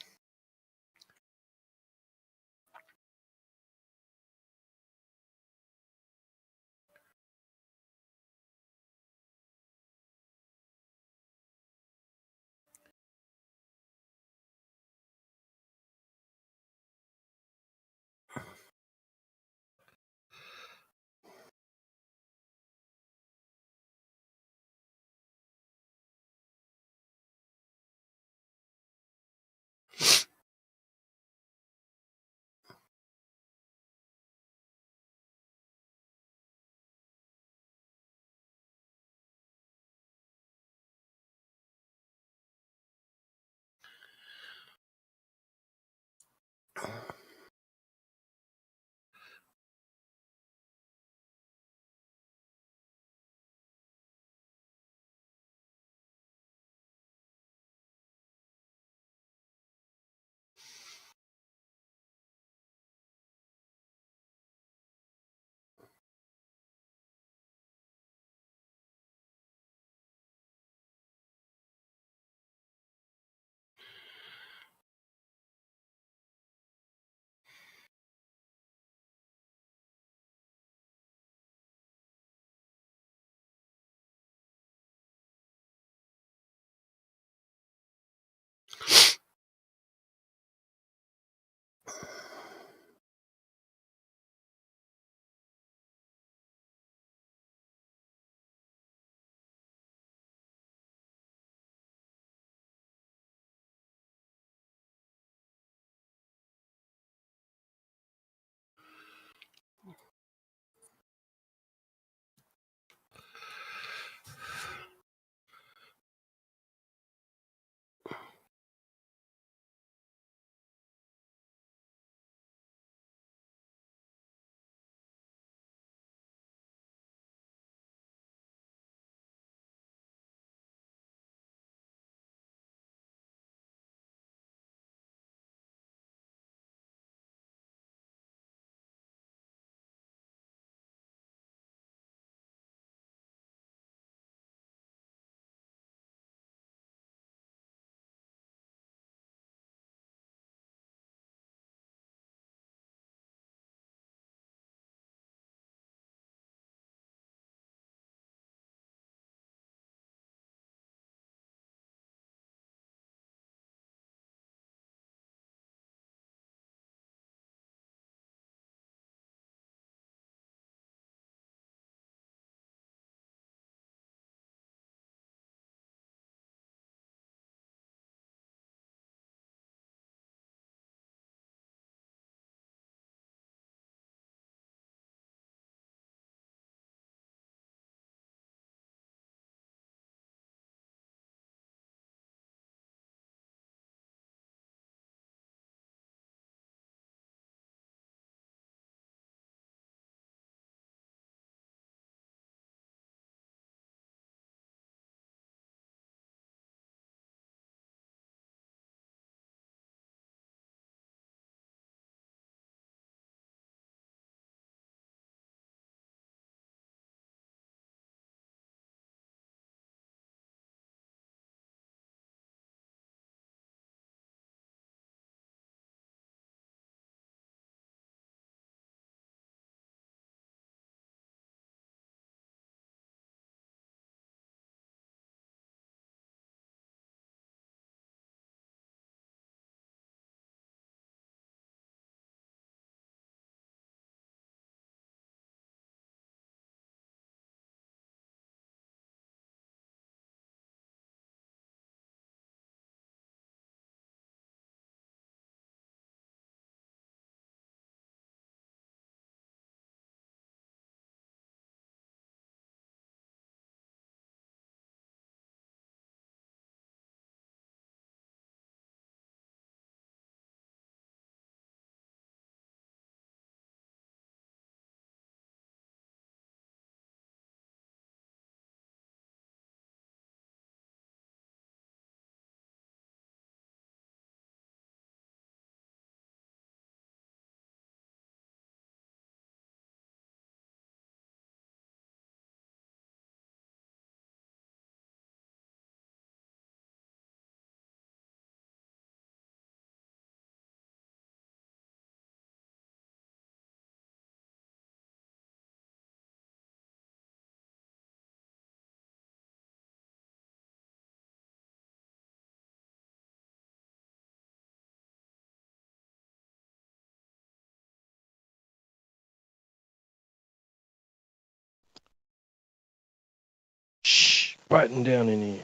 Writing down in here.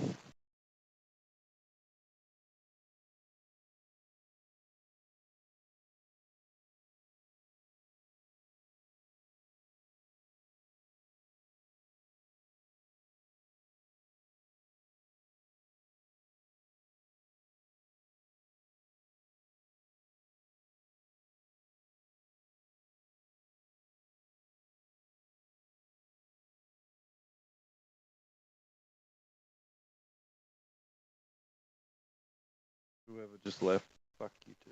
Whoever just left, fuck you too.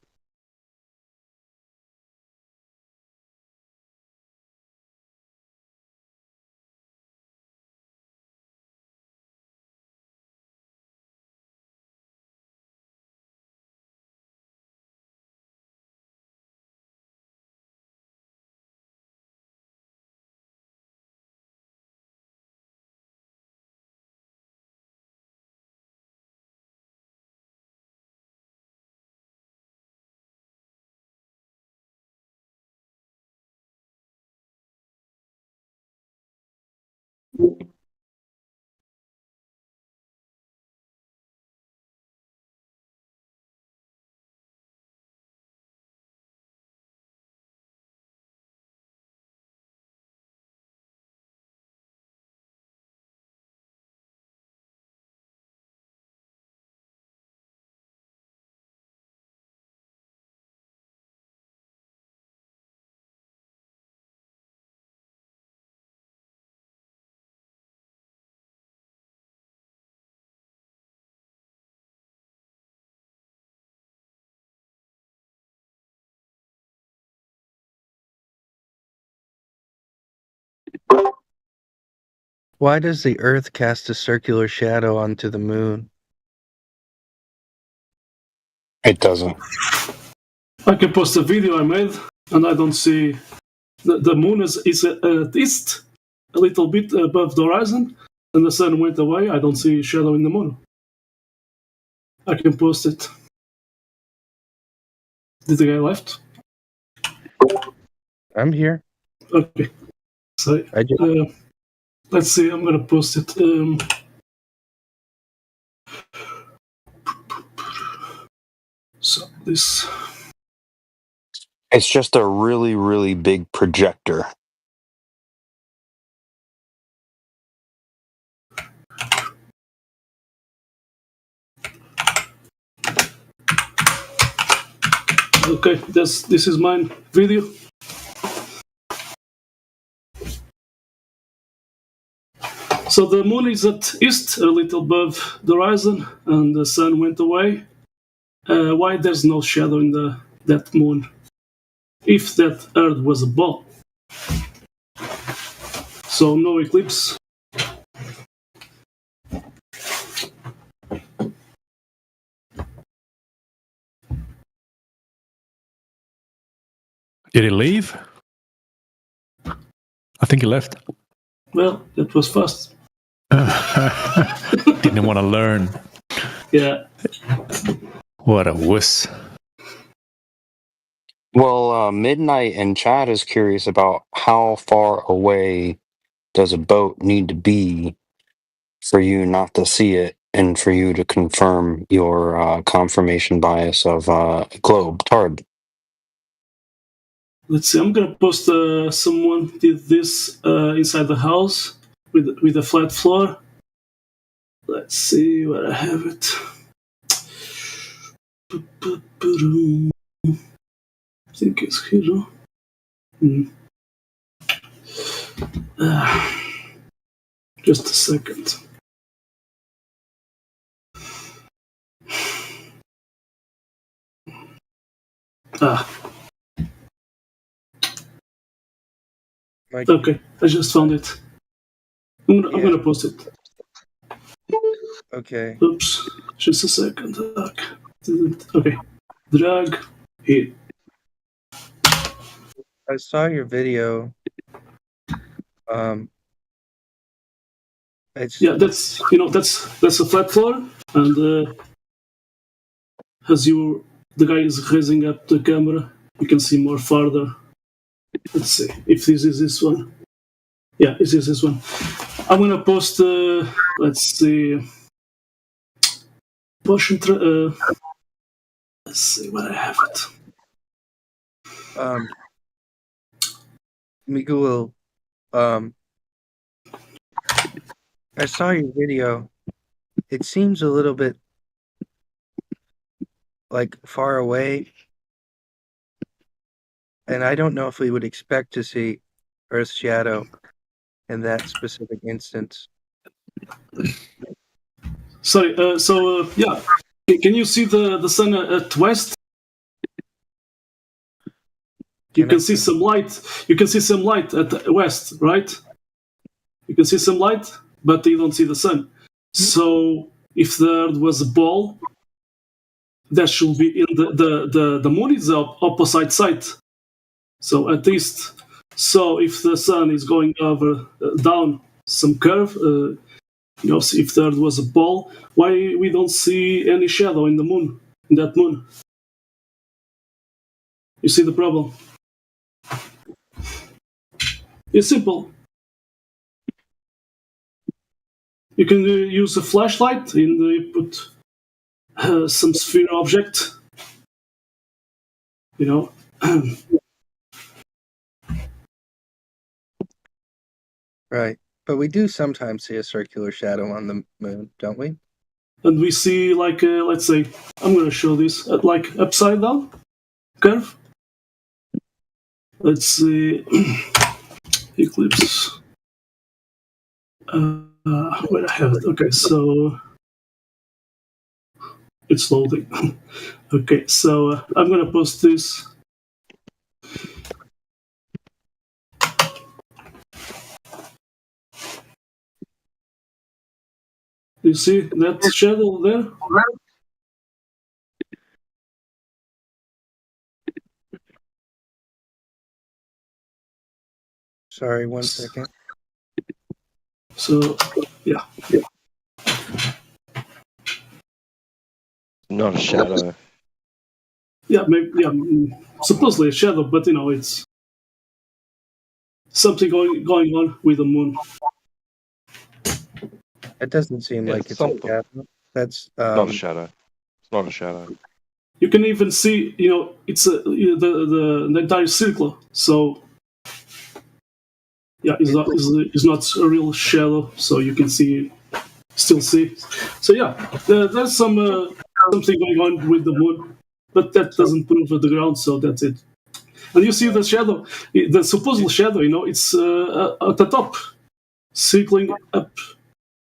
Why does the Earth cast a circular shadow onto the moon? It doesn't. I can post a video I made, and I don't see the moon is at east, a little bit above the horizon, and the sun went away. I don't see shadow in the moon. I can post it. Did the guy left? I'm here. Okay. So let's see. I'm gonna post it. So this. It's just a really, really big projector. Okay, this is my video. So the moon is at east, a little above the horizon, and the sun went away. Why there's no shadow in that moon? If that Earth was a ball. So no eclipse. Did he leave? I think he left. Well, that was fast. Didn't want to learn. Yeah. What a wuss. Well, Midnight in chat is curious about how far away does a boat need to be for you not to see it and for you to confirm your confirmation bias of globe tard. Let's see. I'm gonna post. Someone did this inside the house with a flat floor. Let's see where I have it. I think it's here. Just a second. Okay, I just found it. I'm gonna post it. Okay. Oops, just a second. Okay, drag here. I saw your video. Yeah, that's a flat floor, and as the guy is raising up the camera, you can see more farther. Let's see if this is this one. Yeah, this is this one. I'm gonna post. Let's see. Let's see where I have it. Miguel, I saw your video. It seems a little bit like far away, and I don't know if we would expect to see Earth's shadow in that specific instance. Sorry. Yeah. Can you see the sun at west? You can see some light. You can see some light at the west, right? You can see some light, but you don't see the sun. So if there was a ball, that should be in the moon is the opposite side. So at east. So if the sun is going over down some curve, if there was a ball, why we don't see any shadow in the moon, in that moon? You see the problem? It's simple. You can use a flashlight and you put some sphere object, Right. But we do sometimes see a circular shadow on the moon, don't we? And we see, like, let's say, I'm going to show this, like, upside down curve. Let's see, eclipse. Where I have it? Okay, so it's loading. Okay, so I'm going to post this. You see that shadow there? Sorry, 1 second. So, yeah. Not a shadow. Yeah, maybe, supposedly a shadow, but it's something going on with the moon. It doesn't seem like it's a shadow. That's not a shadow. It's not a shadow. You can even see, it's the entire circle. So, yeah, it's not a real shadow. So you can still see. So yeah, there's something going on with the moon, but that doesn't prove at the ground. So that's it. And you see the shadow, the supposed shadow. It's at the top, circling up.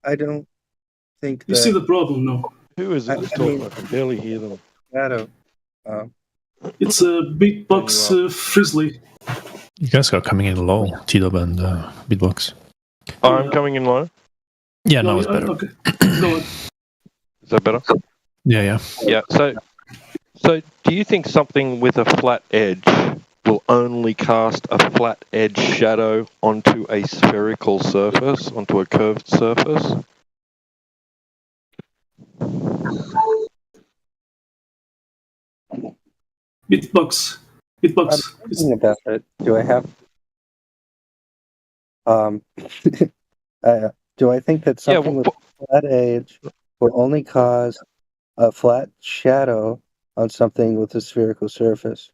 I don't think you see the problem. No. Who is it talking? I can barely hear them. Shadow. It's a beatbox Frizzly. You guys are coming in low, T-Dub and Beatbox. Oh, I'm coming in low? Yeah, now it's better. Okay. Go on. Is that better? Yeah. Yeah, so do you think something with a flat edge will only cast a flat edge shadow onto a spherical surface, onto a curved surface? Beatbox. I'm thinking about it. Do I have? Do I think that something with a flat edge will only cause a flat shadow on something with a spherical surface?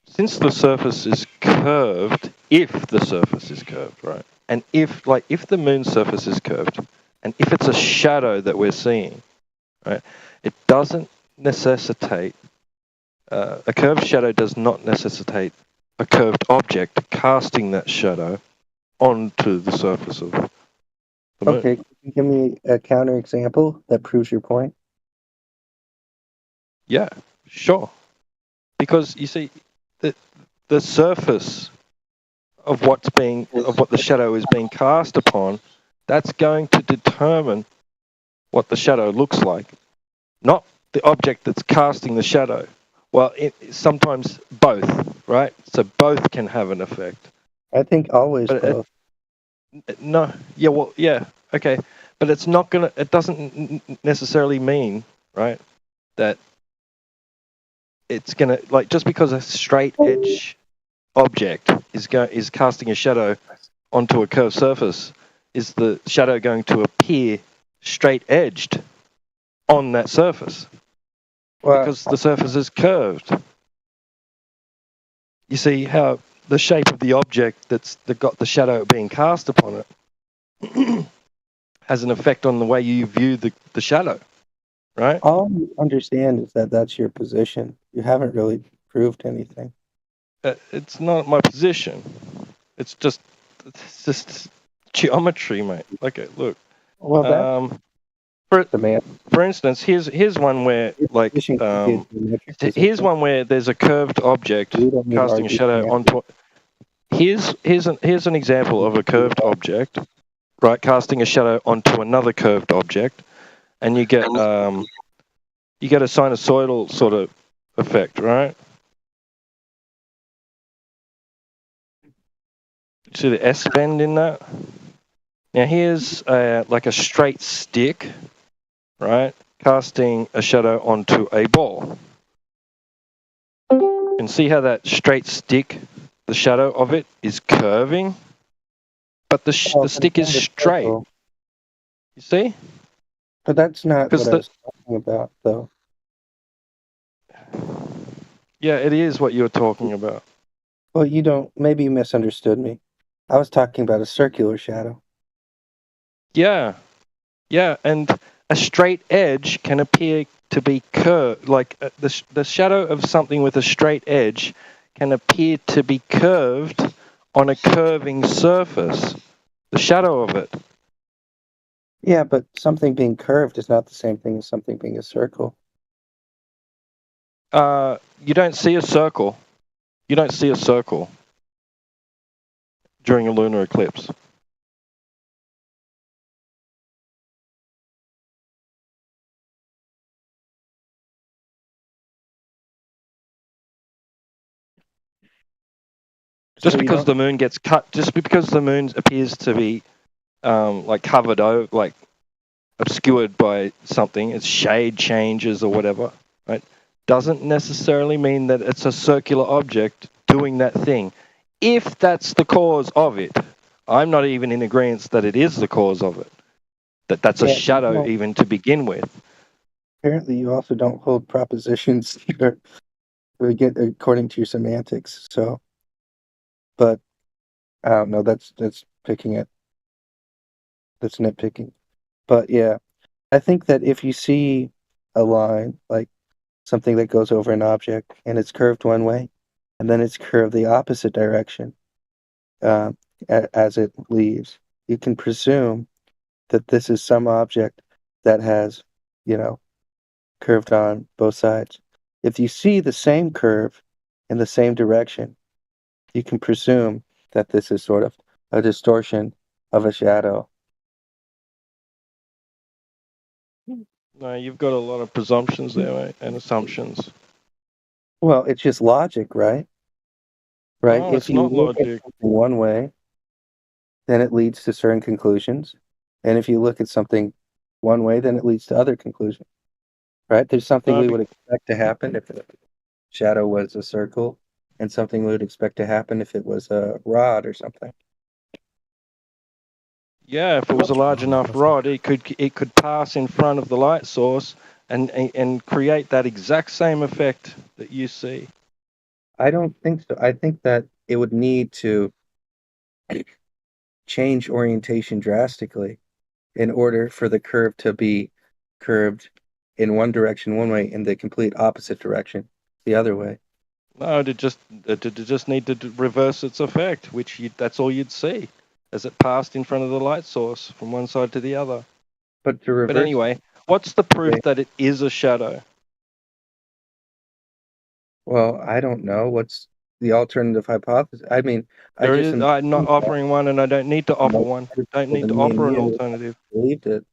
Since the surface is curved, if the surface is curved, right? And if the moon's surface is curved, and if it's a shadow that we're seeing, right? It doesn't necessitate, a curved shadow does not necessitate a curved object casting that shadow onto the surface of the moon. Okay, can you give me a counterexample that proves your point? Yeah, sure. Because you see, the surface of what the shadow is being cast upon, that's going to determine what the shadow looks like, not the object that's casting the shadow. Well, sometimes both, right? So both can have an effect. I think always both. No, yeah, well, yeah, okay, but it's not gonna. It doesn't necessarily mean, right, that it's gonna just because a straight edge object is casting a shadow onto a curved surface, is the shadow going to appear straight edged on that surface? Because the surface is curved. You see how the shape of the object that got the shadow being cast upon it has an effect on the way you view the shadow, right? All you understand is that that's your position. You haven't really proved anything. It's not my position. It's just geometry, mate. Okay, look. Well, that for instance, here's one where here's one where there's a curved object casting a shadow onto. Here's an example of a curved object, right? Casting a shadow onto another curved object, and you get a sinusoidal sort of effect, right? See the S bend in that? Now here's like a straight stick, right? Casting a shadow onto a ball. And see how that straight stick, the shadow of it is curving, but the stick is straight. You see? But that's not what I was talking about, though. Yeah, it is what you're talking about. Well, maybe you misunderstood me. I was talking about a circular shadow. Yeah, and a straight edge can appear to be curved, like the shadow of something with a straight edge can appear to be curved on a curving surface, the shadow of it. Yeah, but something being curved is not the same thing as something being a circle. You don't see a circle. You don't see a circle during a lunar eclipse. Just because the moon gets cut, just because the moon appears to be like covered over, like obscured by something, its shade changes or whatever, right? Doesn't necessarily mean that it's a circular object doing that thing. If that's the cause of it, I'm not even in agreement that it is the cause of it. That's a shadow even to begin with. Apparently, you also don't hold propositions either, according to your semantics. So, but I don't know. That's picking it. That's nitpicking. But yeah, I think that if you see a line, like something that goes over an object, and it's curved one way, and then it's curved the opposite direction as it leaves, you can presume that this is some object that has, curved on both sides. If you see the same curve in the same direction, you can presume that this is sort of a distortion of a shadow. No, you've got a lot of presumptions there, mate, and assumptions. Well, it's just logic, right? Right? No, if it's you not look logic. at something one way, then it leads to certain conclusions. And if you look at something one way, then it leads to other conclusions. Right? There's something we would expect to happen if a shadow was a circle, and something we would expect to happen if it was a rod or something. Yeah, if it was a large enough rod, it could pass in front of the light source and create that exact same effect that you see. I don't think so. I think that it would need to change orientation drastically in order for the curve to be curved in one direction one way, in the complete opposite direction the other way. No, it just need to reverse its effect, that's all you'd see as it passed in front of the light source from one side to the other. But to reverse. But anyway, what's the proof that it is a shadow? Well, I don't know. What's the alternative hypothesis? I mean, I'm not offering one, and I don't need to offer one. Don't need to offer an alternative. Believed it,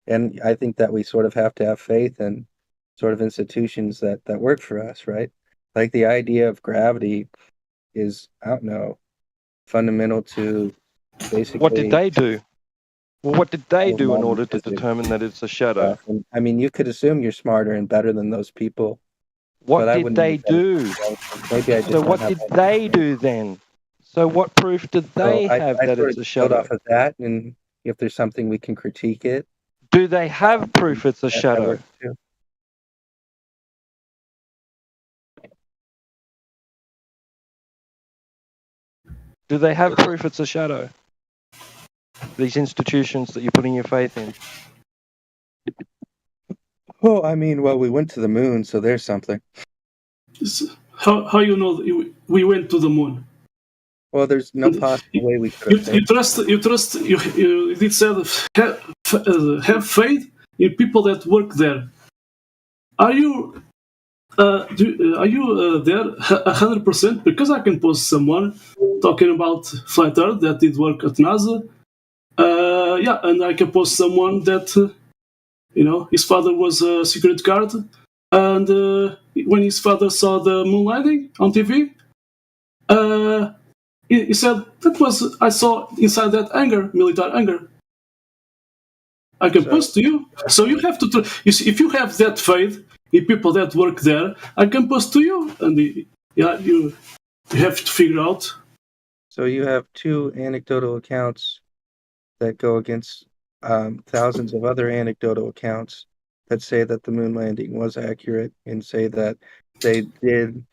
and I think that we sort of have to have faith in sort of institutions that work for us, right? Like the idea of gravity is, I don't know, fundamental to basically. What did they do? Well, what did they do in order to determine that it's a shadow? I mean, you could assume you're smarter and better than those people. What did they do? Maybe I just So what did they do then? So what proof did they have that it's a build shadow? off of that, and if there's something we can critique it. Do they have proof it's a shadow? Do they have proof it's a shadow? These institutions that you're putting your faith in. Oh, I mean, well, we went to the moon, so there's something. How you know we went to the moon? Well, there's no possible way we could have. You did say have faith in people that work there. Are you there 100%? Because I can post someone talking about Flat Earth that did work at NASA. Yeah, and I can post someone that his father was a security guard, and when his father saw the moon landing on TV, he said I saw inside that hangar, military hangar. I can post to you. So you have to. If you have that faith in people that work there, I can post to you, and you have to figure out. So you have two anecdotal accounts that go against thousands of other anecdotal accounts that say that the moon landing was accurate and say that they did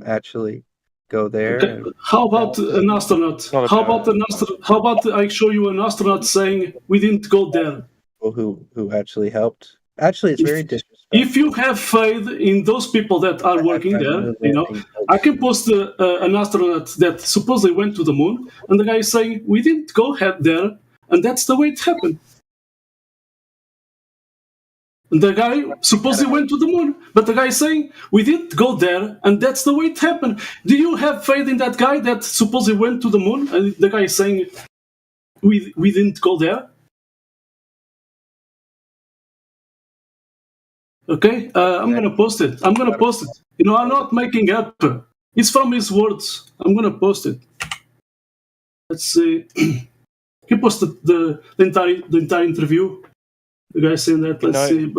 actually go there. Okay. How about an astronaut? How about I show you an astronaut saying we didn't go there? Who actually helped? Actually, it's very disrespectful. If you have faith in those people that are working there, I can post an astronaut that supposedly went to the moon, and the guy is saying we didn't go there, and that's the way it happened. And the guy supposedly went to the moon, but the guy is saying we didn't go there, and that's the way it happened. Do you have faith in that guy that supposedly went to the moon, and the guy is saying we didn't go there? Okay, I'm gonna post it. I'm not making up. It's from his words. I'm gonna post it. Let's see. He posted the entire interview. The guy saying that. Let's see.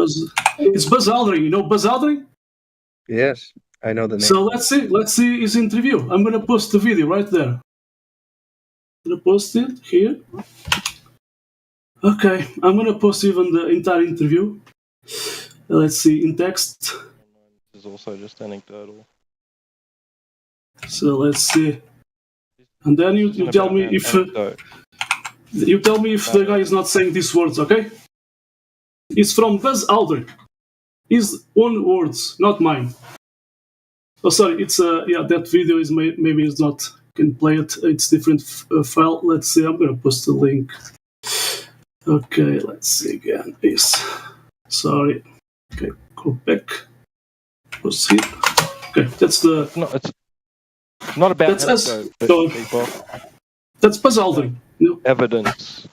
It's Buzz Aldrin. You know Buzz Aldrin? Yes, I know the name. So let's see his interview. I'm gonna post the video right there. I'm gonna post it here. Okay, I'm gonna post even the entire interview. Let's see in text. This is also just anecdotal. So let's see, and then you tell me if the guy is not saying these words. Okay, it's from Buzz Aldrin. His own words, not mine. Oh, sorry. It's that video is maybe it's not. Can play it. It's different file. Let's see. I'm gonna post the link. Okay, let's see again. Sorry. Okay, go back. Proceed. Okay, that's the. It's not about that's us. That's Buzz Aldrin. Evidence.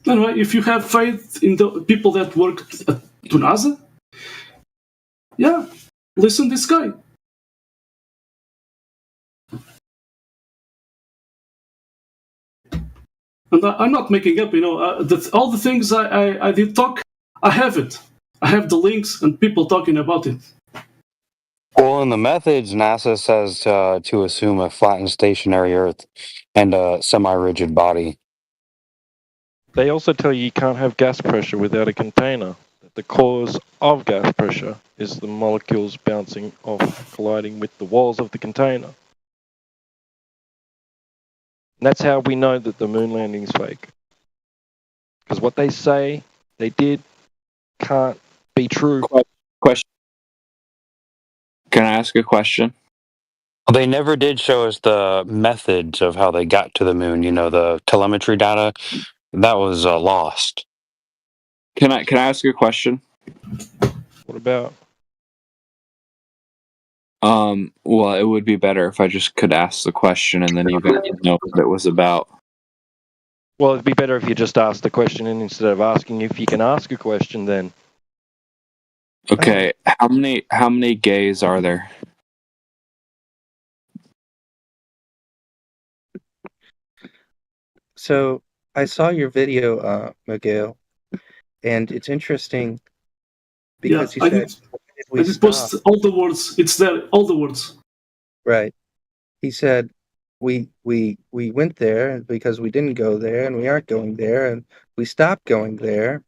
Anyway, if you have faith in the people that work to NASA, yeah, listen to this guy. And I'm not making up, all the things I did talk, I have it. I have the links and people talking about it. Well, in the methods, NASA says to assume a flattened stationary Earth and a semi-rigid body. They also tell you can't have gas pressure without a container. The cause of gas pressure is the molecules bouncing off, colliding with the walls of the container. And that's how we know that the moon landing is fake. Because what they say they did can't be true. Question. Can I ask a question? Well, they never did show us the methods of how they got to the moon. The telemetry data that was lost. Can I ask a question? What about? Well, it would be better if I just could ask the question and then you guys know what it was about. Well, it'd be better if you just asked the question instead of asking if you can ask a question then. Okay, how many gays are there? So I saw your video, Miguel, and it's interesting because I did post all the words. It's there, all the words. Right. He said, we went there because we didn't go there, and we aren't going there, and we stopped going there.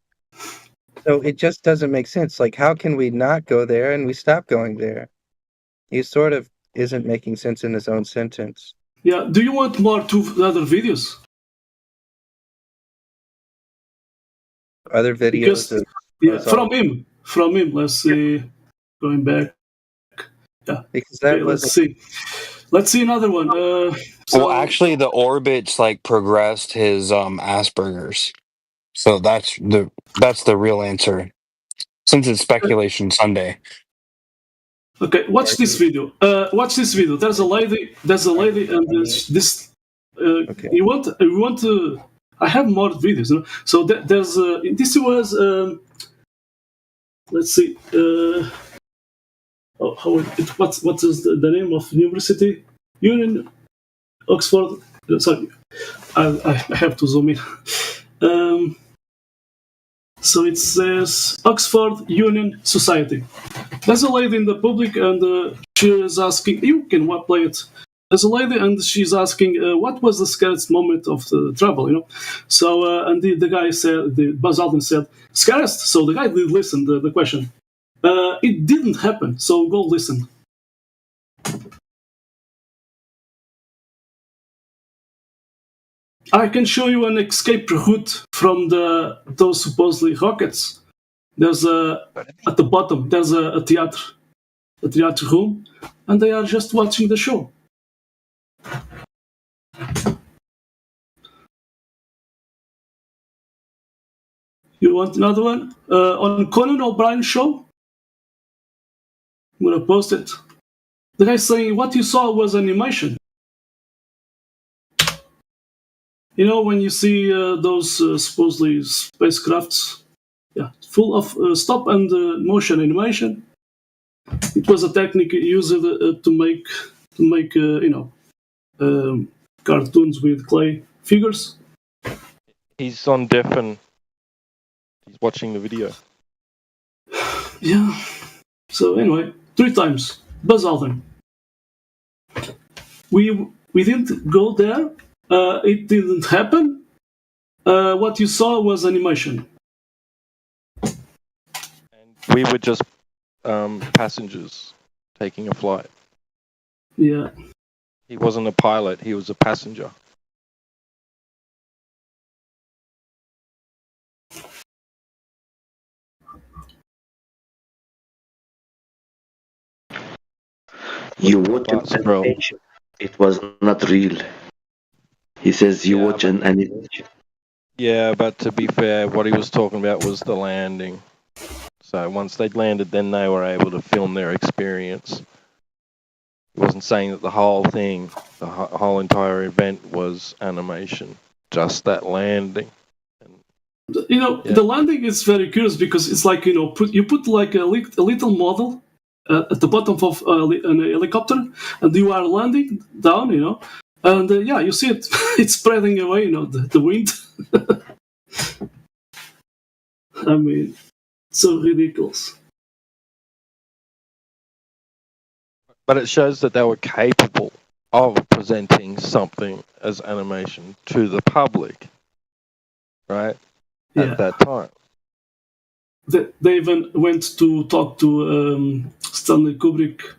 So it just doesn't make sense. Like, how can we not go there and we stop going there? He sort of isn't making sense in his own sentence. Yeah. Do you want more other videos? Other videos? From him. Let's see. Going back. Yeah. Because that let's see. Let's see another one. Well, actually, the orbits like progressed his Asperger's, so that's the real answer. Since it's speculation Sunday. Okay, watch this video. There's a lady, and this. Okay. You want to? I have more videos. You know? So there's. This was. Let's see. What is the name of university? Union, Oxford. Sorry, I have to zoom in. So it says Oxford Union Society. There's a lady in the public, and she is asking. You can play it. There's a lady, and she's asking, "What was the scariest moment of the travel?" You know. So and the guy said, Buzz Aldrin said, "Scariest." So the guy did listen the question. It didn't happen. So go listen. I can show you an escape route from those supposedly rockets. There's at the bottom. There's a theater room, and they are just watching the show. You want another one on Conan O'Brien show? I'm gonna post it. The guy saying what you saw was animation. You know, when you see those supposedly spacecrafts, full of stop and motion animation. It was a technique used to make cartoons with clay figures. He's on deafen. He's watching the video. Yeah. So anyway, 3 times. Buzz Aldrin. We didn't go there. It didn't happen. What you saw was animation. And we were just passengers taking a flight. Yeah. He wasn't a pilot. He was a passenger. You watch an animation. It was not real. He says you watch an animation. Yeah, but to be fair, what he was talking about was the landing. So once they'd landed, then they were able to film their experience. He wasn't saying that the whole thing, the whole entire event was animation. Just that landing. You know, the landing is very curious because it's like, you put like a little model at the bottom of an helicopter, and you are landing down, and you see it. It's spreading away, the wind. I mean, so ridiculous. But it shows that they were capable of presenting something as animation to the public, right? At that time. They even went to talk to Stanley Kubrick.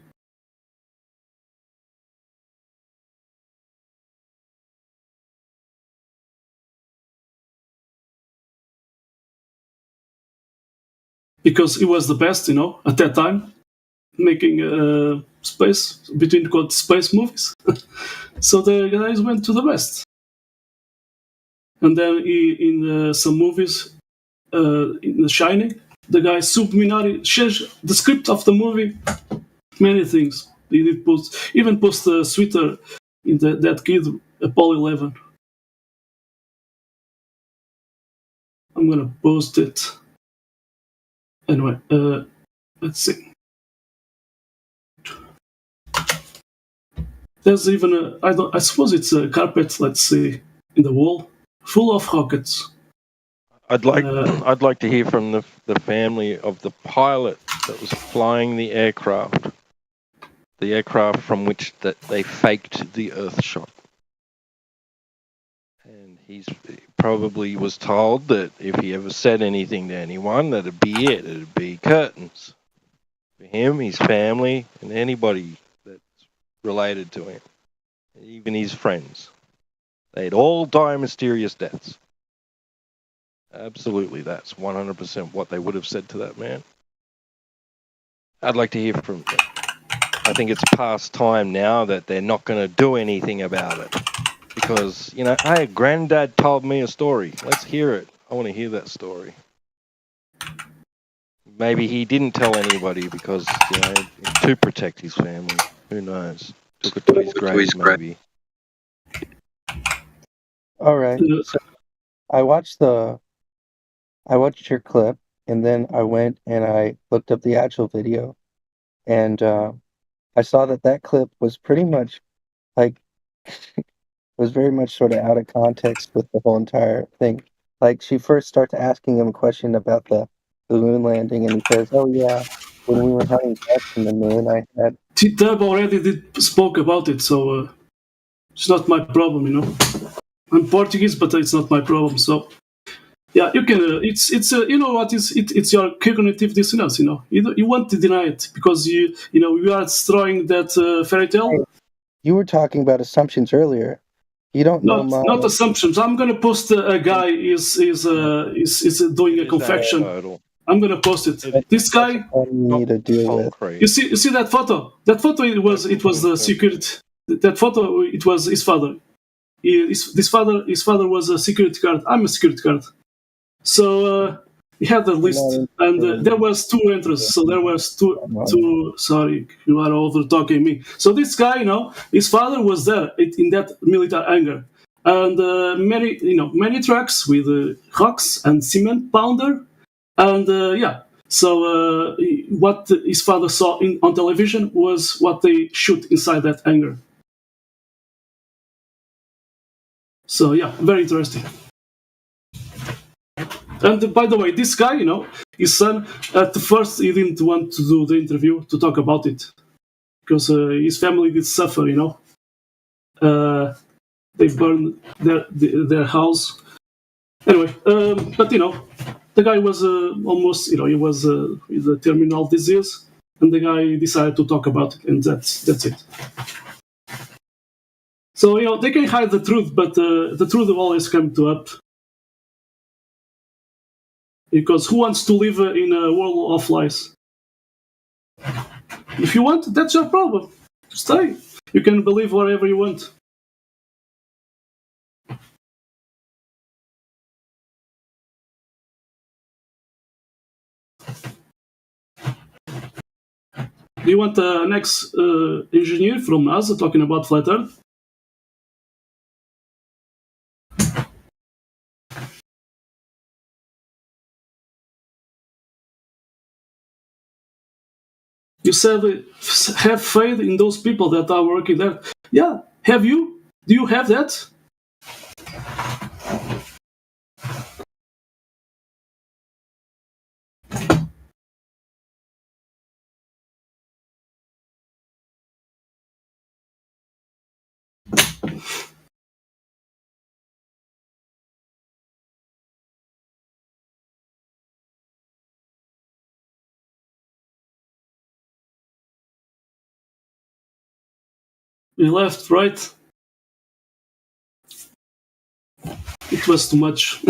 Because he was the best, at that time, making space movies. So the guys went to the best. And then in some movies, in The Shining, the guy subliminally changed the script of the movie. Many things. He did post Twitter in that kid, Apollo 11. I'm gonna post it. Anyway, let's see. There's even I suppose it's a carpet, let's see, in the wall, full of rockets. I'd like to hear from the family of the pilot that was flying the aircraft from which that they faked the Earth shot. And he probably was told that if he ever said anything to anyone, that'd be it. It'd be curtains for him, his family, and anybody that's related to him, even his friends. They'd all die mysterious deaths. Absolutely, that's 100% what they would have said to that man. I'd like to hear from them. I think it's past time now that they're not going to do anything about it. Because, hey, Granddad told me a story. Let's hear it. I want to hear that story. Maybe he didn't tell anybody because, to protect his family. Who knows? Took it to his grave, maybe. All right. So I watched your clip, and then I went and I looked up the actual video, and I saw that clip was pretty much like was very much sort of out of context with the whole entire thing. Like she first starts asking him a question about the moon landing, and he says, "Oh yeah, when we were hunting ducks in the moon, I had." T-Dub already spoke about it, so it's not my problem, I'm Portuguese, but it's not my problem. So yeah, you can. It's you know what is it? It's your cognitive dissonance. You want to deny it because you are destroying that fairy tale. Hey, you were talking about assumptions earlier. You don't know not assumptions. I'm gonna post a guy is doing a confection. I'm gonna post it. This guy. Need to deal with. You see that photo? That photo it was the security. That photo it was his father. His father was a security guard. I'm a security guard. So he had a list, and there was two entries. So there was two. Sorry, you are over talking me. So this guy, his father was there in that military hangar, and many trucks with rocks and cement pounder, and yeah. So what his father saw on television was what they shoot inside that hangar. So yeah, very interesting. And by the way, this guy, his son, at first he didn't want to do the interview to talk about it because his family did suffer, they burned their house. Anyway, but the guy was almost, he was with a terminal disease, and the guy decided to talk about it, and that's it. So they can hide the truth, but the truth will always come to up. Because who wants to live in a world of lies? If you want, that's your problem. Stay. You can believe whatever you want. Do you want the next engineer from NASA talking about flat Earth? You said have faith in those people that are working there. Yeah, have you? Do you have that? We left, right? It was too much.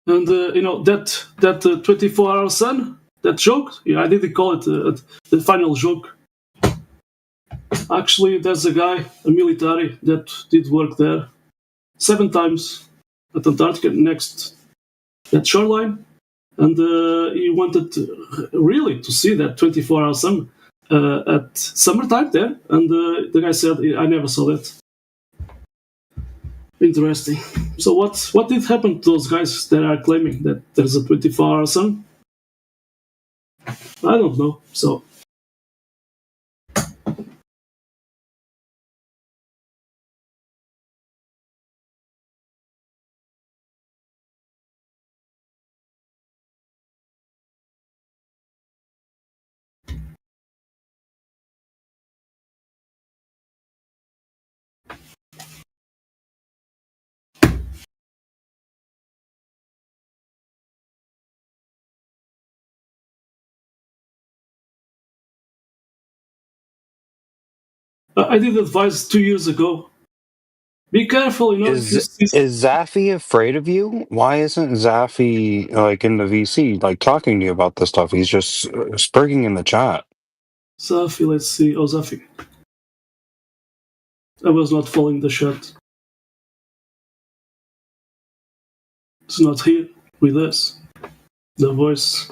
And that 24-hour sun, that joke. Yeah, I didn't call it the final joke. Actually, there's a guy, a military, that did work there 7 times at Antarctica, next that shoreline, and he wanted really to see that 24-hour sun at summertime there, and the guy said, I never saw that. Interesting. So what did happen to those guys that are claiming that there's a 24-hour sun? I don't know. So I did advise 2 years ago. Be careful, Is Zafi afraid of you? Why isn't Zafi like in the VC, like talking to you about this stuff? He's just spurging in the chat. Zafi, let's see. Oh, Zafi. I was not following the chat. It's not here with us. The voice.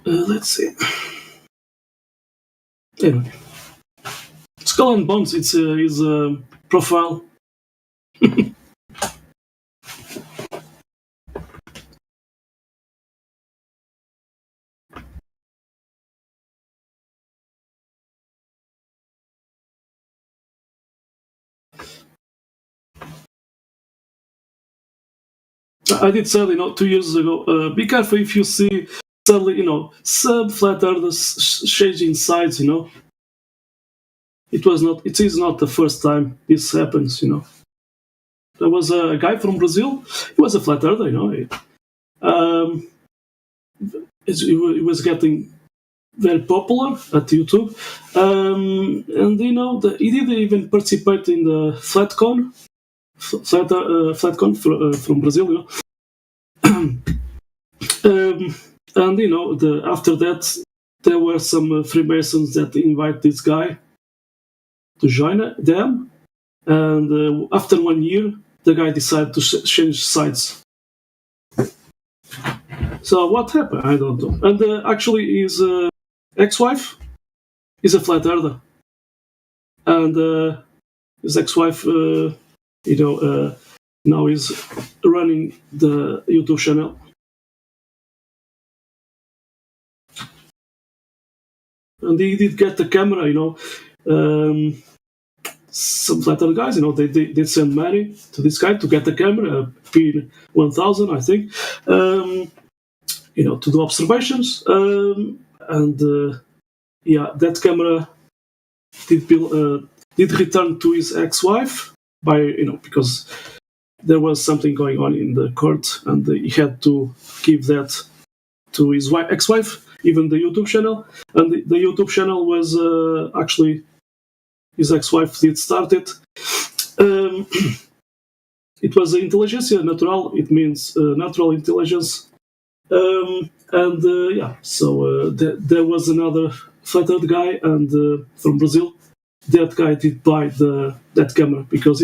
Let's see. Anyway. Skull and Bones, it's his profile. I did say, 2 years ago, be careful if you see suddenly, some flat earthers changing sides, It is not the first time this happens, There was a guy from Brazil, he was a flat earther, He was getting very popular at YouTube, and he did even participate in the FlatCon from Brazil, and after that there were some Freemasons that invite this guy to join them, and after 1 year the guy decided to change sides. So what happened? I don't know. And actually his ex-wife is a flat earther, and his ex-wife now is running the YouTube channel. And he did get the camera, some flat earth guys, they did send money to this guy to get the camera, P1000, I think, to do observations. And that camera did return to his ex-wife because there was something going on in the court, and he had to give that to his ex-wife, even the YouTube channel. And the YouTube channel was actually his ex-wife did start it. It was Intelligentsia Natural. It means natural intelligence. So there was another flat earth guy, and from Brazil. That guy did buy that camera because,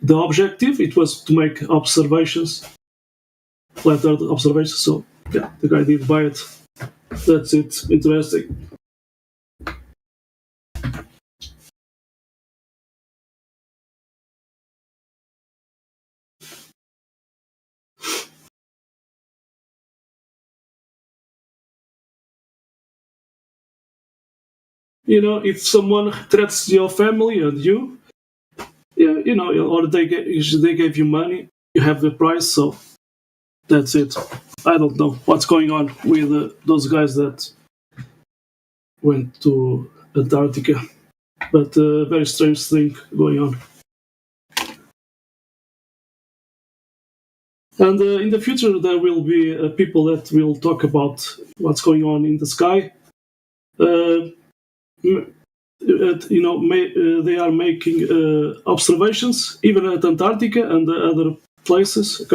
the objective, it was to make observations, flat earth observations. So, yeah, the guy did buy it. That's it. Interesting. If someone threatens your family and you, or they gave you money, you have the price, so that's it. I don't know what's going on with those guys that went to Antarctica, but a very strange thing going on. And in the future, there will be people that will talk about what's going on in the sky. They are making observations even at Antarctica and other places,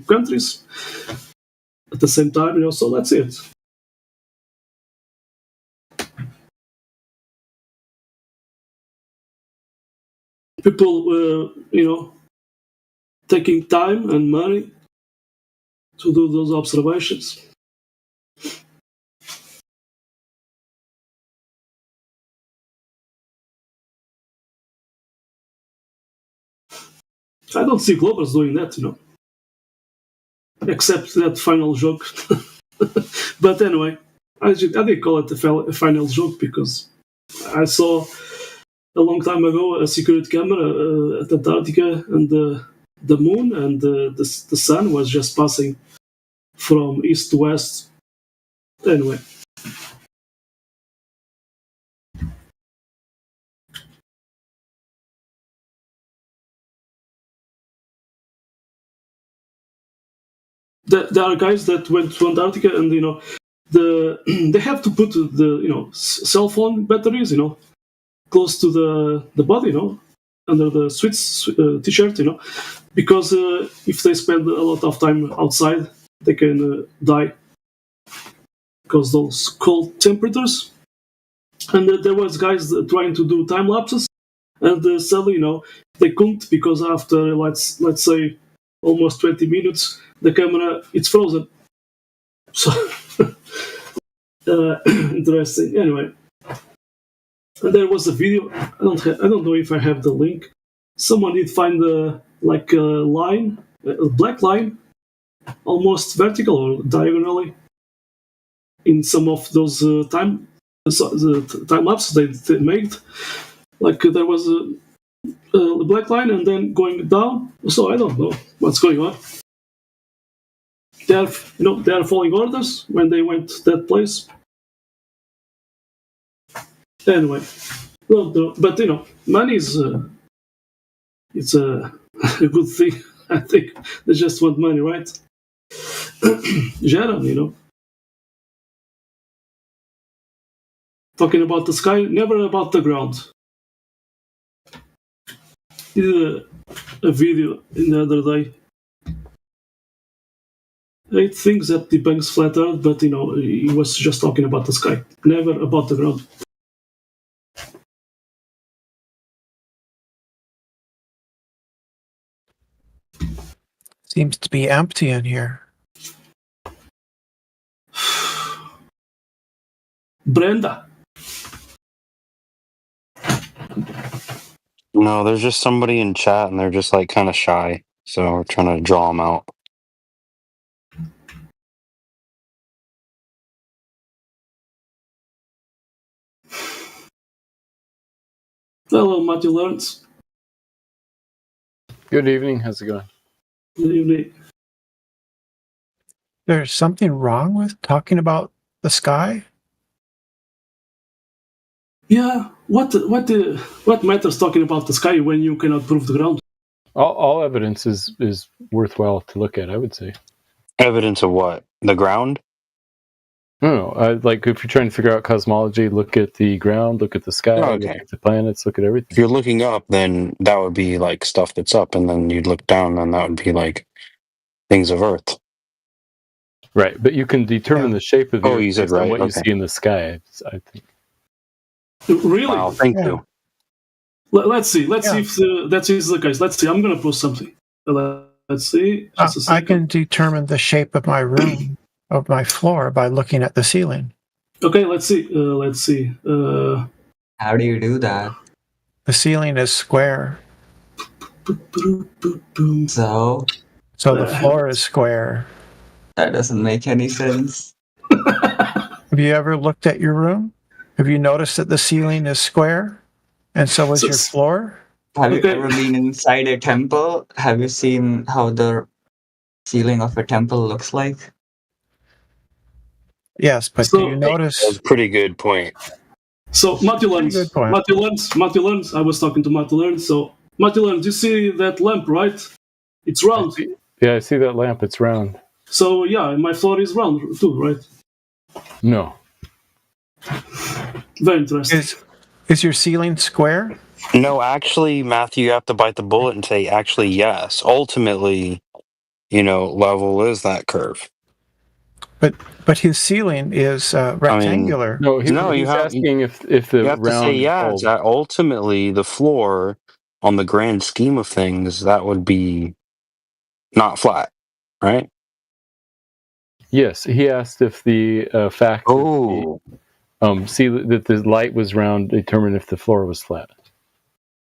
countries at the same time. So that's it. People, taking time and money to do those observations. I don't see Globers doing that, except that final joke. But anyway, I did call it a final joke because I saw a long time ago a security camera at Antarctica and the moon and the sun was just passing from east to west. Anyway. There are guys that went to Antarctica and they have to put the cell phone batteries close to the body under the t-shirt because if they spend a lot of time outside they can die because those cold temperatures. And there was guys trying to do time lapses and sadly they couldn't because after let's say almost 20 minutes the camera it's frozen. So interesting. Anyway, and there was a video. I don't know if I have the link. Someone did find a line, a black line, almost vertical or diagonally, in some of those time lapses they made. Like there was a black line and then going down. So I don't know what's going on. They are following orders when they went to that place. Anyway, but money is it's a good thing. I think they just want money, right? Generally, talking about the sky, never about the ground. Did a video in the other day. 8 things that debunks flat Earth, but he was just talking about the sky, never about the ground. Seems to be empty in here. Brenda. No, there's just somebody in chat and they're just kind of shy. So we're trying to draw them out. Hello, Matthew Lawrence. Good evening. How's it going? Good evening. There's something wrong with talking about the sky? Yeah. What matters talking about the sky when you cannot prove the ground? All evidence is worthwhile to look at, I would say. Evidence of what? The ground? No, if you're trying to figure out cosmology, look at the ground, look at the sky, look at the planets, look at everything. If you're looking up, then that would be stuff that's up, and then you'd look down, and that would be things of Earth. Right, but you can determine the shape of the Earth based on what you see in the sky, I think. Really? Wow, thank you. Let's see. Let's see if that is the case. Let's see. I'm going to post something. Let's see. I can determine the shape of my room, of my floor, by looking at the ceiling. Okay, let's see. Let's see. How do you do that? The ceiling is square. So the floor is square. That doesn't make any sense. Have you ever looked at your room? Have you noticed that the ceiling is square? And so is your floor? Have you ever been inside a temple? Have you seen how the ceiling of a temple looks like? Yes, but do you notice? That's a pretty good point. So, Matthew Lawrence, I was talking to Matthew Lawrence. So, Matthew Lawrence, you see that lamp, right? It's round. Yeah, I see that lamp. It's round. So, yeah, my floor is round too, right? No. Very interesting. Is your ceiling square? No, actually, Matthew, you have to bite the bullet and say, actually, yes. Ultimately, level is that curve. But his ceiling is rectangular. No, he's asking if the you have to say, round that ultimately the floor, on the grand scheme of things, that would be not flat, right? Yes, he asked if the fact that the light was round determined if the floor was flat.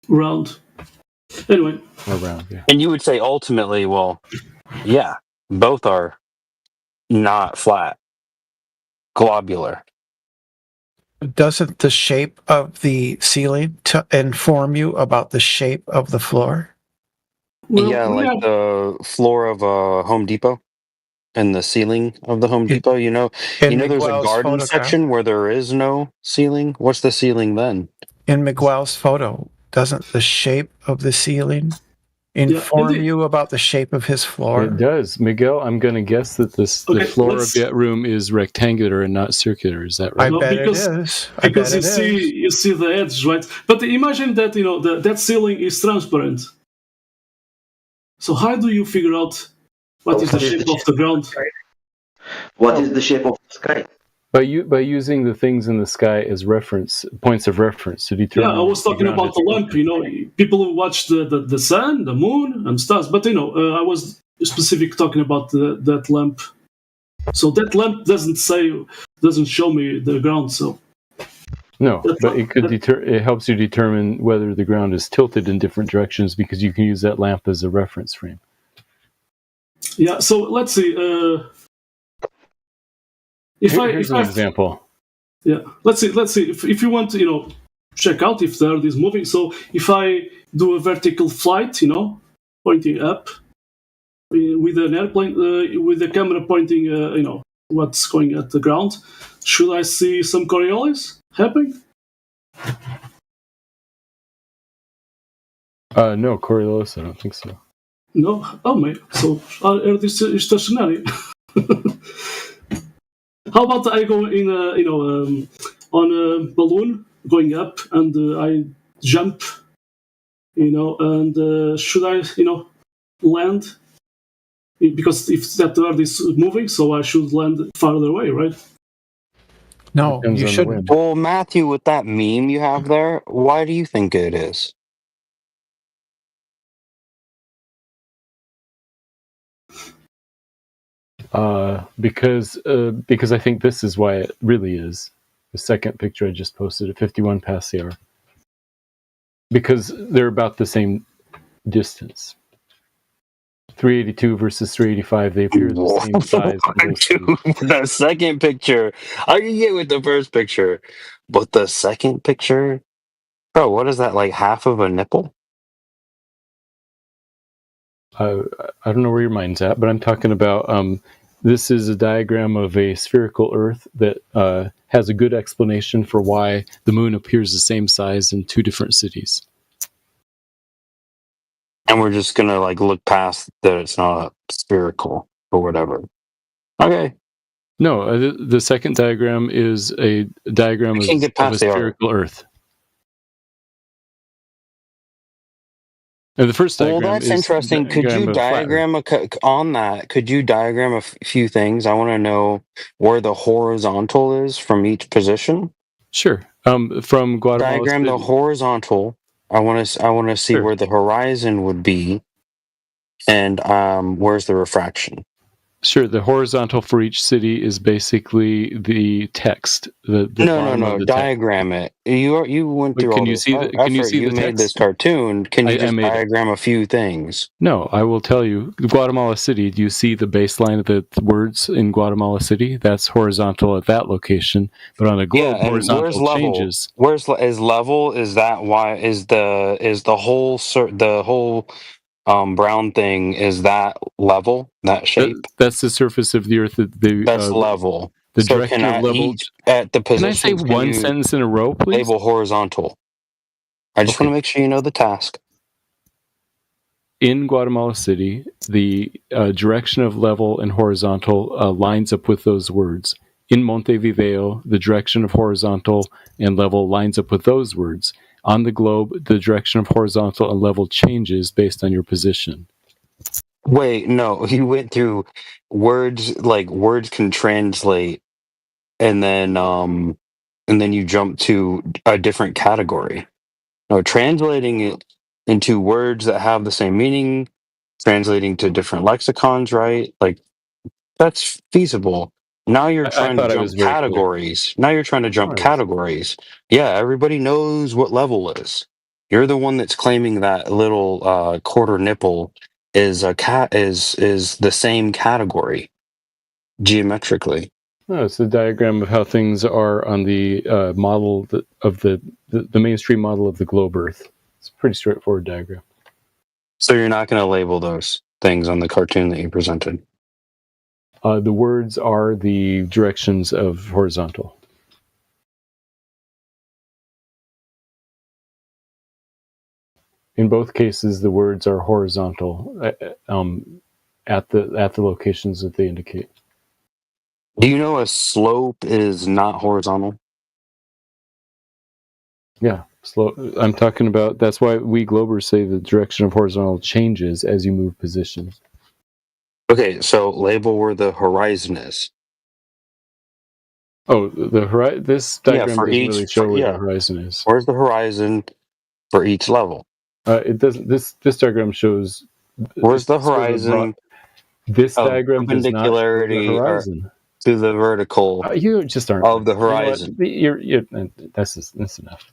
Round. Anyway. Or round, yeah. And you would say ultimately, well, yeah, both are not flat, globular. Doesn't the shape of the ceiling inform you about the shape of the floor? Like the floor of a Home Depot and the ceiling of the Home Depot. There's a garden section where there is no ceiling. What's the ceiling then? In Miguel's photo, doesn't the shape of the ceiling inform you about the shape of his floor? It does. Miguel, I'm going to guess that the floor of that room is rectangular and not circular. Is that right? I bet it is. Because you see the edge, right? But imagine that that ceiling is transparent. So how do you figure out what is the shape of the ground? What is the shape of the sky? By using the things in the sky as points of reference to determine. Yeah, I was talking about the lamp. People who watch the sun, the moon, and stars. But I was specific talking about that lamp. So that lamp doesn't show me the ground. So no, but it helps you determine whether the ground is tilted in different directions because you can use that lamp as a reference frame. Yeah. So let's see. Here's an example. Yeah, let's see. If you want to, check out if the Earth is moving. So if I do a vertical flight, pointing up with an airplane, with the camera pointing, what's going at the ground, should I see some Coriolis happening? No, Coriolis, I don't think so. No? Oh, man. So Earth is stationary. How about I go in on a balloon going up and I jump, and should I, land? Because if that Earth is moving, so I should land farther away, right? No, you shouldn't. Well, Matthew, with that meme you have there, why do you think it is? Because I think this is why it really is. The second picture I just posted at 51 past the hour. Because they're about the same distance. 382 versus 385, they appear the same size. The second picture, I can get with the first picture, but the second picture, bro, what is that, like half of a nipple? I don't know where your mind's at, but I'm talking about this is a diagram of a spherical Earth that has a good explanation for why the moon appears the same size in two different cities. And we're just gonna look past that it's not spherical or whatever. Okay. No, the second diagram is a diagram of a spherical Earth. And the first diagram that's interesting. Could you diagram on that? Could you diagram a few things? I want to know where the horizontal is from each position. Sure. From Guatemala. Diagram the horizontal. I want to see where the horizon would be, and where's the refraction. Sure. The horizontal for each city is basically the text. No. Diagram it. You went through all this effort. You made this cartoon. Can you just diagram a few things? No, I will tell you. Guatemala City. Do you see the baseline of the words in Guatemala City? That's horizontal at that location. But on a globe, horizontal changes. Where's level? Is that why? Is the whole brown thing, is that level, that shape? That's the surface of the Earth. That's level. The direction of level. At the position. Can I say one sentence in a row, please? Label horizontal. I just want to make sure you know the task. In Guatemala City, the direction of level and horizontal lines up with those words. In Montevideo, the direction of horizontal and level lines up with those words. On the globe, the direction of horizontal and level changes based on your position. Wait, no, he went through words, like words can translate, and then you jump to a different category. No, translating it into words that have the same meaning, translating to different lexicons, right? Like that's feasible. Now you're I trying to thought I jump was very clear. categories. Now you're trying to jump categories. Yeah, everybody knows what level is. You're the one that's claiming that little quarter nipple is a is the same category geometrically. No, it's a diagram of how things are on the model of the mainstream model of the globe Earth. It's a pretty straightforward diagram. So you're not going to label those things on the cartoon that you presented? The words are the directions of horizontal. In both cases, the words are horizontal at the locations that they indicate. Do you know a slope is not horizontal? Yeah, I'm talking about, that's why we Globers say the direction of horizontal changes as you move positions. Okay, so label where the horizon is. Oh, this diagram doesn't really show where the horizon is. Where's the horizon for each level? It doesn't. This diagram shows. Where's the horizon? This diagram does not show the horizon to the vertical. You just aren't of the horizon. You're that's enough.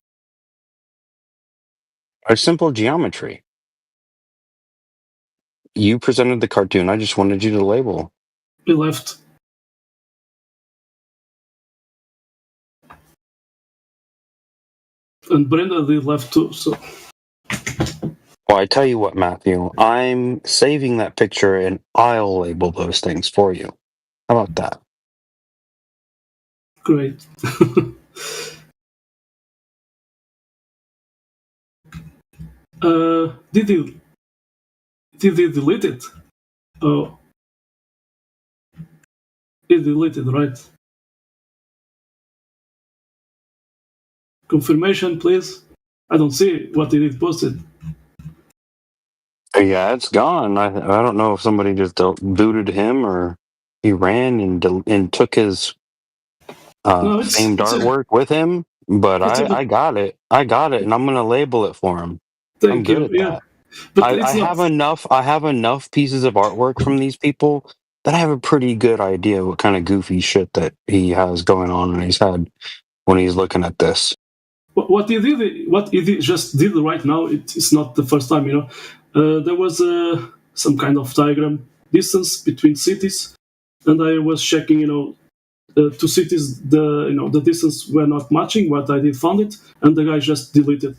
A simple geometry. You presented the cartoon. I just wanted you to label. We left. And Brenda, they left too, so. Well, I tell you what, Matthew, I'm saving that picture and I'll label those things for you. How about that? Great. Did you delete it? Oh. It deleted, right? Confirmation, please. I don't see what it posted. Yeah, it's gone. I don't know if somebody just booted him or he ran and took his famed artwork with him. But I got it. I got it, and I'm gonna label it for him. I'm good at that. But I have enough. I have enough pieces of artwork from these people that I have a pretty good idea what kind of goofy shit that he has going on in his head when he's looking at this. What he just did right now, it's not the first time, there was some kind of diagram distance between cities, and I was checking, two cities, the distance were not matching what I did found it, and the guy just deleted.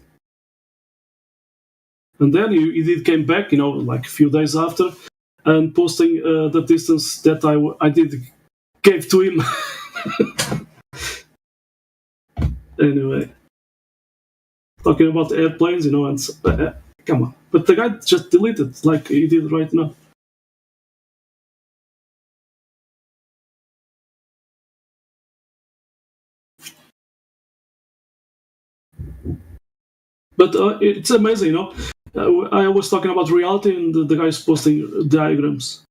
And then he did came back, like a few days after, and posting the distance that I did gave to him. Anyway. Talking about airplanes, and come on. But the guy just deleted like he did right now. But it's amazing, I was talking about reality, and the guy's posting diagrams.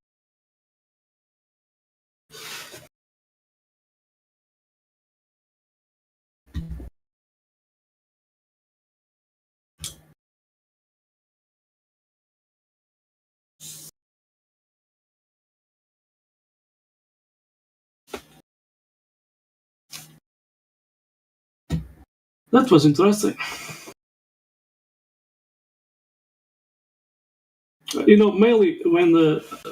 That was interesting. Mainly when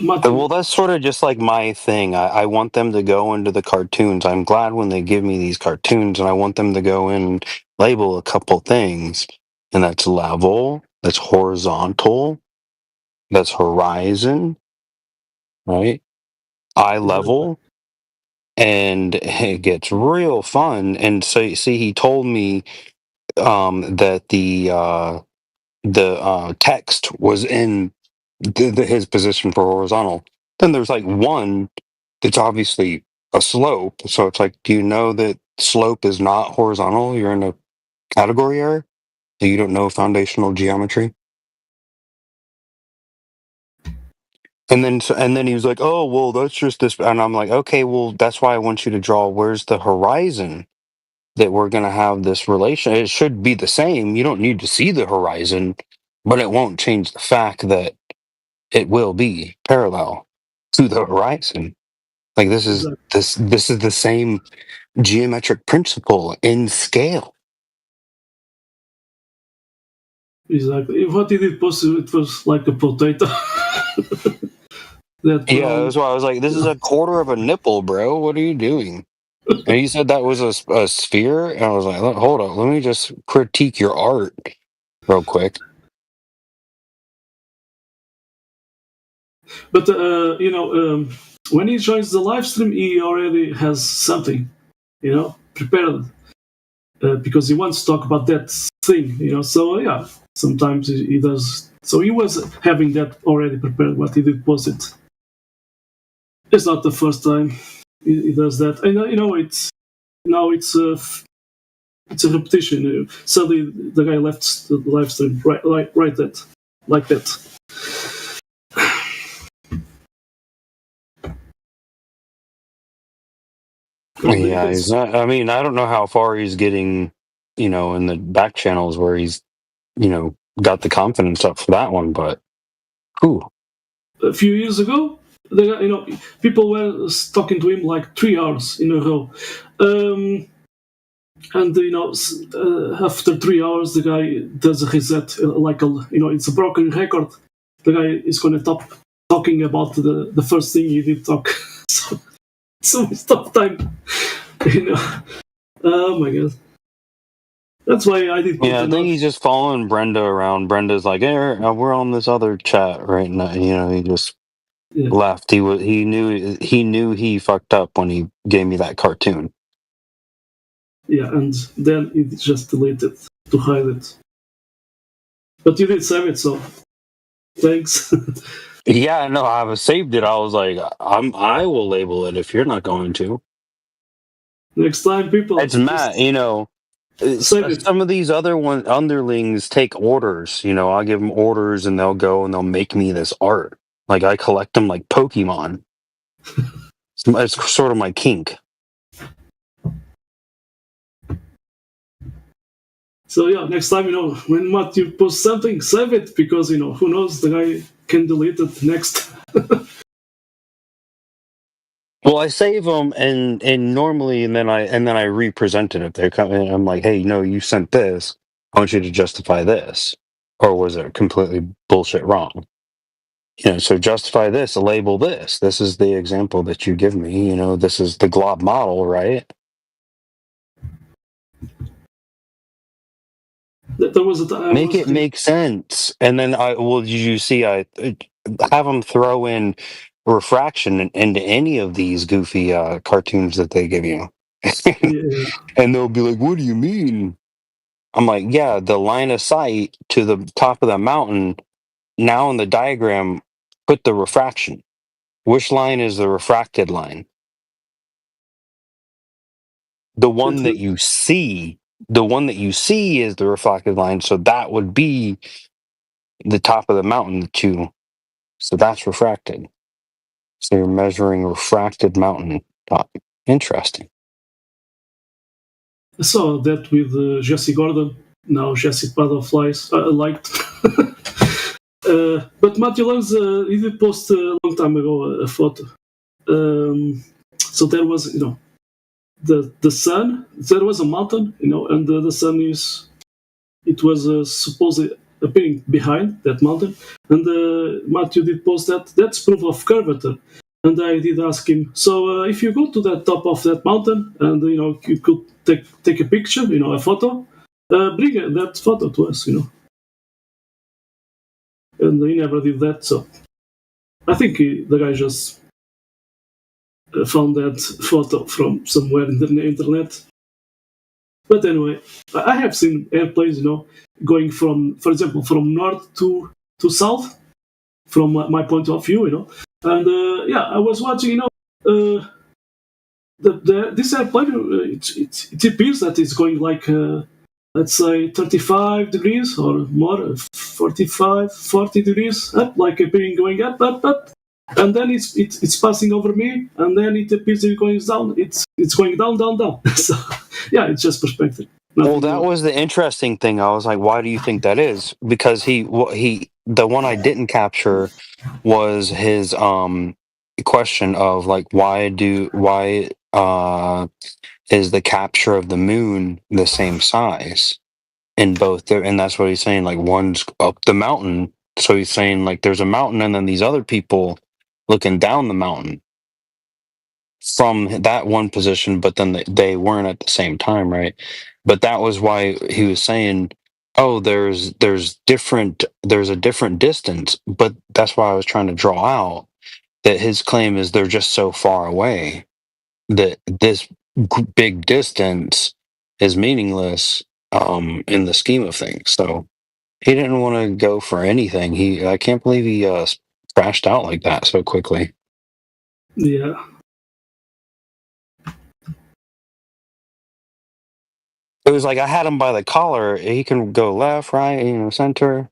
well, that's sort of just like my thing. I want them to go into the cartoons. I'm glad when they give me these cartoons, and I want them to go in and label a couple things. And that's level, that's horizontal, that's horizon, right? Eye level. And it gets real fun. And so, see, he told me that the text was in his position for horizontal. Then there's like one that's obviously a slope. So it's like, do you know that slope is not horizontal? You're in a category error. You don't know foundational geometry? And then he was like, "Oh, well, that's just this," and I'm like, "Okay, well, that's why I want you to draw. Where's the horizon that we're gonna have this relation? It should be the same. You don't need to see the horizon, but it won't change the fact that it will be parallel to the horizon. Like this is the same geometric principle in scale." Exactly. What he did post, it was like a potato. Yeah, that's why I was like, "This is a quarter of a nipple, bro. What are you doing?" And he said that was a sphere, and I was like, "Hold on, let me just critique your art real quick." But when he joins the live stream, he already has something, prepared, because he wants to talk about that thing, So yeah, sometimes he does. So he was having that already prepared. What he did post it. It's not the first time he does that, and it's a repetition. Suddenly, the guy left the live stream right that, like that. Yeah, he's not, I mean, I don't know how far he's getting, in the back channels where he's, got the confidence up for that one, but whew. A few years ago, people were talking to him like 3 hours in a row. And after 3 hours, the guy does a reset, it's a broken record. The guy is going to stop talking about the first thing he did talk. So we stop time. Oh my god. That's why I did. Yeah, I think he's just following Brenda around. Brenda's like, "Hey, we're on this other chat right now." He just left. He knew he fucked up when he gave me that cartoon. Yeah, and then it just deleted to hide it. But you did save it, so thanks. Yeah, no, I saved it. I was like, I will label it if you're not going to. Next time, people. It's Matt. Some of these underlings take orders. I give them orders, and they'll go and they'll make me this art. Like I collect them like Pokemon. It's sort of my kink. So yeah, next time, when Matthew posts something, save it, because who knows, the guy can delete it next. Well, I save them and normally, and then I represent it if they're coming. I'm like, "Hey, no, you sent this. I want you to justify this, or was it completely bullshit wrong? So justify this, label this. This is the example that you give me. This is the glob model, right?" There was a time. Make it make sense, and then did you see? I have them throw in refraction into any of these goofy cartoons that they give you, and they'll be like, "What do you mean?" I'm like, "Yeah, the line of sight to the top of the mountain. Now in the diagram, put the refraction. Which line is the refracted line? The one that you see." The one that you see is the reflected line, so that would be the top of the mountain too. So that's refracted. So you're measuring refracted mountain top. Interesting. I saw that with Jesse Gordon. Now Jesse Paddleflies. I liked. But Matthew Lanz, he did post a long time ago a photo. So there was, the sun. There was a mountain, and the sun it was supposedly appearing behind that mountain. And Matthew did post that. That's proof of curvature. And I did ask him, so if you go to the top of that mountain and you could take a picture, a photo, bring that photo to us, And he never did that. So I think the guy just found that photo from somewhere in the internet. But anyway, I have seen airplanes, going from, for example, from north to south, from my point of view, And I was watching, this airplane, it appears that it's going like let's say 35 degrees or more, 45, 40 degrees up, like a being going up, and then it's passing over me, and then it appears it going down. It's going down, down, down. So yeah, it's just perspective. Well, that was the interesting thing. I was like, why do you think that is? Because the one I didn't capture was his question of like, why is the capture of the moon the same size in both? And that's what he's saying. Like, one's up the mountain, so he's saying like there's a mountain, and then these other people looking down the mountain from that one position, but then they weren't at the same time, right? But that was why he was saying, oh, there's a different distance. But that's why I was trying to draw out that his claim is they're just so far away that this big distance is meaningless in the scheme of things. So he didn't want to go for anything. I can't believe he crashed out like that so quickly. Yeah. It was like I had him by the collar. He can go left, right, center.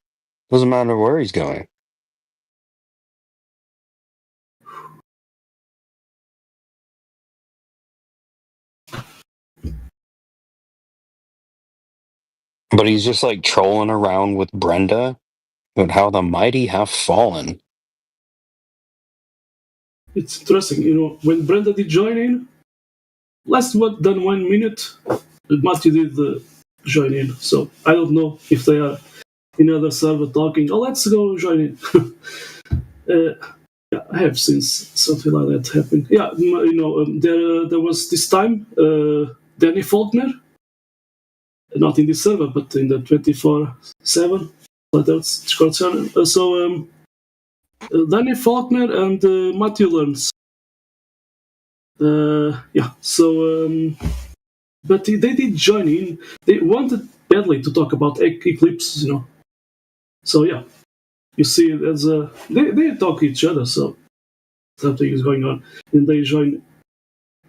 Doesn't matter where he's going. But he's just like trolling around with Brenda about how the mighty have fallen. It's interesting, when Brenda did join in, less than 1 minute, Matthew did join in. So I don't know if they are in other server talking, oh, let's go join in. Yeah, I have seen something like that happen. Yeah, there was this time Danny Faulkner, not in this server, but in the 24/7 Discord channel. So Danny Faulkner and Matthew Learns. Yeah, so but they did join in. They wanted badly to talk about eclipses, So yeah, you see, they talk to each other, so something is going on, and they join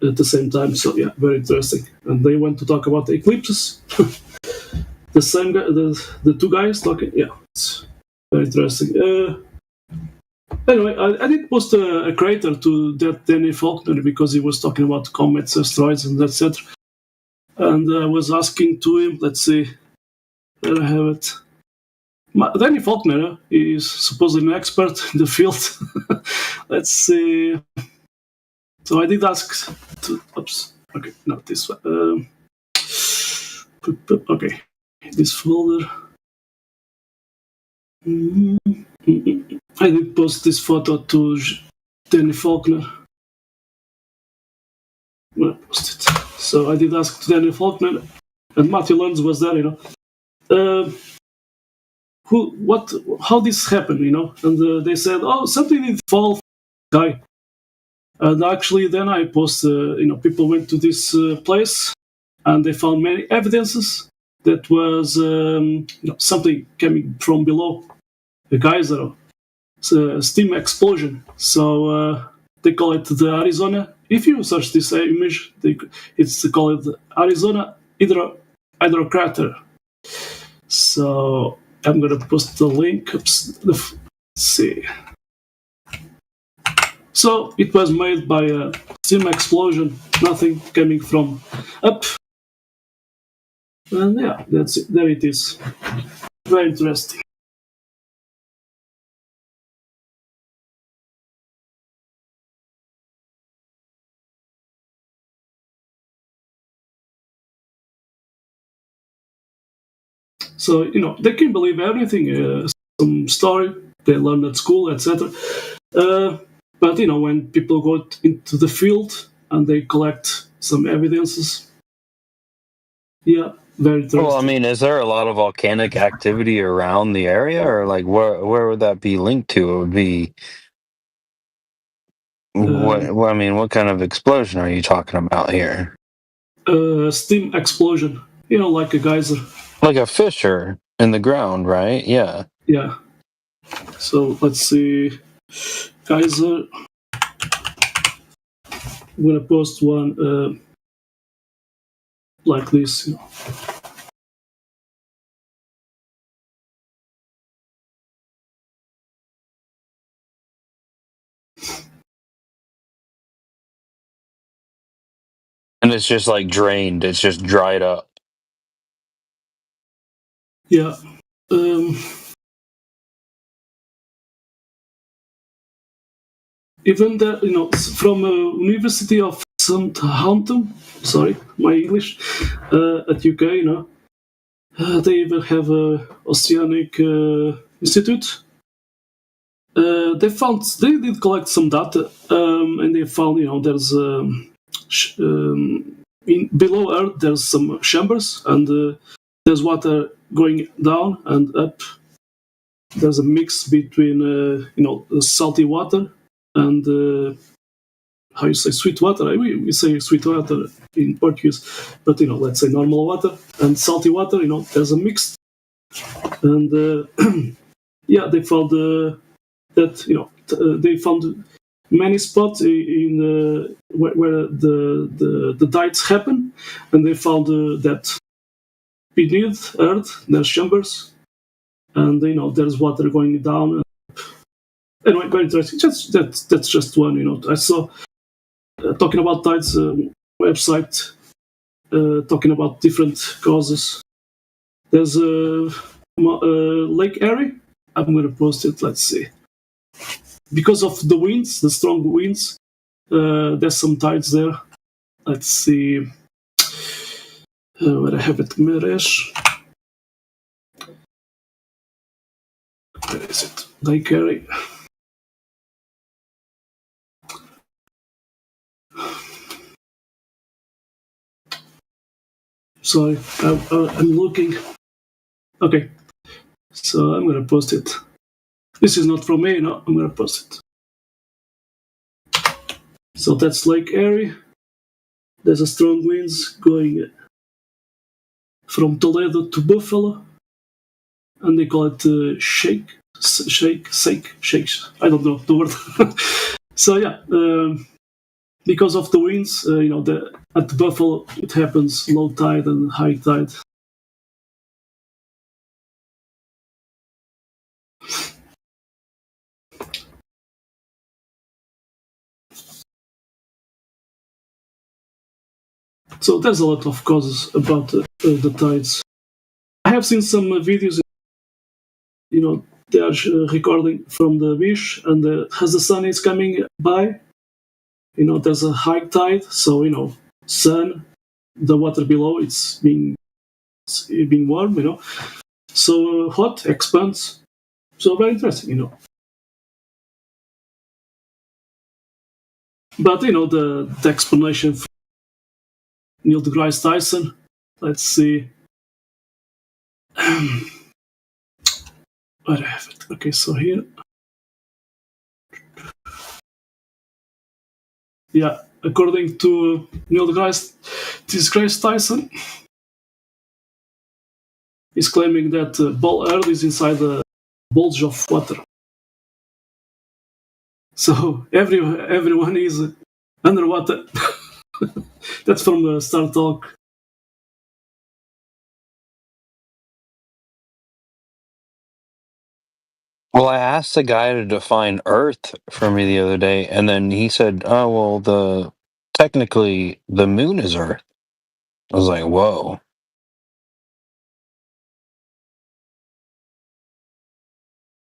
at the same time. So yeah, very interesting. And they want to talk about the eclipses. The same guy, the two guys talking. Yeah, it's very interesting. Anyway, I did post a creator to that Danny Faulkner because he was talking about comets, asteroids, and etc. And I was asking to him, let's see, where I have it. Danny Faulkner is supposedly an expert in the field. Let's see. So I did ask to. Oops. Okay, not this one. Okay, this folder. I did post this photo to Danny Faulkner. I posted. So I did ask to Danny Faulkner, and Matthew Lenz was there, how this happened, and they said, oh, something did fall, guy. And actually, then I posted, people went to this place, and they found many evidences that was something coming from below the geyser. It's a steam explosion. So they call it the Arizona. If you search this image, it's called the Arizona Hydro Crater. So I'm gonna post the link. Let's see. So it was made by a steam explosion, nothing coming from up. And yeah, that's it. There it is. Very interesting. So, they can believe everything, some story they learn at school, etc. But, when people go into the field and they collect some evidences, yeah, very interesting. Well, I mean, is there a lot of volcanic activity around the area, or like where would that be linked to? It would be what kind of explosion are you talking about here? Steam explosion, like a geyser. Like a fissure in the ground, right? Yeah. Yeah. So let's see. Geyser. I'm gonna post one like this. And it's just like drained. It's just dried up. Yeah. Even the from University of Southampton, sorry, my English, at UK, they even have a Oceanic Institute. They did collect some data, and they found there's below Earth there's some chambers, and there's water going down and up. There's a mix between salty water and how you say sweet water. We say sweet water in Portuguese, but let's say normal water and salty water. There's a mix, and yeah, they found that they found many spots in where the diets happen, and they found that beneath Earth there's chambers, and there's water going down. Anyway, very interesting. That's just one. I saw talking about tides website talking about different causes. There's a Lake Erie. I'm going to post it. Let's see. Because of the winds, the strong winds, there's some tides there. Let's see where I have it. Meresh. Where is it? Lake Erie. Sorry, I'm looking. Okay, so I'm gonna post it. This is not from me, I'm gonna post it. So that's Lake Erie. There's a strong winds going from Toledo to Buffalo, and they call it shake. I don't know the word. So yeah, because of the winds, at Buffalo it happens low tide and high tide. So there's a lot of causes about the tides. I have seen some videos. They are recording from the beach, and as the sun is coming by, there's a high tide. So sun, the water below, it's being warm. So hot expands. So very interesting. But the explanation for Neil deGrasse Tyson. Let's see. Where I have it? Okay, so here. Yeah, according to Neil deGrasse Tyson, he's claiming that ball Earth is inside a bulge of water. So everyone is underwater. That's from the Star Talk. Well, I asked the guy to define Earth for me the other day, and then he said, "Oh, well, technically the moon is Earth." I was like, "Whoa."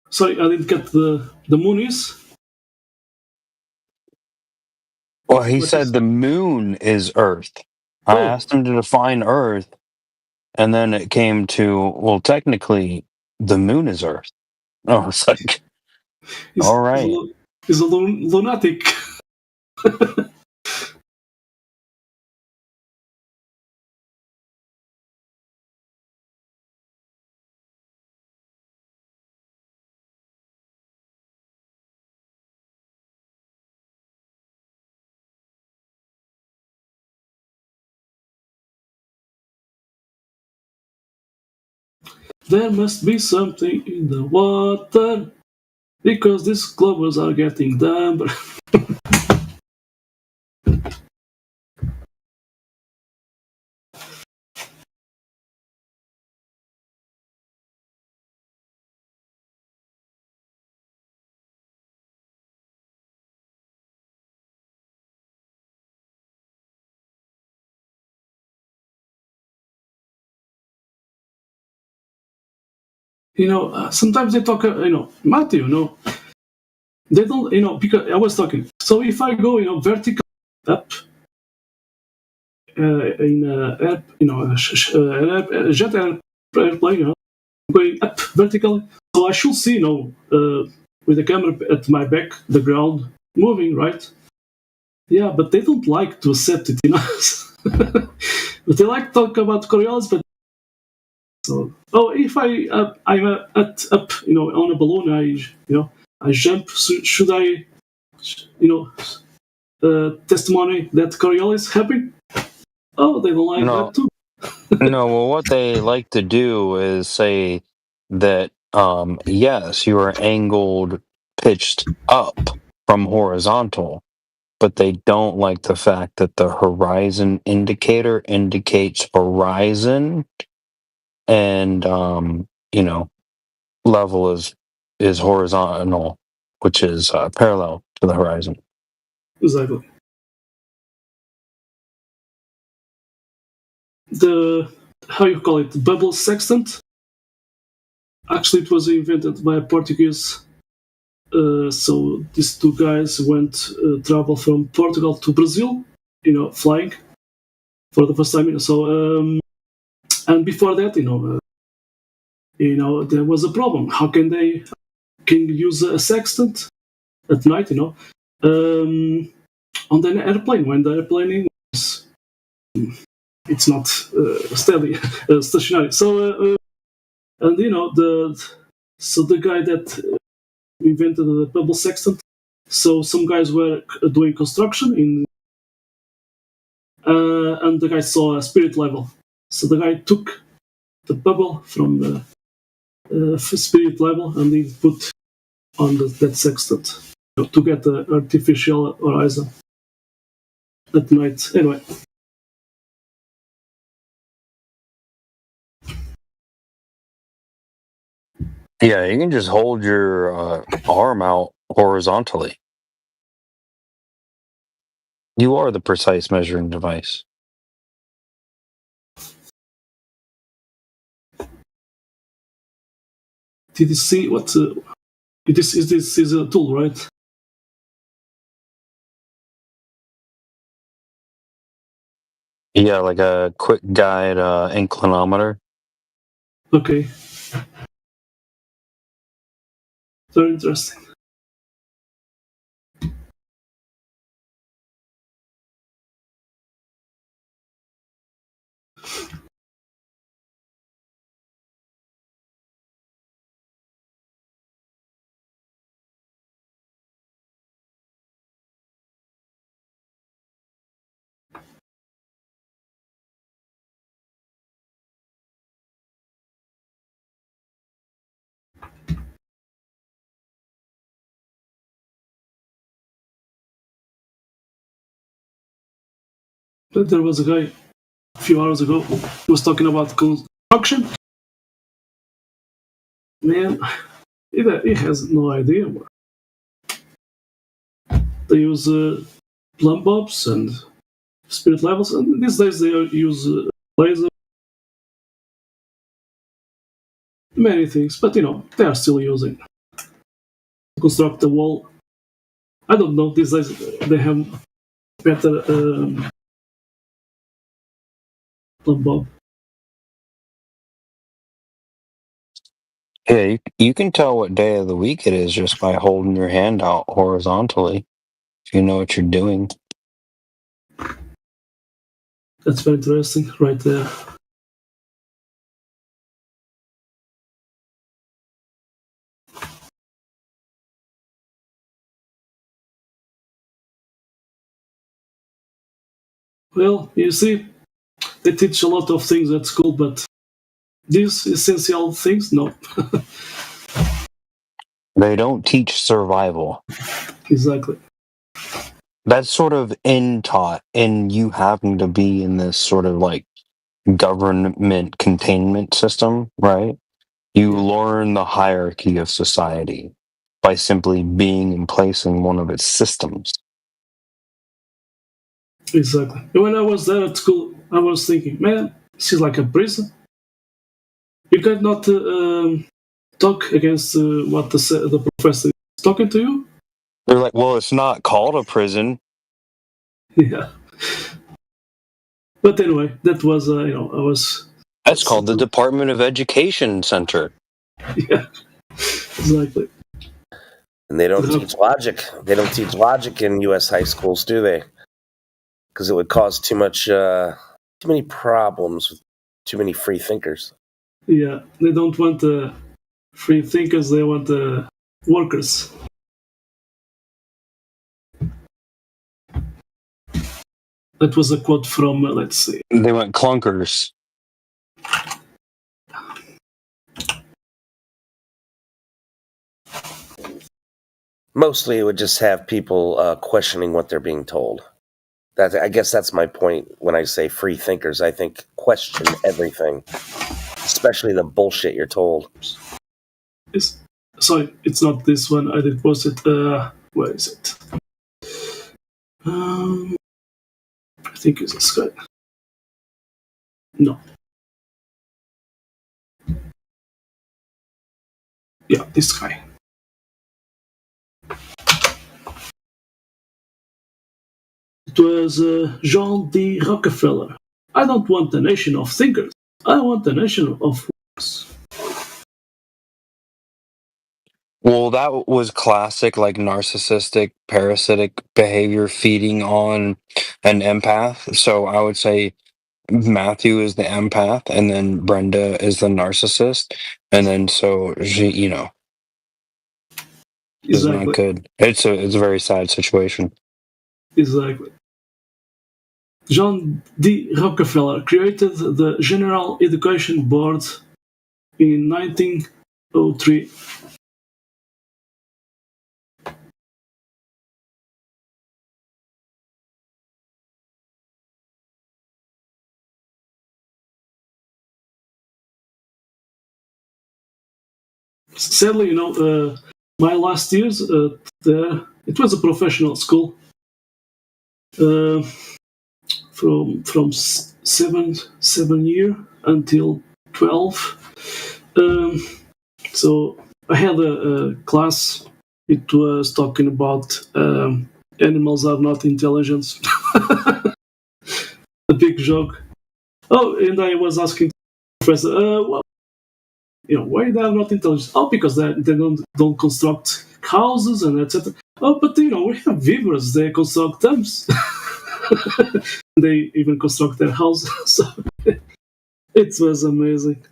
Sorry, I didn't get the moon is. Well, he said the moon is Earth. I asked him to define Earth, and then it came to, well, technically the moon is Earth. Oh, it's like, all right. He's a lunatic. There must be something in the water, because these globals are getting dumber. Sometimes they talk, Matthew, they don't, because I was talking. So if I go, vertical up in a jet airplane, going up vertically, so I should see, with the camera at my back, the ground moving, right? Yeah, but they don't like to accept it, But they like to talk about Coriolis, but so, if I'm up, on a balloon, I jump. Should I, testimony that Coriolis happy? Oh, they don't like No. that too. No, well, what they like to do is say that, yes, you are angled, pitched up from horizontal, but they don't like the fact that the horizon indicator indicates horizon, and level is horizontal, which is parallel to the horizon. Exactly. The how you call it, the bubble sextant. Actually, it was invented by a Portuguese. So these two guys went travel from Portugal to Brazil, flying for the first time. So and before that, there was a problem. How can they use a sextant at night? On the airplane when the airplane is it's not steady, stationary. So and the guy that invented the bubble sextant. So some guys were doing construction and the guy saw a spirit level. So the guy took the bubble from the spirit level and he put on that sextant to get the artificial horizon at night. Anyway. Yeah, you can just hold your arm out horizontally. You are the precise measuring device. Did you see what? This is a tool, right? Yeah, like a quick guide inclinometer. Okay. Very interesting. But there was a guy a few hours ago who was talking about construction. Man, he has no idea. They use plumb bobs and spirit levels, and these days they use laser, many things, but they are still using to construct the wall. I don't know, these days they have better plumb bob. Yeah, you can tell what day of the week it is just by holding your hand out horizontally, if you know what you're doing. That's very interesting, right there. Well, you see, they teach a lot of things at school, but these essential things, no. They don't teach survival. Exactly. That's sort of taught, and you happen to be in this sort of like government containment system, right? You learn the hierarchy of society by simply being in place in one of its systems. Exactly. When I was there at school, I was thinking, man, this is like a prison. You cannot talk against what the professor is talking to you? They're like, well, it's not called a prison. Yeah. But anyway, that was I was. That's called the Department of Education Center. Yeah, exactly. And they don't teach logic. They don't teach logic in U.S. high schools, do they? Because it would cause too many problems with too many free thinkers. Yeah, they don't want free thinkers. They want workers. That was a quote from, let's see. They want clunkers. Mostly it would just have people questioning what they're being told. I guess that's my point when I say free thinkers. I think question everything, especially the bullshit you're told. Sorry, it's not this one. I did post it. Where is it? I think it's this guy. No. Yeah, this guy. It was John D. Rockefeller. I don't want a nation of thinkers. I want a nation of workers. Well, that was classic, like narcissistic, parasitic behavior feeding on an empath. So I would say Matthew is the empath, and then Brenda is the narcissist, and then so she, is not good. It's a very sad situation. Exactly. John D. Rockefeller created the General Education Board in 1903. Sadly, my last years there, it was a professional school. From 7 year until 12. So I had a class. It was talking about animals are not intelligent. A big joke. Oh, and I was asking the professor, why they are not intelligent? Oh, because they don't construct houses and etc. Oh, but we have beavers. They construct dams. They even construct their house. So it was amazing.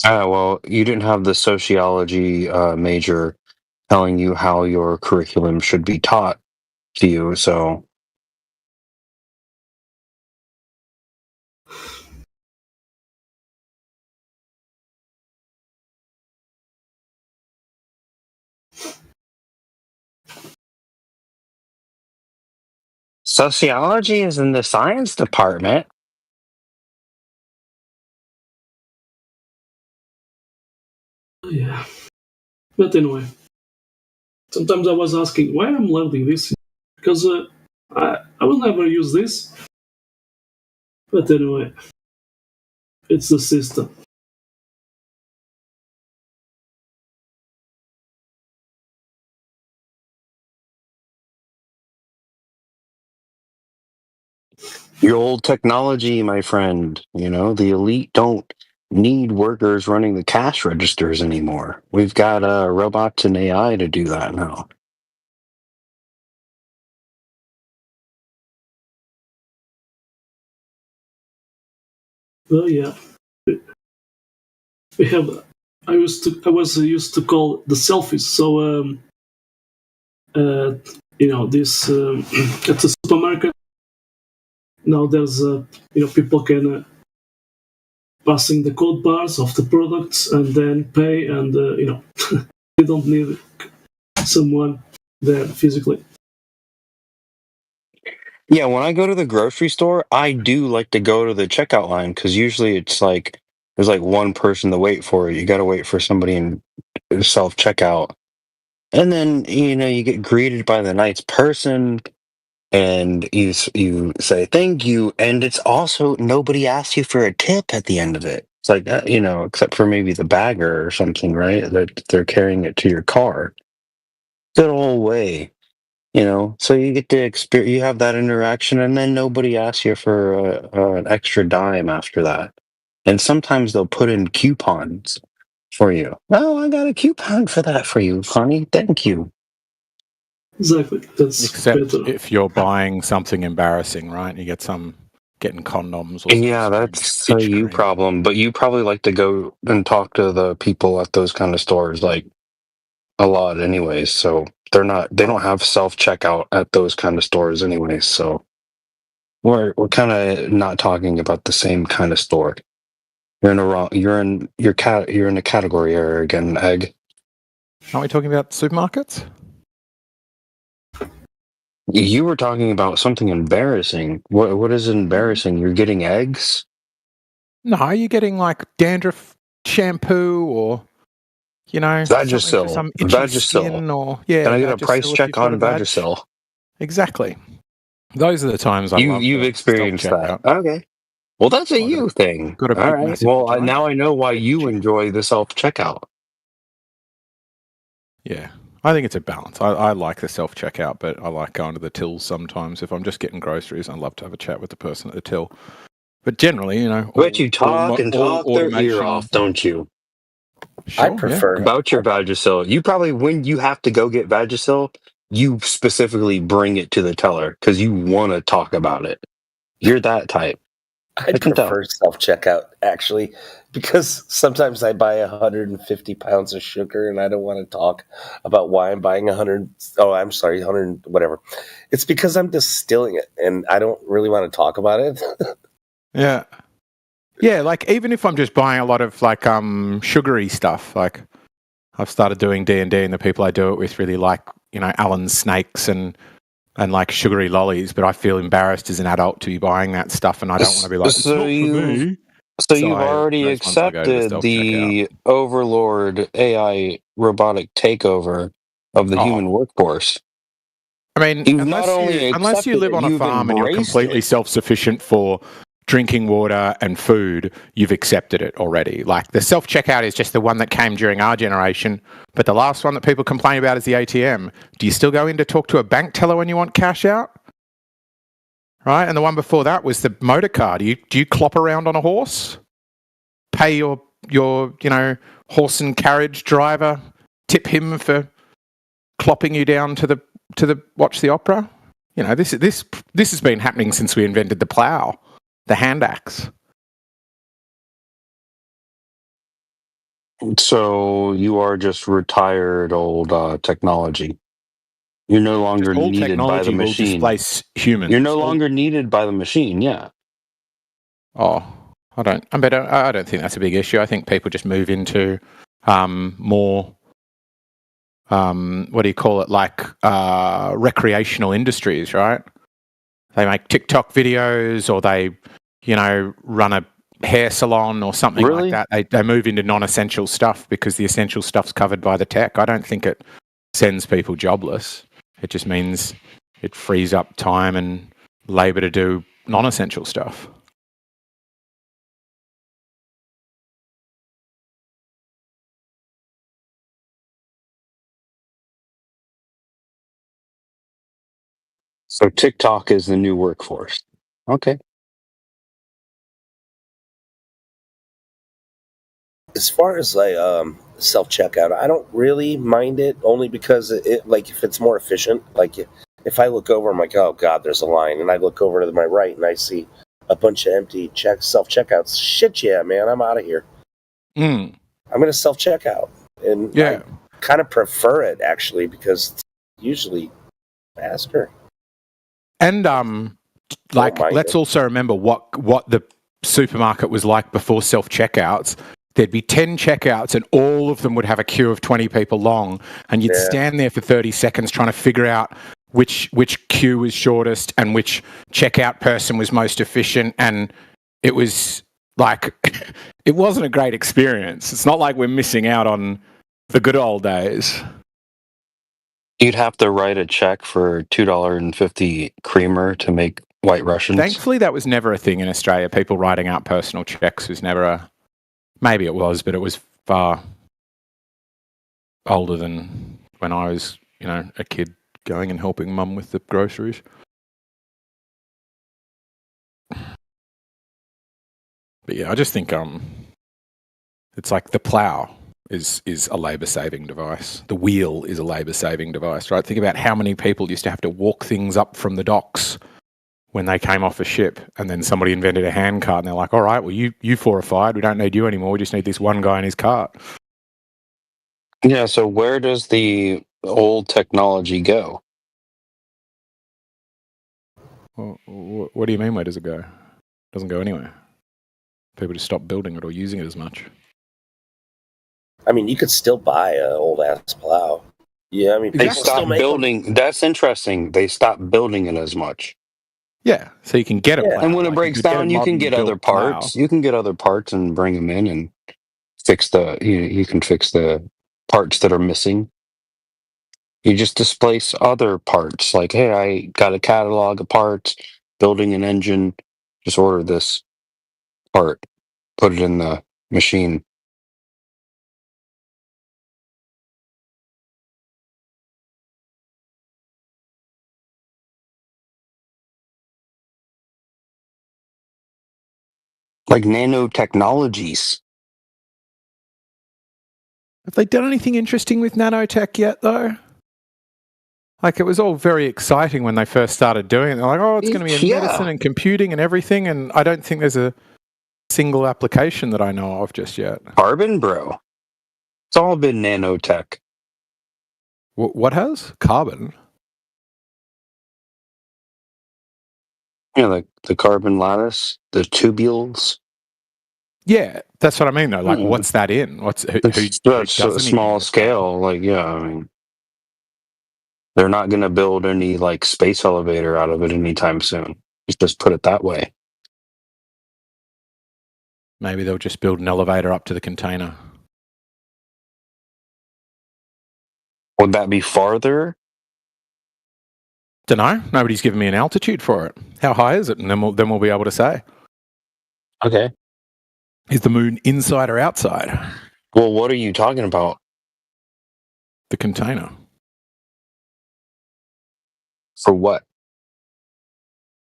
Well, you didn't have the sociology major telling you how your curriculum should be taught to you, so. Sociology is in the science department. Yeah. But anyway, sometimes I was asking why I'm learning this, because I will never use this. But anyway, it's the system. Your old technology, my friend. The elite don't need workers running the cash registers anymore. We've got robots and AI to do that now. Well, yeah. We have. I was used to call the selfies. So this at the supermarket. Now there's people can passing the code bars of the products and then pay, and they don't need someone there physically. Yeah, when I go to the grocery store, I do like to go to the checkout line because usually it's like there's like one person to wait for. You got to wait for somebody in self checkout. And then, you get greeted by the nice person and you say thank you. And it's also, nobody asks you for a tip at the end of it. It's like, except for maybe the bagger or something, right? That they're carrying it to your car. That whole way, So you get to experience, you have that interaction, and then nobody asks you for an extra dime after that. And sometimes they'll put in coupons for you. Oh, I got a coupon for that for you, honey. Thank you. Exactly. That's Except better. if you're buying something embarrassing, right? You get getting condoms or Yeah, that's a you problem. But you probably like to go and talk to the people at those kind of stores, like, a lot anyways. So they don't have self-checkout at those kind of stores anyways. So we're kind of not talking about the same kind of store. You're in a category error again, Egg. Aren't we talking about supermarkets? You were talking about something embarrassing. What is embarrassing? You're getting eggs? No, you're getting like dandruff shampoo or Vagisil. for some itchy skin or Can I get a price check on Vagisil? Exactly. Those are the times you've experienced that. Okay. Well, that's a you thing. Got a All big, right. massive Well, vagina. now I know why you enjoy the self-checkout. Yeah. I think it's a balance. I like the self-checkout, but I like going to the tills sometimes. If I'm just getting groceries, I'd love to have a chat with the person at the till. But generally, But you talk their ear off, don't you? I prefer About your Vagisil. You probably, when you have to go get Vagisil, you specifically bring it to the teller because you want to talk about it. You're that type. I prefer self-checkout, actually, because sometimes I buy 150 pounds of sugar and I don't want to talk about why I'm buying 100 whatever. It's because I'm distilling it and I don't really want to talk about it. Yeah. Yeah, like even if I'm just buying a lot of like sugary stuff, like I've started doing D&D and the people I do it with really like, Allen's snakes and like sugary lollies, but I feel embarrassed as an adult to be buying that stuff and I don't want to be like, it's not for me. So you've already accepted the overlord AI robotic takeover of the human workforce. I mean, unless you live on a farm and you're completely self-sufficient for drinking water and food, you've accepted it already. Like the self-checkout is just the one that came during our generation, but the last one that people complain about is the ATM. Do you still go in to talk to a bank teller when you want cash out? Right? And the one before that was the motor car. Do you clop around on a horse? Pay your horse and carriage driver, tip him for clopping you down to the watch the opera? This has been happening since we invented the plow. The hand axe. So you are just retired old technology. You're no longer needed by the machine. Displace humans. You're no longer needed by the machine. Yeah. Oh, I don't think that's a big issue. I think people just move into more. What do you call it? Like recreational industries, right? They make TikTok videos, or they run a hair salon or something like that. They move into non-essential stuff because the essential stuff's covered by the tech. I don't think it sends people jobless. It just means it frees up time and labor to do non-essential stuff. So TikTok is the new workforce. Okay. As far as like self-checkout, I don't really mind it, only because it like if it's more efficient. Like if I look over, I'm like, oh god, there's a line, and I look over to my right and I see a bunch of empty self-checkouts. Shit, yeah, man, I'm out of here. I'm gonna self-checkout, and I kind of prefer it actually because it's usually faster. And let's also remember what the supermarket was like before self-checkouts. There'd be 10 checkouts and all of them would have a queue of 20 people long, and you'd stand there for 30 seconds trying to figure out which queue was shortest and which checkout person was most efficient, and it was like it wasn't a great experience. It's not like we're missing out on the good old days. You'd have to write a check for $2.50 creamer to make White Russians. Thankfully, that was never a thing in Australia. People writing out personal checks was never a... Maybe it was, but it was far older than when I was, a kid going and helping mum with the groceries. But yeah, I just think it's like the plough is a labour-saving device. The wheel is a labour-saving device, right? Think about how many people used to have to walk things up from the docks when they came off a ship, and then somebody invented a hand cart, and they're like, all right, well, you four are fired. We don't need you anymore. We just need this one guy in his cart. Yeah, so where does the old technology go? Well, what do you mean, where does it go? It doesn't go anywhere. People just stop building it or using it as much. I mean, you could still buy an old-ass plow. Yeah, I mean, they stopped building. That's interesting. They stopped building it as much. Yeah, so you can get a plow. And when it breaks down, you can get other parts. You can get other parts and bring them in and fix you can fix the parts that are missing. You just displace other parts. Like, hey, I got a catalog of parts, building an engine, just order this part, put it in the machine. Like nanotechnologies. Have they done anything interesting with nanotech yet, though? Like, it was all very exciting when they first started doing it. They're like, oh, it's going to be in medicine and computing and everything, and I don't think there's a single application that I know of just yet. Carbon, bro. It's all been nanotech. What has? Carbon? Yeah, like the carbon lattice, the tubules. Yeah, that's what I mean, though. Like, what's that in? That's a small scale. Like, yeah, I mean, they're not going to build any, like, space elevator out of it anytime soon. Just put it that way. Maybe they'll just build an elevator up to the container. Would that be farther? Dunno. Nobody's given me an altitude for it. How high is it? And then we'll be able to say. Okay. Is the moon inside or outside? Well, what are you talking about? The container. For what?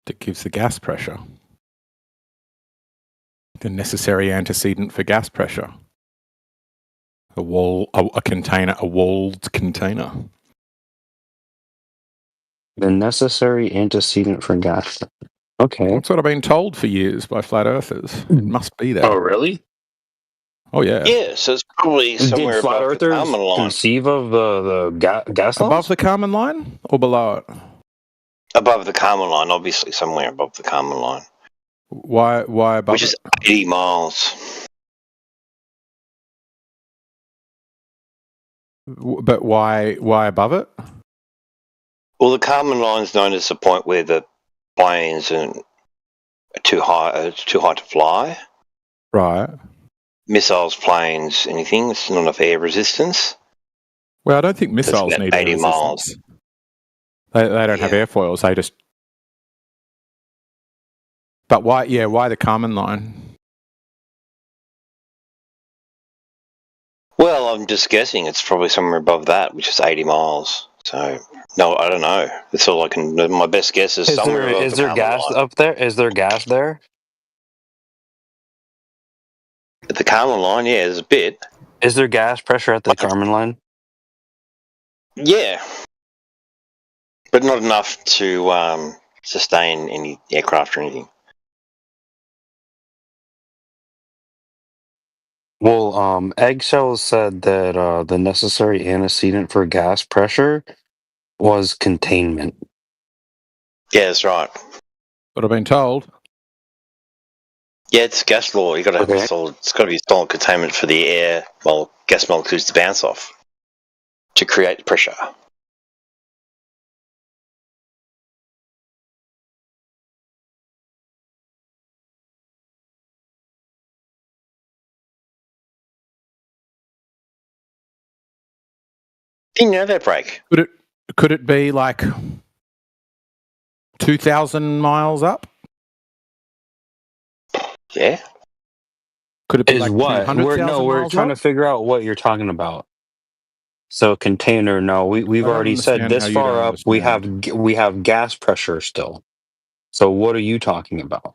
That gives the gas pressure. The necessary antecedent for gas pressure. A walled container. The necessary antecedent for gas. Okay. That's what I've been told for years by flat earthers. It must be there. Oh, really? Oh, yeah. Yeah, so it's probably somewhere flat above the Kármán line. Conceive of the gas above laws? the Kármán line or below it? Above the Kármán line, obviously, somewhere above the Kármán line. Why above Which is 80 miles. But why above it? Well, the Kármán line is known as the point where the planes are too high. It's too high to fly. Right. Missiles, planes, anything. It's not enough air resistance. Well, I don't think missiles need 80 air miles. resistance. They don't have airfoils. They just. But why? Yeah, why the Kármán line? Well, I'm just guessing it's probably somewhere above that, which is 80 miles. So, no, I don't know. That's all I can. My best guess is somewhere above Is the there Kármán gas line. up there? Is there gas there? At the Kármán line, yeah, there's a bit. Is there gas pressure at the Kármán line? Yeah, but not enough to sustain any aircraft or anything. Well, Eggshells said that the necessary antecedent for gas pressure was containment. Yeah, that's right. What I've been told. Yeah, it's gas law. You got to have a solid. It's got to be solid containment for the air, gas molecules to bounce off to create pressure. Didn't you know that, Break? could it be like 2,000 miles up? Yeah. Could it be Is like what? 200,000 We're miles trying up? to figure out what you're talking about. So container, no, we've I don't already said understand how this you far don't up. understand. We have gas pressure still. So what are you talking about?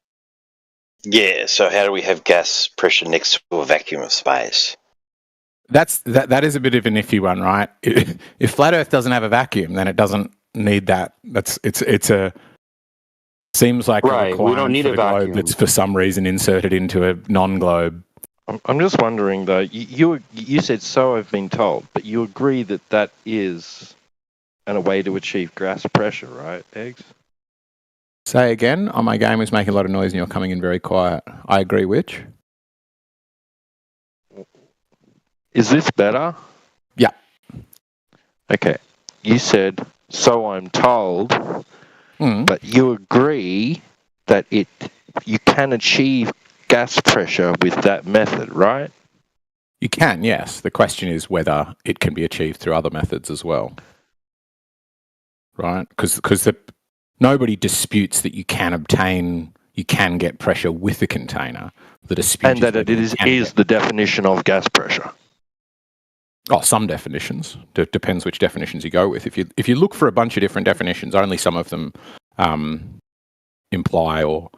Yeah, so how do we have gas pressure next to a vacuum of space? That is a bit of an iffy one, right? If flat Earth doesn't have a vacuum, then it doesn't need that. Seems like a Right, we don't requirement need for a the globe vacuum. that's for some reason inserted into a non-globe. I'm just wondering though. You said so I've been told, but you agree that that is a way to achieve gas pressure, right, Eggs? Say again. Oh, my game is making a lot of noise and you're coming in very quiet. I agree. Which? Is this better? Yeah. Okay. You said so I'm told, but you agree that you can achieve gas pressure with that method, right? You can, yes. The question is whether it can be achieved through other methods as well, right? Because nobody disputes that you can get pressure with a container. The dispute and that it is the definition of gas pressure. Oh, some definitions. Depends which definitions you go with. If you look for a bunch of different definitions, only some of them imply or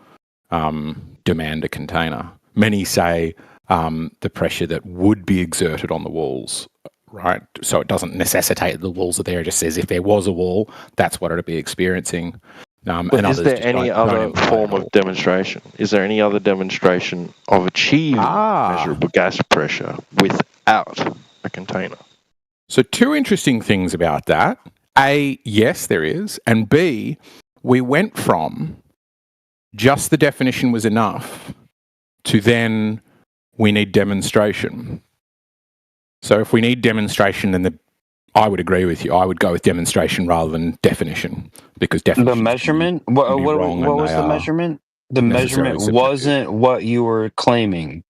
demand a container. Many say the pressure that would be exerted on the walls, right? So it doesn't necessitate the walls are there. It just says if there was a wall, that's what it would be experiencing. But is there any other form of demonstration? Is there any other demonstration of achieving measurable gas pressure without a container? So two interesting things about that. A, yes, there is. And B, we went from just the definition was enough to then we need demonstration. So if we need demonstration, then I would agree with you. I would go with demonstration rather than definition, because definition. The measurement? What was the measurement? The measurement wasn't what you were claiming.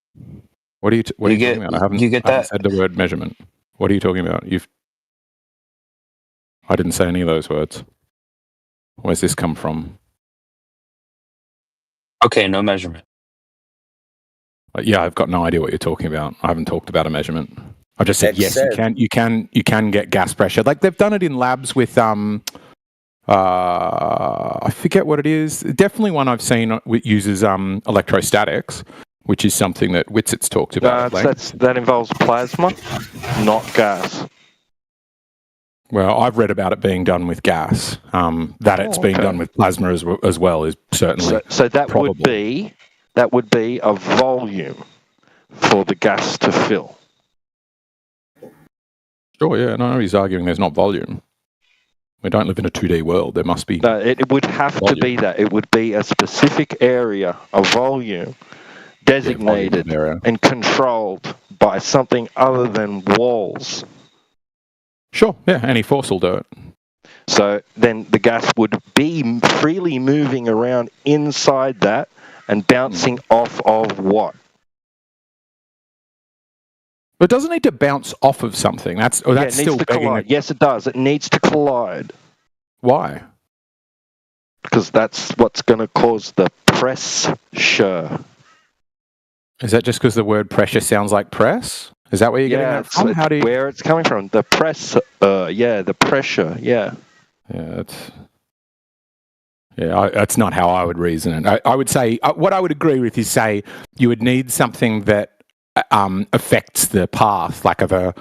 What are you talking about? I haven't said the word measurement. What are you talking about? I didn't say any of those words. Where's this come from? Okay, no measurement. Yeah, I've got no idea what you're talking about. I haven't talked about a measurement. I just said yes, you can get gas pressure. Like they've done it in labs with I forget what it is. Definitely one I've seen uses electrostatics, which is something that Whitsit's talked about. That involves plasma, not gas. Well, I've read about it being done with gas. It's being done with plasma as well is certainly so that probable. would be a volume for the gas to fill. Sure, yeah. No, he's arguing there's not volume. We don't live in a 2D world. There must be. No, it would have to be that. It would be a specific area, a volume, designated and controlled by something other than walls. Sure, yeah. Any force will do it. So then the gas would be freely moving around inside that and bouncing off of what? But it doesn't need to bounce off of something. That's still begging. Yes, it does. It needs to collide. Why? Because that's what's going to cause the pressure. Is that just because the word pressure sounds like press? Is that where you're getting that from? Where it's coming from? The press. The pressure. Yeah. Yeah, that's not how I would reason it. I would say what I would agree with is say you would need something that affects the path, like of a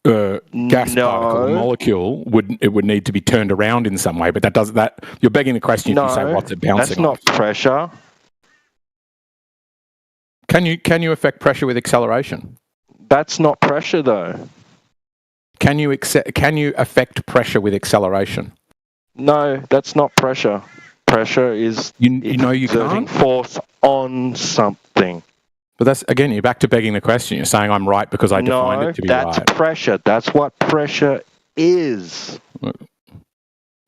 gas particle, a molecule. It would need to be turned around in some way, but you're begging the question if you say what's it bouncing that's not off? Pressure. Can you affect pressure with acceleration? That's not pressure, though. Can you affect pressure with acceleration? No, that's not pressure. Pressure is you exerting can't force on something. But that's again, you're back to begging the question. You're saying I'm right because I defined it to be right. No, that's pressure. That's what pressure is.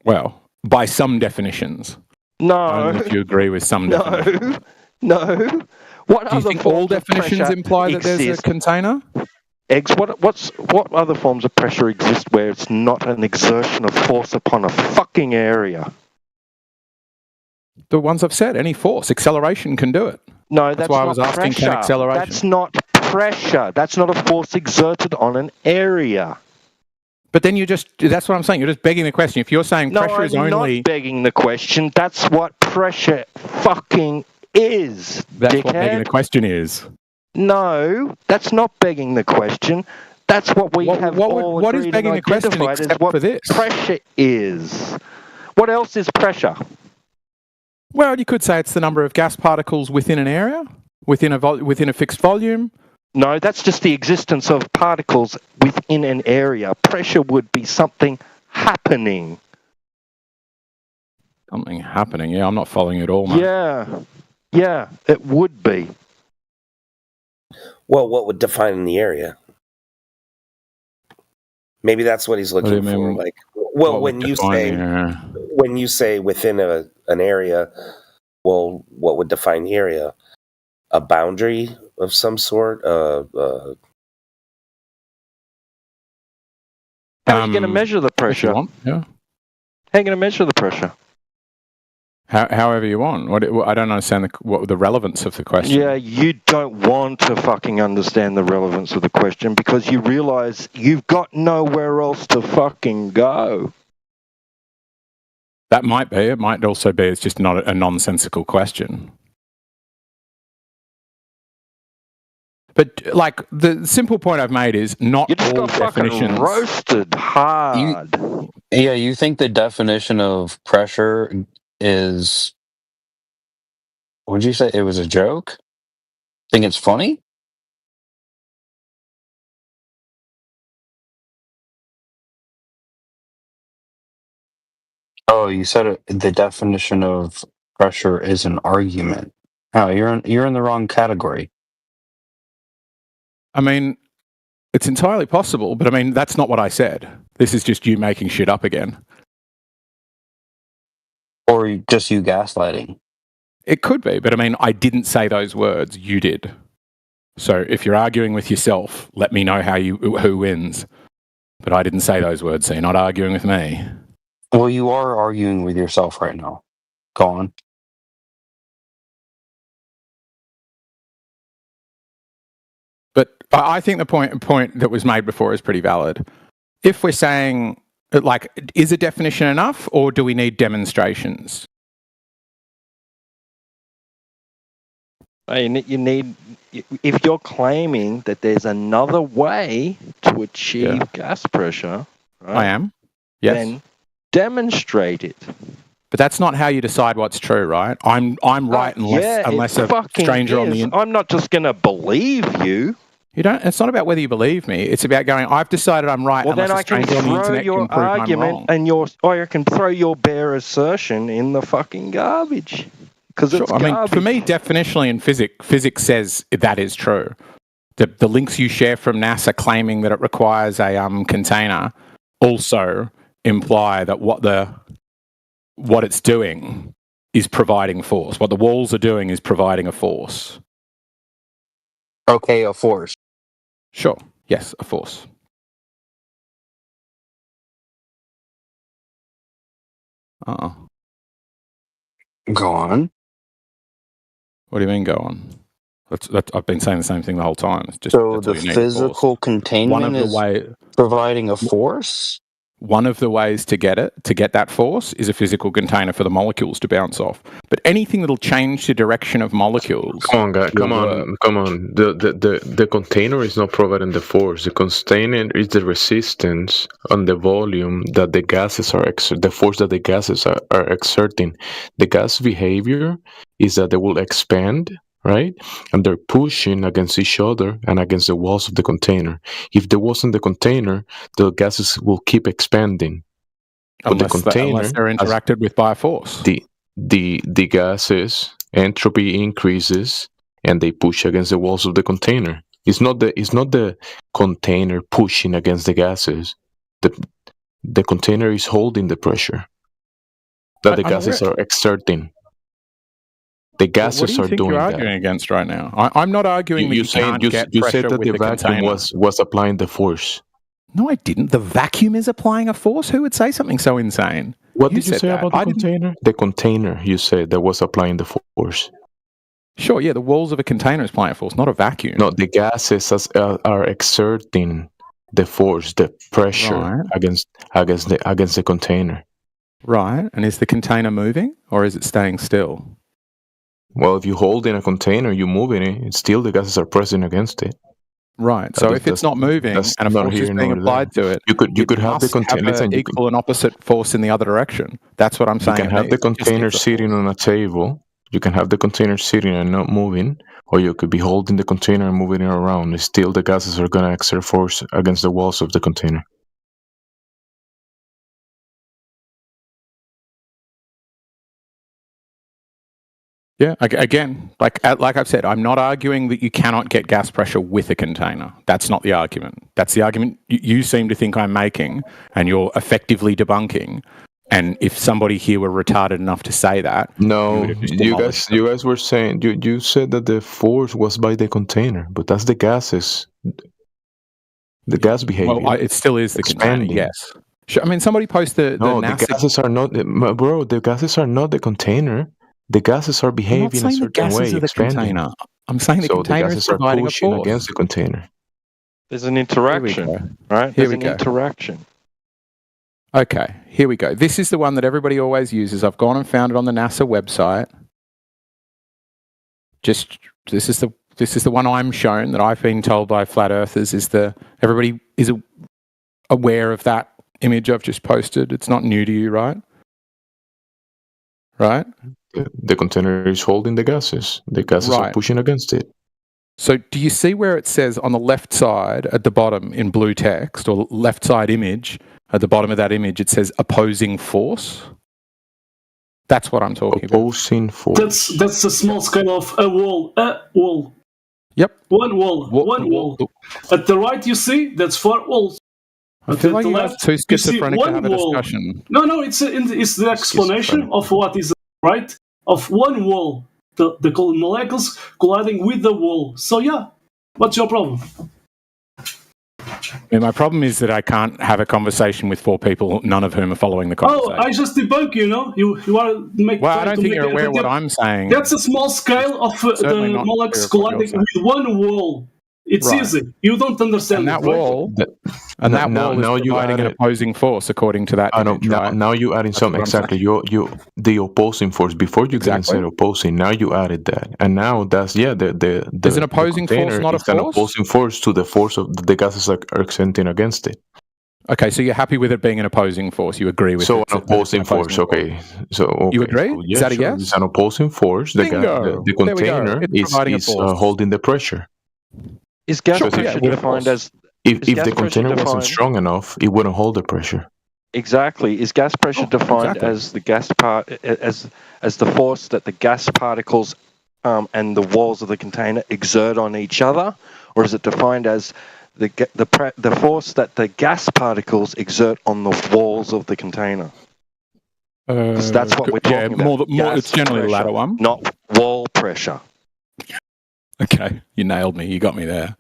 Well, by some definitions. No. Only if you agree with some definitions. No. What Do you think all definitions imply that there's a container? Eggs, what other forms of pressure exist where it's not an exertion of force upon a fucking area? The ones I've said, any force. Acceleration can do it. No, that's why not I was asking, pressure. can acceleration? That's not pressure. That's not a force exerted on an area. But then that's what I'm saying. You're just begging the question. If you're saying pressure is only... No, I'm not begging the question. That's what pressure fucking is, That's dickhead. what begging the question is. No, that's not begging the question. That's what we have all what is agreed begging and the question identified as except what for this? pressure is. What else is pressure? Well, you could say it's the number of gas particles within an area, within a fixed volume. No, that's just the existence of particles within an area. Pressure would be something happening. Something happening. Yeah, I'm not following you at all, mate. Yeah, it would be. Well, what would define the area? Maybe that's what he's looking for. Like, well, when you say within an area, well, what would define the area? A boundary of some sort? How are you going to measure the pressure? Yeah. How are you going to measure the pressure? However you want. I don't understand what the relevance of the question. Yeah, you don't want to fucking understand the relevance of the question because you realize you've got nowhere else to fucking go. That might be. It might also be it's just not a nonsensical question. But, like, the simple point I've made is not you just all got definitions... fucking roasted hard. You think the definition of pressure is... What did you say? It was a joke? Think it's funny? Oh, you said the definition of pressure is an argument. Oh, you're in the wrong category. I mean, it's entirely possible, but I mean, that's not what I said. This is just you making shit up again. Or just you gaslighting. It could be, but I mean, I didn't say those words. You did. So if you're arguing with yourself, let me know who wins. But I didn't say those words, so you're not arguing with me. Well, you are arguing with yourself right now. Go on. But I think the point that was made before is pretty valid. If we're saying, like, is a definition enough, or do we need demonstrations? You need, if you're claiming that there's another way to achieve gas pressure, right, I am. Yes. Then demonstrate it. But that's not how you decide what's true, right? I'm right unless a stranger on the internet. I'm not just going to believe you. You don't. It's not about whether you believe me. It's about going, I've decided I'm right. Well, then I can throw your argument and I can throw your bare assertion in the fucking garbage. Because it's garbage. I mean, for me, definitionally in physics says that is true. The links you share from NASA claiming that it requires a container also imply that what it's doing is providing force. What the walls are doing is providing a force. Okay, a force. Sure. Yes, a force. Go on. What do you mean, go on? I've been saying the same thing the whole time. It's just, so the physical containment is providing a force? One of the ways to get that force is a physical container for the molecules to bounce off. But anything that'll change the direction of molecules... Come on, guys. Come on. The container is not providing the force. The container is the resistance on the volume that the gases are the force that the gases are exerting. The gas behavior is that they will expand, right? And they're pushing against each other and against the walls of the container. If there wasn't the container, the gases will keep expanding. Unless they're interacted with by a force. The gases entropy increases and they push against the walls of the container. It's not the container pushing against the gases. The container is holding the pressure that the gases are exerting. The gases what do you are think doing you're that. arguing against right now? I'm not arguing that you can't get you pressure said that with the vacuum container. was applying the force. No, I didn't. The vacuum is applying a force? Who would say something so insane? What did you say about the container? The container, you said, that was applying the force. Sure, yeah, the walls of a container is applying a force, not a vacuum. No, the gases are exerting the force, the pressure against the container. Right, and is the container moving or is it staying still? Well, if you hold in a container, you move in it, still the gases are pressing against it. Right. So if it's not moving and a force is being applied to it, you could have the container equal and opposite force in the other direction. That's what I'm saying. You can have the container sitting on a table. You can have the container sitting and not moving, or you could be holding the container and moving it around. Still, the gases are going to exert force against the walls of the container. Yeah, again, like I've said, I'm not arguing that you cannot get gas pressure with a container. That's not the argument. That's the argument you seem to think I'm making, and you're effectively debunking. And if somebody here were retarded enough to say that, no, you guys were saying you said that the force was by the container, but that's the gases, the gas behavior. Well, it still is the expanding. Container. Yes, sure. I mean, somebody posted no, NASA. The gases are not, bro. The gases are not the container. The gases are behaving in a certain way, expanding. Container. I'm saying the container is providing a force against the container. There's an interaction, right? There's an interaction. Okay, here we go. This is the one that everybody always uses. I've gone and found it on the NASA website. This is the one I'm shown that I've been told by flat earthers everybody is aware of that image I've just posted. It's not new to you, right? Right? The container is holding the gases. The gases are pushing against it. So do you see where it says on the left side at the bottom in blue text, or left side image, at the bottom of that image, it says opposing force? That's what I'm talking about. Opposing force. That's a small scale of a wall. A wall. Yep. One wall. At the right, you see, that's 4 walls. I feel like you guys are too schizophrenic to have a discussion. No, it's the explanation of what is right of one wall. The molecules colliding with the wall. So yeah, what's your problem? Yeah, my problem is that I can't have a conversation with 4 people, none of whom are following the conversation. Oh, I just debunk you, know? You are making... Well, I don't think you're aware of what I'm saying. That's a small scale of the molecules colliding with one wall. It's easy. You don't understand that wall. And that wall is providing an opposing force, according to that image, right? Now you adding something exactly. The opposing force. Before you didn't say opposing. Now you added that, and now that's Is an opposing force not a force? An opposing force to the force of the gases are exerting against it. Okay, so you're happy with it being an opposing force. You agree with an opposing force. Okay, you agree? Yeah, is that a yes? It's an opposing force. The container is holding the pressure. Is gas pressure defined as... If the container wasn't strong enough, it wouldn't hold the pressure. Exactly. Is gas pressure defined as the gas as the force that the gas particles and the walls of the container exert on each other, or is it defined as the force that the gas particles exert on the walls of the container? Because that's what we're talking about. It's generally the latter one, not wall pressure. Okay, you nailed me. You got me there.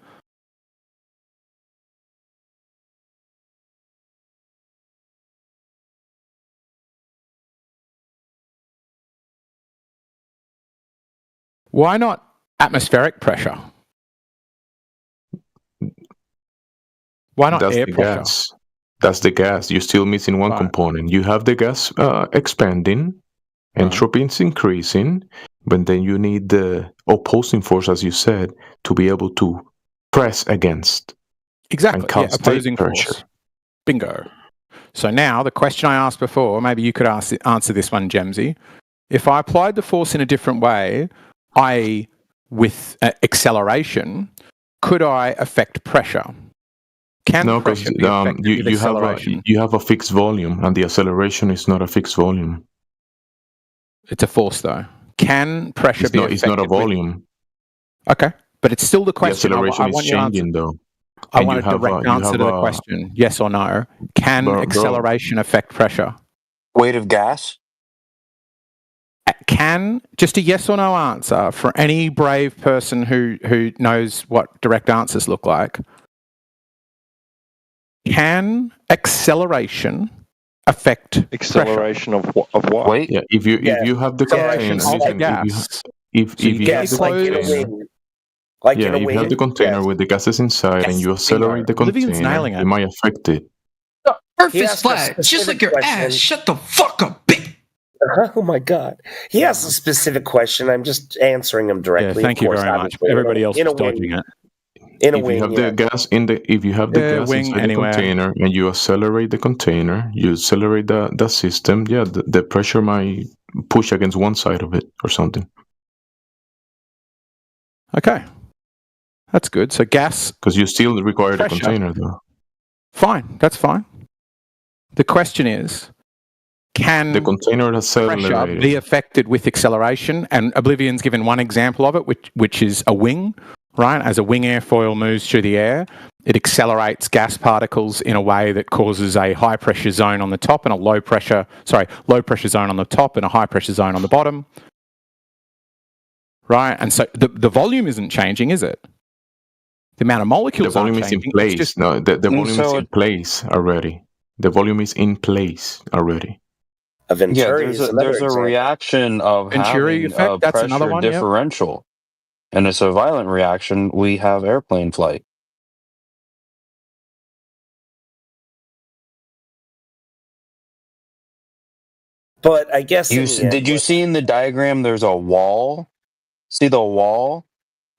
Why not atmospheric pressure? Why not air pressure? Gas. That's the gas. You're still missing one component. You have the gas expanding, entropy is increasing, but then you need the opposing force, as you said, to be able to press against. Exactly. Opposing pressure. Force. Bingo. So now the question I asked before, maybe you could answer this one, Gemsy. If I applied the force in a different way, i.e. with acceleration, could I affect pressure? No, because you have a fixed volume, and the acceleration is not a fixed volume. It's a force, though. Can pressure be affected? It's not a volume. Okay, but it's still the question. The acceleration is changing, though. I want a direct answer to the question. Yes or no. Can acceleration affect pressure? Weight of gas? Can, just a yes or no answer for any brave person who knows what direct answers look like, can acceleration affect acceleration of what? Wait. Yeah, if you have the acceleration container, of gas. if you have the container, like if you have the container with the gases inside and you accelerate the container, it might affect it. Earth is flat, just like your ass. Shut the fuck up, bitch. Oh my God. He asked a specific question. I'm just answering him directly. Thank you very much. Everybody else is dodging it. In a If wing, you have the gas if you have the gas wing inside anywhere. the container and you accelerate the container, you accelerate the system, the pressure might push against one side of it or something. Okay. That's good. So gas... Because you still require pressure. the container, though. Fine. That's fine. The question is, can the container pressure accelerated be affected with acceleration? And Oblivion's given one example of it, which is a wing, right? As a wing airfoil moves through the air, it accelerates gas particles in a way that causes a high pressure zone on the top and a low pressure zone on the top and a high pressure zone on the bottom. Right? And so the volume isn't changing, is it? The amount of molecules the volume aren't is in changing. place. No, the volume is in place already. The volume is in place already. A Venturi there's a reaction of Venturi having effect, a that's pressure another one, yep. differential. And it's a violent reaction. We have airplane flight. But I guess Did you see in the diagram there's a wall? See the wall?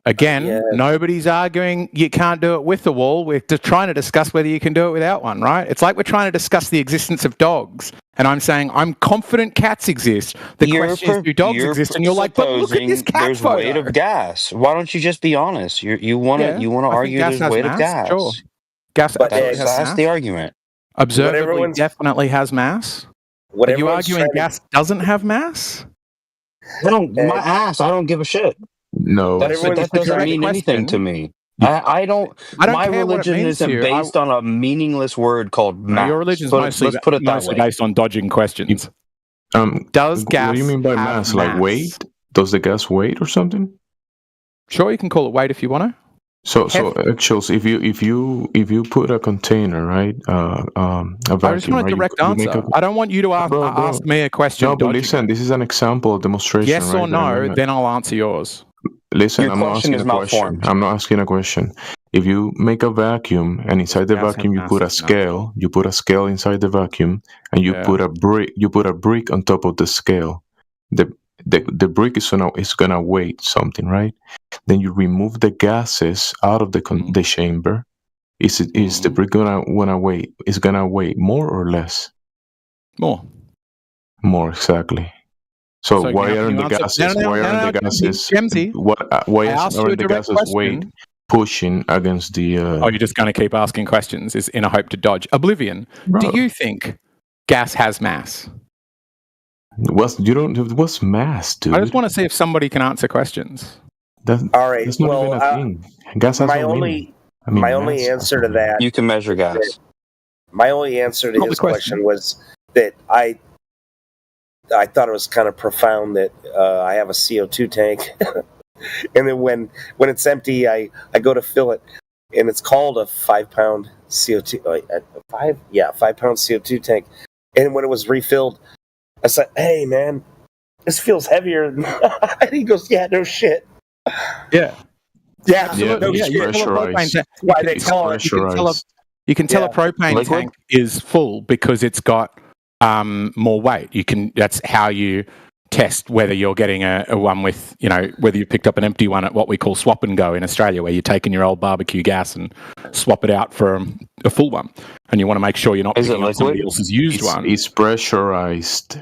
Again, nobody's arguing you can't do it with the wall. We're just trying to discuss whether you can do it without one, right? It's like we're trying to discuss the existence of dogs. And I'm saying, I'm confident cats exist. The question is, do dogs exist? And you're like, but look at this cat there's photo. weight of gas. Why don't you just be honest? You want to I think argue gas there's has weight mass, of gas. Sure. Gas absolutely has That's mass. the argument. Observably definitely has mass. What Are you arguing gas doesn't have mass? I don't give a shit. No. That doesn't mean anything to me. I don't my care what it religion means isn't to you. based on a meaningless word called mass. Your religion's Let's put it that mostly way. based on dodging questions. Does gas What do you mean by have mass? Like weight? Does the gas weight or something? Sure, you can call it weight if you want to. So actually, if you put a container, right, a vacuum, I just want a direct answer. I don't want you to ask me a question. No, but listen, this is an example demonstration. Yes or right? no, then I'll answer yours. Listen, Your I'm not question asking is a question. malformed. I'm not asking a question. If you make a vacuum and inside the vacuum you put a scale, you put a scale inside the vacuum, and you put a brick on top of the scale. The brick is gonna weigh something, right? Then you remove the gases out of the chamber. Is the brick gonna weigh? Is gonna weigh more or less? More. More, exactly. So why aren't the gases? Why aren't the gases? Why aren't the gases weight pushing against the? Oh, you're just going to keep asking questions is in a hope to dodge. Oblivion. Do you think gas has mass? What's mass, dude? I just want to see if somebody can answer questions. All right. That's not even a thing. Gas has no meaning. My only answer to that. You can measure gas. My only answer to his question was that I thought it was kind of profound that I have a CO2 tank, and then when it's empty, I go to fill it, and it's called a 5-pound CO2. 5-pound CO2 tank. And when it was refilled, I said, "Hey, man, this feels heavier." And he goes, "Yeah, no shit." Yeah. Yeah, absolutely. It's pressurized. Why they tell it? You can tell a propane tank is full because it's got more weight. That's how you test whether you're getting a one with, whether you picked up an empty one at what we call swap and go in Australia, where you're taking your old barbecue gas and swap it out for a full one. And you want to make sure you're not picking up somebody else's used one. It's pressurized.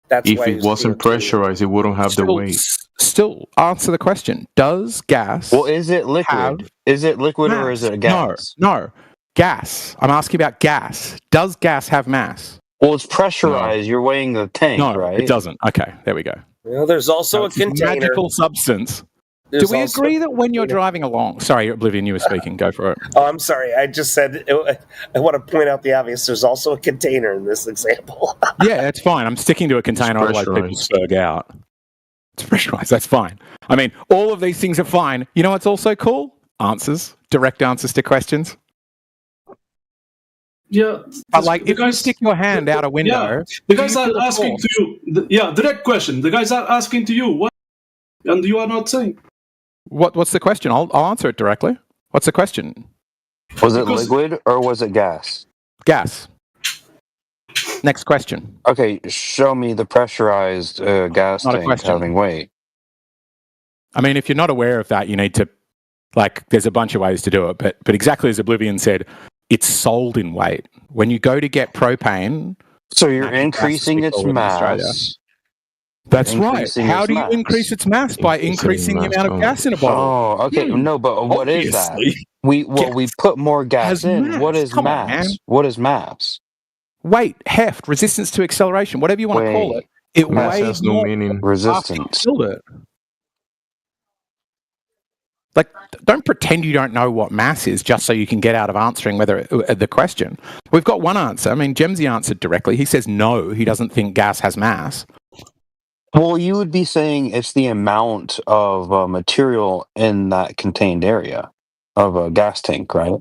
That's if it wasn't pressurized, it wouldn't have the weight. Still, answer the question. Does gas... Well, is it liquid? Is it liquid or is it a gas? No. Gas. I'm asking about gas. Does gas have mass? Well, it's pressurized. You're weighing the tank, right? It doesn't. Okay, there we go. Well, there's also a It's a container. magical substance. Do we agree that when you're driving along... Sorry, Oblivion, you were speaking. Go for it. Oh, I'm sorry. I just said... I want to point out the obvious. There's also a container in this example. Yeah, that's fine. I'm sticking to a container, otherwise people spurg out. It's pressurized. That's fine. I mean, all of these things are fine. You know what's also cool? Answers. Direct answers to questions. Yeah. But like, if you stick your hand out a window... Yeah, the guys are asking to you... direct question. The guys are asking to you, what? And you are not saying. What's the question? I'll answer it directly. What's the question? Was it liquid or was it gas? Gas. Next question. Okay, show me the pressurized gas Not a tank question. having weight. I mean, if you're not aware of that, you need to, like, there's a bunch of ways to do it. But exactly as Oblivion said, it's sold in weight. When you go to get propane... So you're increasing its mass. That's right. How do you increase its mass? By increasing the amount of gas in a bottle. Oh, okay. No, but what is that? We put more gas in. What is mass? What is mass? Weight, heft, resistance to acceleration, whatever you want to call it. It weighs no more meaning. Resistance. Like, don't pretend you don't know what mass is just so you can get out of answering the question. We've got one answer. I mean, Gemsy answered directly. He says no, he doesn't think gas has mass. Well, you would be saying it's the amount of material in that contained area of a gas tank, right?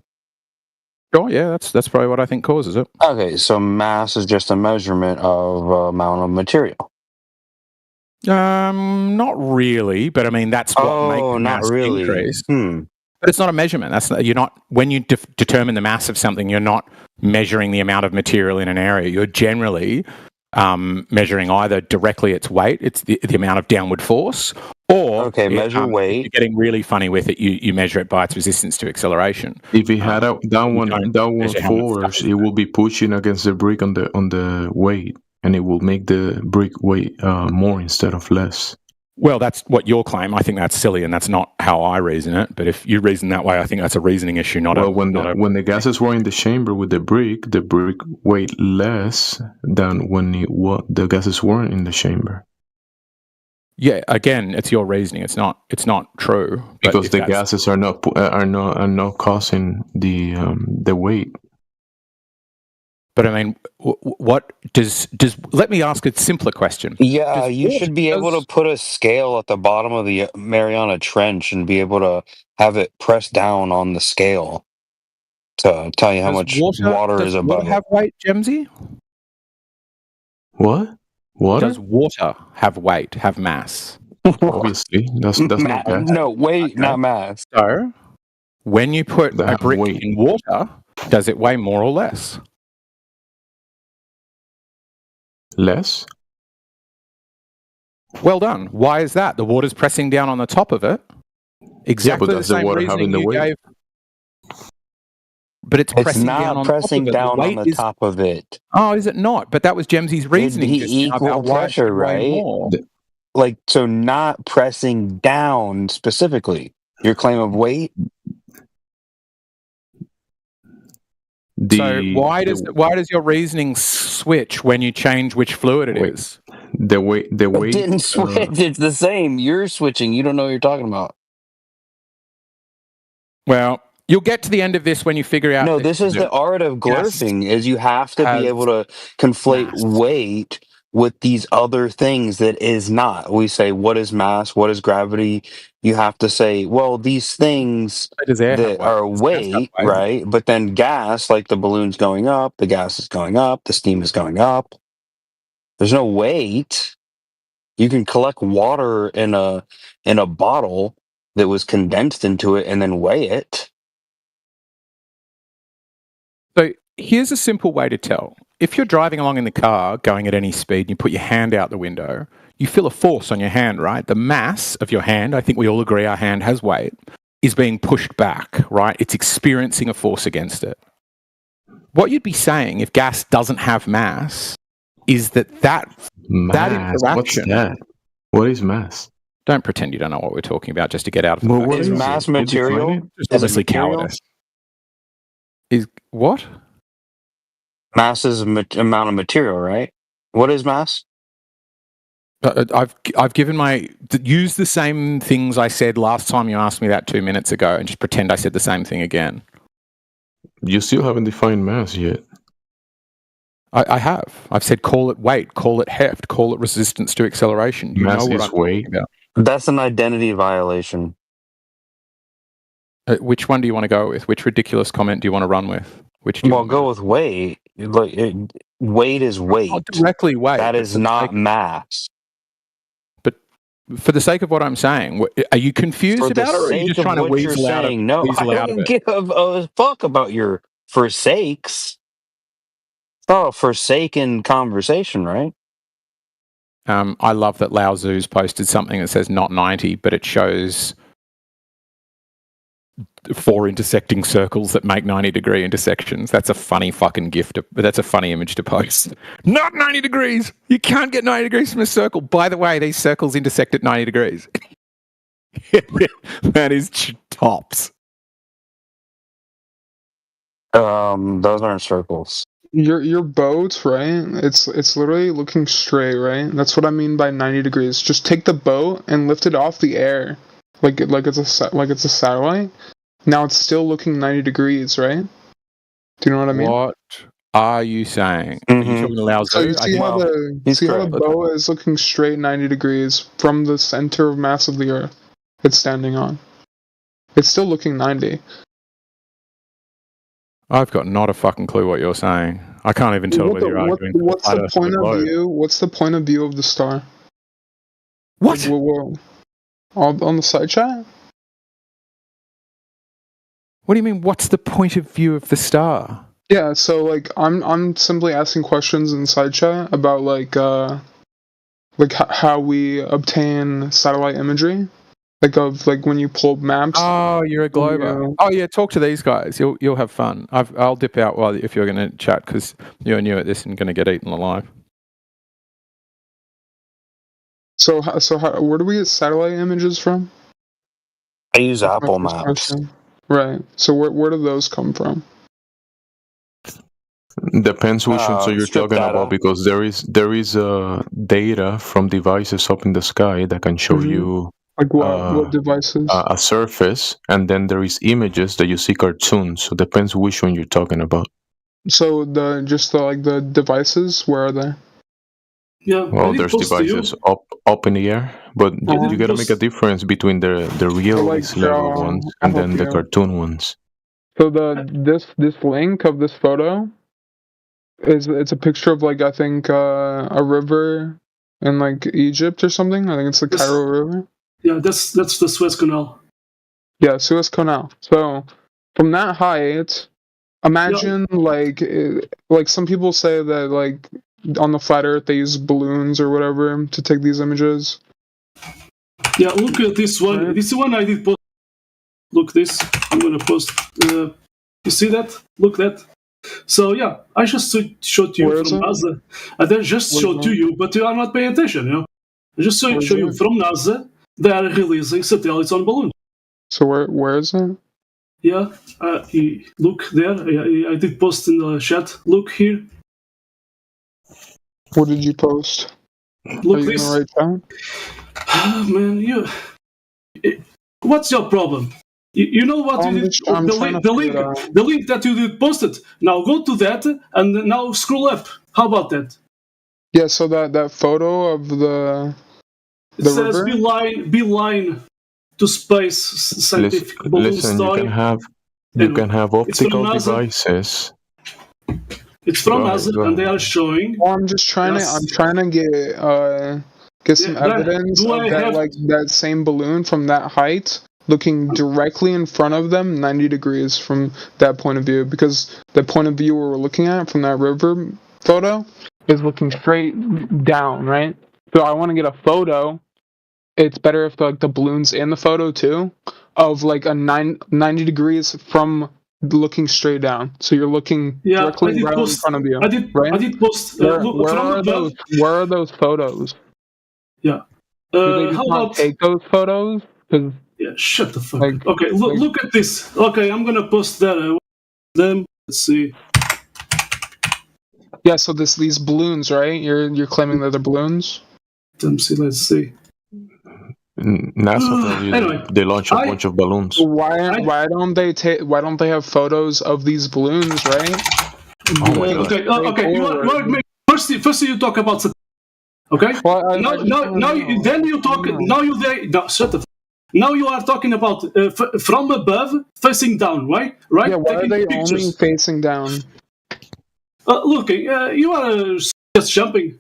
Sure, yeah, that's probably what I think causes it. Okay, so mass is just a measurement of amount of material. Not really, but I mean that's what makes the mass increase. But it's not a measurement. You're not when you determine the mass of something. You're not measuring the amount of material in an area. You're generally measuring either directly its weight, it's the amount of downward force, or measure weight. You're getting really funny with it. You measure it by its resistance to acceleration. If it had a downward force, it will be pushing against the brick on the weight, and it will make the brick weigh more instead of less. Well, that's what your claim. I think that's silly, and that's not how I reason it. But if you reason that way, I think that's a reasoning issue, when the gases were in the chamber with the brick weighed less than when the gases weren't in the chamber. Yeah, again, it's your reasoning. It's not true because the gases are not causing the weight. But I mean, what does? Let me ask a simpler question. Yeah, you should be able to put a scale at the bottom of the Mariana Trench and be able to have it press down on the scale to tell you how much water is above it. Does water have weight, Gemsy? What? Water? Does water have weight, have mass? Obviously, that's not gas. No, weight, not mass. So, when you put a brick in water, does it weigh more or less? Less? Well done. Why is that? The water's pressing down on the top of it. Exactly the same reasoning you gave. But it's pressing down on pressing down on the top of it. Oh, is it not? But that was Gemsy's reasoning. It'd be equal pressure, right? Like, so not pressing down specifically. Your claim of weight? So why does your reasoning switch when you change which fluid it is? The weight It didn't switch. It's the same. You're switching. You don't know what you're talking about. Well, you'll get to the end of this when you figure out. No, this is the art of glyphing. Is you have to be able to conflate weight with these other things that is not. We say, what is mass? What is gravity? You have to say, well, these things that are weight, right? But then gas, like the balloon's going up, the gas is going up, the steam is going up. There's no weight. You can collect water in a bottle that was condensed into it and then weigh it. So here's a simple way to tell. If you're driving along in the car, going at any speed, and you put your hand out the window, you feel a force on your hand, right? The mass of your hand, I think we all agree our hand has weight, is being pushed back, right? It's experiencing a force against it. What you'd be saying if gas doesn't have mass is that interaction... What's that? What is mass? Don't pretend you don't know what we're talking about just to get out of the Well, Is mass material? Just obviously cowardice. Is what? Mass is amount of material, right? What is mass? I've given use the same things I said last time you asked me that 2 minutes ago, and just pretend I said the same thing again. You still haven't defined mass yet. I have. I've said call it weight, call it heft, call it resistance to acceleration. You mass know what is I'm weight. talking about. That's an identity violation. Which one do you want to go with? Which ridiculous comment do you want to run with? Go with weight. Weight is weight. Not directly weight. That is not mass. But for the sake of what I'm saying, are you confused about it, or are you just trying to weasel out of it? No, I don't give a fuck about your forsakes. It's not a forsaken conversation, right? I love that Lao Tzu's posted something that says not 90, but it shows 4 intersecting circles that make 90-degree intersections. That's a funny fucking that's a funny image to post. Not 90 degrees! You can't get 90 degrees from a circle. By the way, these circles intersect at 90 degrees. That is tops. Those aren't circles. Your boat, right? It's literally looking straight, right? That's what I mean by 90 degrees. Just take the boat and lift it off the air, like it's a satellite. Now it's still looking 90 degrees, right? Do you know what I mean? What are you saying? Are you talking to Lao Tzu? So you see how the boat is looking straight 90 degrees from the center of mass of the Earth it's standing on. It's still looking 90. I've got not a fucking clue what you're saying. I can't even tell whether you're arguing. What's the point of view? What's the point of view of the star? What? On the side chat? What do you mean? What's the point of view of the star? Yeah, so like I'm simply asking questions in side chat about like how we obtain satellite imagery. Like when you pull maps. Oh, you're a glober. Oh yeah, talk to these guys. You'll have fun. I'll dip out if you're going to chat, because you're new at this and going to get eaten alive. So where do we get satellite images from? I use Apple Maps. Right. So where do those come from? Depends which ones you're talking about, because there is data from devices up in the sky that can show you. Like what devices? A surface, and then there is images that you see cartoons. So depends which one you're talking about. So the devices, where are they? Yeah. Well, there's devices up in the air, but you gotta make a difference between the real level ones and then the cartoon ones. So this link of this photo it's a picture of I think a river in Egypt or something. I think it's the Cairo River. Yeah, that's the Suez Canal. Yeah, Suez Canal. So from that height, imagine like some people say that on the flat Earth they use balloons or whatever to take these images. Yeah, look at this one. Right. This one I did post. Look this. I'm gonna post. You see that? Look that. So yeah, I just showed you from NASA. I then just showed to you, but you are not paying attention. You know, I just show you from NASA. They are releasing satellites on balloons. So where is it? Yeah, look there. I did post in the chat. Look here. What did you post? Look are you this. Gonna write down? Man, what's your problem? You know what you did? The link that you did posted. Now go to that and now scroll up. How about that? Yeah. So that photo of the. It says beeline to space scientific balloon story. You can have optical devices. It's from NASA, and they are showing. Well, I'm trying to get some evidence of that same balloon from that height looking directly in front of them 90 degrees from that point of view, because the point of view we're looking at from that river photo is looking straight down, right? So I want to get a photo. It's better if the balloon's in the photo too, of a 90 degrees from looking straight down. So you're looking directly right in front of you. I did post. Where are those photos? Yeah. Do they just not take those photos? Yeah, shut the fuck up. Okay, look at this. Okay, I'm gonna post that. Let's see. Yeah, so these balloons, right? You're claiming that they're balloons? Let's see. NASA Anyway, they launch a bunch of balloons. Why don't they have photos of these balloons, right? Okay. First you talk about okay. Shut the. Now you are talking about from above facing down, right? Yeah. Why are they only facing down? Look, you are just jumping.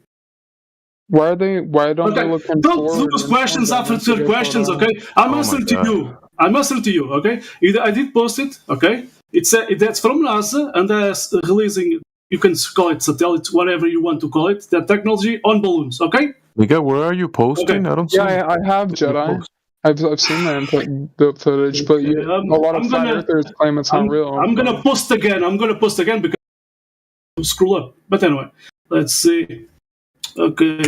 Why don't they look forward? Don't those questions after third questions, okay? I'm answering to you, okay? I did post it, okay? That's from NASA, and that's releasing, you can call it satellite, whatever you want to call it, that technology on balloons, okay? Miguel, where are you posting? Okay. I don't see. Yeah, I have Jedi. I've seen the footage, but a lot of flat earthers claim it's not real. I'm gonna post again because screw up. But anyway, let's see. Okay.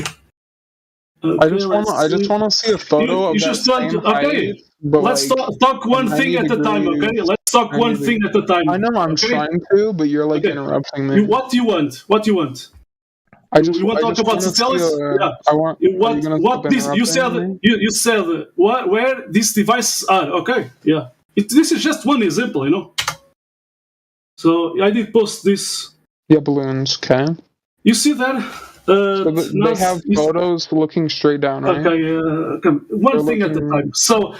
I just want to see a photo of that same height. Let's talk one thing at a time, okay? Let's talk one thing at a time. I know I'm trying to, but you're interrupting me. What do you want? You want to talk about satellites? Yeah. What this? You said where these devices are. Okay. Yeah. This is just one example, you know. So I did post this. Yeah, balloons. Okay. You see that? So they have photos looking straight down, right? Okay, one thing at a time. So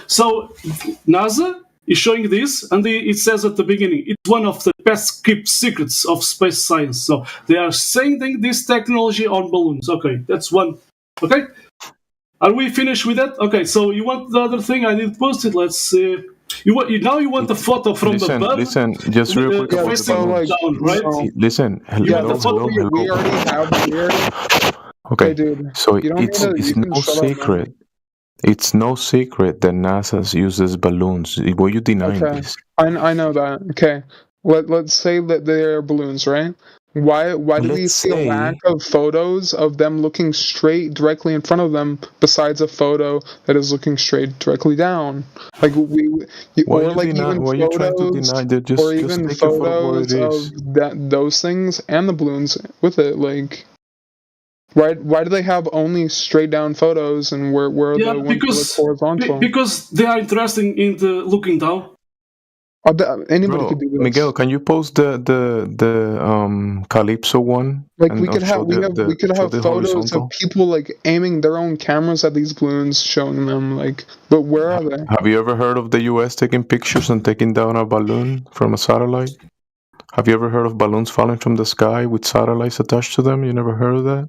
NASA is showing this, and it says at the beginning, it's one of the best kept secrets of space science. So they are sending this technology on balloons. Okay, that's one. Okay, are we finished with that? Okay, so you want the other thing? I did post it. Let's see. You want the photo from the above? Listen, just real quick. Down, right? Listen, hello. We already have here. Okay, hey, dude, so it's no secret. It's no secret that NASA uses balloons. Were you denying this? I know that. Okay, let's say that they are balloons, right? Why do we see a lack of photos of them looking straight directly in front of them besides a photo that is looking straight directly down? Like photos of those things and the balloons with it. Like, why do they have only straight down photos and where are the ones that look horizontal? Because they are interested in the looking down. Anybody could do this. Miguel, can you post the Calypso one? Like we could have photos horizontal? of people like aiming their own cameras at these balloons, showing them like. But where are they? Have you ever heard of the U.S. taking pictures and taking down a balloon from a satellite? Have you ever heard of balloons falling from the sky with satellites attached to them? You never heard of that?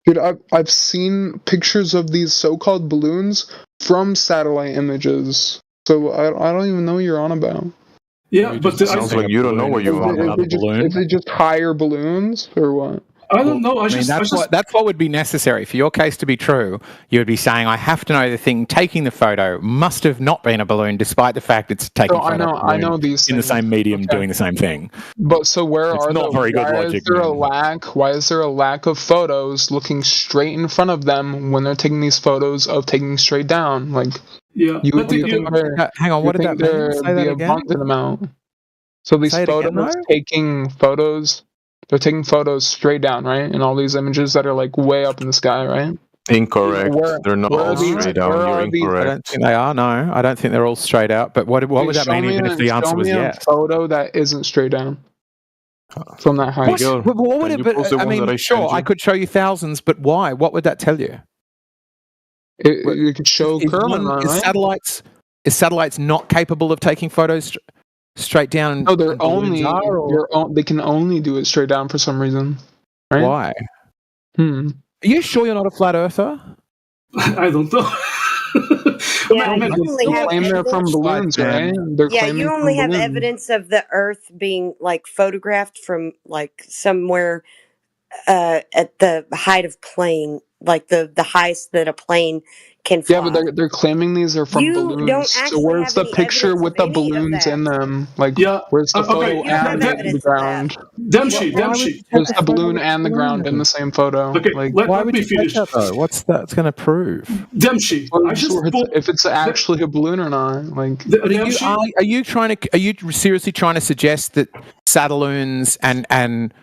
Dude, I've seen pictures of these so-called balloons from satellite images. So I don't even know what you're on about. Yeah, but it sounds like you don't know what you're on about. Is it just higher balloons or what? I don't know. That's what would be necessary for your case to be true. You would be saying, I have to know the thing taking the photo must have not been a balloon, despite the fact it's taking a photo. I know these in the same medium doing the same thing. But so where it's are not very good logic. Why is there a lack of photos looking straight in front of them when they're taking these photos of taking straight down? Like, yeah. Hang on, what did that mean? Say that again. Amount. So these photos taking photos. They're taking photos straight down, right? And all these images that are like way up in the sky, right? Incorrect. They're not all straight down. You're incorrect. I don't think they are. No, I don't think they're all straight out. But what would that mean even if the answer was yes? Show me a photo that isn't straight down from that height. What would it? But I mean, sure, I could show you thousands, but why? What would that tell you? You could show Kerman, right? Is satellites not capable of taking photos straight down? No, they can only do it straight down for some reason. Right? Why? Are you sure you're not a flat earther? I don't know. They're from balloons, right? You only have evidence of the Earth being like photographed from like somewhere at the height of plane, like the highest that a plane can fly. Yeah, but they're claiming these are from balloons. So where's the picture with the balloons in them? Like, where's the photo and the ground? Demshi. There's the balloon and the ground in the same photo. Okay, like, why would you finish that though? What's that's going to prove? Demshi. If it's actually a balloon or not? Like, are you seriously trying to suggest that satelloons and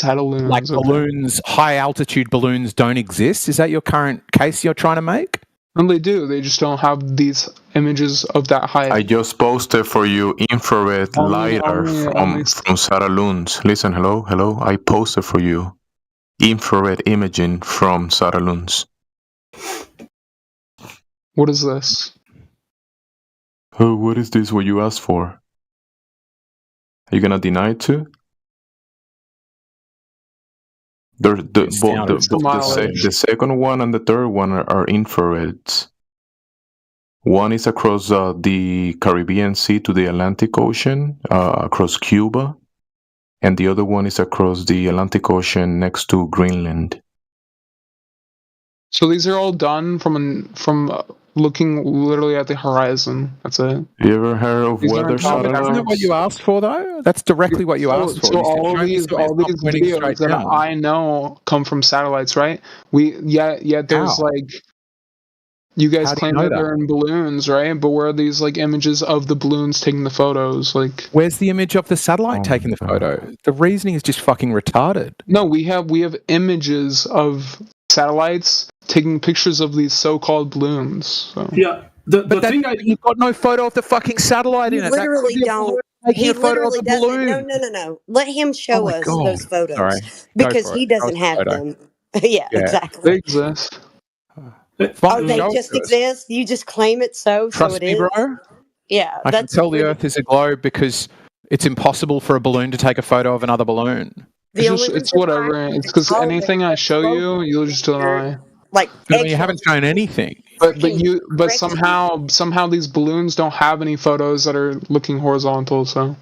Satelloons. Like balloons, high altitude balloons don't exist. Is that your current case you're trying to make? And they do. They just don't have these images of that height. I just posted for you infrared LiDAR from Satelloons. Listen, hello. I posted for you infrared imaging from Satelloons. What is this? Oh, what is this? What you asked for? Are you gonna deny it too? The second one and the third one are infrareds. One is across the Caribbean Sea to the Atlantic Ocean, across Cuba, and the other one is across the Atlantic Ocean next to Greenland. So these are all done from looking literally at the horizon. That's it. You ever heard of weather satellites? Isn't that what you asked for, though? That's directly what you asked for. So all these videos that I know come from satellites, right? Yet there's like, you guys claim that they're in balloons, right? But where are these like images of the balloons taking the photos? Like, where's the image of the satellite taking the photo? The reasoning is just fucking retarded. No, we have images of satellites taking pictures of these so-called balloons. So. Yeah, you've got no photo of the fucking satellite in it. Literally don't. He literally doesn't. No. Let him show us those photos because he doesn't have them. Yeah, exactly. They exist. They just exist. You just claim it so Trust it me, is. bro. Yeah, I can tell the Earth is a globe because it's impossible for a balloon to take a photo of another balloon. It's whatever. It's because anything I show you, you'll just deny. Like, you haven't shown anything. But somehow these balloons don't have any photos that are looking horizontal. So.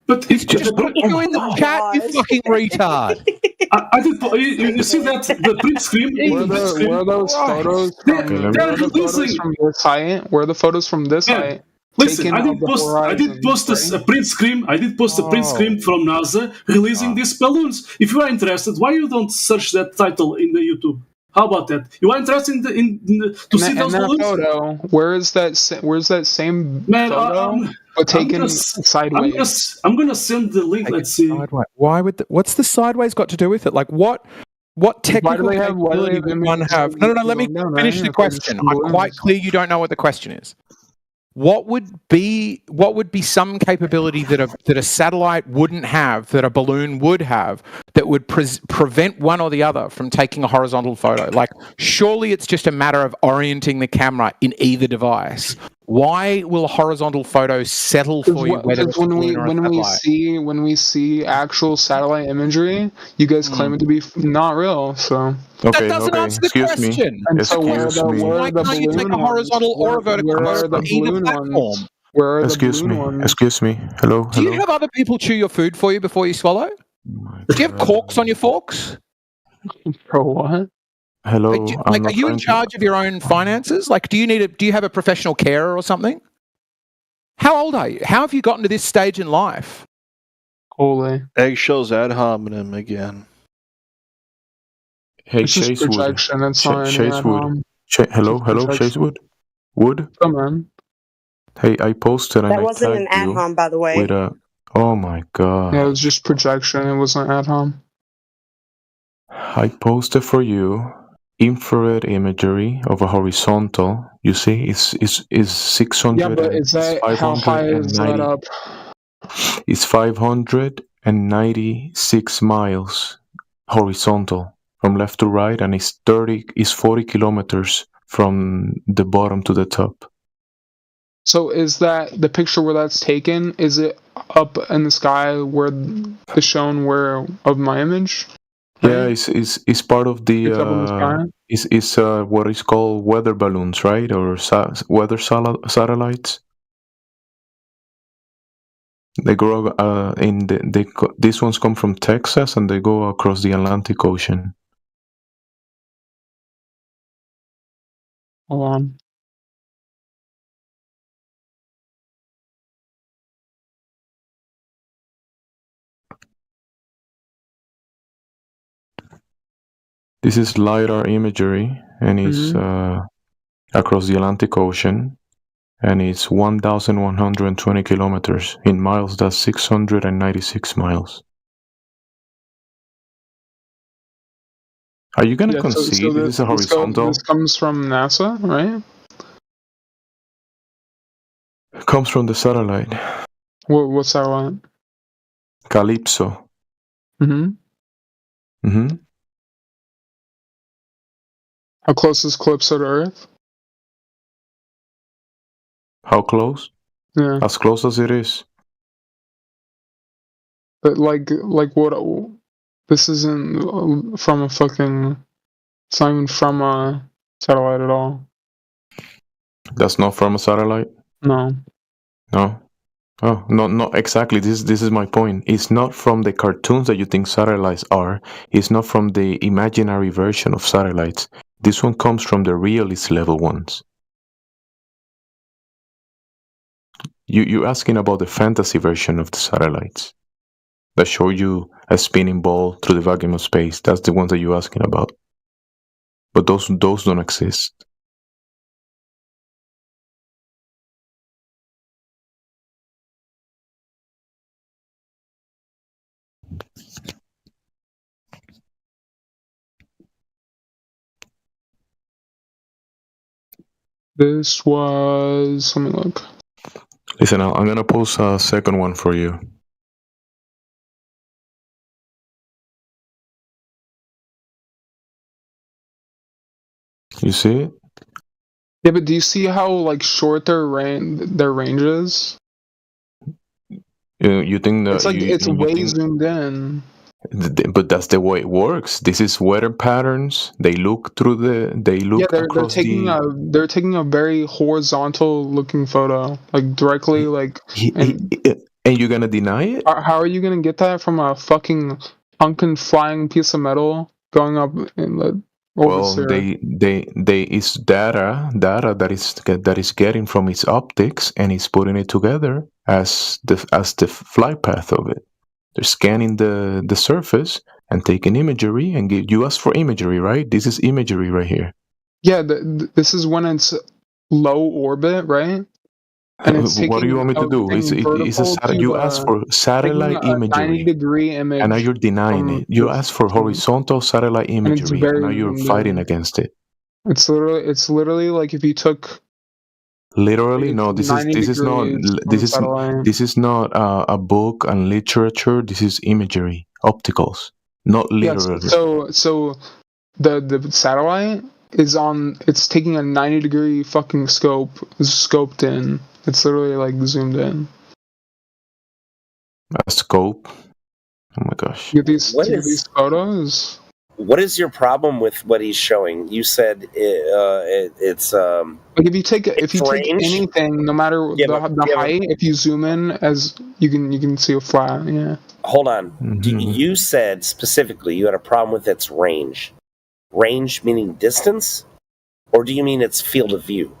But it's just put you in the chat, you fucking retard. I did. You see that the print screen? Where are those photos from this height? Where are the photos from this height? Listen, I did post a print screen. I did post a print screen from NASA releasing these balloons. If you are interested, why you don't search that title in the YouTube? How about that? You are interested to see those balloons? Photo. Where's that same photo? But taken sideways. I'm gonna send the link. Let's see. Why would what's the sideways got to do with it? Like what technical capability would one have? No. Let me finish the question. I'm quite clear you don't know what the question is. What would be some capability that a satellite wouldn't have, that a balloon would have, that would prevent one or the other from taking a horizontal photo? Like, surely it's just a matter of orienting the camera in either device. Why will a horizontal photo settle for you? When we see actual satellite imagery, you guys claim it to be not real. So that doesn't answer the question. And so why can't you take a horizontal or a vertical photo from either platform? Where are the Excuse me. ones? Excuse me. Hello. Do you have other people chew your food for you before you swallow? Do you have corks on your forks? For what? Hello. Are you in charge of your own finances? Like, do you have a professional carer or something? How old are you? How have you gotten to this stage in life? Holy. Eggshells ad hominem again. Hey, It's just Chasewood. projection, it's not any Chasewood. ad-hom. Hello, projection. Chasewood. Wood. Come on. Hey, I posted and That I wasn't an tagged you ad-hom, by the way. with a. Oh my god. Yeah, it was just projection. It wasn't ad-hom. I posted for you infrared imagery of a horizontal. You see, it's 600. Yeah, but is that how high is that up? It's 596 miles horizontal from left to right, and it's 40 kilometers from the bottom to the top. So is that the picture where that's taken? Is it up in the sky where the shown where of my image? Yeah, it's part of the it's what is called weather balloons, right? Or weather satellites. They grow these ones come from Texas and they go across the Atlantic Ocean. Hold on. This is LiDAR imagery, and it's across the Atlantic Ocean, and it's 1,120 kilometers. In miles, that's 696 miles. Are you going to concede this is a horizontal? This comes from NASA, right? It comes from the satellite. What satellite? Calypso. Mm-hmm. Mm-hmm. How close is Calypso to Earth? How close? Yeah. As close as it is. But like what? This isn't from a fucking. It's not even from a satellite at all. That's not from a satellite? No. No. Oh, not exactly. This is my point. It's not from the cartoons that you think satellites are. It's not from the imaginary version of satellites. This one comes from the realist level ones. You're asking about the fantasy version of the satellites that show you a spinning ball through the vacuum of space. That's the ones that you're asking about. But those don't exist. This was. Let me look. Listen, I'm gonna post a second one for you. You see it? Yeah, but do you see how like short their range is? You think that It's like it's way zoomed in. But that's the way it works. This is weather patterns. They look through they're taking a very horizontal looking photo, like directly, like. And you're gonna deny it? How are you gonna get that from a fucking unkin flying piece of metal going up in the? Well, they is data that is getting from its optics and is putting it together as the flight path of it. They're scanning the surface and taking imagery and you asked for imagery, right? This is imagery right here. Yeah, this is when it's low orbit, right? And it's what do you want me to do? You asked for satellite imagery, 90-degree image, and now you're denying it. You asked for horizontal satellite imagery, and now you're fighting against it. It's literally like if you took. Literally, no. This is not a book and literature. This is imagery, opticals, not literally. Yes, so the satellite is on. It's taking a 90-degree fucking scoped in. It's literally like zoomed in. A scope. Oh my gosh. You get these photos. What is your problem with what he's showing? You said it's like if you take anything, no matter the height, if you zoom in, as you can see a flat. Yeah. Hold on. Mm-hmm. You said specifically you had a problem with its range. Range meaning distance, or do you mean its field of view?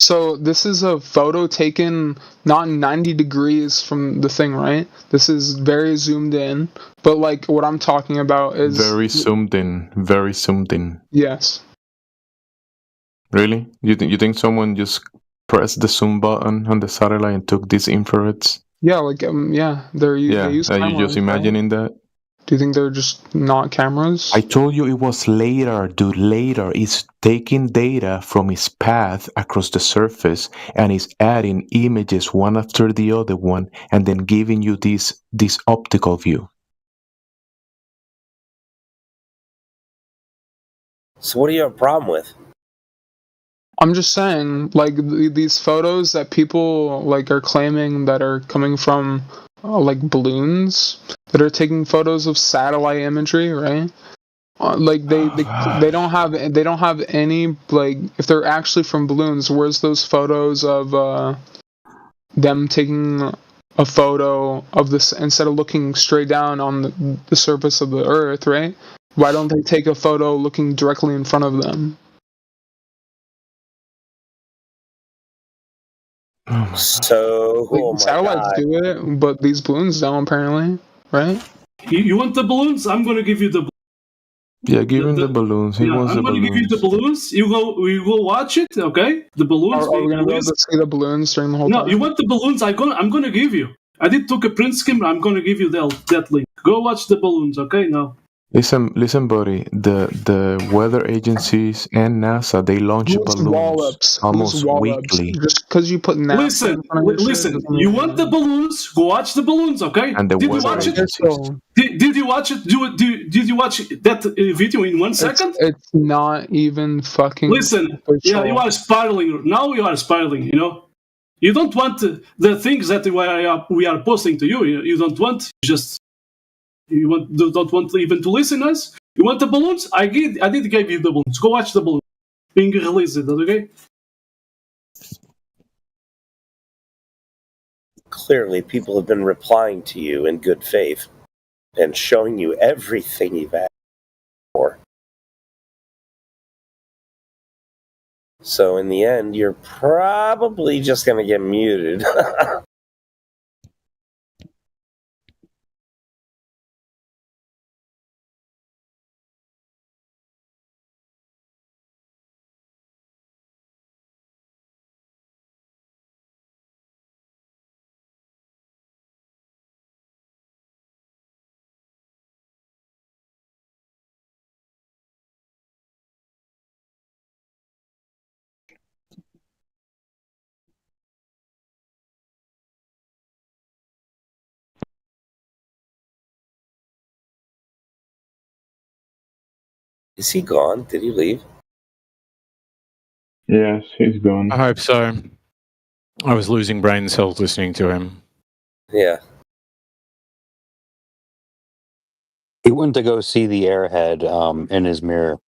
So this is a photo taken not 90 degrees from the thing, right? This is very zoomed in. But like what I'm talking about is very zoomed in. Yes. Really? You think someone just pressed the zoom button on the satellite and took these infrareds? Yeah, like they use cameras, are you just imagining that? Do you think they're just not cameras? I told you it was later, dude. Later, it's taking data from its path across the surface and it's adding images one after the other one, and then giving you this optical view. So, what do you have a problem with? I'm just saying, like these photos that people like are claiming that are coming from. Like balloons that are taking photos of satellite imagery, right? Like they don't have any, like if they're actually from balloons, where's those photos of them taking a photo of this instead of looking straight down on the surface of the Earth, right? Why don't they take a photo looking directly in front of them? Satellites do it, but these balloons don't apparently, right? You want the balloons? I'm gonna give you the. Yeah, give him the balloons. He wants the balloons. I'm gonna give you the balloons. You go watch it, okay? The balloons. Are we gonna be able to see the balloons during the whole time? No, you want the balloons? I'm gonna give you. I did took a print scheme. I'm gonna give you that link. Go watch the balloons, okay? Now. Listen, buddy. The weather agencies and NASA, they launch balloons almost weekly. Just because you put NASA Listen. You want the balloons? Go watch the balloons, okay? And Did you watch it? Did you watch it? Did you watch that video in 1 second? It's not even fucking. Listen, yeah, you are spiraling. Now you are spiraling. You know, you don't want the things that we are posting to you. You don't want just. Don't want even to listen us. You want the balloons? I did give you the balloons. Go watch the balloons being released. Okay. Clearly, people have been replying to you in good faith and showing you everything you've asked for. So in the end, you're probably just going to get muted. Is he gone? Did he leave? Yes, he's gone. I hope so. I was losing brain cells listening to him. Yeah. He went to go see the airhead in his mirror.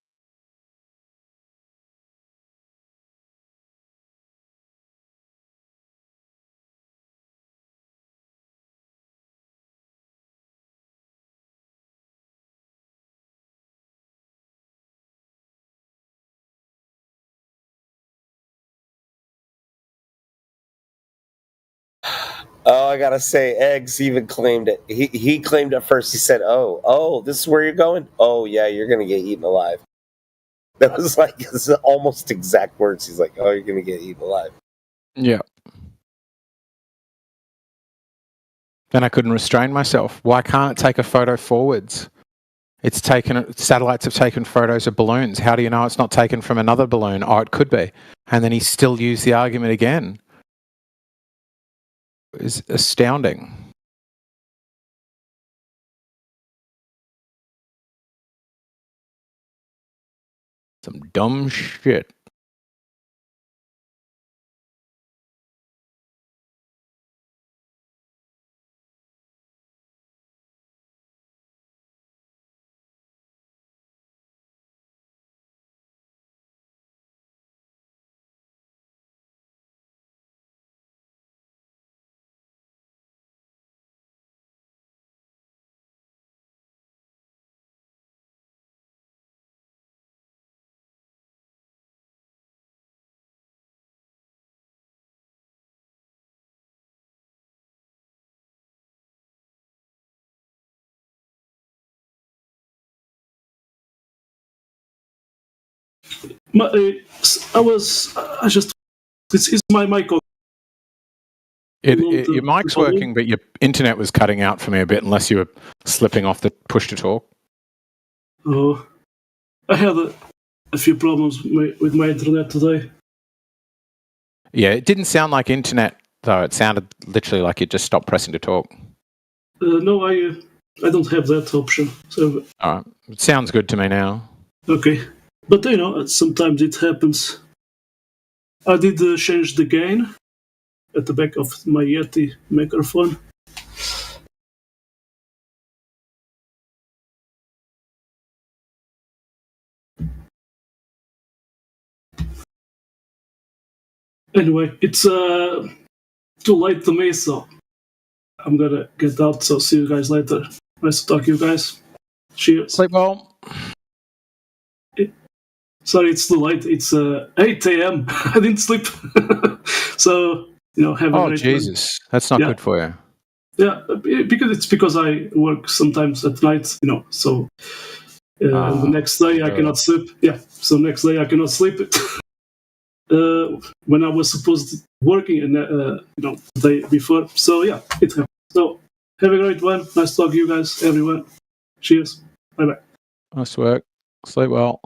Oh, I gotta say, Eggs even claimed it. He claimed it first. He said, "Oh, this is where you're going. Oh, yeah, you're gonna get eaten alive." That was like his almost exact words. He's like, "Oh, you're gonna get eaten alive." Yeah. Then I couldn't restrain myself. Why can't it take a photo forwards? Satellites have taken photos of balloons. How do you know it's not taken from another balloon? Oh, it could be. And then he still used the argument again. Is astounding. Some dumb shit. Is my mic on? Your mic's working, but your internet was cutting out for me a bit, unless you were slipping off the push to talk. Oh, I had a few problems with my internet today. Yeah, it didn't sound like internet, though. It sounded literally like you just stopped pressing to talk. No, I don't have that option. So. All right. It sounds good to me now. Okay. But, sometimes it happens. I did change the gain at the back of my Yeti microphone. Anyway, it's too late to me, so I'm gonna get out. So see you guys later. Nice to talk to you guys. Cheers. Sleep well. Sorry, it's too late. It's 8 a.m. I didn't sleep. So, have a great Jesus. That's not good for you. Yeah, because I work sometimes at night, so the next day I cannot sleep. Yeah, so next day I cannot sleep. When I was supposed to working and the day before. So yeah, it happened. So have a great one. Nice to talk to you guys, everyone. Cheers. Bye bye. Nice work. Sleep well.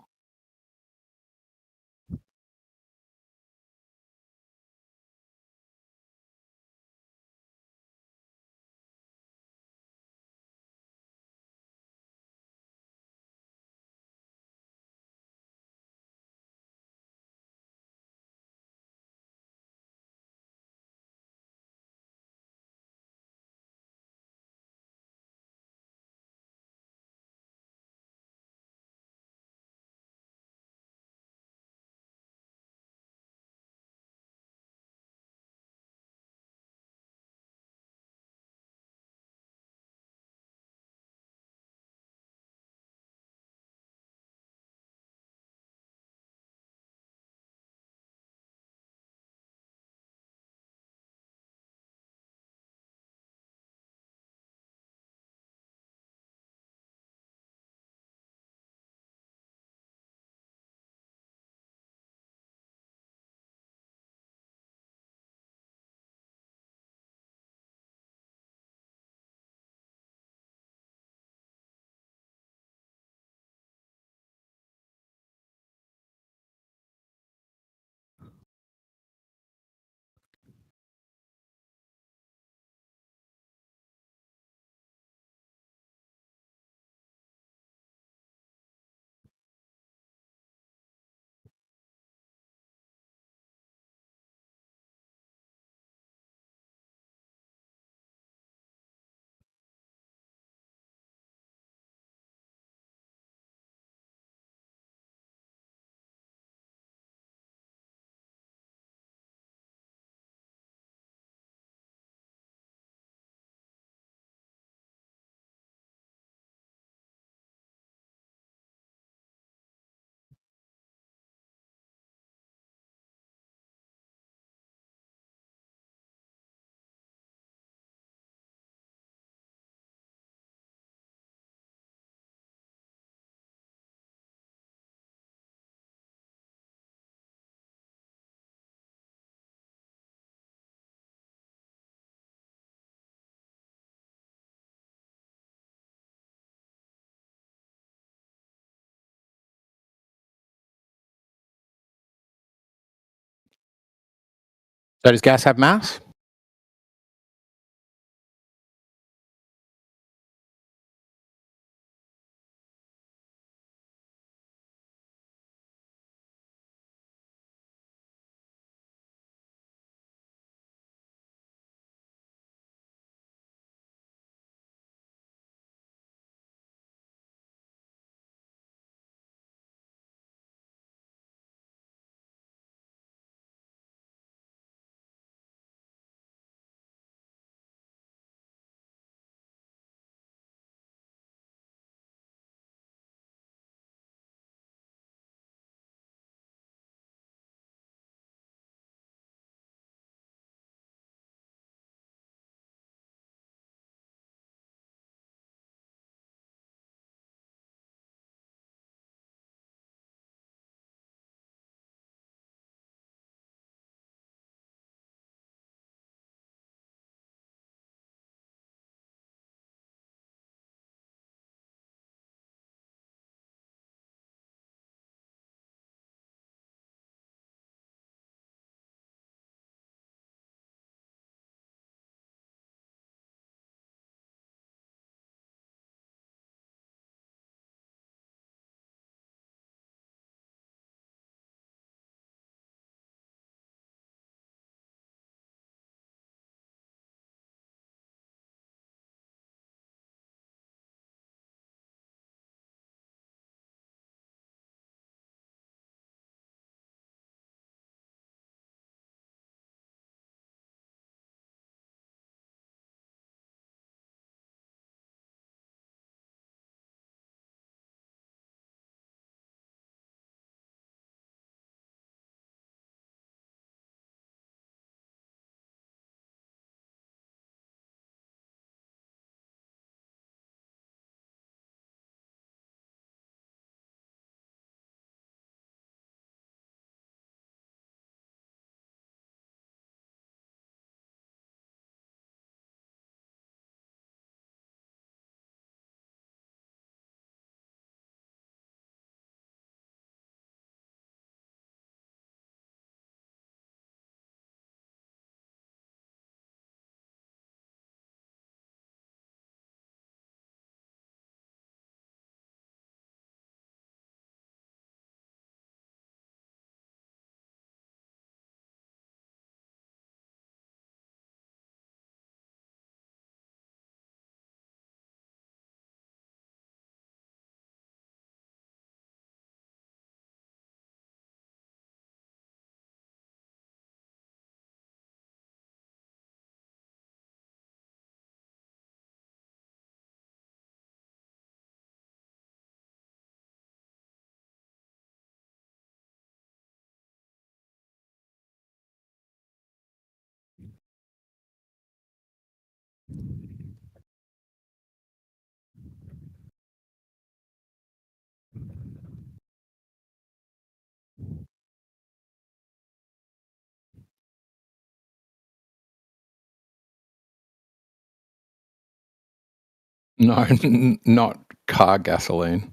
So does gas have mass? No, not car gasoline.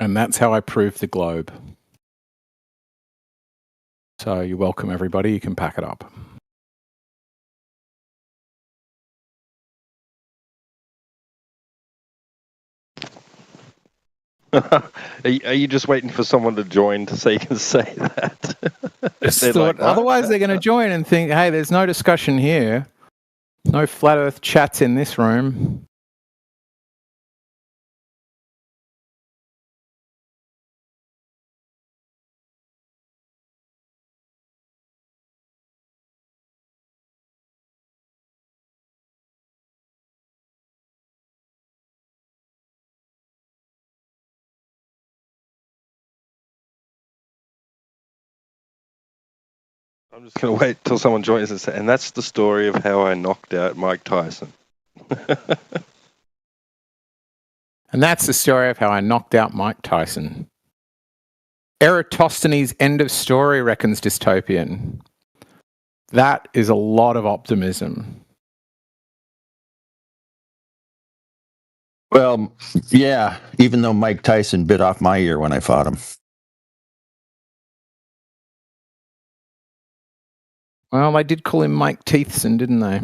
And that's how I proved the globe. So you're welcome, everybody. You can pack it up. Are you just waiting for someone to join so you can say that? Otherwise, they're going to join and think, hey, there's no discussion here. No flat earth chats in this room. I'm just going to wait till someone joins us. And that's the story of how I knocked out Mike Tyson. And that's the story of how I knocked out Mike Tyson. Eratosthenes' end of story reckons dystopian. That is a lot of optimism. Well, yeah, even though Mike Tyson bit off my ear when I fought him. Well, they did call him Mike Teethson, didn't they?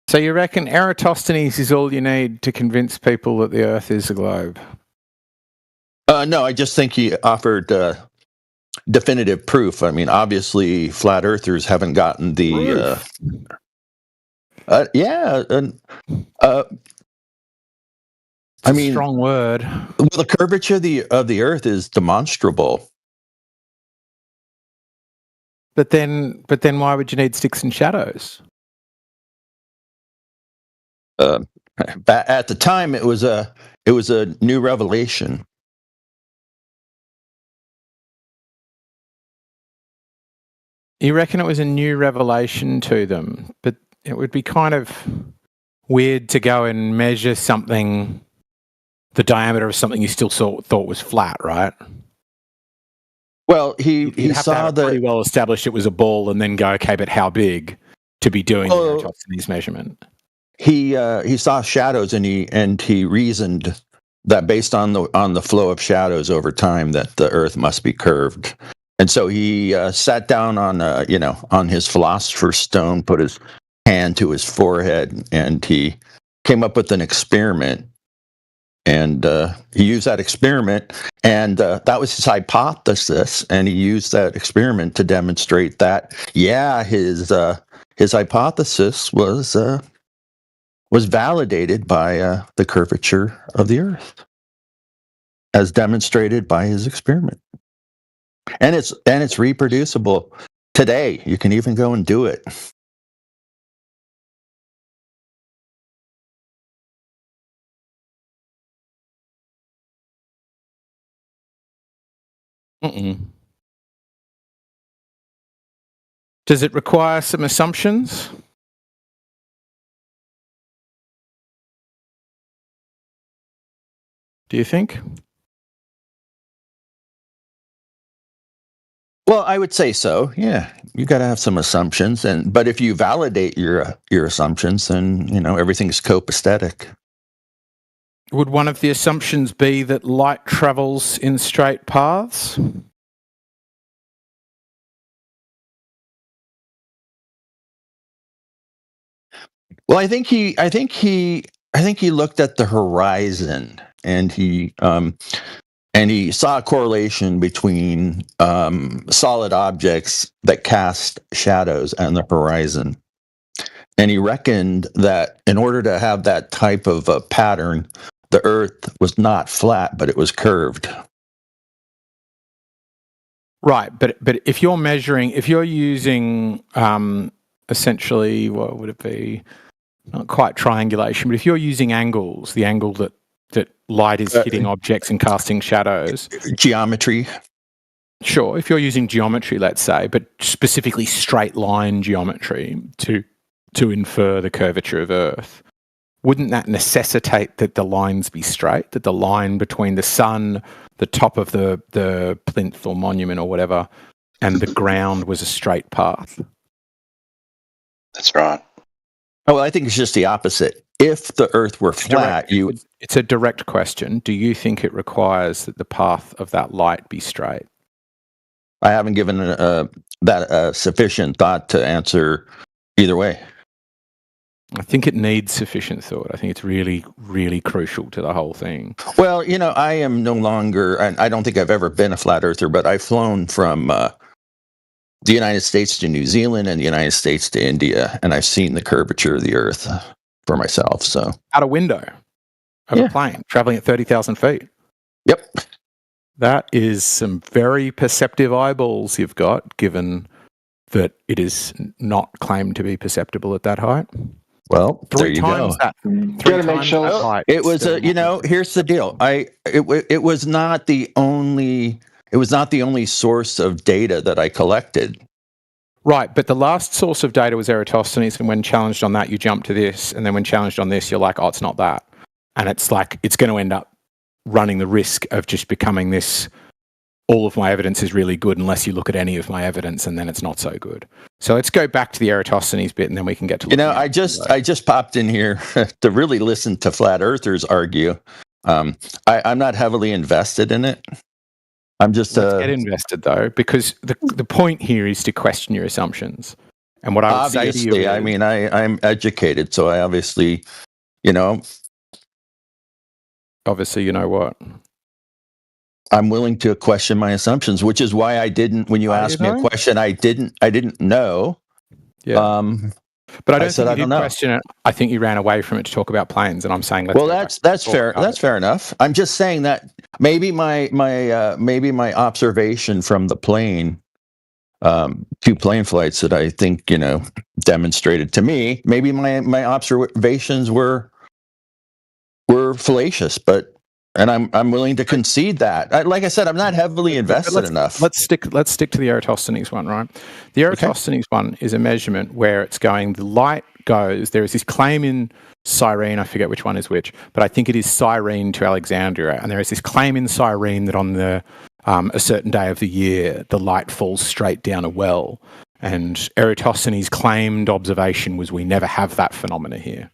So you reckon Eratosthenes is all you need to convince people that the Earth is a globe? No, I just think he offered definitive proof. I mean, obviously, flat earthers haven't gotten the... I mean, strong word. Well, the curvature of the Earth is demonstrable. But then why would you need sticks and shadows? At the time, it was a new revelation. You reckon it was a new revelation to them, but it would be kind of weird to go and measure something, the diameter of something you still thought was flat, right? Well, he saw that pretty well established it was a ball, and then go, okay, but how big to be doing the Eratosthenes measurement? He saw shadows, and he reasoned that based on the flow of shadows over time, that the Earth must be curved. And so he sat down on his philosopher's stone, put his hand to his forehead, and he came up with an experiment. And he used that experiment, and that was his hypothesis. And he used that experiment to demonstrate that, his hypothesis was validated by the curvature of the Earth, as demonstrated by his experiment. And it's reproducible today. You can even go and do it. Does it require some assumptions? Do you think? Well, I would say so. Yeah, you got to have some assumptions, but if you validate your assumptions, then everything's copacetic. Would one of the assumptions be that light travels in straight paths? Well, I think he looked at the horizon, and he saw a correlation between solid objects that cast shadows on the horizon. And he reckoned that in order to have that type of a pattern, the Earth was not flat, but it was curved. Right, but if you're using essentially, what would it be? Not quite triangulation, but if you're using angles, the angle that light is hitting objects and casting shadows. Geometry. Sure, if you're using geometry, let's say, but specifically straight line geometry to infer the curvature of Earth, wouldn't that necessitate that the lines be straight, that the line between the sun, the top of the plinth or monument or whatever, and the ground was a straight path? That's right. Oh, well, I think it's just the opposite. if the Earth were flat, it's a direct question. Do you think it requires that the path of that light be straight? I haven't given that sufficient thought to answer either way. I think it needs sufficient thought. I think it's really, really crucial to the whole thing. Well, I am no longer, and I don't think I've ever been a flat earther, but I've flown from the United States to New Zealand and the United States to India, and I've seen the curvature of the Earth for myself. So out a window of a plane traveling at 30,000 feet. Yep. That is some very perceptive eyeballs you've got, given that it is not claimed to be perceptible at that height. Well, there you times go. That. Three times that height. It was here's the deal. It was not the only source of data that I collected. Right, but the last source of data was Eratosthenes, and when challenged on that, you jump to this, and then when challenged on this, you're like, oh, it's not that. And it's like, it's going to end up running the risk of just becoming this, all of my evidence is really good unless you look at any of my evidence, and then it's not so good. So let's go back to the Eratosthenes bit, and then we can get to I just popped in here to really listen to flat earthers argue. I'm not heavily invested in it. I'm just let's get invested though, because the point here is to question your assumptions. And what I would say to you is, I mean, I'm educated, so I obviously, obviously, you know what? I'm willing to question my assumptions, which is why I didn't. When you asked me a question, I didn't know. Yeah. But I don't think you did question it. I think you ran away from it to talk about planes, and I'm saying that's fair. That's fair enough. I'm just saying that maybe my observation from the plane, 2 plane flights that I think demonstrated to me, maybe my observations were fallacious, and I'm willing to concede that. Like I said, I'm not heavily invested enough. Let's stick to the Eratosthenes one, right? The Eratosthenes one is a measurement where it's going, the light goes, there is this claim in Cyrene, I forget which one is which, but I think it is Cyrene to Alexandria, and there is this claim in Cyrene that on the a certain day of the year, the light falls straight down a well. And Eratosthenes' claimed observation was we never have that phenomena here.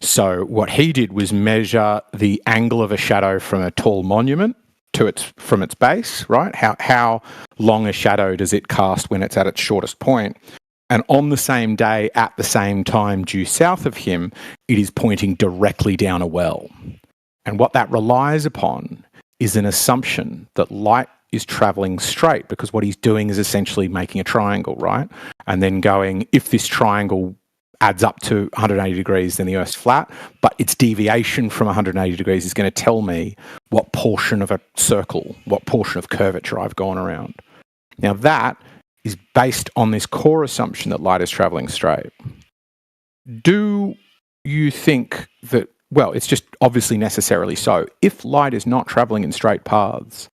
So what he did was measure the angle of a shadow from a tall monument from its base, right? How long a shadow does it cast when it's at its shortest point? And on the same day, at the same time, due south of him, it is pointing directly down a well. And what that relies upon is an assumption that light is traveling straight, because what he's doing is essentially making a triangle, right? And then going, if this triangle adds up to 180 degrees, then the Earth's flat, but its deviation from 180 degrees is going to tell me what portion of a circle, what portion of curvature I've gone around. Now that is based on this core assumption that light is traveling straight. Do you think that, well, it's just obviously necessarily so, if light is not traveling in straight paths,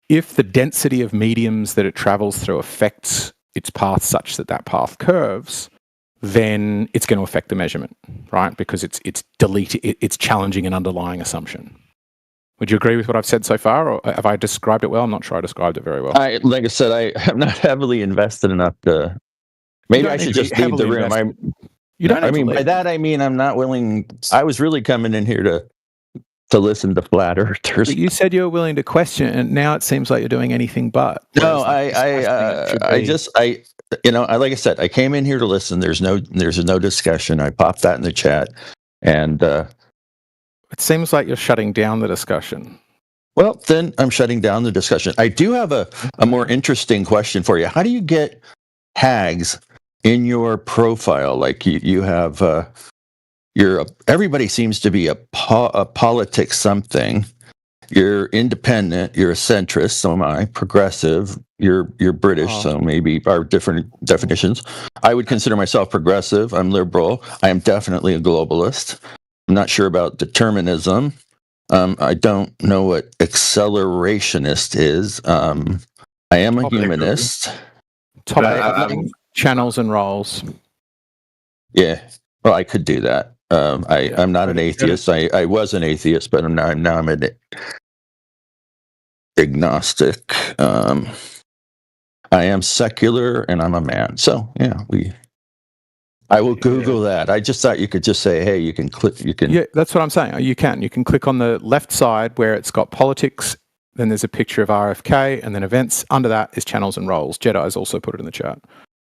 if the density of mediums that it travels through affects its path such that that path curves, then it's going to affect the measurement, right? Because it's challenging an underlying assumption. Would you agree with what I've said so far, or have I described it well? I'm not sure I described it very well. Like I said, I am not heavily invested enough to. Maybe I should just leave the room. By that I mean I'm not willing. I was really coming in here to listen to flat earthers. But you said you were willing to question, and now it seems like you're doing anything but. No, like I said, I came in here to listen. There's no discussion. I popped that in the chat, and it seems like you're shutting down the discussion. Well, then I'm shutting down the discussion. I do have a more interesting question for you. How do you get tags in your profile? Like you have, everybody seems to be a politics something. You're independent. You're a centrist. So am I. Progressive. You're British. So maybe our different definitions. I would consider myself progressive. I'm liberal. I am definitely a globalist. I'm not sure about determinism. I don't know what accelerationist is. I am a humanist. Channels and roles. Yeah. Well, I could do that. I'm not an atheist. I was an atheist, but now I'm an agnostic. I am secular, and I'm a man. So yeah, I will Google that. I just thought you could just say, hey, you can click. You can. Yeah, that's what I'm saying. You can click on the left side where it's got politics. Then there's a picture of RFK, and then events. Under that is channels and roles. Jedi's also put it in the chat.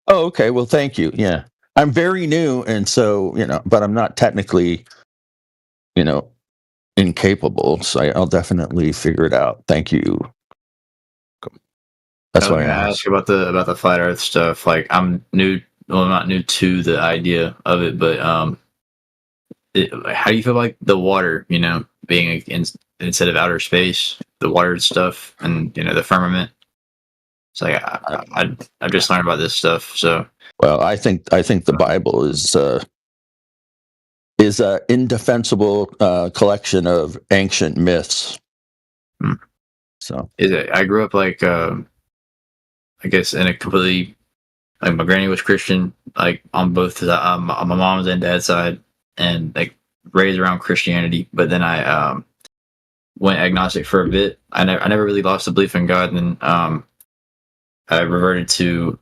Oh, okay. Well, thank you. Yeah, I'm very new, and so but I'm not technically, incapable. So I'll definitely figure it out. Thank you. That's why I asked about the flat Earth stuff. Like, I'm new. Well, I'm not new to the idea of it, but how do you feel like the water? Being instead of outer space, the water stuff, and the firmament. It's like I've just learned about this stuff. So, well, I think the Bible is an indefensible collection of ancient myths. So, I grew up like I guess in a completely, like, my granny was Christian, like on both on my mom's and dad's side, and like raised around Christianity. But then I went agnostic for a bit. I never really lost the belief in God, and then I reverted to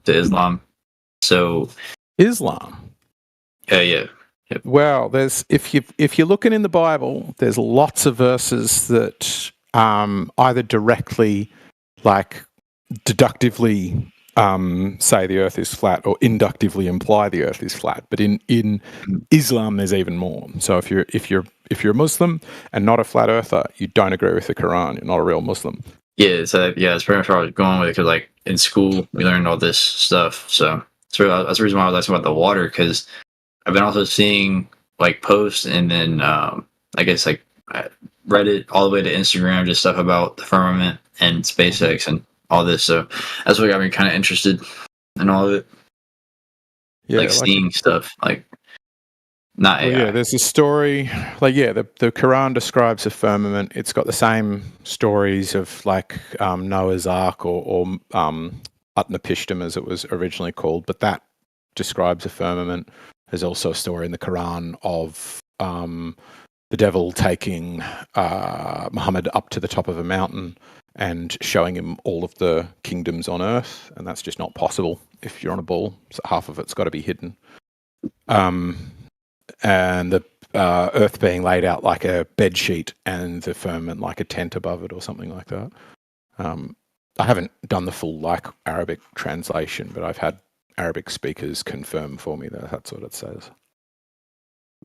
Islam. So Islam. Yeah. Yep. Well, there's if you're looking in the Bible, there's lots of verses that either directly, like deductively, say the Earth is flat, or inductively imply the Earth is flat. But in Islam, there's even more. So if you're a Muslim and not a flat earther, you don't agree with the Quran. You're not a real Muslim. Yeah, so that's pretty much where I was going with it. Because like in school, we learned all this stuff. So that's the reason why I was asking about the water. Because I've been also seeing like posts, and then I guess like Reddit all the way to Instagram, just stuff about the firmament and SpaceX and all this. So that's what got me kind of interested in all of it. Yeah, like seeing stuff like not AI. Yeah, there's a story the Quran describes a firmament. It's got the same stories of like Noah's Ark or Utnapishtim, as it was originally called, but that describes a firmament. There's also a story in the Quran of the devil taking Muhammad up to the top of a mountain and showing him all of the kingdoms on earth, and that's just not possible if you're on a ball. So half of it's got to be hidden. And the earth being laid out like a bed sheet, and the firmament like a tent above it or something like that. I haven't done the full like Arabic translation, but I've had Arabic speakers confirm for me that that's what it says.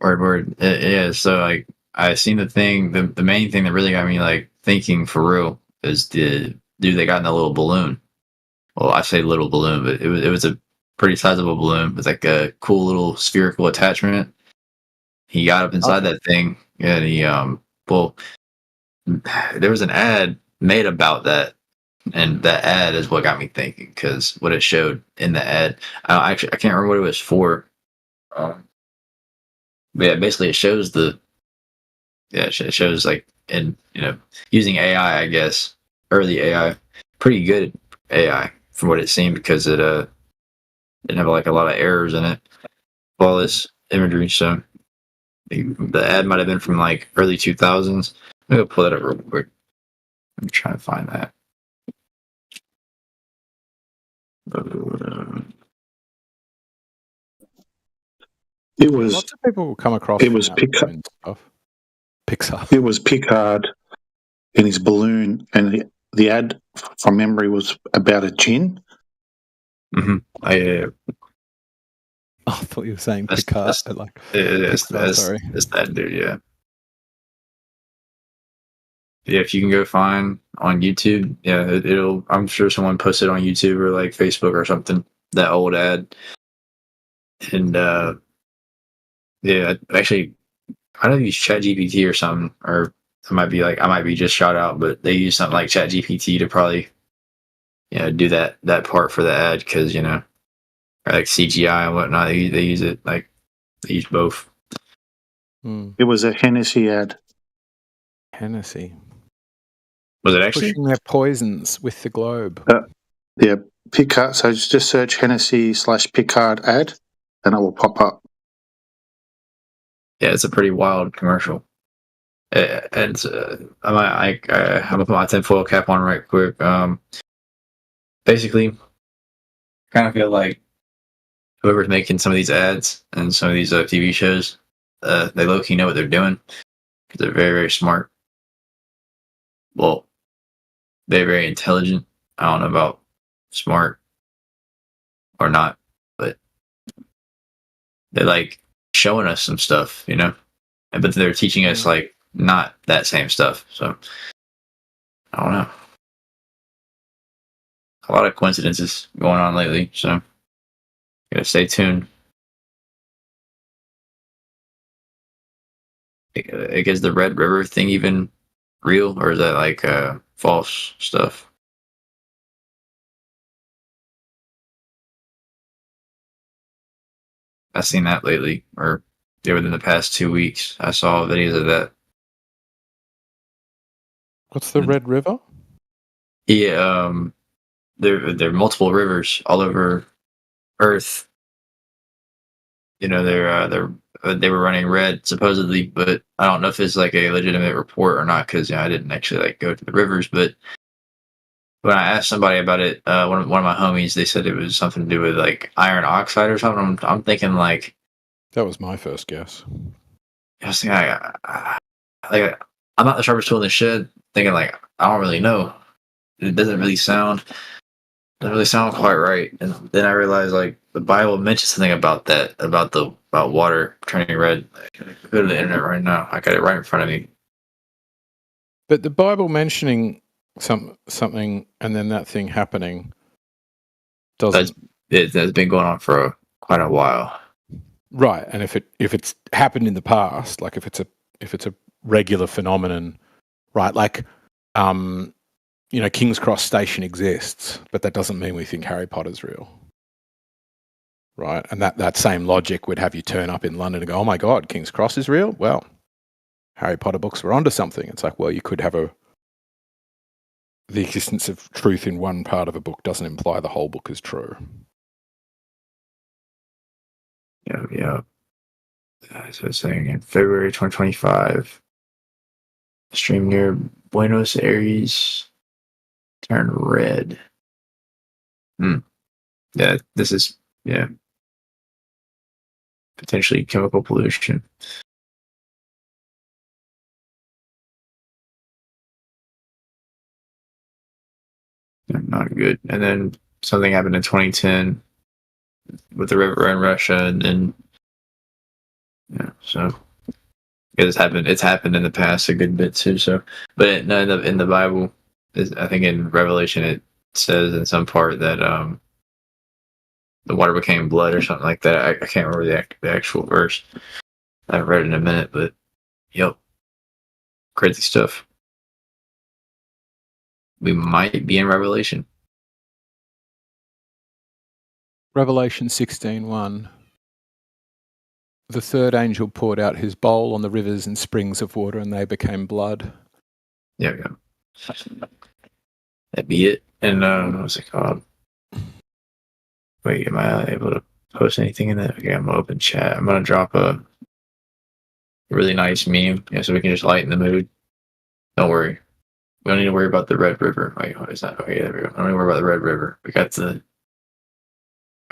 Word. Yeah, so like I seen the thing, the main thing that really got me like thinking for real is the dude that got in the little balloon. Well, I say little balloon, but it was a pretty sizable balloon with like a cool little spherical attachment. He got up inside that thing, and he there was an ad made about that, and that ad is what got me thinking, because what it showed in the ad, I can't remember what it was for. But yeah, basically it shows it shows like in using AI, I guess, early AI, pretty good AI from what it seemed, because it didn't have like a lot of errors in it, all this imagery. So the ad might have been from like early 2000s. I'm gonna pull that up real quick. I'm trying to find that. It was lots of people will come across. It was Picard. Pixar. It was Picard in his balloon, and the ad from memory was about a gin. Mm-hmm. I thought you were saying Picard. That's sorry, it's that dude. Yeah. Yeah, if you can go find on YouTube, it'll. I'm sure someone posted on YouTube or like Facebook or something that old ad, and actually, I don't know if you use ChatGPT or something, or I might be just shot out, but they use something like ChatGPT to probably, do that part for the ad, because or like CGI and whatnot. They use it they use both. It was a Hennessy ad. Hennessy. Was it actually? Pushing their poisons with the globe. Yeah, Picard. So just search Hennessy/Picard ad, and it will pop up. Yeah, it's a pretty wild commercial. And I'm gonna put my tinfoil cap on right quick. Basically, kind of feel like whoever's making some of these ads and some of these TV shows, they low-key know what they're doing because they're very, very smart. Well, they're very intelligent. I don't know about smart or not, but they're like showing us some stuff, you know? But they're teaching us like not that same stuff. So I don't know. A lot of coincidences going on lately, so gotta stay tuned. I guess the Red River thing even real, or is that like false stuff? I've seen that lately, or within the past 2 weeks. I saw videos of that. What's the Red River? Yeah, there are multiple rivers all over Earth. You know, they were running red supposedly, but I don't know if it's like a legitimate report or not because I didn't actually like go to the rivers. But when I asked somebody about it, one of my homies, they said it was something to do with like iron oxide or something. I'm thinking like that was my first guess. I was thinking like I'm not the sharpest tool in the shed. Thinking like I don't really know. It doesn't really sound quite right. And then I realized like the Bible mentions something about that, about water turning red. Go to the internet right now. I got it right in front of me. But the Bible mentioning something and then that thing happening doesn't. That's been going on for quite a while. Right, and if it's happened in the past, like if it's a regular phenomenon, right? Like, you know, King's Cross Station exists, but that doesn't mean we think Harry Potter's real, right? And that same logic would have you turn up in London and go, "Oh my God, King's Cross is real." Well, Harry Potter books were onto something. It's like, well, you could have the existence of truth in one part of a book doesn't imply the whole book is true. Yeah. So it's saying in February 2025, a stream near Buenos Aires turned red. Yeah, this is potentially chemical pollution. Not good. And then something happened in 2010 with the river in Russia, and then so it's happened in the past a good bit too. So, but in the Bible, I think in Revelation it says in some part that the water became blood or something like that. I can't remember the actual verse. I haven't read it in a minute, but yep, crazy stuff. We might be in Revelation. Revelation 16:1. The third angel poured out his bowl on the rivers and springs of water, and they became blood. Yeah. That'd be it. And what's it called? Wait, am I able to post anything in that? Okay, I'm gonna open chat. I'm gonna drop a really nice meme, so we can just lighten the mood. Don't worry. We don't need to worry about the Red River. Wait, what is that? Okay, there we go. I don't need to worry about the Red River. We got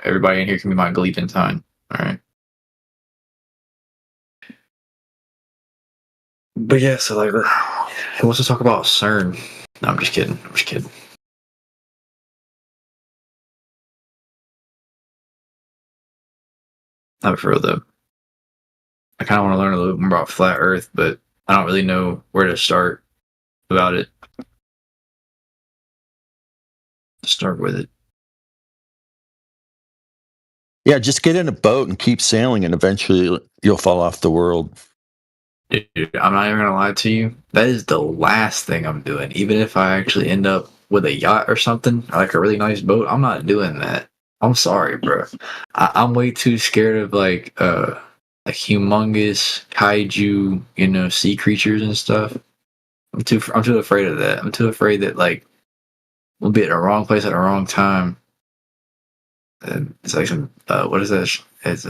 everybody in here can be my Gleepentine. All right. But yeah, so like, who wants to talk about CERN? No, I'm just kidding. Not for real though. I kind of want to learn a little bit more about flat Earth, but I don't really know where to start about it. Start with it. Yeah, just get in a boat and keep sailing, and eventually you'll fall off the world. Dude, I'm not even gonna lie to you. That is the last thing I'm doing. Even if I actually end up with a yacht or something, like a really nice boat, I'm not doing that. I'm sorry, bro. I'm way too scared of like humongous kaiju, sea creatures and stuff. I'm too afraid of that. I'm too afraid that like we'll be at the wrong place at the wrong time. And it's like some what is that? It's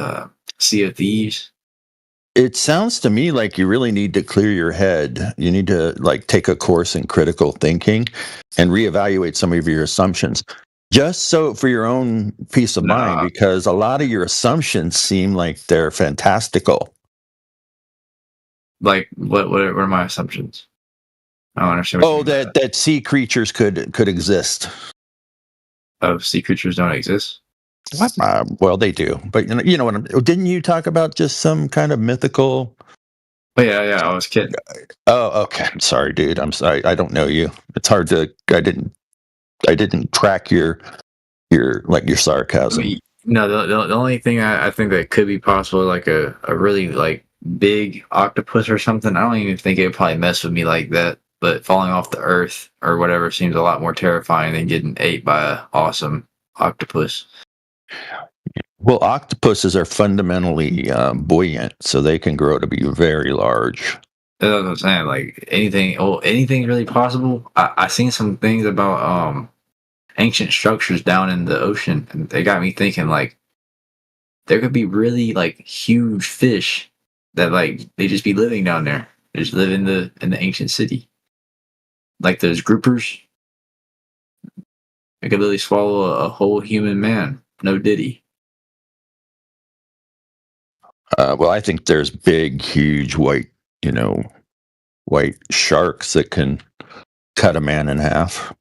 Sea of Thieves. It sounds to me like you really need to clear your head. You need to like take a course in critical thinking and reevaluate some of your assumptions. Just so for your own peace of mind, because a lot of your assumptions seem like they're fantastical. Like, what are my assumptions? I don't understand. What that sea creatures could exist. Oh, sea creatures don't exist? What? Well, they do, but you know what? Didn't you talk about just some kind of mythical? Oh, yeah, I was kidding. Oh, okay. I'm sorry, dude. I'm sorry. I don't know you. It's hard to. I didn't track your sarcasm. No, the only thing I think that could be possible, like a really like big octopus or something. I don't even think it would probably mess with me like that. But falling off the earth or whatever seems a lot more terrifying than getting ate by an awesome octopus. Well, octopuses are fundamentally buoyant, so they can grow to be very large. That's what I'm saying. Like anything's really possible. I seen some things about ancient structures down in the ocean, and they got me thinking like there could be really like huge fish that like they just be living down there. They just live in the ancient city. Like those groupers. They could literally swallow a whole human man. No diddy. Well, I think there's big, huge white sharks that can cut a man in half.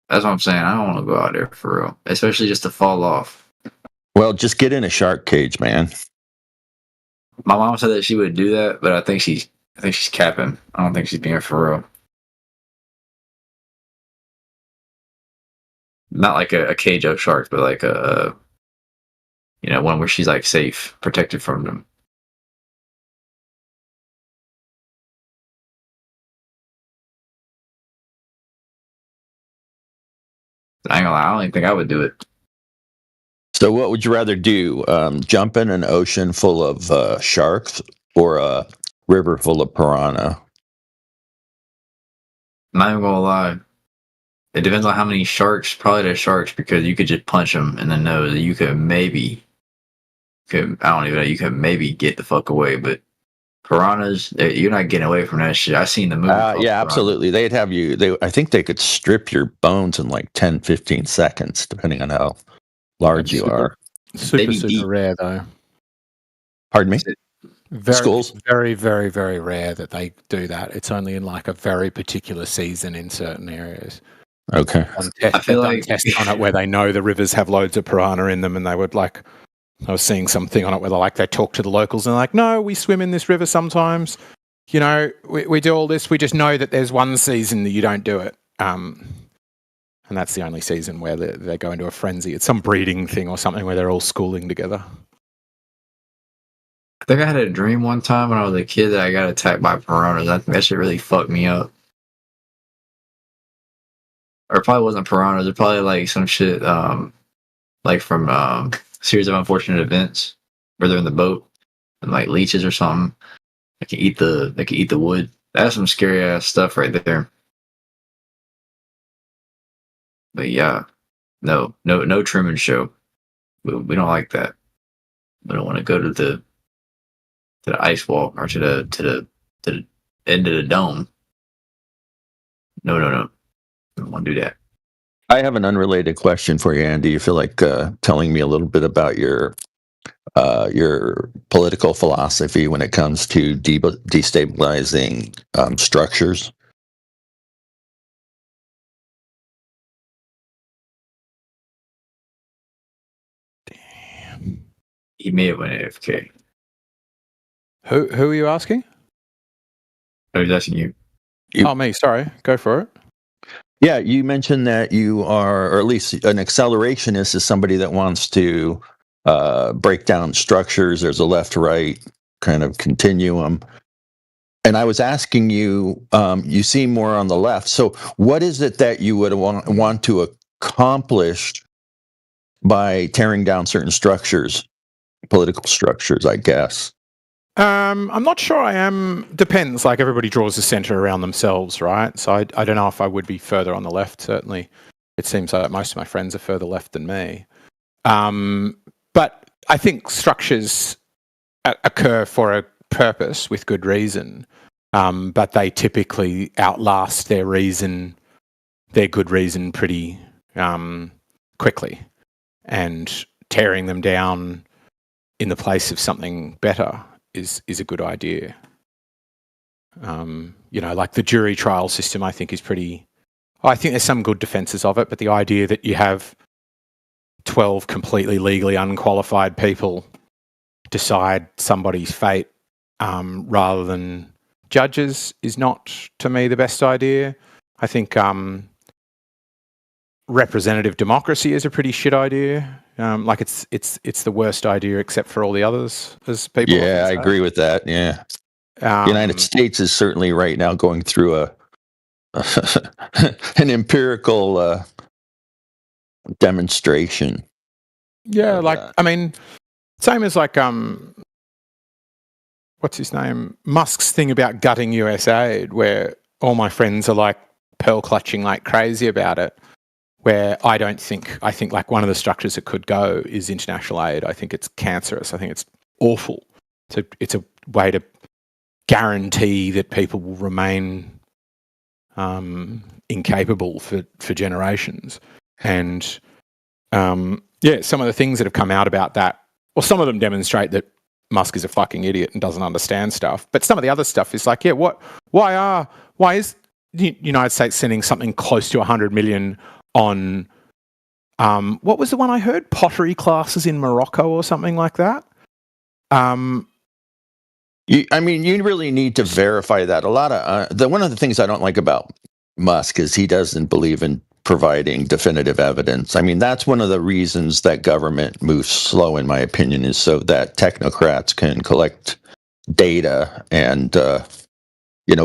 That's what I'm saying. I don't want to go out there for real, especially just to fall off. Well, just get in a shark cage, man. My mom said that she would do that, but I think she's capping. I don't think she's being for real. Not like a cage of sharks, but like a one where she's like safe, protected from them. I ain't gonna lie, I don't even think I would do it. So what would you rather do? Jump in an ocean full of sharks or a river full of piranha? I'm not even gonna lie. It depends on how many sharks. Probably the sharks, because you could just punch them in the nose. You could maybe get the fuck away. But piranhas, you're not getting away from that shit. I seen the movie. Yeah, absolutely. They'd have you. I think they could strip your bones in like 10, 15 seconds, depending on how large you are. Super rare, though. Pardon me? Very, very, very rare that they do that. It's only in like a very particular season in certain areas. Okay. I feel like tests on it where they know the rivers have loads of piranha in them, and they would like. I was seeing something on it where they talk to the locals and they're like, no, we swim in this river sometimes. We do all this. We just know that there's one season that you don't do it. And that's the only season where they go into a frenzy. It's some breeding thing or something where they're all schooling together. I think I had a dream one time when I was a kid that I got attacked by piranhas. I think that shit really fucked me up. Or it probably wasn't piranhas. It probably like some shit like from Series of Unfortunate Events where they're in the boat and like leeches or something. They can eat the wood. That's some scary ass stuff right there. But yeah, no Truman Show. We don't like that. We don't want to go to the ice wall or to the end of the dome. No. We don't want to do that. I have an unrelated question for you, Andy. You feel like telling me a little bit about your political philosophy when it comes to destabilizing structures? Damn. He may have went AFK. Who are you asking? I was asking you. Oh, me. Sorry. Go for it. Yeah, you mentioned that you are, or at least an accelerationist is somebody that wants to break down structures. There's a left-right kind of continuum. And I was asking you, you seem more on the left. So what is it that you would want to accomplish by tearing down certain structures, political structures, I guess? I'm not sure I am. Depends. Like everybody draws a center around themselves, right? So I don't know if I would be further on the left. Certainly, it seems like most of my friends are further left than me. But I think structures occur for a purpose with good reason, but they typically outlast their good reason pretty quickly, and tearing them down in the place of something better is a good idea. Like the jury trial system, I think is pretty. I think there's some good defences of it, but the idea that you have 12 completely legally unqualified people decide somebody's fate rather than judges is not, to me, the best idea. I think representative democracy is a pretty shit idea. It's the worst idea except for all the others, as people. Yeah, I agree with that. Yeah, the United States is certainly right now going through an empirical demonstration. Yeah, I mean, same as like what's his name? Musk's thing about gutting USAID, where all my friends are like pearl clutching like crazy about it. Where I think like one of the structures that could go is international aid. I think it's cancerous. I think it's awful. It's a way to guarantee that people will remain incapable for generations. And some of the things that have come out about that, well, some of them demonstrate that Musk is a fucking idiot and doesn't understand stuff. But some of the other stuff is like, why is the United States sending something close to 100 million on what was the one I heard? Pottery classes in Morocco or something like that. You really need to verify that. A lot of one of the things I don't like about Musk is he doesn't believe in providing definitive evidence. I mean, that's one of the reasons that government moves slow, in my opinion, is so that technocrats can collect data and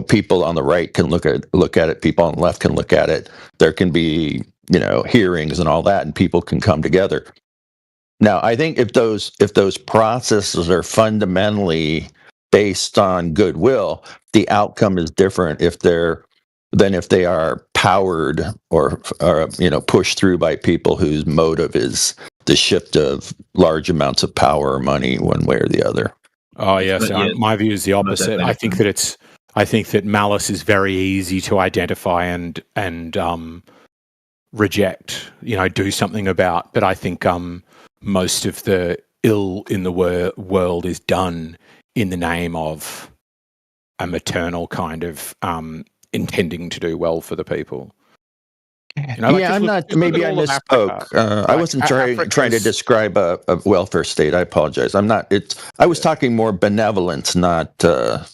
people on the right can look at it, people on the left can look at it. There can be hearings and all that, and people can come together. Now, I think if those processes are fundamentally based on goodwill, the outcome is different if they are powered or pushed through by people whose motive is the shift of large amounts of power or money one way or the other. Oh yes, my view is the opposite. I think that malice is very easy to identify and reject, do something about. But I think most of the ill in the world is done in the name of a maternal kind of intending to do well for the people. I'm not. Maybe I misspoke. I wasn't trying to describe a welfare state. I apologize. I'm not. I was talking more benevolence, not. I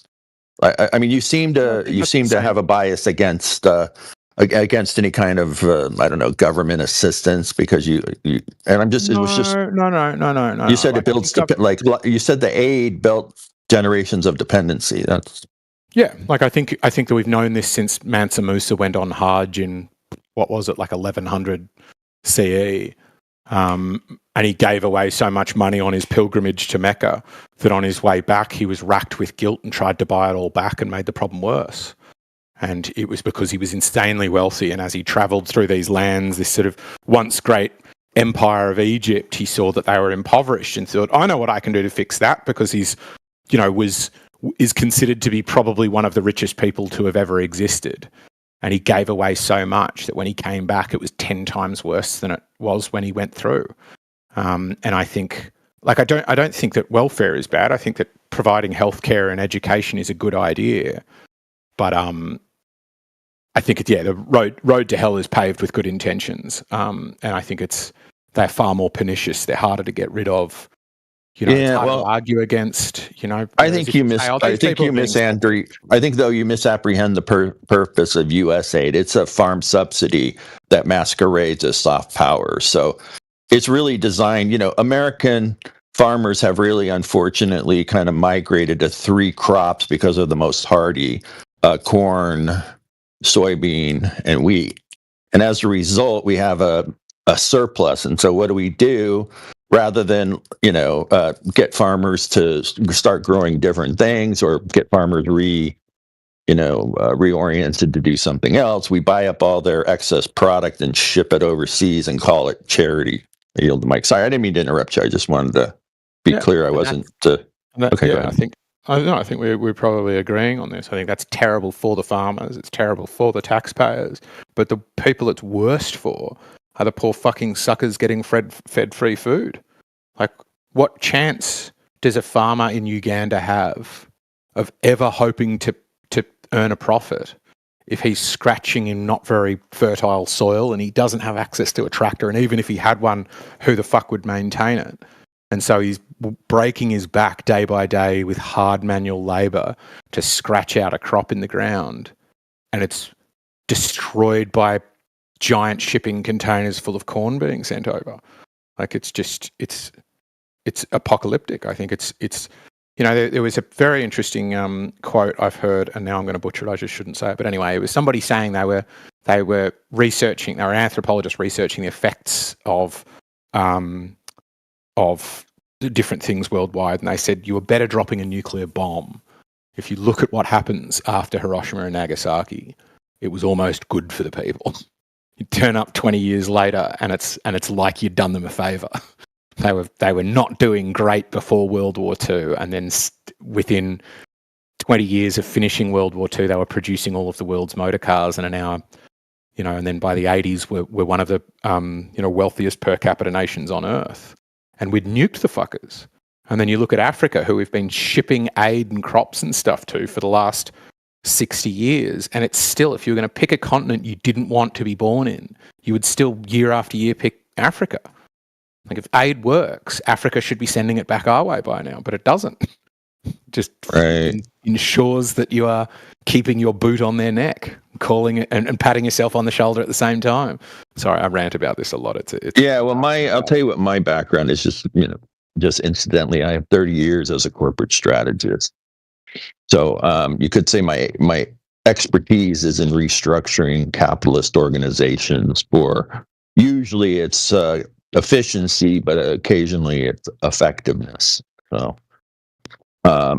mean, you seem to have a bias against any kind of government assistance because you and I'm just. No. You said it builds you said the aid built generations of dependency. That's. Yeah, I think that we've known this since Mansa Musa went on Hajj in what was it, 1100 CE, and he gave away so much money on his pilgrimage to Mecca that on his way back he was racked with guilt and tried to buy it all back and made the problem worse. And it was because he was insanely wealthy, and as he travelled through these lands, this sort of once great empire of Egypt, he saw that they were impoverished and thought, I know what I can do to fix that, because he's, is considered to be probably one of the richest people to have ever existed. And he gave away so much that when he came back, it was 10 times worse than it was when he went through. And I think, I don't think that welfare is bad. I think that providing healthcare and education is a good idea. But I think the road to hell is paved with good intentions. And I think they're far more pernicious. They're harder to get rid of. It's hard to argue against. I think you misapprehend the purpose of USAID. It's a farm subsidy that masquerades as soft power. So it's really designed. American farmers have really, unfortunately, kind of migrated to 3 crops because of the most hardy: corn, soybean, and wheat. And as a result, we have a surplus. And so what do we do? Rather than, get farmers to start growing different things or get farmers reoriented to do something else, we buy up all their excess product and ship it overseas and call it charity. I yield the mic. Sorry, I didn't mean to interrupt you. I just wanted to be clear. I wasn't. Okay, go ahead. I think we're probably agreeing on this. I think that's terrible for the farmers. It's terrible for the taxpayers. But the people it's worst for are the poor fucking suckers getting fed free food. Like, what chance does a farmer in Uganda have of ever hoping to earn a profit if he's scratching in not very fertile soil and he doesn't have access to a tractor? And even if he had one, who the fuck would maintain it? And so he's breaking his back day by day with hard manual labour to scratch out a crop in the ground. And it's destroyed by giant shipping containers full of corn being sent over. Like, it's apocalyptic. I think it's there was a very interesting quote I've heard, and now I'm going to butcher it. I just shouldn't say it, but anyway, it was somebody saying they were researching. They were anthropologists researching the effects of different things worldwide, and they said you were better dropping a nuclear bomb. If you look at what happens after Hiroshima and Nagasaki, it was almost good for the people. You turn up 20 years later, and it's like you'd done them a favour. They were not doing great before World War II, and then within 20 years of finishing World War II, they were producing all of the world's motor cars, and are now, and then by the 80s, we're one of the wealthiest per capita nations on Earth, and we'd nuked the fuckers. And then you look at Africa, who we've been shipping aid and crops and stuff to for the last 60 years, and it's still, if you were going to pick a continent you didn't want to be born in, you would still year after year pick Africa. Like, if aid works, Africa should be sending it back our way by now, but it doesn't. Just ensures that you are keeping your boot on their neck, calling it and patting yourself on the shoulder at the same time. Sorry, I rant about this a lot. It's I'll tell you what my background is. Just incidentally, I have 30 years as a corporate strategist. So you could say my expertise is in restructuring capitalist organizations for, usually it's efficiency, but occasionally it's effectiveness. So, I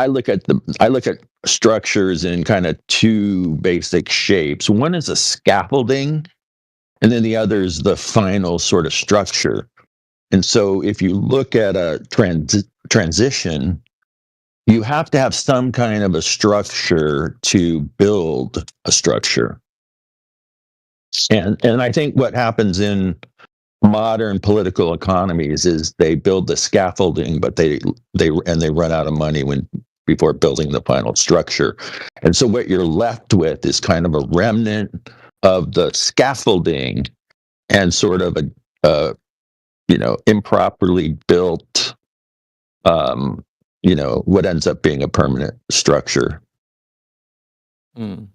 look at structures in kind of two basic shapes. One is a scaffolding, and then the other is the final sort of structure. And so if you look at a transition, you have to have some kind of a structure to build a structure. And I think what happens in modern political economies is they build the scaffolding, but they run out of money before building the final structure. And so what you're left with is kind of a remnant of the scaffolding and sort of a improperly built, what ends up being a permanent structure. Mm.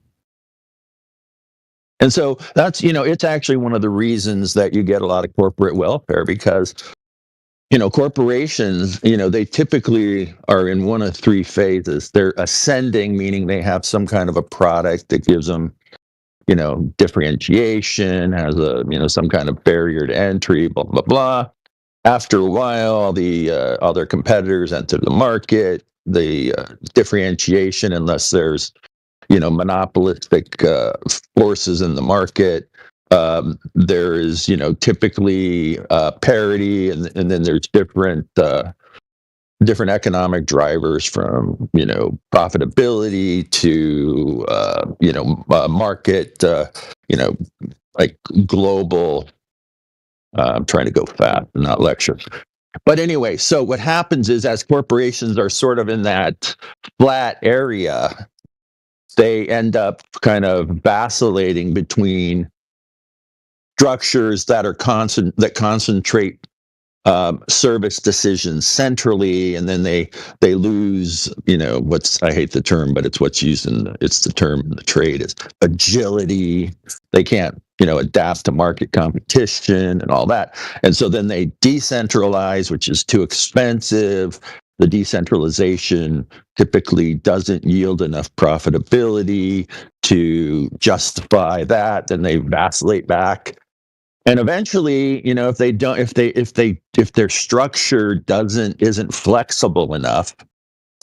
And so that's, it's actually one of the reasons that you get a lot of corporate welfare, because, corporations, they typically are in one of three phases. They're ascending, meaning they have some kind of a product that gives them, differentiation, has some kind of barrier to entry, blah, blah, blah. After a while, all their competitors enter the market. The differentiation, unless there's monopolistic forces in the market, there is typically parity, and then there's different economic drivers, from profitability to market, like global. I'm trying to go fast and not lecture. But anyway, so what happens is, as corporations are sort of in that flat area, they end up kind of vacillating between structures that are concentrate service decisions centrally, and then they lose, I hate the term, but it's what's used it's the term in the trade, is agility. They can't, adapt to market competition and all that. And so then they decentralize, which is too expensive. The decentralization typically doesn't yield enough profitability to justify that. Then they vacillate back. And eventually, if their structure isn't flexible enough,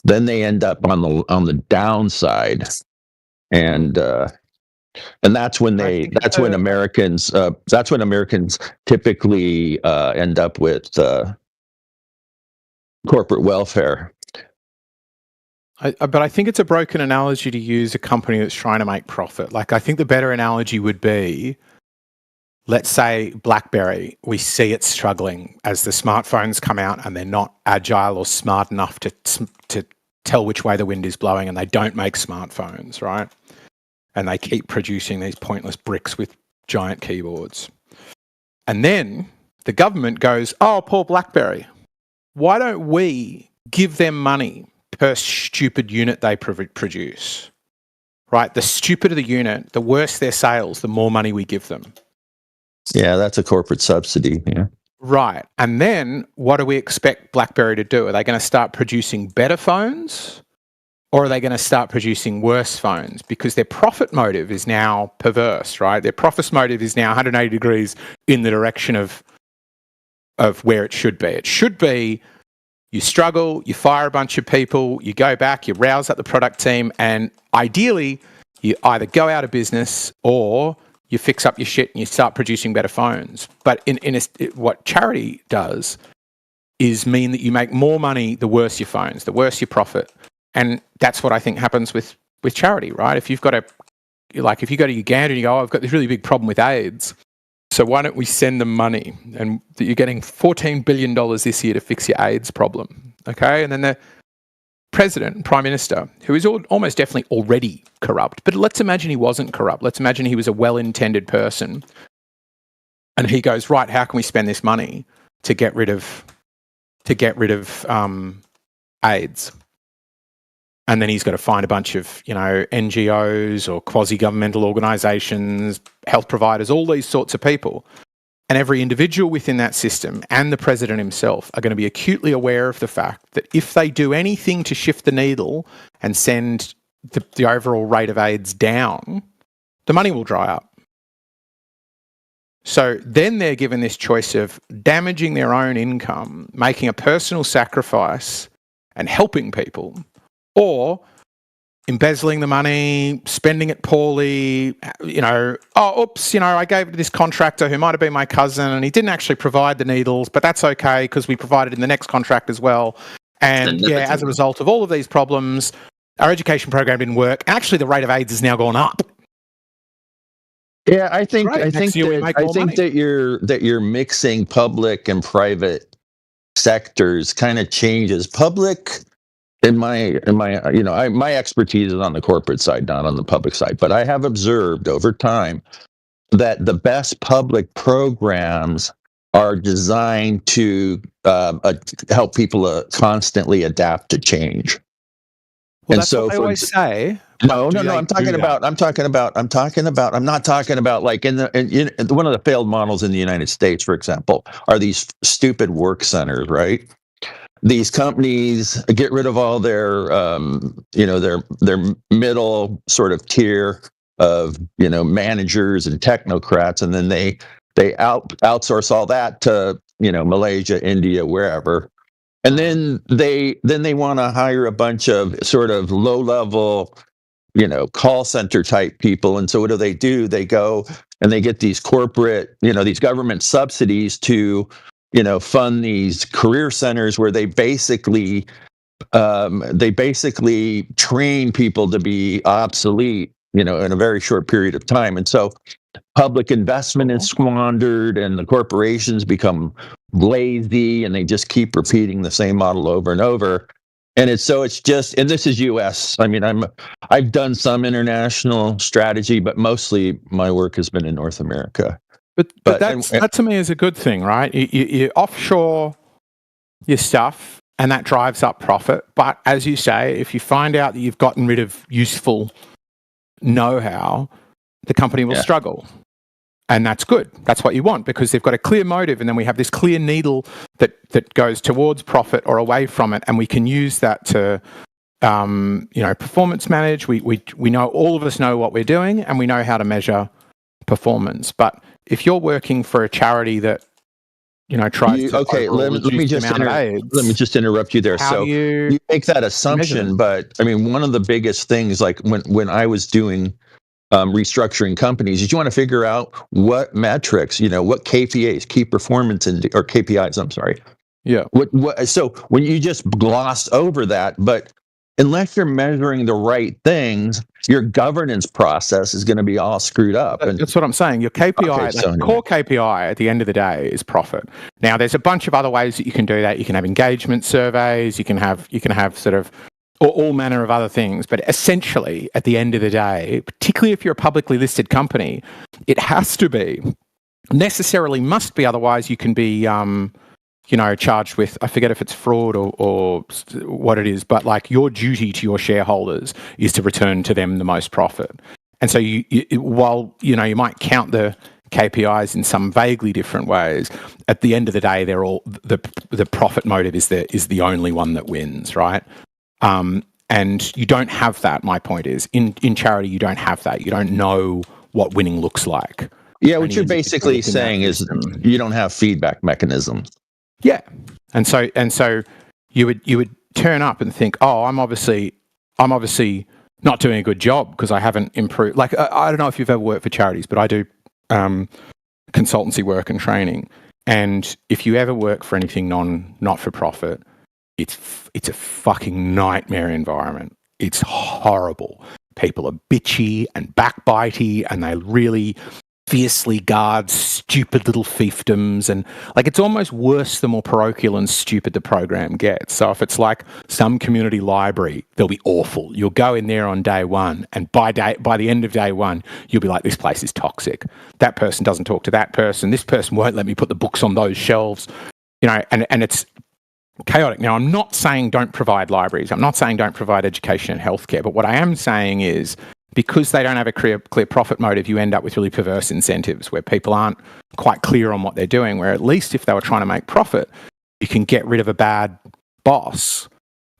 then they end up on the downside, and that's when Americans typically end up with corporate welfare. But I think it's a broken analogy to use a company that's trying to make profit. Like, I think the better analogy would be, let's say BlackBerry, we see it struggling as the smartphones come out and they're not agile or smart enough to tell which way the wind is blowing, and they don't make smartphones, right? And they keep producing these pointless bricks with giant keyboards. And then the government goes, oh, poor BlackBerry. Why don't we give them money per stupid unit they produce, right? The stupider the unit, the worse their sales, the more money we give them. Yeah, that's a corporate subsidy. Yeah. Right. And then what do we expect BlackBerry to do? Are they going to start producing better phones, or are they going to start producing worse phones? Because their profit motive is now perverse, right? Their profit motive is now 180 degrees in the direction of where it should be. It should be, you struggle, you fire a bunch of people, you go back, you rouse up the product team, and ideally you either go out of business or you fix up your shit and you start producing better phones. But what charity does is mean that you make more money the worse your phones, the worse your profit. And that's what I think happens with charity, right? If you go to Uganda and you go, oh, I've got this really big problem with AIDS, so why don't we send them money? And you're getting $14 billion this year to fix your AIDS problem, okay? And then the president, prime minister, who is almost definitely already corrupt, but let's imagine he wasn't corrupt. Let's imagine he was a well-intended person. And he goes, right, how can we spend this money to get rid of AIDS? And then he's got to find a bunch of, NGOs or quasi-governmental organisations, health providers, all these sorts of people. And every individual within that system and the president himself are going to be acutely aware of the fact that if they do anything to shift the needle and send the overall rate of AIDS down, the money will dry up. So then they're given this choice of damaging their own income, making a personal sacrifice and helping people, or embezzling the money, spending it poorly, I gave it to this contractor who might have been my cousin and he didn't actually provide the needles, but that's okay because we provided in the next contract as well. And as a result of all of these problems, our education program didn't work. Actually, the rate of AIDS has now gone up. Yeah, I think that you're mixing public and private sectors kind of changes. Public, my expertise is on the corporate side, not on the public side. But I have observed over time that the best public programs are designed to help people constantly adapt to change. Well, that's what I always say. No. I'm talking about like in one of the failed models in the United States, for example, are these stupid work centers, right? These companies get rid of all their, their middle sort of tier of, managers and technocrats, and then they outsource all that to, Malaysia, India, wherever. And then they want to hire a bunch of sort of low-level, call center type people. And so what do? They go and they get these corporate, these government subsidies to, fund these career centers where they basically train people to be obsolete, in a very short period of time. And so public investment is squandered and the corporations become lazy and they just keep repeating the same model over and over. And and this is US. I mean, I've done some international strategy, but mostly my work has been in North America. But that to me is a good thing, right? You offshore your stuff and that drives up profit. But as you say, if you find out that you've gotten rid of useful know-how, the company will struggle. And that's good. That's what you want because they've got a clear motive and then we have this clear needle that goes towards profit or away from it. And we can use that to, performance manage. We know, all of us know what we're doing and we know how to measure performance. But if you're working for a charity that, tries to let me just interrupt you there. So you make that assumption, but I mean, one of the biggest things, like when I was doing restructuring companies, is you want to figure out what metrics, what KPIs, key performance or KPIs. I'm sorry. Yeah. So when you just gloss over that, but unless you're measuring the right things, your governance process is going to be all screwed up. And that's what I'm saying. Your KPI, core KPI at the end of the day is profit. Now, there's a bunch of other ways that you can do that. You can have engagement surveys. You can have sort of all manner of other things. But essentially, at the end of the day, particularly if you're a publicly listed company, it has to be, necessarily must be. Otherwise, you can be charged with, I forget if it's fraud or what it is, but like your duty to your shareholders is to return to them the most profit. And so while you might count the KPIs in some vaguely different ways, at the end of the day, they're all the profit motive is the only one that wins, right? And you don't have that. My point is, in charity, you don't have that. You don't know what winning looks like. Yeah, what you're basically saying is you don't have feedback mechanisms. Yeah, and so you would turn up and think, oh, I'm obviously not doing a good job because I haven't improved. Like I don't know if you've ever worked for charities, but I do consultancy work and training. And if you ever work for anything not for profit, it's a fucking nightmare environment. It's horrible. People are bitchy and backbitey, and they really fiercely guard stupid little fiefdoms, and like it's almost worse the more parochial and stupid the program gets. So if it's like some community library, they'll be awful. You'll go in there on day one, and by the end of day one, you'll be like, this place is toxic. That person doesn't talk to that person. This person won't let me put the books on those shelves, and it's chaotic. Now, I'm not saying don't provide libraries. I'm not saying don't provide education and healthcare. But what I am saying is, because they don't have a clear profit motive, you end up with really perverse incentives where people aren't quite clear on what they're doing, where at least if they were trying to make profit, you can get rid of a bad boss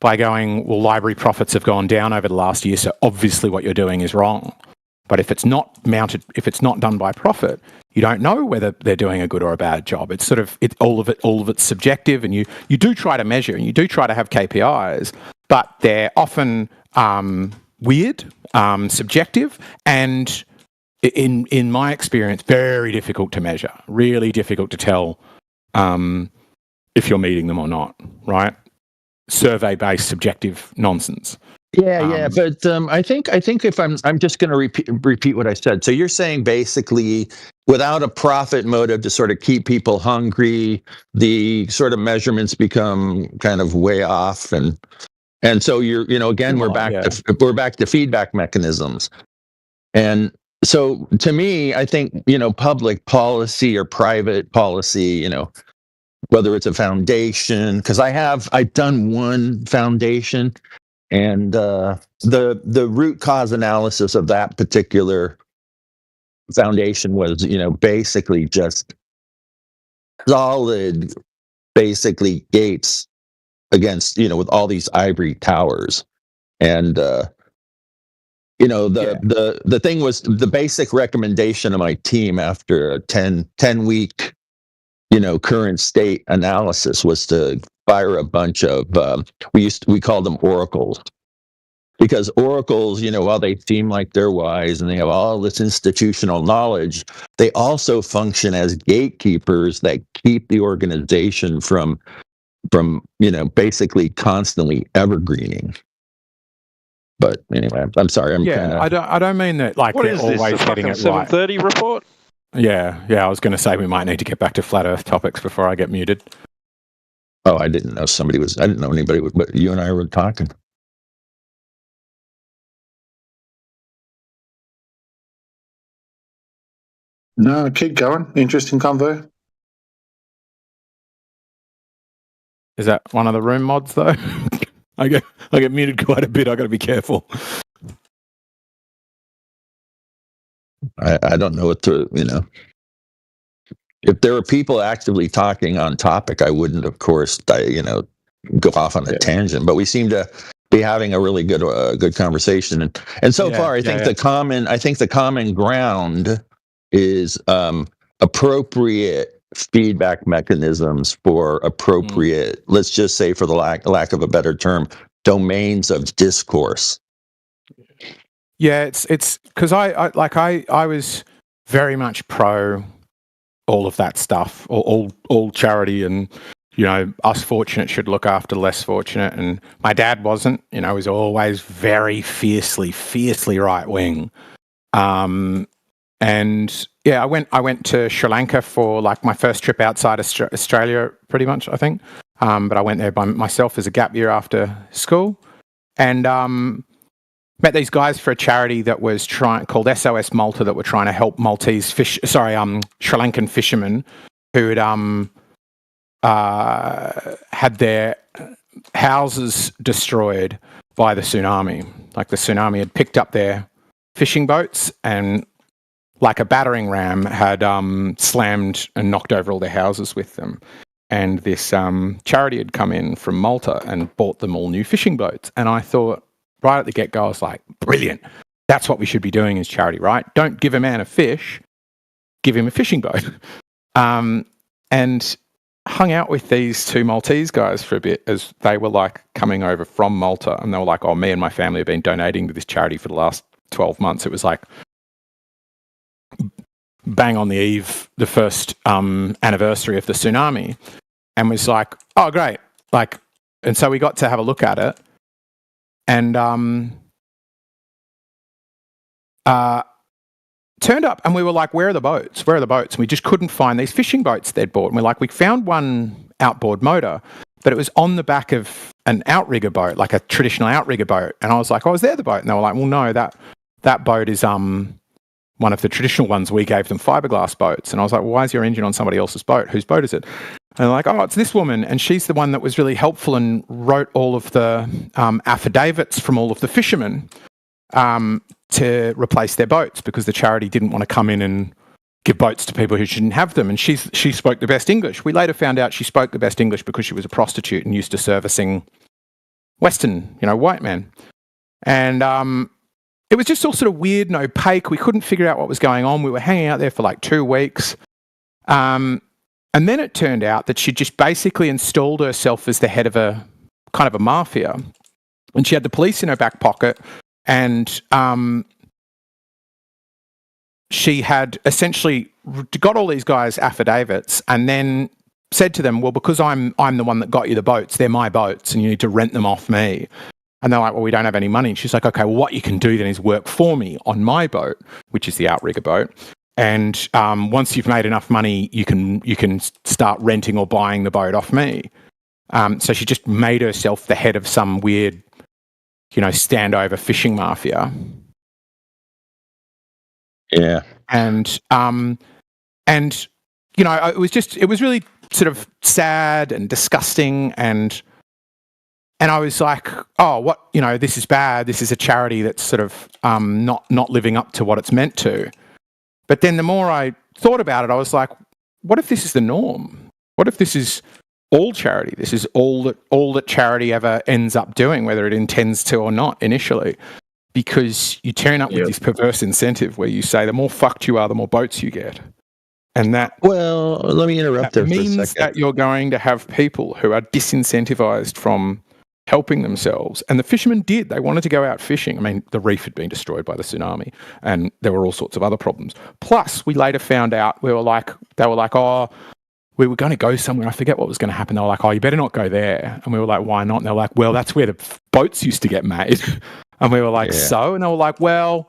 by going, well, library profits have gone down over the last year, so obviously what you're doing is wrong. But if it's not done by profit, you don't know whether they're doing a good or a bad job. It's sort of all of it's subjective, and you do try to measure and you do try to have KPIs, but they're often weird, subjective, and in my experience, very difficult to measure. Really difficult to tell if you're meeting them or not. Right? Survey-based subjective nonsense. Yeah, but I think if I'm just going to repeat what I said. So you're saying basically, without a profit motive to sort of keep people hungry, the sort of measurements become kind of way off, and so we're back to feedback mechanisms. And so to me, I think public policy or private policy, whether it's a foundation, because I've done one foundation. And the root cause analysis of that particular foundation was, basically just solid, basically gates against, with all these ivory towers. And, the thing was, the basic recommendation of my team after a 10-week, current state analysis was to fire a bunch of, we called them oracles, because oracles, while they seem like they're wise and they have all this institutional knowledge, they also function as gatekeepers that keep the organization from basically constantly evergreening. But anyway, I'm sorry. I don't mean that like what they're is this, always the getting fucking it right. 7:30 report? Yeah. I was going to say we might need to get back to flat Earth topics before I get muted. Oh, I didn't know I didn't know anybody, but you and I were talking. No, keep going. Interesting convo. Is that one of the room mods though? I get muted quite a bit. I got to be careful. I don't know what to, if there were people actively talking on topic, I wouldn't, of course, go off on a tangent. But we seem to be having a really good conversation, and so far, I think the common ground is appropriate feedback mechanisms for appropriate, let's just say, for the lack of a better term, domains of discourse. Yeah, it's because I was very much pro all of that stuff, all charity and us fortunate should look after less fortunate. And my dad wasn't, he was always very fiercely right wing. And yeah, I went to Sri Lanka for like my first trip outside Australia, pretty much, I think. But I went there by myself as a gap year after school, and met these guys for a charity that was called SOS Malta, that were trying to help Sri Lankan fishermen who had their houses destroyed by the tsunami. Like the tsunami had picked up their fishing boats and, like a battering ram, had slammed and knocked over all their houses with them. And this charity had come in from Malta and bought them all new fishing boats. And I thought, right at the get-go, I was like, brilliant. That's what we should be doing as charity, right? Don't give a man a fish, give him a fishing boat. And hung out with these two Maltese guys for a bit as they were like coming over from Malta, and they were like, oh, me and my family have been donating to this charity for the last 12 months. It was like bang on the eve, the first anniversary of the tsunami, and was like, oh, great. Like, and so we got to have a look at it, and turned up, and we were like, where are the boats? Where are the boats? And we just couldn't find these fishing boats they'd bought. And we're like, we found one outboard motor, but it was on the back of an outrigger boat, like a traditional outrigger boat. And I was like, oh, is there the boat? And they were like, well, no, that boat is one of the traditional ones. We gave them fiberglass boats. And I was like, well, why is your engine on somebody else's boat? Whose boat is it? And they're like, oh, it's this woman. And she's the one that was really helpful and wrote all of the affidavits from all of the fishermen to replace their boats, because the charity didn't want to come in and give boats to people who shouldn't have them. And she spoke the best English. We later found out she spoke the best English because she was a prostitute and used to servicing Western, white men. And it was just all sort of weird and opaque. We couldn't figure out what was going on. We were hanging out there for like 2 weeks. And then it turned out that she'd just basically installed herself as the head of a kind of a mafia. And she had the police in her back pocket. And she had essentially got all these guys' affidavits and then said to them, well, because I'm the one that got you the boats, they're my boats and you need to rent them off me. And they're like, well, we don't have any money. And she's like, okay, well, what you can do then is work for me on my boat, which is the outrigger boat. And once you've made enough money, you can start renting or buying the boat off me. So she just made herself the head of some weird, standover fishing mafia. Yeah. And it was really sort of sad and disgusting, and I was like, oh, what, this is bad. This is a charity that's sort of not living up to what it's meant to. But then the more I thought about it, I was like, what if this is the norm? What if this is all charity? This is all that charity ever ends up doing, whether it intends to or not initially, because you turn up with this perverse incentive where you say the more fucked you are, the more boats you get. And that, well, let me interrupt there for a second. Means that you're going to have people who are disincentivized from helping themselves. And the fishermen did. They wanted to go out fishing. I mean, the reef had been destroyed by the tsunami and there were all sorts of other problems. Plus, we later found out, they were like, oh, we were going to go somewhere. I forget what was going to happen. They were like, oh, you better not go there. And we were like, why not? And they were like, well, that's where the boats used to get made. And we were like, so? And they were like, well,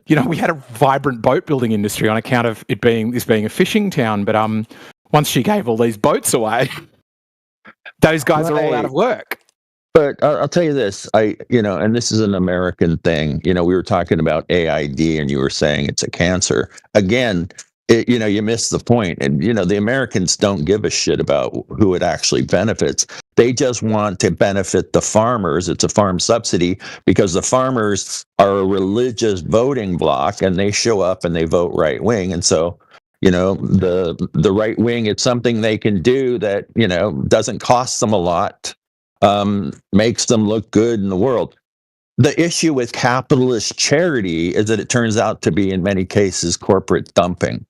we had a vibrant boat building industry on account of this being a fishing town. But once she gave all these boats away, those guys are all out of work. But I'll tell you this, and this is an American thing. We were talking about AID and you were saying it's a cancer. Again, you missed the point. And, the Americans don't give a shit about who it actually benefits. They just want to benefit the farmers. It's a farm subsidy because the farmers are a religious voting bloc and they show up and they vote right wing. And so, the right wing, it's something they can do that, doesn't cost them a lot, makes them look good in the world. The issue with capitalist charity is that it turns out to be, in many cases, corporate dumping.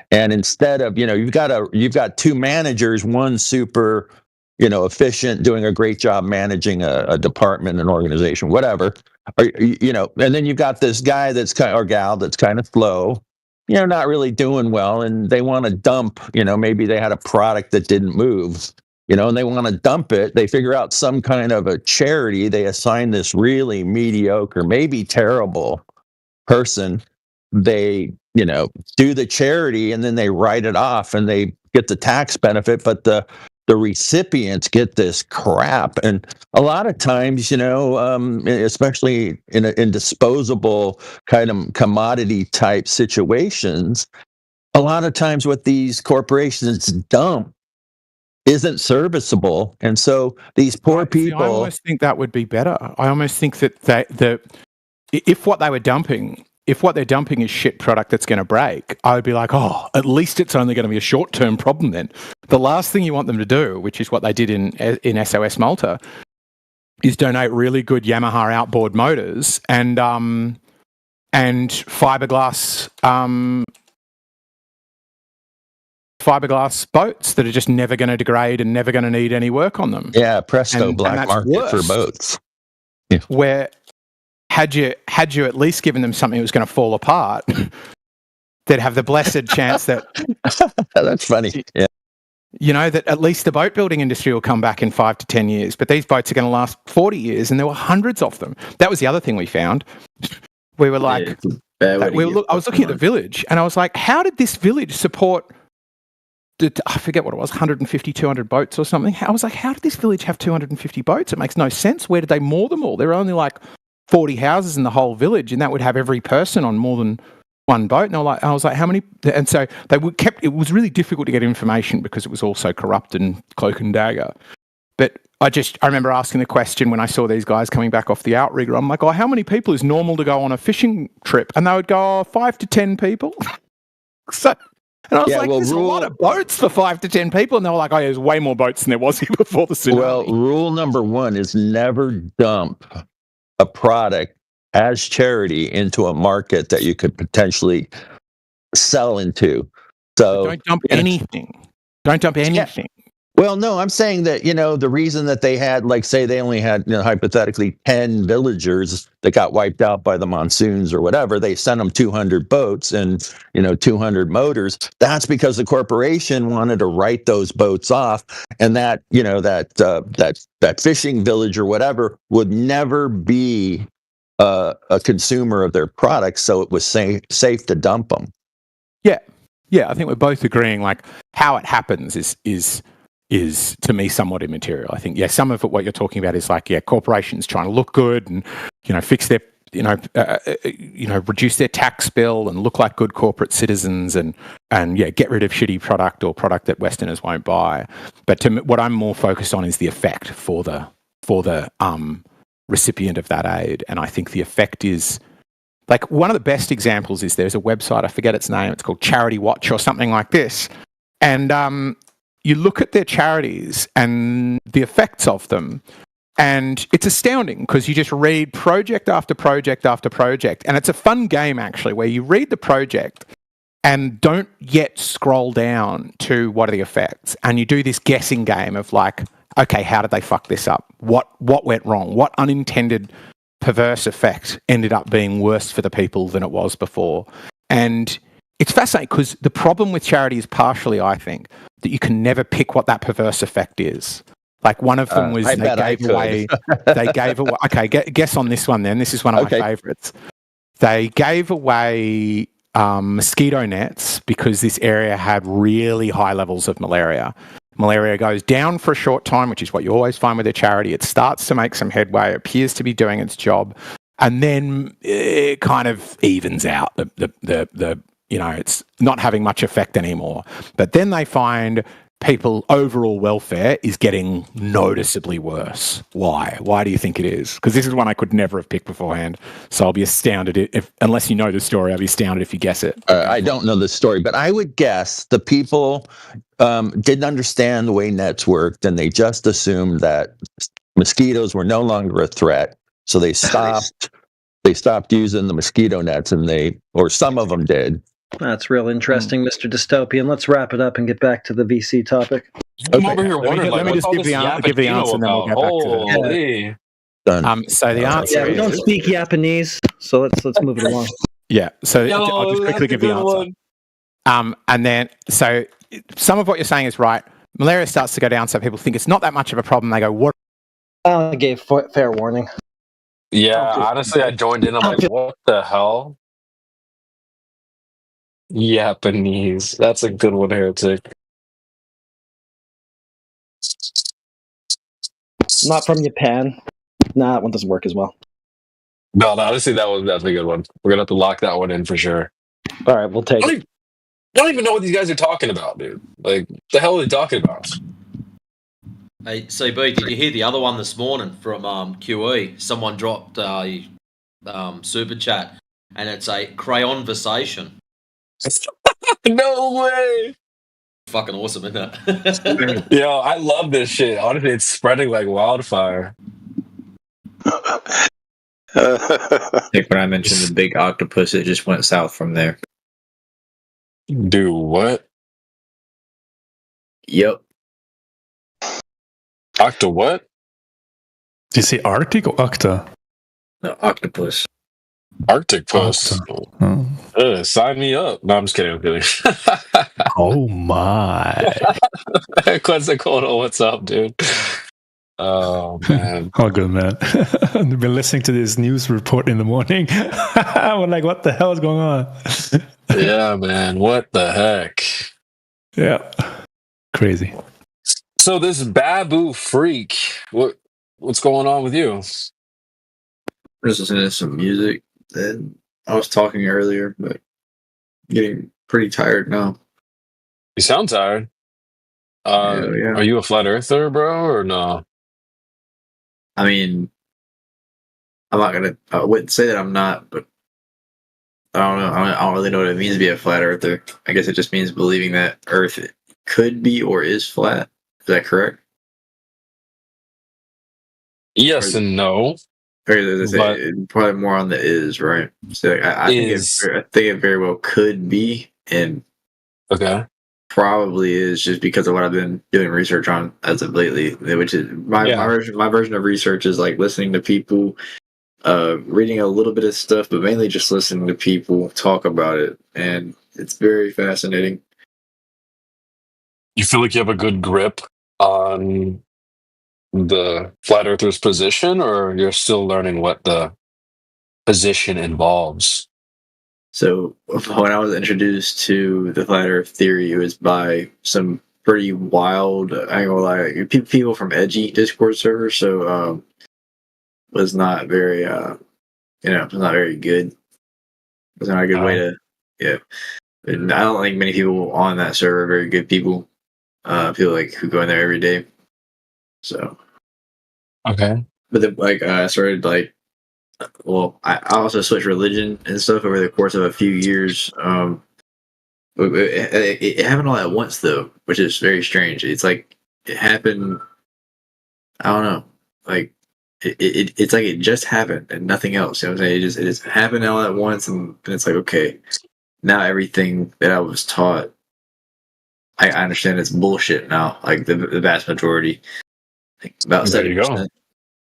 And instead of, you've got two managers, one super, efficient, doing a great job managing a department, an organization, whatever, and then you've got this guy or gal that's kind of slow, not really doing well, and they want to dump, maybe they had a product that didn't move. and they want to dump it. They figure out some kind of a charity. They assign this really mediocre, maybe terrible person. They, do the charity, and then they write it off and they get the tax benefit, but the recipients get this crap. And a lot of times, especially in disposable kind of commodity type situations, a lot of times what these corporations dump isn't serviceable. And so these poor people... I almost think that would be better. I almost think that if what they're dumping is shit product that's going to break, I would be like, oh, at least it's only going to be a short-term problem then. The last thing you want them to do, which is what they did in SOS Malta, is donate really good Yamaha outboard motors and fiberglass boats that are just never going to degrade and never going to need any work on them. Yeah, presto, black market for boats. Yeah. Where had you at least given them something that was going to fall apart, they'd have the blessed chance that... That's funny, yeah. That at least the boat building industry will come back in 5 to 10 years, but these boats are going to last 40 years, and there were hundreds of them. That was the other thing we found. We were like... I was looking at the village, and I was like, how did this village support... I forget what it was, 150, 200 boats or something. I was like, how did this village have 250 boats? It makes no sense. Where did they moor them all? There were only like 40 houses in the whole village, and that would have every person on more than one boat. And I was like, how many? And so it was really difficult to get information because it was all so corrupt and cloak and dagger. But I remember asking the question when I saw these guys coming back off the outrigger. I'm like, oh, how many people is normal to go on a fishing trip? And they would go, 5 to 10 people. And I was there's a lot of boats for 5 to 10 people. And they were like, oh, there's way more boats than there was here before the tsunami. Well, rule number 1 is never dump a product as charity into a market that you could potentially sell into. So don't dump anything. Don't dump anything. Yeah. Well, no, I'm saying that, the reason that they had, like, say they only had, hypothetically 10 villagers that got wiped out by the monsoons or whatever, they sent them 200 boats and, 200 motors. That's because the corporation wanted to write those boats off, and that, that fishing village or whatever would never be a consumer of their products, so it was safe to dump them. Yeah, I think we're both agreeing, like, how it happens is to me somewhat immaterial. I think, some of it, what you're talking about is like, corporations trying to look good and, fix their, reduce their tax bill and look like good corporate citizens and get rid of shitty product or product that Westerners won't buy. But what I'm more focused on is the effect for the recipient of that aid. And I think the effect is, like, one of the best examples is there's a website, I forget its name, it's called Charity Watch or something like this. And, you look at their charities and the effects of them, and it's astounding because you just read project after project after project. And it's a fun game, actually, where you read the project and don't yet scroll down to what are the effects. And you do this guessing game of like, okay, how did they fuck this up? What went wrong? What unintended perverse effect ended up being worse for the people than it was before? And it's fascinating because the problem with charity is partially, I think, that you can never pick what that perverse effect is. Like one of them was they gave away. Okay, guess on this one then. This is one of my favorites. They gave away mosquito nets because this area had really high levels of malaria. Malaria goes down for a short time, which is what you always find with a charity. It starts to make some headway, it appears to be doing its job, and then it kind of evens out. The it's not having much effect anymore. But then they find people overall welfare is getting noticeably worse. Why? Why do you think it is? Because this is one I could never have picked beforehand. So I'll be astounded if, unless you know the story, I'll be astounded if you guess it. I don't know the story, but I would guess the people didn't understand the way nets worked, and they just assumed that mosquitoes were no longer a threat. So they stopped. They stopped using the mosquito nets, or some of them did. That's real interesting, Mr. Dystopian. Let's wrap it up and get back to the VC topic. I'm over here wondering, let me just give the answer, and then we'll get back to it. Done. So the answer we don't speak Japanese, so let's move it along. Yeah, so I'll just quickly give the answer. And then, so some of what you're saying is right. malaria starts to go down, so people think it's not that much of a problem. They go, what? I gave fair warning. Yeah, honestly, I joined in. I'm like, what the hell? Japanese. That's a good one, Heretic. Not from Japan. Nah, that one doesn't work as well. No, honestly, that's a good one. We're gonna have to lock that one in for sure. All right, we'll take it. I don't even know what these guys are talking about, dude. Like, the hell are they talking about? Hey, CB, did you hear the other one this morning from QE? Someone dropped a super chat, and it's a crayonversation. No way! Fucking awesome, isn't it? Yo, I love this shit. Honestly, it's spreading like wildfire. Like when I mentioned the big octopus, it just went south from there. Do what? Yep. Octa what? Did you say Arctic or Octa? No, octopus. Arctic puss. Sign me up. No, I'm just kidding. I'm kidding. Oh my. Quetzalcoatl, what's up, dude? Oh, man. Oh, good, man. I've been listening to this news report in the morning. I'm like, what the hell is going on? Yeah, man. What the heck? Yeah. Crazy. So this Babu freak, what's going on with you? Just listening to some music. And I was talking earlier, but getting pretty tired now. You sound tired. Yeah. Are you a flat earther, bro, or no? I mean, I wouldn't say that I'm not, but I don't know. I don't really know what it means to be a flat earther. I guess it just means believing that Earth could be or is flat. Is that correct? Yes and no. Probably more on the is, right? So I think it very well could be, and probably is just because of what I've been doing research on as of lately. Which is my version of research is like listening to people, reading a little bit of stuff, but mainly just listening to people talk about it, and it's very fascinating. You feel like you have a good grip on the flat earther's position, or you're still learning what the position involves? So when I was introduced to the flat earth theory, it was by some pretty wild, I ain't gonna lie, people from edgy Discord servers, so was not very was not very good. It was not a good way to and I don't think many people on that server are very good people. People like who go in there every day. So but then I started I also switched religion and stuff over the course of a few years. It happened all at once though, which is very strange. It's like it happened. I don't know. Like it's like it just happened and nothing else. You know what I'm saying? It just happened all at once, and it's like, okay, now everything that I was taught, I understand it's bullshit now. Like the vast majority, like about 70%.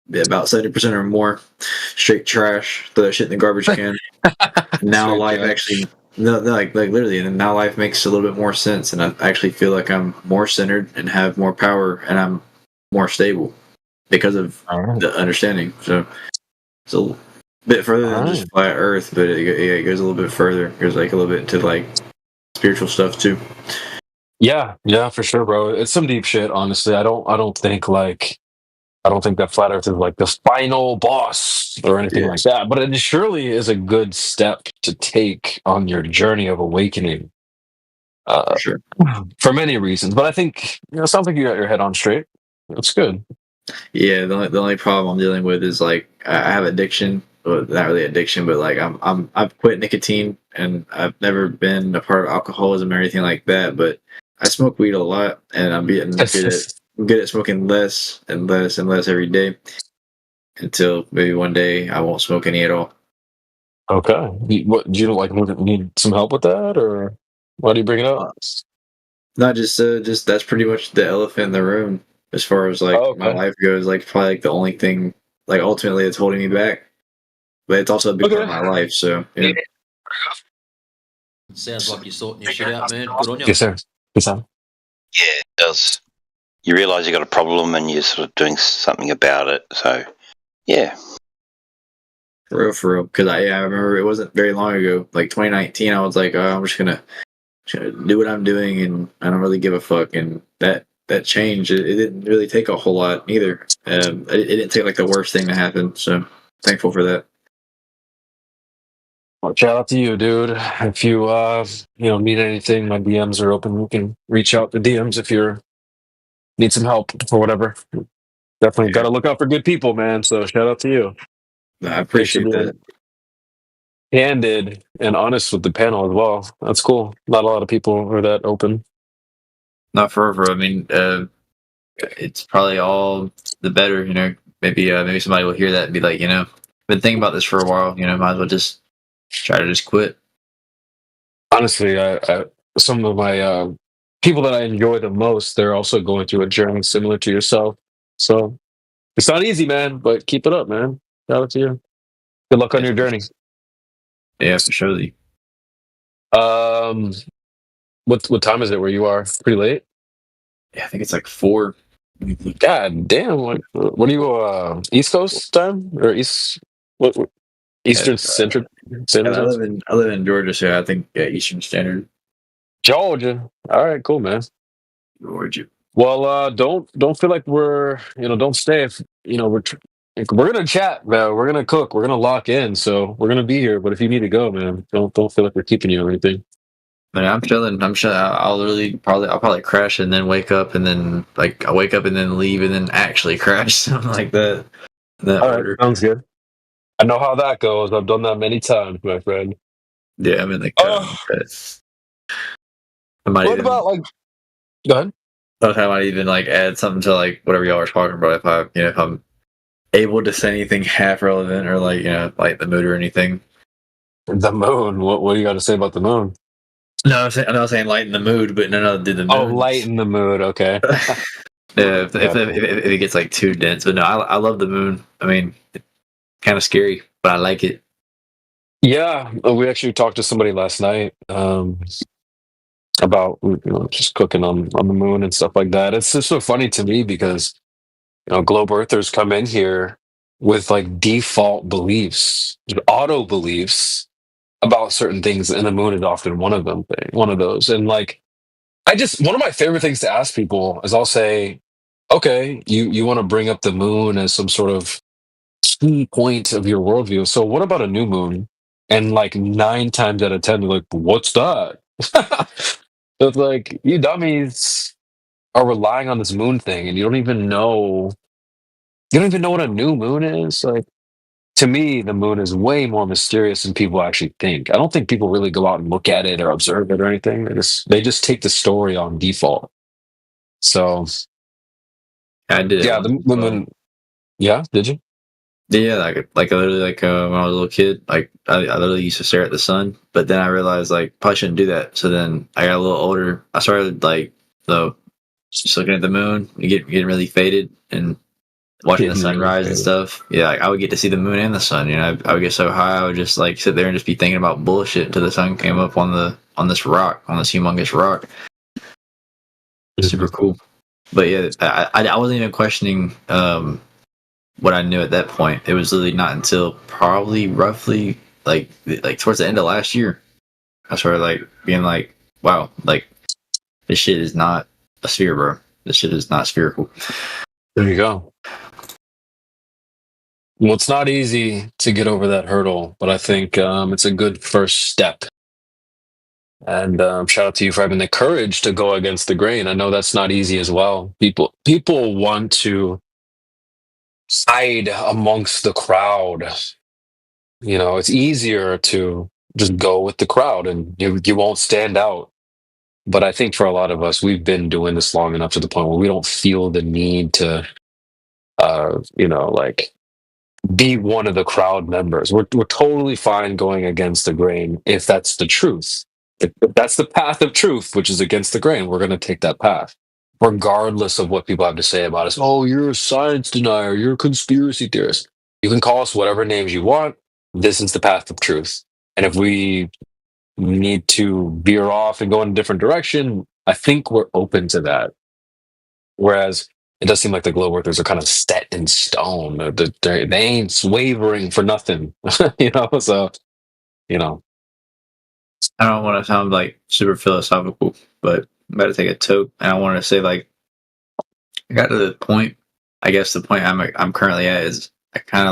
Yeah, about 70% or more straight trash. Throw that shit in the garbage can. Now life actually, like literally, and now life makes a little bit more sense, and I actually feel like I'm more centered and have more power, and I'm more stable because of the understanding. So it's a bit further than just flat Earth, but it goes a little bit further. It goes like a little bit into like spiritual stuff too. Yeah, for sure, bro. It's some deep shit. Honestly, I don't think that flat Earth is like the final boss or anything like that. But it surely is a good step to take on your journey of awakening. Sure. For many reasons, but I think it sounds like you got your head on straight. It's good. Yeah, the only problem I'm dealing with is like I have addiction. Well, not really addiction, but like I've quit nicotine, and I've never been a part of alcoholism or anything like that. But I smoke weed a lot, and I'm getting good at smoking less and less and less every day until maybe one day I won't smoke any at all. Okay. What do you need some help with that, or why do you bring it up? Not just that's pretty much the elephant in the room as far as like my life goes. Like probably like the only thing like ultimately that's holding me back, but it's also a big part of my life. So yeah. Sounds like you're sorting your shit out, man. Good on you. Yes, sir. Yes, sir. Yeah, it does. you realize you got a problem and you're sort of doing something about it. So, yeah. For real. Because I remember it wasn't very long ago, like 2019. I was like, oh, I'm just gonna do what I'm doing, and I don't really give a fuck. And that change, it didn't really take a whole lot either. It didn't take like the worst thing to happen. So thankful for that. Well, shout out to you, dude. If you need anything, my DMs are open. You can reach out to DMs if you need some help or whatever. Definitely got to look out for good people, man. So shout out to you. I appreciate that. Candid and honest with the panel as well. That's cool. Not a lot of people are that open. Not forever. I mean, it's probably all the better. Maybe somebody will hear that and be like, been thinking about this for a while. Might as well just try to just quit. Honestly, I some of my people that I enjoy the most, they're also going through a journey similar to yourself. So it's not easy, man, but keep it up, man. Shout out to you. Good luck on your journey. Yeah, for sure. What time is it where you are? Pretty late? Yeah, I think it's like 4. God damn! What are you? East Coast time or What Eastern Central? I live in Georgia, so I think Eastern Standard. Georgia. All right, cool, man. Georgia. Well, don't feel like we're don't stay if we're gonna chat, man. We're gonna cook. We're gonna lock in. So we're gonna be here. But if you need to go, man, don't feel like we're keeping you or anything. Man, I'm chilling. I'm sure I'll probably crash and then wake up and then I'll wake up and then leave and then actually crash, something like that. All right, sounds good. I know how that goes. I've done that many times, my friend. Yeah, I mean, what about Go ahead. Sometimes I might even add something to whatever y'all are talking about if I'm able to say anything half relevant or the mood or anything. The moon. What do you got to say about the moon? No, I'm not saying lighten the mood, but no, do the moon. Oh, lighten the mood. Okay. Yeah, if it gets too dense, but no, I love the moon. I mean, it's kind of scary, but I like it. Yeah, we actually talked to somebody last night about just cooking on the moon and stuff like that. It's just so funny to me because globe earthers come in here with default beliefs, auto beliefs about certain things, and the moon is often one of those. And one of my favorite things to ask people is I'll say, okay, you want to bring up the moon as some sort of key point of your worldview. So what about a new moon? And 9 times out of 10, they're like, what's that? So it's you dummies are relying on this moon thing and you don't even know what a new moon is. To me, the moon is way more mysterious than people actually think. I don't think people really go out and look at it or observe it or anything. They just take the story on default. So I did. Yeah, the moon. Yeah, did you? Yeah, like literally when I was a little kid, I literally used to stare at the sun, but then I realized probably shouldn't do that. So then I got a little older. I started just looking at the moon, getting really faded and watching the sunrise and stuff. Yeah, I would get to see the moon and the sun. I would get so high, I would just sit there and just be thinking about bullshit until the sun came up on this humongous rock. Super cool. But yeah, I wasn't even questioning what I knew at that point. It was literally not until probably roughly towards the end of last year I started being wow, this shit is not a sphere, bro. This shit is not spherical. There you go. Well, it's not easy to get over that hurdle, but I think it's a good first step. And shout out to you for having the courage to go against the grain. I know that's not easy as well. People want to hide amongst the crowd. It's easier to just go with the crowd and you won't stand out. But I think for a lot of us, we've been doing this long enough to the point where we don't feel the need to, be one of the crowd members. We're totally fine going against the grain if that's the truth. If that's the path of truth, which is against the grain, we're going to take that path, regardless of what people have to say about us. Oh, you're a science denier. You're a conspiracy theorist. You can call us whatever names you want. This is the path of truth. And if we need to veer off and go in a different direction, I think we're open to that. Whereas it does seem like the glow earthers are kind of set in stone. They ain't wavering for nothing, you know. So, you know, I don't want to sound like super philosophical, but I'm about to take a toke, and I wanted to say like I got to the point. I guess the point I'm currently at is I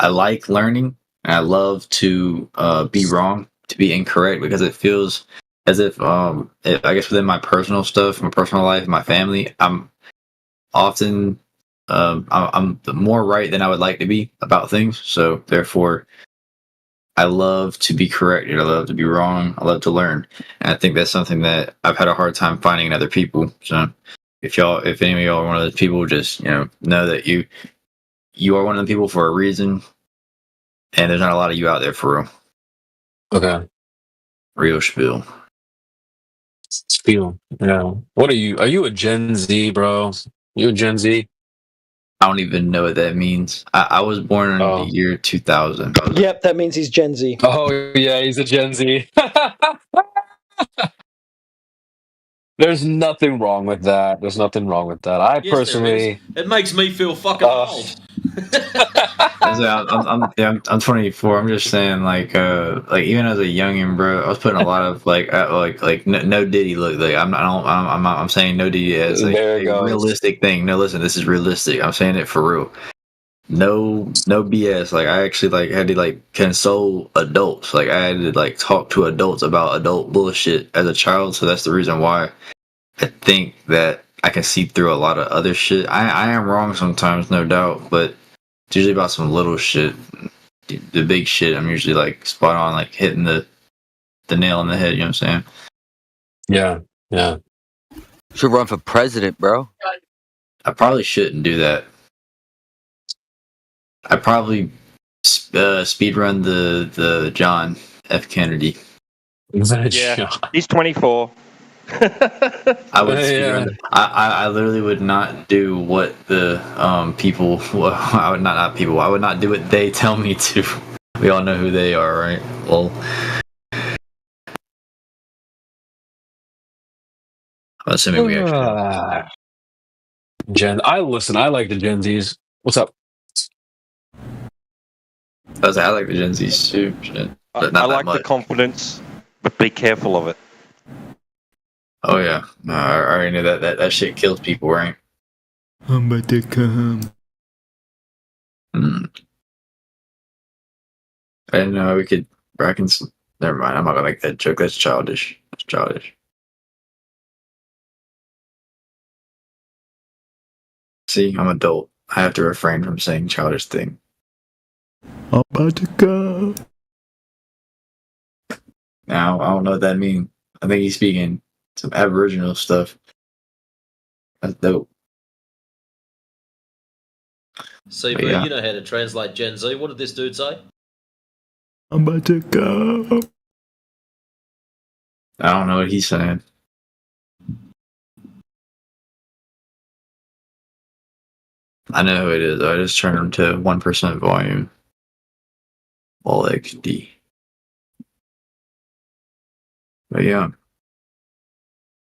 like learning, and I love to be wrong, to be incorrect, because it feels as if I guess within my personal stuff, my personal life, my family, I'm often I'm more right than I would like to be about things. So therefore, I love to be corrected. I love to be wrong. I love to learn, and I think that's something that I've had a hard time finding in other people. So if any of y'all are one of those people, just know that you are one of the people for a reason, and there's not a lot of you out there for real. Okay. Real spiel. Spiel. Yeah. What are you? Are you a Gen Z, bro? You a Gen Z? I don't even know what that means. I was born in the year 2000. Yep, that means he's Gen Z. Oh yeah, he's a Gen Z. There's nothing wrong with that. There's nothing wrong with that. I Yes, personally, it makes me feel fucking old. I'm 24. I'm just saying, like even as a youngin, bro, I was putting a lot of no Diddy look. Like I'm saying no Diddy as like a realistic thing. No, listen, this is realistic. I'm saying it for real. No BS. Like I actually had to console adults. Like I had to talk to adults about adult bullshit as a child. So that's the reason why I think that I can see through a lot of other shit. I am wrong sometimes, no doubt, but it's usually about some little shit. The big shit, I'm usually spot on, hitting the nail on the head. You know what I'm saying? Yeah. Should run for president, bro. I probably shouldn't do that. I probably speed run the John F. Kennedy. Yeah, he's 24. I would speedrun. I literally would not do what the people. Well, I would not people. I would not do what they tell me to. We all know who they are, right? Well, I'm assuming we actually. I like the Gen Zs. What's up? I like the Gen Zs too. Shit. But I like the confidence, but be careful of it. Oh yeah, no, I already knew that shit kills people, right? I'm about to come. I didn't know we could. Never mind. I'm not gonna make that joke. That's childish. That's childish. See, I'm adult. I have to refrain from saying childish thing. I'm about to go. Now I don't know what that means. I think he's speaking some Aboriginal stuff. That's dope. CB, Yeah. you know how to translate Gen Z. What did this dude say? I'm about to go. I don't know what he's saying. I know who it is. I just turned him to 1% volume. All XD. But yeah.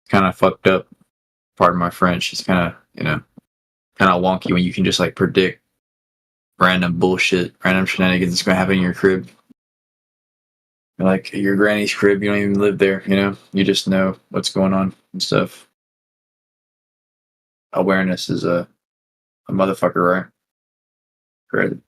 Kind of fucked up. Pardon my French. It's kind of, kind of wonky when you can just predict random bullshit, random shenanigans that's going to happen in your crib. Like your granny's crib, you don't even live there, you just know what's going on and stuff. Awareness is a motherfucker, right? Credit.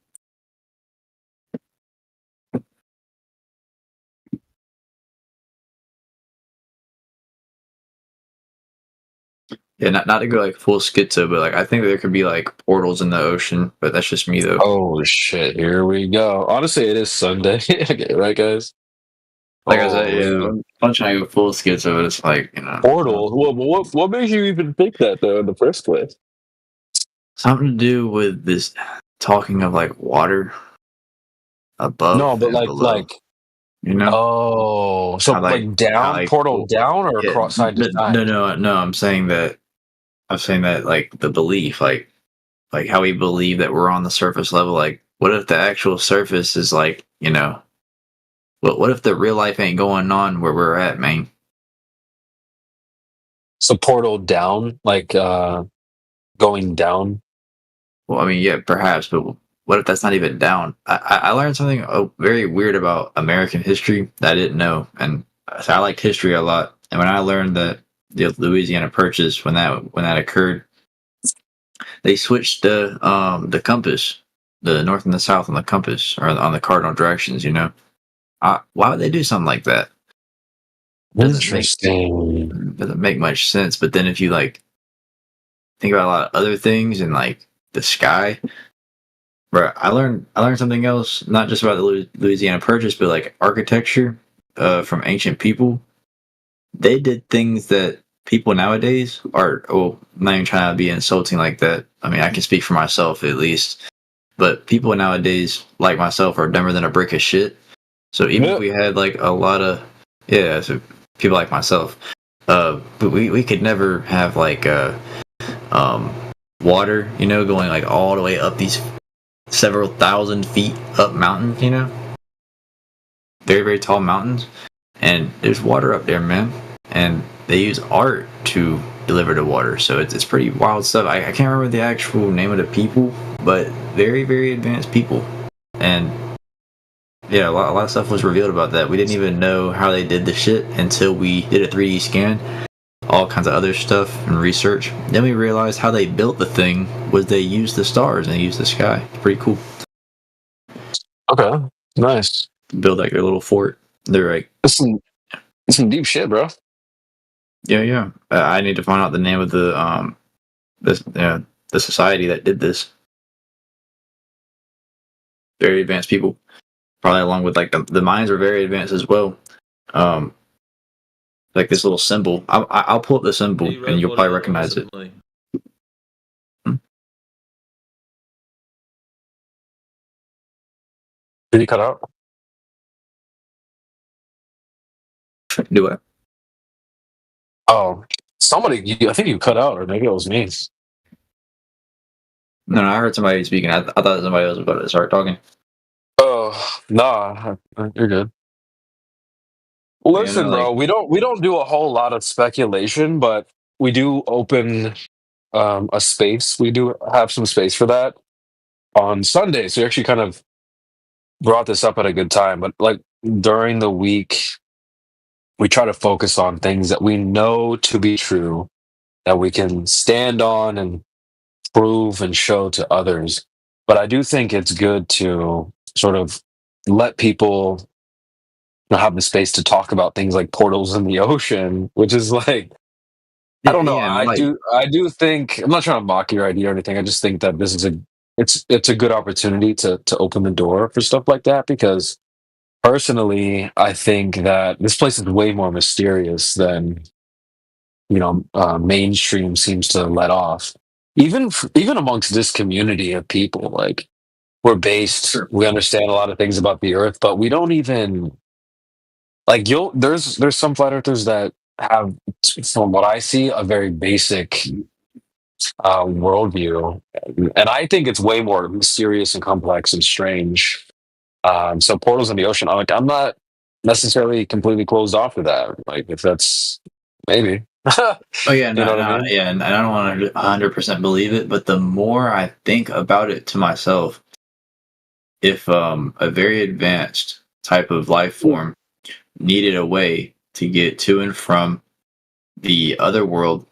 Yeah, not to go full schizo, but I think there could be portals in the ocean, but that's just me though. Oh shit! Here we go. Honestly, it is Sunday, right, guys? Like I said, yeah, I'm trying to go full schizo, but it's portal. Well, what makes you even think that though in the first place? Something to do with this talking of water above. No, but below. Oh, so down, portal down, or across side to side? No. I'm saying that the belief, how we believe that we're on the surface level. What if the actual surface is what if the real life ain't going on where we're at, man? So portal down, like going down. Well, I mean, yeah, perhaps, but what if that's not even down? I learned something very weird about American history that I didn't know, and so I liked history a lot. And when I learned that the Louisiana Purchase, when that occurred, they switched the compass, the north and the south on the compass, or on the cardinal directions. You know, why would they do something like that? Doesn't make much sense. But then if you like think about a lot of other things and like the sky. Bro, I learned something else, not just about the Louisiana Purchase, but like architecture from ancient people. They did things that people nowadays are. Oh, I'm not even trying to be insulting like that. I mean, I can speak for myself at least. But people nowadays, like myself, are dumber than a brick of shit. So even if we had like a lot of so people like myself, but we could never have like water, you know, going like all the way up these several thousand feet up mountains, you know, very, very tall mountains, and there's water up there, man, and they use art to deliver the water, so it's pretty wild stuff. I can't remember the actual name of the people, but very, very advanced people, and yeah, a lot of stuff was revealed about that. We didn't even know how they did the shit until we did a 3D scan, all kinds of other stuff and research. Then we realized how they built the thing was they used the stars and they used the sky. It's pretty cool. Okay, nice. Build like their little fort. They're like, it's some deep shit, bro. Yeah. I need to find out the name of the society that did this. Very advanced people, probably along with like the Mayans were very advanced as well. Like this little symbol. I'll pull up the symbol and you'll probably recognize it. Did you cut out? Do what? Oh, I think you cut out, or maybe it was me. No, I heard somebody speaking. I thought somebody else was about to start talking. Oh, nah, you're good. Listen, bro, we don't do a whole lot of speculation, but we do open a space. We do have some space for that on Sunday. So you actually kind of brought this up at a good time. But like during the week, we try to focus on things that we know to be true, that we can stand on and prove and show to others. But I do think it's good to sort of let people have the space to talk about things like portals in the ocean, which is like, I don't know. Yeah, I do think, I'm not trying to mock your idea or anything. I just think that this is it's a good opportunity to open the door for stuff like that, because personally, I think that this place is way more mysterious than mainstream seems to let off. Even amongst this community of people, like we're based, we understand a lot of things about the Earth, but we don't even like there's some flat earthers that have, from what I see, a very basic worldview, and I think it's way more mysterious and complex and strange. So portals in the ocean, I'm not necessarily completely closed off to that. Like if that's maybe. Oh yeah, yeah, and I don't want to 100% believe it, but the more I think about it to myself, if a very advanced type of life form needed a way to get to and from the other world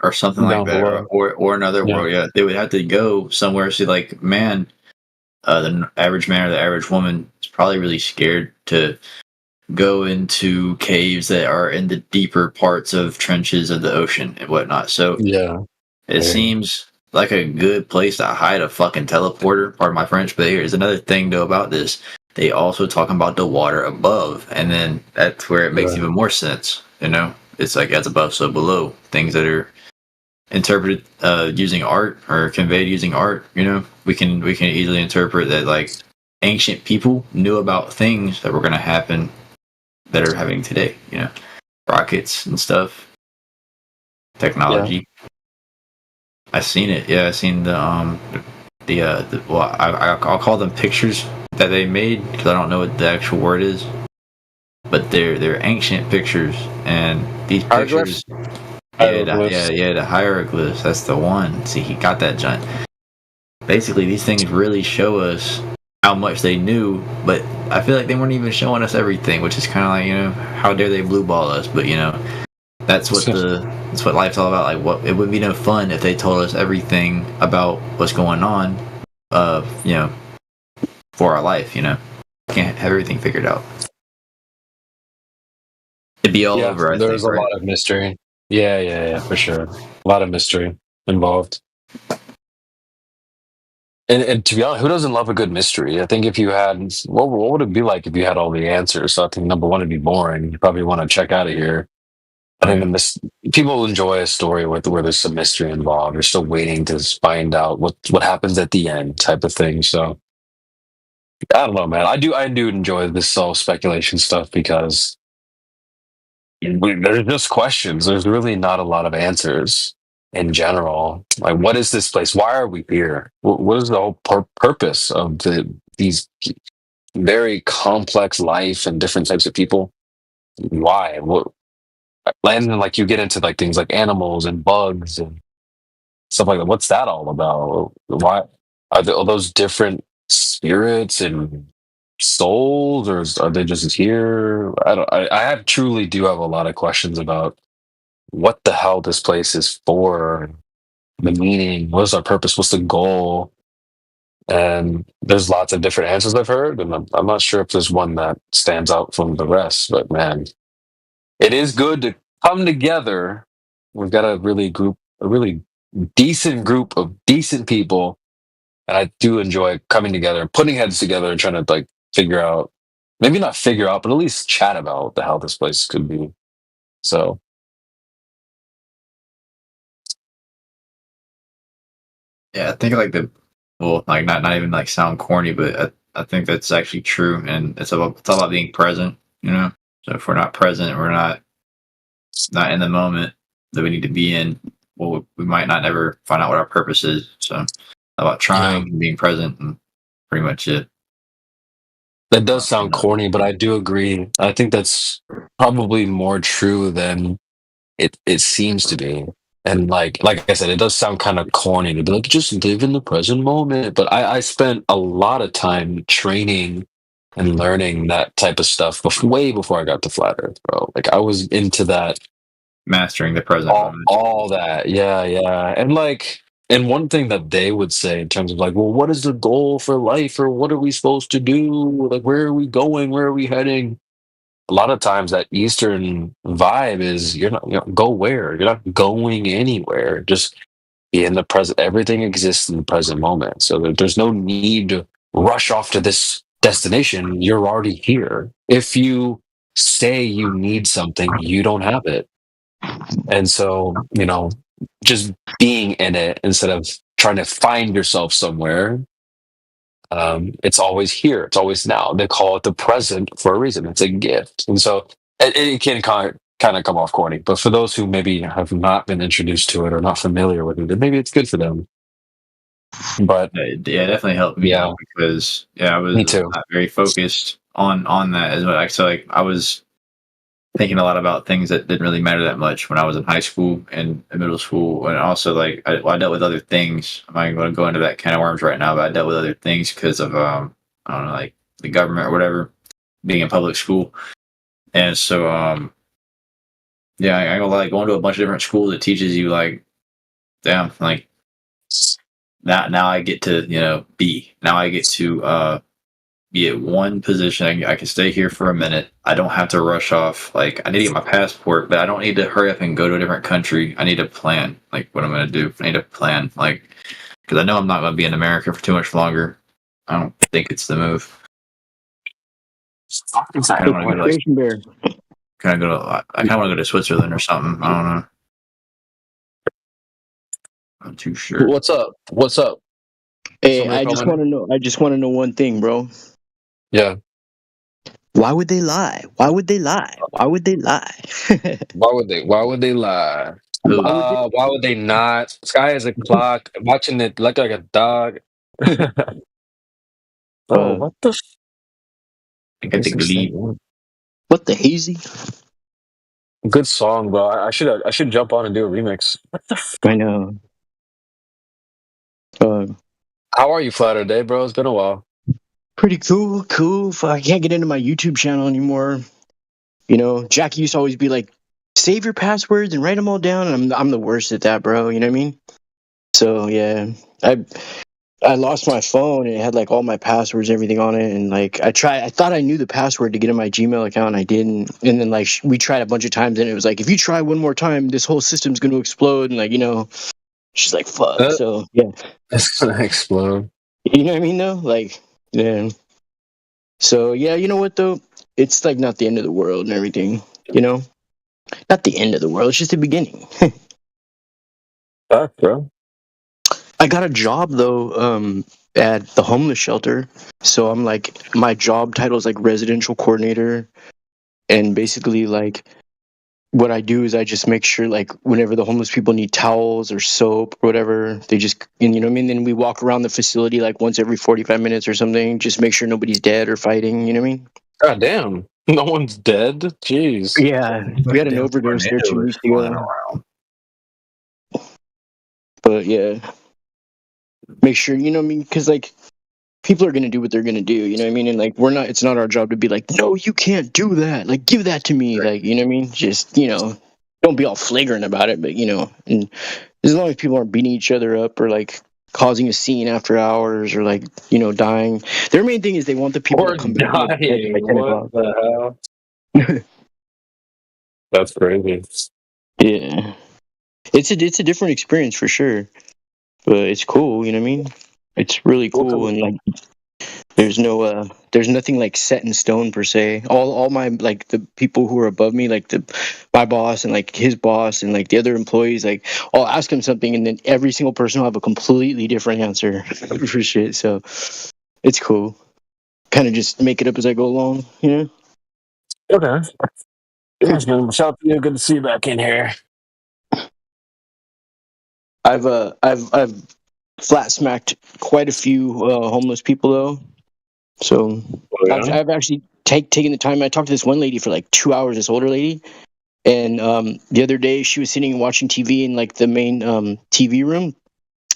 or something like that, or another world, they would have to go somewhere. So like, man, the average man or the average woman is probably really scared to go into caves that are in the deeper parts of trenches of the ocean and whatnot. So it seems like a good place to hide a fucking teleporter. Pardon my French, but here's another thing though about this. They also talking about the water above, and then that's where it makes even more sense. You know, it's like as above, so below. Things that are interpreted using art or conveyed using art. You know, we can easily interpret that like ancient people knew about things that were going to happen that are happening today. You know, rockets and stuff, technology. I've seen it. Yeah, I've seen I'll call them pictures that they made, because I don't know what the actual word is, but they're ancient pictures and these pictures. The hieroglyphs. That's the one. See, he got that giant. Basically, these things really show us how much they knew, but I feel like they weren't even showing us everything, which is kind of like, how dare they blue ball us? But that's what life's all about. Like, it would be no fun if they told us everything about what's going on, for our life. Can't have everything figured out. It'd be all over. There's a lot of mystery. Yeah, for sure. A lot of mystery involved. And to be honest, who doesn't love a good mystery? I think if you had, what would it be like if you had all the answers? So I think number one, it'd be boring. You probably want to check out of here. I think people enjoy a story where there's some mystery involved. You're still waiting to find out what happens at the end, type of thing. So I don't know, man. I do enjoy this all speculation stuff because there's just questions. There's really not a lot of answers in general. Like, what is this place? Why are we here? What is the whole purpose of these very complex life and different types of people? Why? And then, like, you get into like things like animals and bugs and stuff like that. What's that all about? Why are those different spirits and souls, or are they just here? I truly do have a lot of questions about what the hell this place is for, the meaning, what is our purpose, what's the goal? And there's lots of different answers I've heard, and I'm not sure if there's one that stands out from the rest. But man, it is good to come together. We've got a really decent group of decent people, and I do enjoy coming together and putting heads together and trying to like figure out, maybe not figure out, but at least chat about what the hell this place could be. So Yeah, I think like not even like sound corny, but I think that's actually true, and it's all about being present. So if we're not present, we're not in the moment that we need to be in. Well, we might not ever find out what our purpose is. So about trying and being present, and pretty much it. That does sound corny, but I do agree. I think that's probably more true than it seems to be. And like I said, it does sound kind of corny to be like, just live in the present moment. But I spent a lot of time training and learning that type of stuff way before I got to Flat Earth, bro. Like, I was into that. Mastering the present moment. All that. Yeah. And one thing that they would say in terms of like, well, what is the goal for life, or what are we supposed to do? Like, where are we going? Where are we heading? A lot of times that Eastern vibe is you're not go where? You're not going anywhere. Just be in the present. Everything exists in the present moment. So there's no need to rush off to this destination. You're already here. If you say you need something, you don't have it. And so, just being in it instead of trying to find yourself somewhere, it's always here. It's always now. They call it the present for a reason. It's a gift. And so it can kind of come off corny. But for those who maybe have not been introduced to it or not familiar with it, then maybe it's good for them. But it definitely helped me out because I was not very focused on that as well. So like I was thinking a lot about things that didn't really matter that much when I was in high school and middle school, and also like I dealt with other things. I'm not going to go into that can of worms right now, but I dealt with other things because of I don't know, like the government or whatever, being in public school, and so I go like going to a bunch of different schools that teaches you like, damn, like now I get to be at one position. I can stay here for a minute. I don't have to rush off. Like, I need to get my passport, but I don't need to hurry up and go to a different country. I need to plan, like, what I'm going to do. I need to plan, like, because I know I'm not going to be in America for too much longer. I don't think it's the move. I kind of want to go to Switzerland or something. I don't know. I'm too sure. What's up? Hey, I just want to know one thing, bro. Yeah. Why would they lie? Why would they lie? Why would they lie? Why would they not? Sky is a clock. Watching it look like a dog. What the? What the hazy? Good song, bro. I should jump on and do a remix. What the? I know. How are you, Flatter today, bro? It's been a while. Pretty cool. I can't get into my YouTube channel anymore. You know, Jackie used to always be like, "Save your passwords and write them all down." And I'm the worst at that, bro. You know what I mean? So yeah, I lost my phone and it had like all my passwords and everything on it, and like I thought I knew the password to get in my Gmail account, and I didn't. And then like we tried a bunch of times, and it was like, if you try one more time, this whole system's gonna explode. And like, you know, she's like, fuck. So yeah, It's gonna explode. you know what I mean though? Like, yeah. So yeah, you know what though? It's like not the end of the world and everything. You know, not the end of the world. It's just the beginning. Fuck, bro. I got a job though, at the homeless shelter. So I'm like, my job title is like residential coordinator, and basically like what I do is I just make sure like whenever the homeless people need towels or soap or whatever, they just, and you know what I mean. Then we walk around the facility like once every 45 minutes or something, just make sure nobody's dead or fighting. You know what I mean? God damn, no one's dead. Jeez. Yeah, we had an overdose there 2 weeks ago. But yeah, make sure, you know what I mean, because like people are gonna do what they're gonna do, you know what I mean, and like it's not our job to be like, no, you can't do that, like give that to me, like, you know what I mean, just, you know, don't be all flagrant about it, but you know, and as long as people aren't beating each other up or like causing a scene after hours or like, you know, dying, their main thing is they want the people Or to come back by dying. 10 o'clock. What the hell? That's crazy. Yeah, it's a different experience for sure, but it's cool, you know what I mean, it's really cool. And like there's nothing like set in stone per se. All my like the people who are above me, like my boss and like his boss and like the other employees, like I'll ask them something and then every single person will have a completely different answer for shit. So it's cool. Kind of just make it up as I go along, you know. Okay. Yes, man. Shout out to you. Good to see you back in here. I've flat smacked quite a few homeless people though. So I've actually taken the time. I talked to this one lady for like 2 hours, this older lady. And the other day she was sitting and watching TV in like the main TV room.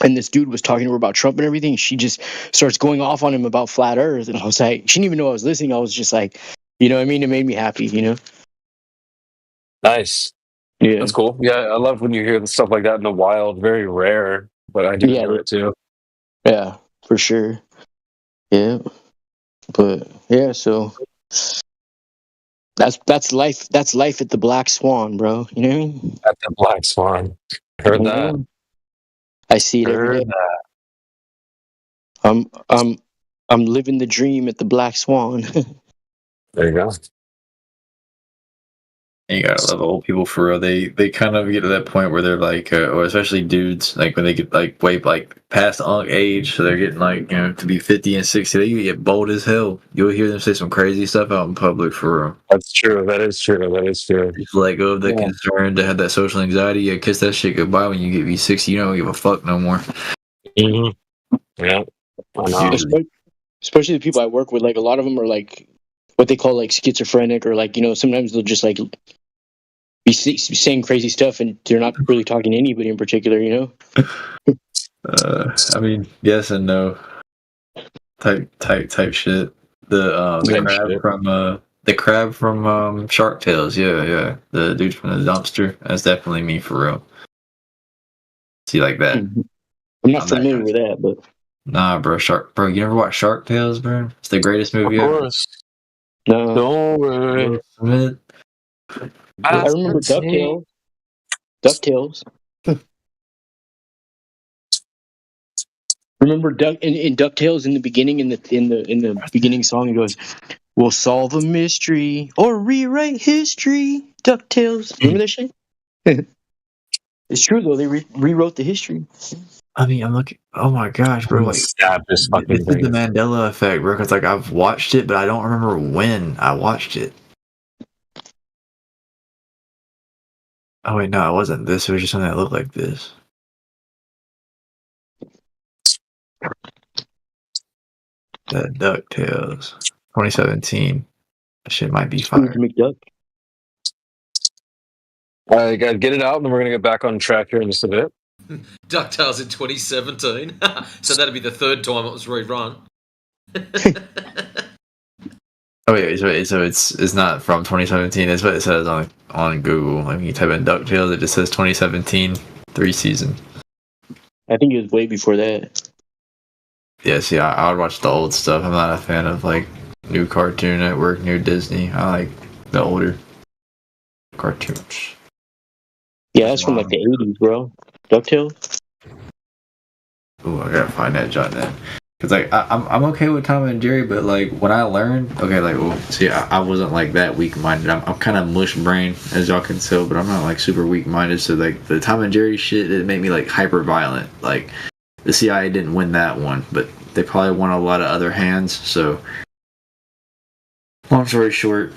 And this dude was talking to her about Trump and everything. She just starts going off on him about flat earth. And I was like, she didn't even know I was listening. I was just like, you know what I mean? It made me happy, you know? Nice. Yeah. That's cool. Yeah, I love when you hear stuff like that in the wild. Very rare, but I do enjoy it too. Yeah, for sure. Yeah. But yeah, so that's life. That's life at the Black Swan, bro. You know what I mean? At the Black Swan. Heard that. I see it every day. I'm living the dream at the Black Swan. There you go. And you gotta love old people for real. They kind of get to that point where they're like, or especially dudes, like when they get like way like past age, so they're getting like, you know, to be 50 and 60, they get bold as hell. You'll hear them say some crazy stuff out in public for real. That's true. That is true. That is true. Just let go of the concern to have that social anxiety. Yeah, kiss that shit goodbye when you get be 60. You don't give a fuck no more. Mm-hmm. Yeah. Especially the people I work with, like a lot of them are like what they call like schizophrenic, or like, you know, sometimes they'll just like be saying crazy stuff and they're not really talking to anybody in particular, you know. I mean, yes and no. Type shit. The crab from Shark Tales. Yeah. The dude from the dumpster. That's definitely me for real. See, like that. I'm not familiar with that, but nah, bro. Bro, you never watched Shark Tales, bro? It's the greatest movie ever. Of course. No. Don't worry. I remember DuckTales. DuckTales. Remember in DuckTales in the beginning, in the beginning song, it goes, "We'll solve a mystery or rewrite history." DuckTales. Remember that shit? It's true though. They rewrote the history. I mean, I'm looking. Oh my gosh, bro! Like, this is the Mandela effect, bro. Because like I've watched it, but I don't remember when I watched it. Oh wait, no, it wasn't this. It was just something that looked like this. The DuckTales, 2017. That shit might be fire. McDuck. All right, guys, get it out, and then we're gonna get back on track here in just a bit. DuckTales in 2017. So that'd be the third time it was rerun. Oh yeah, so it's not from 2017. That's what it says on Google. Like when you type in DuckTales, it just says 2017, 3 season. I think it was way before that. Yeah, see, I would watch the old stuff. I'm not a fan of like new Cartoon Network, new Disney. I like the older cartoons. Yeah, that's from like the 80s, bro. DuckTales. Ooh, I gotta find that John then. Cause like I'm okay with Tom and Jerry, but like when I learned, okay, like well, see, I wasn't like that weak minded. I'm kind of mush brain, as y'all can tell, but I'm not like super weak minded. So like the Tom and Jerry shit, it made me like hyper violent. Like the CIA didn't win that one, but they probably won a lot of other hands. So long story short,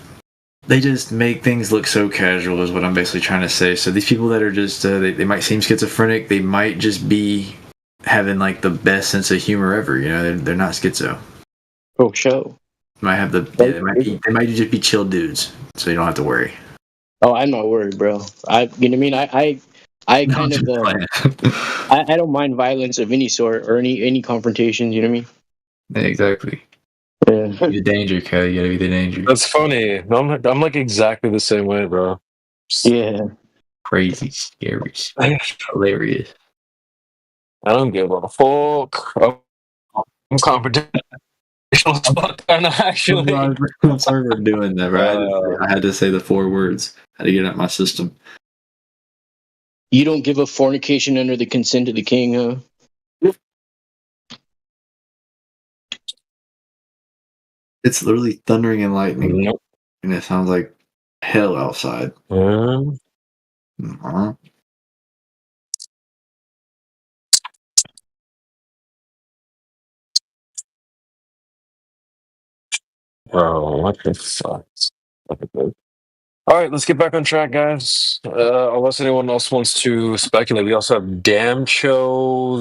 they just make things look so casual, is what I'm basically trying to say. So these people that are just they might seem schizophrenic, they might just be having like the best sense of humor ever. You know, they're not schizo. Oh, show. Might have they might just be chill dudes, so you don't have to worry. Oh, I'm not worried, bro. You know what I mean? I kind of I don't mind violence of any sort or any confrontations. You know what I mean? Exactly. Yeah. Be the danger, Kelly. You gotta be the danger. That's funny. I'm like exactly the same way, bro. Yeah. Crazy, scary, hilarious. I don't give a fuck. I'm confrontational as fuck, actually. I'm sorry for doing that, bro. I had to say the 4 words. I had to get it out my system. You don't give a fornication under the consent of the king, huh? It's literally thundering and lightning. Nope. And it sounds like hell outside. Uh-huh. Bro, what the fuck? All right, let's get back on track, guys. Unless anyone else wants to speculate, we also have Damcho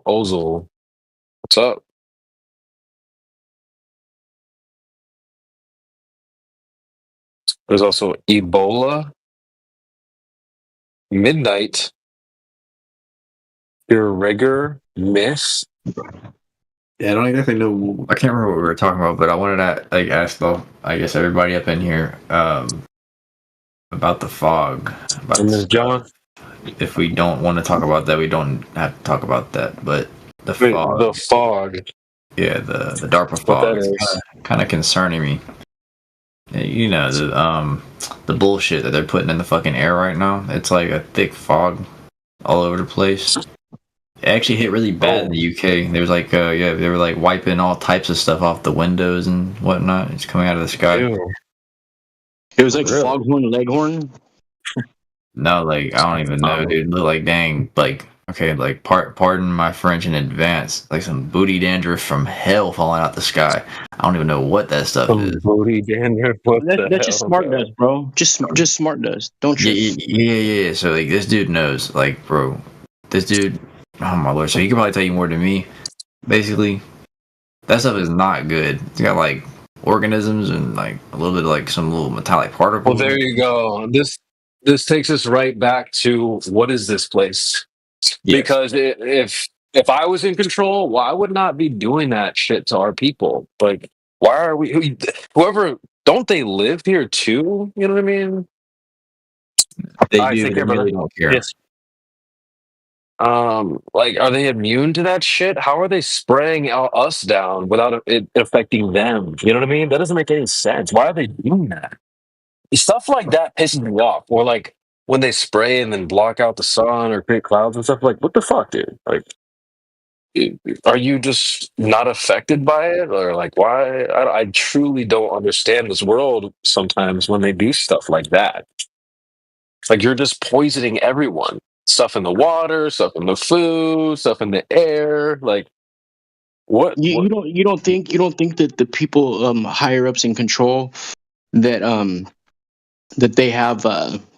Ozil. What's up? There's also Ebola, Midnight, Irregular Miss. Yeah, I don't exactly know. I can't remember what we were talking about, but I wanted to like ask, though, I guess everybody up in here about the fog. About Ms. John. If we don't want to talk about that, we don't have to talk about that. But the fog. The fog. Yeah, the DARPA fog is kind of concerning me. You know, the bullshit that they're putting in the fucking air right now. It's like a thick fog all over the place. It actually hit really bad in the UK. There was like, they were like wiping all types of stuff off the windows and whatnot. It's coming out of the sky. Ew. It was like Foghorn Leghorn. No, like I don't even know, dude. Look like dang, like okay, like pardon my French in advance. Like some booty dandruff from hell falling out the sky. I don't even know what that stuff is. Booty dandruff. That's just smart dust, bro. Just smart dust. Don't you? Yeah. So like this dude knows, like, bro, this dude. Oh my lord! So he can probably tell you more than me. Basically, that stuff is not good. It's got like organisms and like a little bit of like some little metallic particles. Well, there you go. This takes us right back to what is this place? Yes. Because if I was in control, well, I would not be doing that shit to our people. Like, why are we? Whoever, don't they live here too? You know what I mean? They do. They really don't care. Yes. Like, are they immune to that shit? How are they spraying us down without it affecting them? You know what I mean? That doesn't make any sense. Why are they doing that? Stuff like that pisses me off. Or like when they spray and then block out the sun or create clouds and stuff. Like, what the fuck, dude? Like, are you just not affected by it, or like why? I truly don't understand this world sometimes when they do stuff like that. It's like you're just poisoning everyone. Stuff in the water, stuff in the food, stuff in the air. Like, what? You don't think that the people higher ups in control that that they have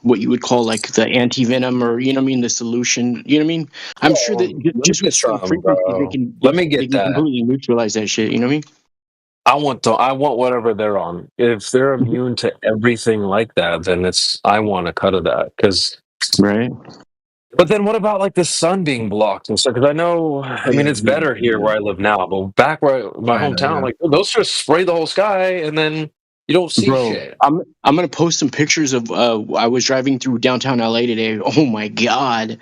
what you would call like the anti-venom, or you know what I mean, the solution, you know what I mean? I'm sure that just with some frequency they can completely neutralize that shit, you know what I mean? I want whatever they're on. If they're immune to everything like that, then I want a cut of that. Because right. But then what about like the sun being blocked and stuff? Because I mean, it's better here where I live now, but back where my hometown, like those just spray the whole sky and then you don't see Bro, shit. I'm gonna post some pictures of I was driving through downtown LA today. Oh my god.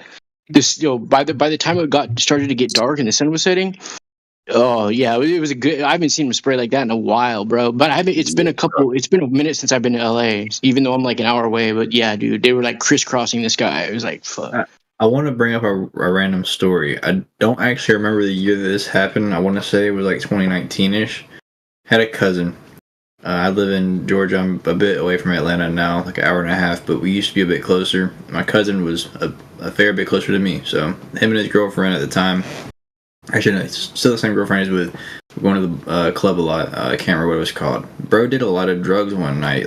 This by the time it started to get dark and the sun was setting, oh yeah, it was a good. I haven't seen them spray like that in a while, bro. But it's been a minute since I've been to LA, even though I'm like an hour away. But yeah, dude, they were like crisscrossing the sky. It was like fuck. I want to bring up a random story. I don't actually remember the year that this happened. I want to say it was like 2019-ish. Had a cousin. I live in Georgia. I'm a bit away from Atlanta now, like an hour and a half, but we used to be a bit closer. My cousin was a fair bit closer to me, so him and his girlfriend at the time, actually, no, still the same girlfriend he's with, going to the club a lot. I can't remember what it was called. Bro did a lot of drugs one night,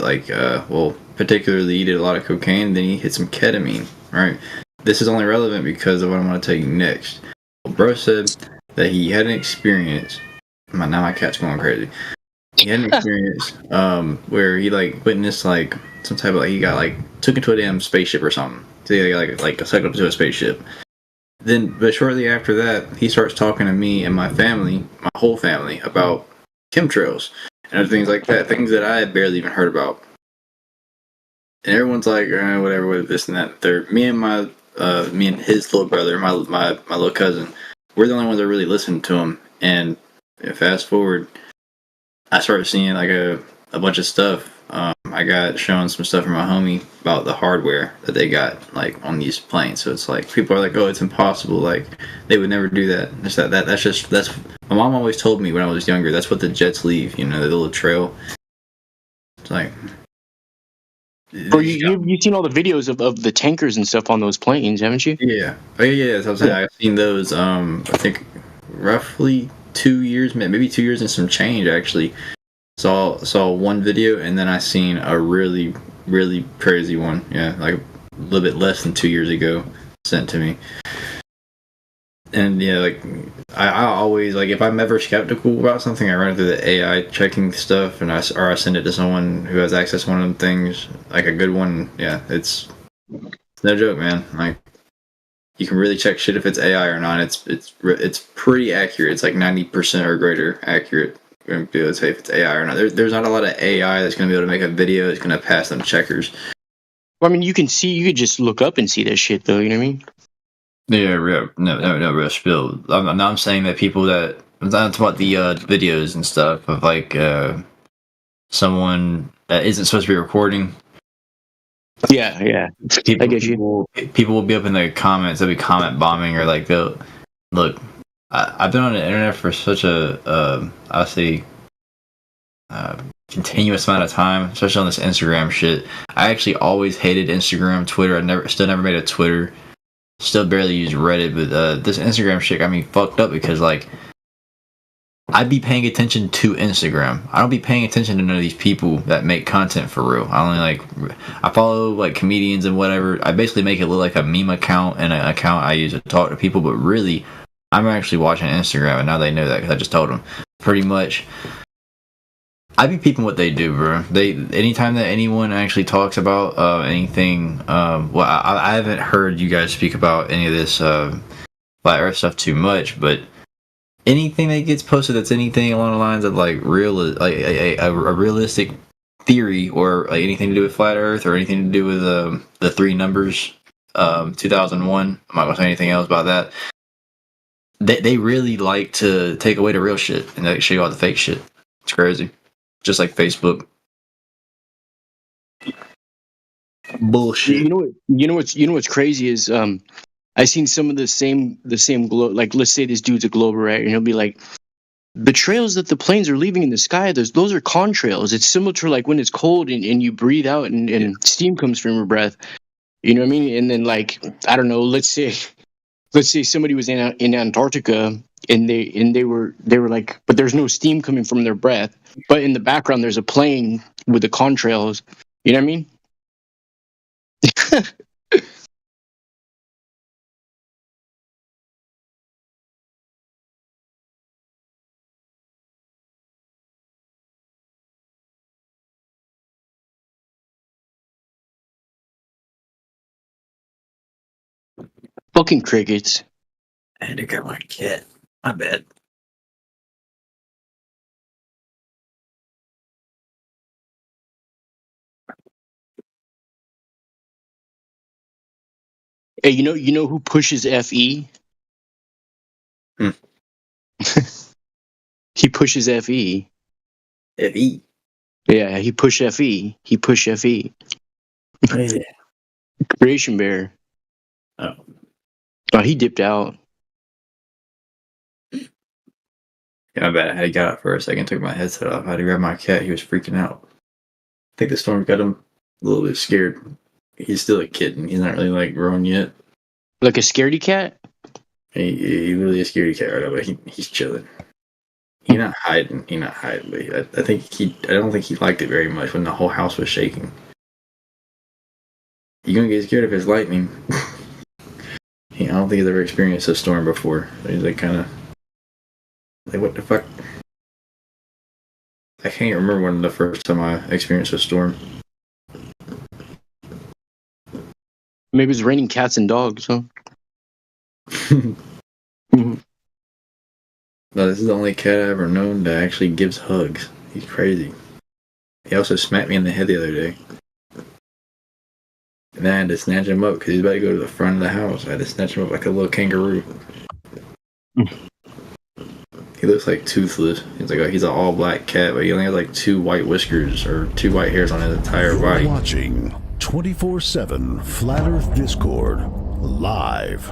particularly he did a lot of cocaine, then he hit some ketamine, right? This is only relevant because of what I'm going to tell you next. Bro said that he had an experience. Now my cat's going crazy. He had an experience where he like witnessed like some type of he got like took into a damn spaceship or something. So he like sucked up to a spaceship. But shortly after that, he starts talking to me and my family, my whole family, about chemtrails and other things like that, things that I had barely even heard about. And everyone's like, whatever, with this and that. Me and his little brother, my little cousin, we're the only ones that really listened to him. And fast forward, I started seeing like a bunch of stuff. I got shown some stuff from my homie about the hardware that they got like on these planes. So it's like people are like, "Oh, it's impossible! Like they would never do that." That's my mom always told me when I was younger. That's what the jets leave. You know, the little trail. It's like. Bro, you've seen all the videos of the tankers and stuff on those planes, haven't you? Yeah. Oh yeah. That's what I'm saying. I've seen those. I think roughly 2 years, maybe 2 years and some change actually. Saw one video and then I seen a really really crazy one. Yeah, like a little bit less than 2 years ago, sent to me. And yeah, like I always like if I'm ever skeptical about something, I run through the AI checking stuff, and I send it to someone who has access to one of them things, like a good one. Yeah, it's no joke, man. Like you can really check shit if it's AI or not. It's pretty accurate. It's like 90% or greater accurate. We're gonna be able to say if it's AI or not. There's not a lot of AI that's gonna be able to make a video that's gonna pass them checkers. Well, I mean, you could just look up and see that shit, though. You know what I mean? Yeah, no, real spill. I'm saying that people that I'm talking about the videos and stuff of like someone that isn't supposed to be recording. Yeah. I get you. People will be up in the comments. They'll be comment bombing or like they'll look. I've been on the internet for such a I'll say continuous amount of time, especially on this Instagram shit. I actually always hated Instagram, Twitter. I still never made a Twitter. Still barely use Reddit, but this Instagram shit got me fucked up because like I'd be paying attention to Instagram. I don't be paying attention to none of these people that make content for real. I follow like comedians and whatever. I basically make it look like a meme account and an account I use to talk to people, but really I'm actually watching Instagram, and now they know that because I just told them. Pretty much, I be peeping what they do, bro. Anytime that anyone actually talks about anything, I haven't heard you guys speak about any of this flat Earth stuff too much, but anything that gets posted that's anything along the lines of like a realistic theory or like anything to do with flat Earth or anything to do with the three numbers, 2001. I'm not gonna say anything else about that. They really like to take away the real shit and like show you all the fake shit. It's crazy. Just like Facebook. Bullshit. You know what's crazy is I seen some of the same globe. Like let's say this dude's a glober, right? And he'll be like, the trails that the planes are leaving in the sky, those are contrails. It's similar to like when it's cold and you breathe out and steam comes from your breath. You know what I mean? And then like I don't know, let's say somebody was in Antarctica and they were like, but there's no steam coming from their breath, but in the background there's a plane with the contrails. You know what I mean? Fucking crickets. I had to grab my cat. My bad. Hey, you know who pushes FE? He pushes FE. FE. Yeah, he pushed FE. He pushed FE. Yeah. Creation Bear. Oh, he dipped out. Yeah, I bet I got up for a second, took my headset off. I had to grab my cat. He was freaking out. I think the storm got him a little bit scared. He's still a kitten. He's not really like grown yet. Like a scaredy cat? He really is a scaredy cat right now, but he's chilling. He's not hiding. But I don't think he liked it very much when the whole house was shaking. You're gonna get scared if it's lightning. I don't think he's ever experienced a storm before. He's like kind of like, what the fuck? I can't remember when the first time I experienced a storm. Maybe it's raining cats and dogs, huh? No, this is the only cat I've ever known that actually gives hugs. He's crazy. He also smacked me in the head the other day. And then I had to snatch him up because he's about to go to the front of the house. I had to snatch him up like a little kangaroo. He looks like toothless. He's an all black cat, but he only has like 2 white whiskers or 2 white hairs on his entire body. Watching 24/7 Flat Earth Discord live.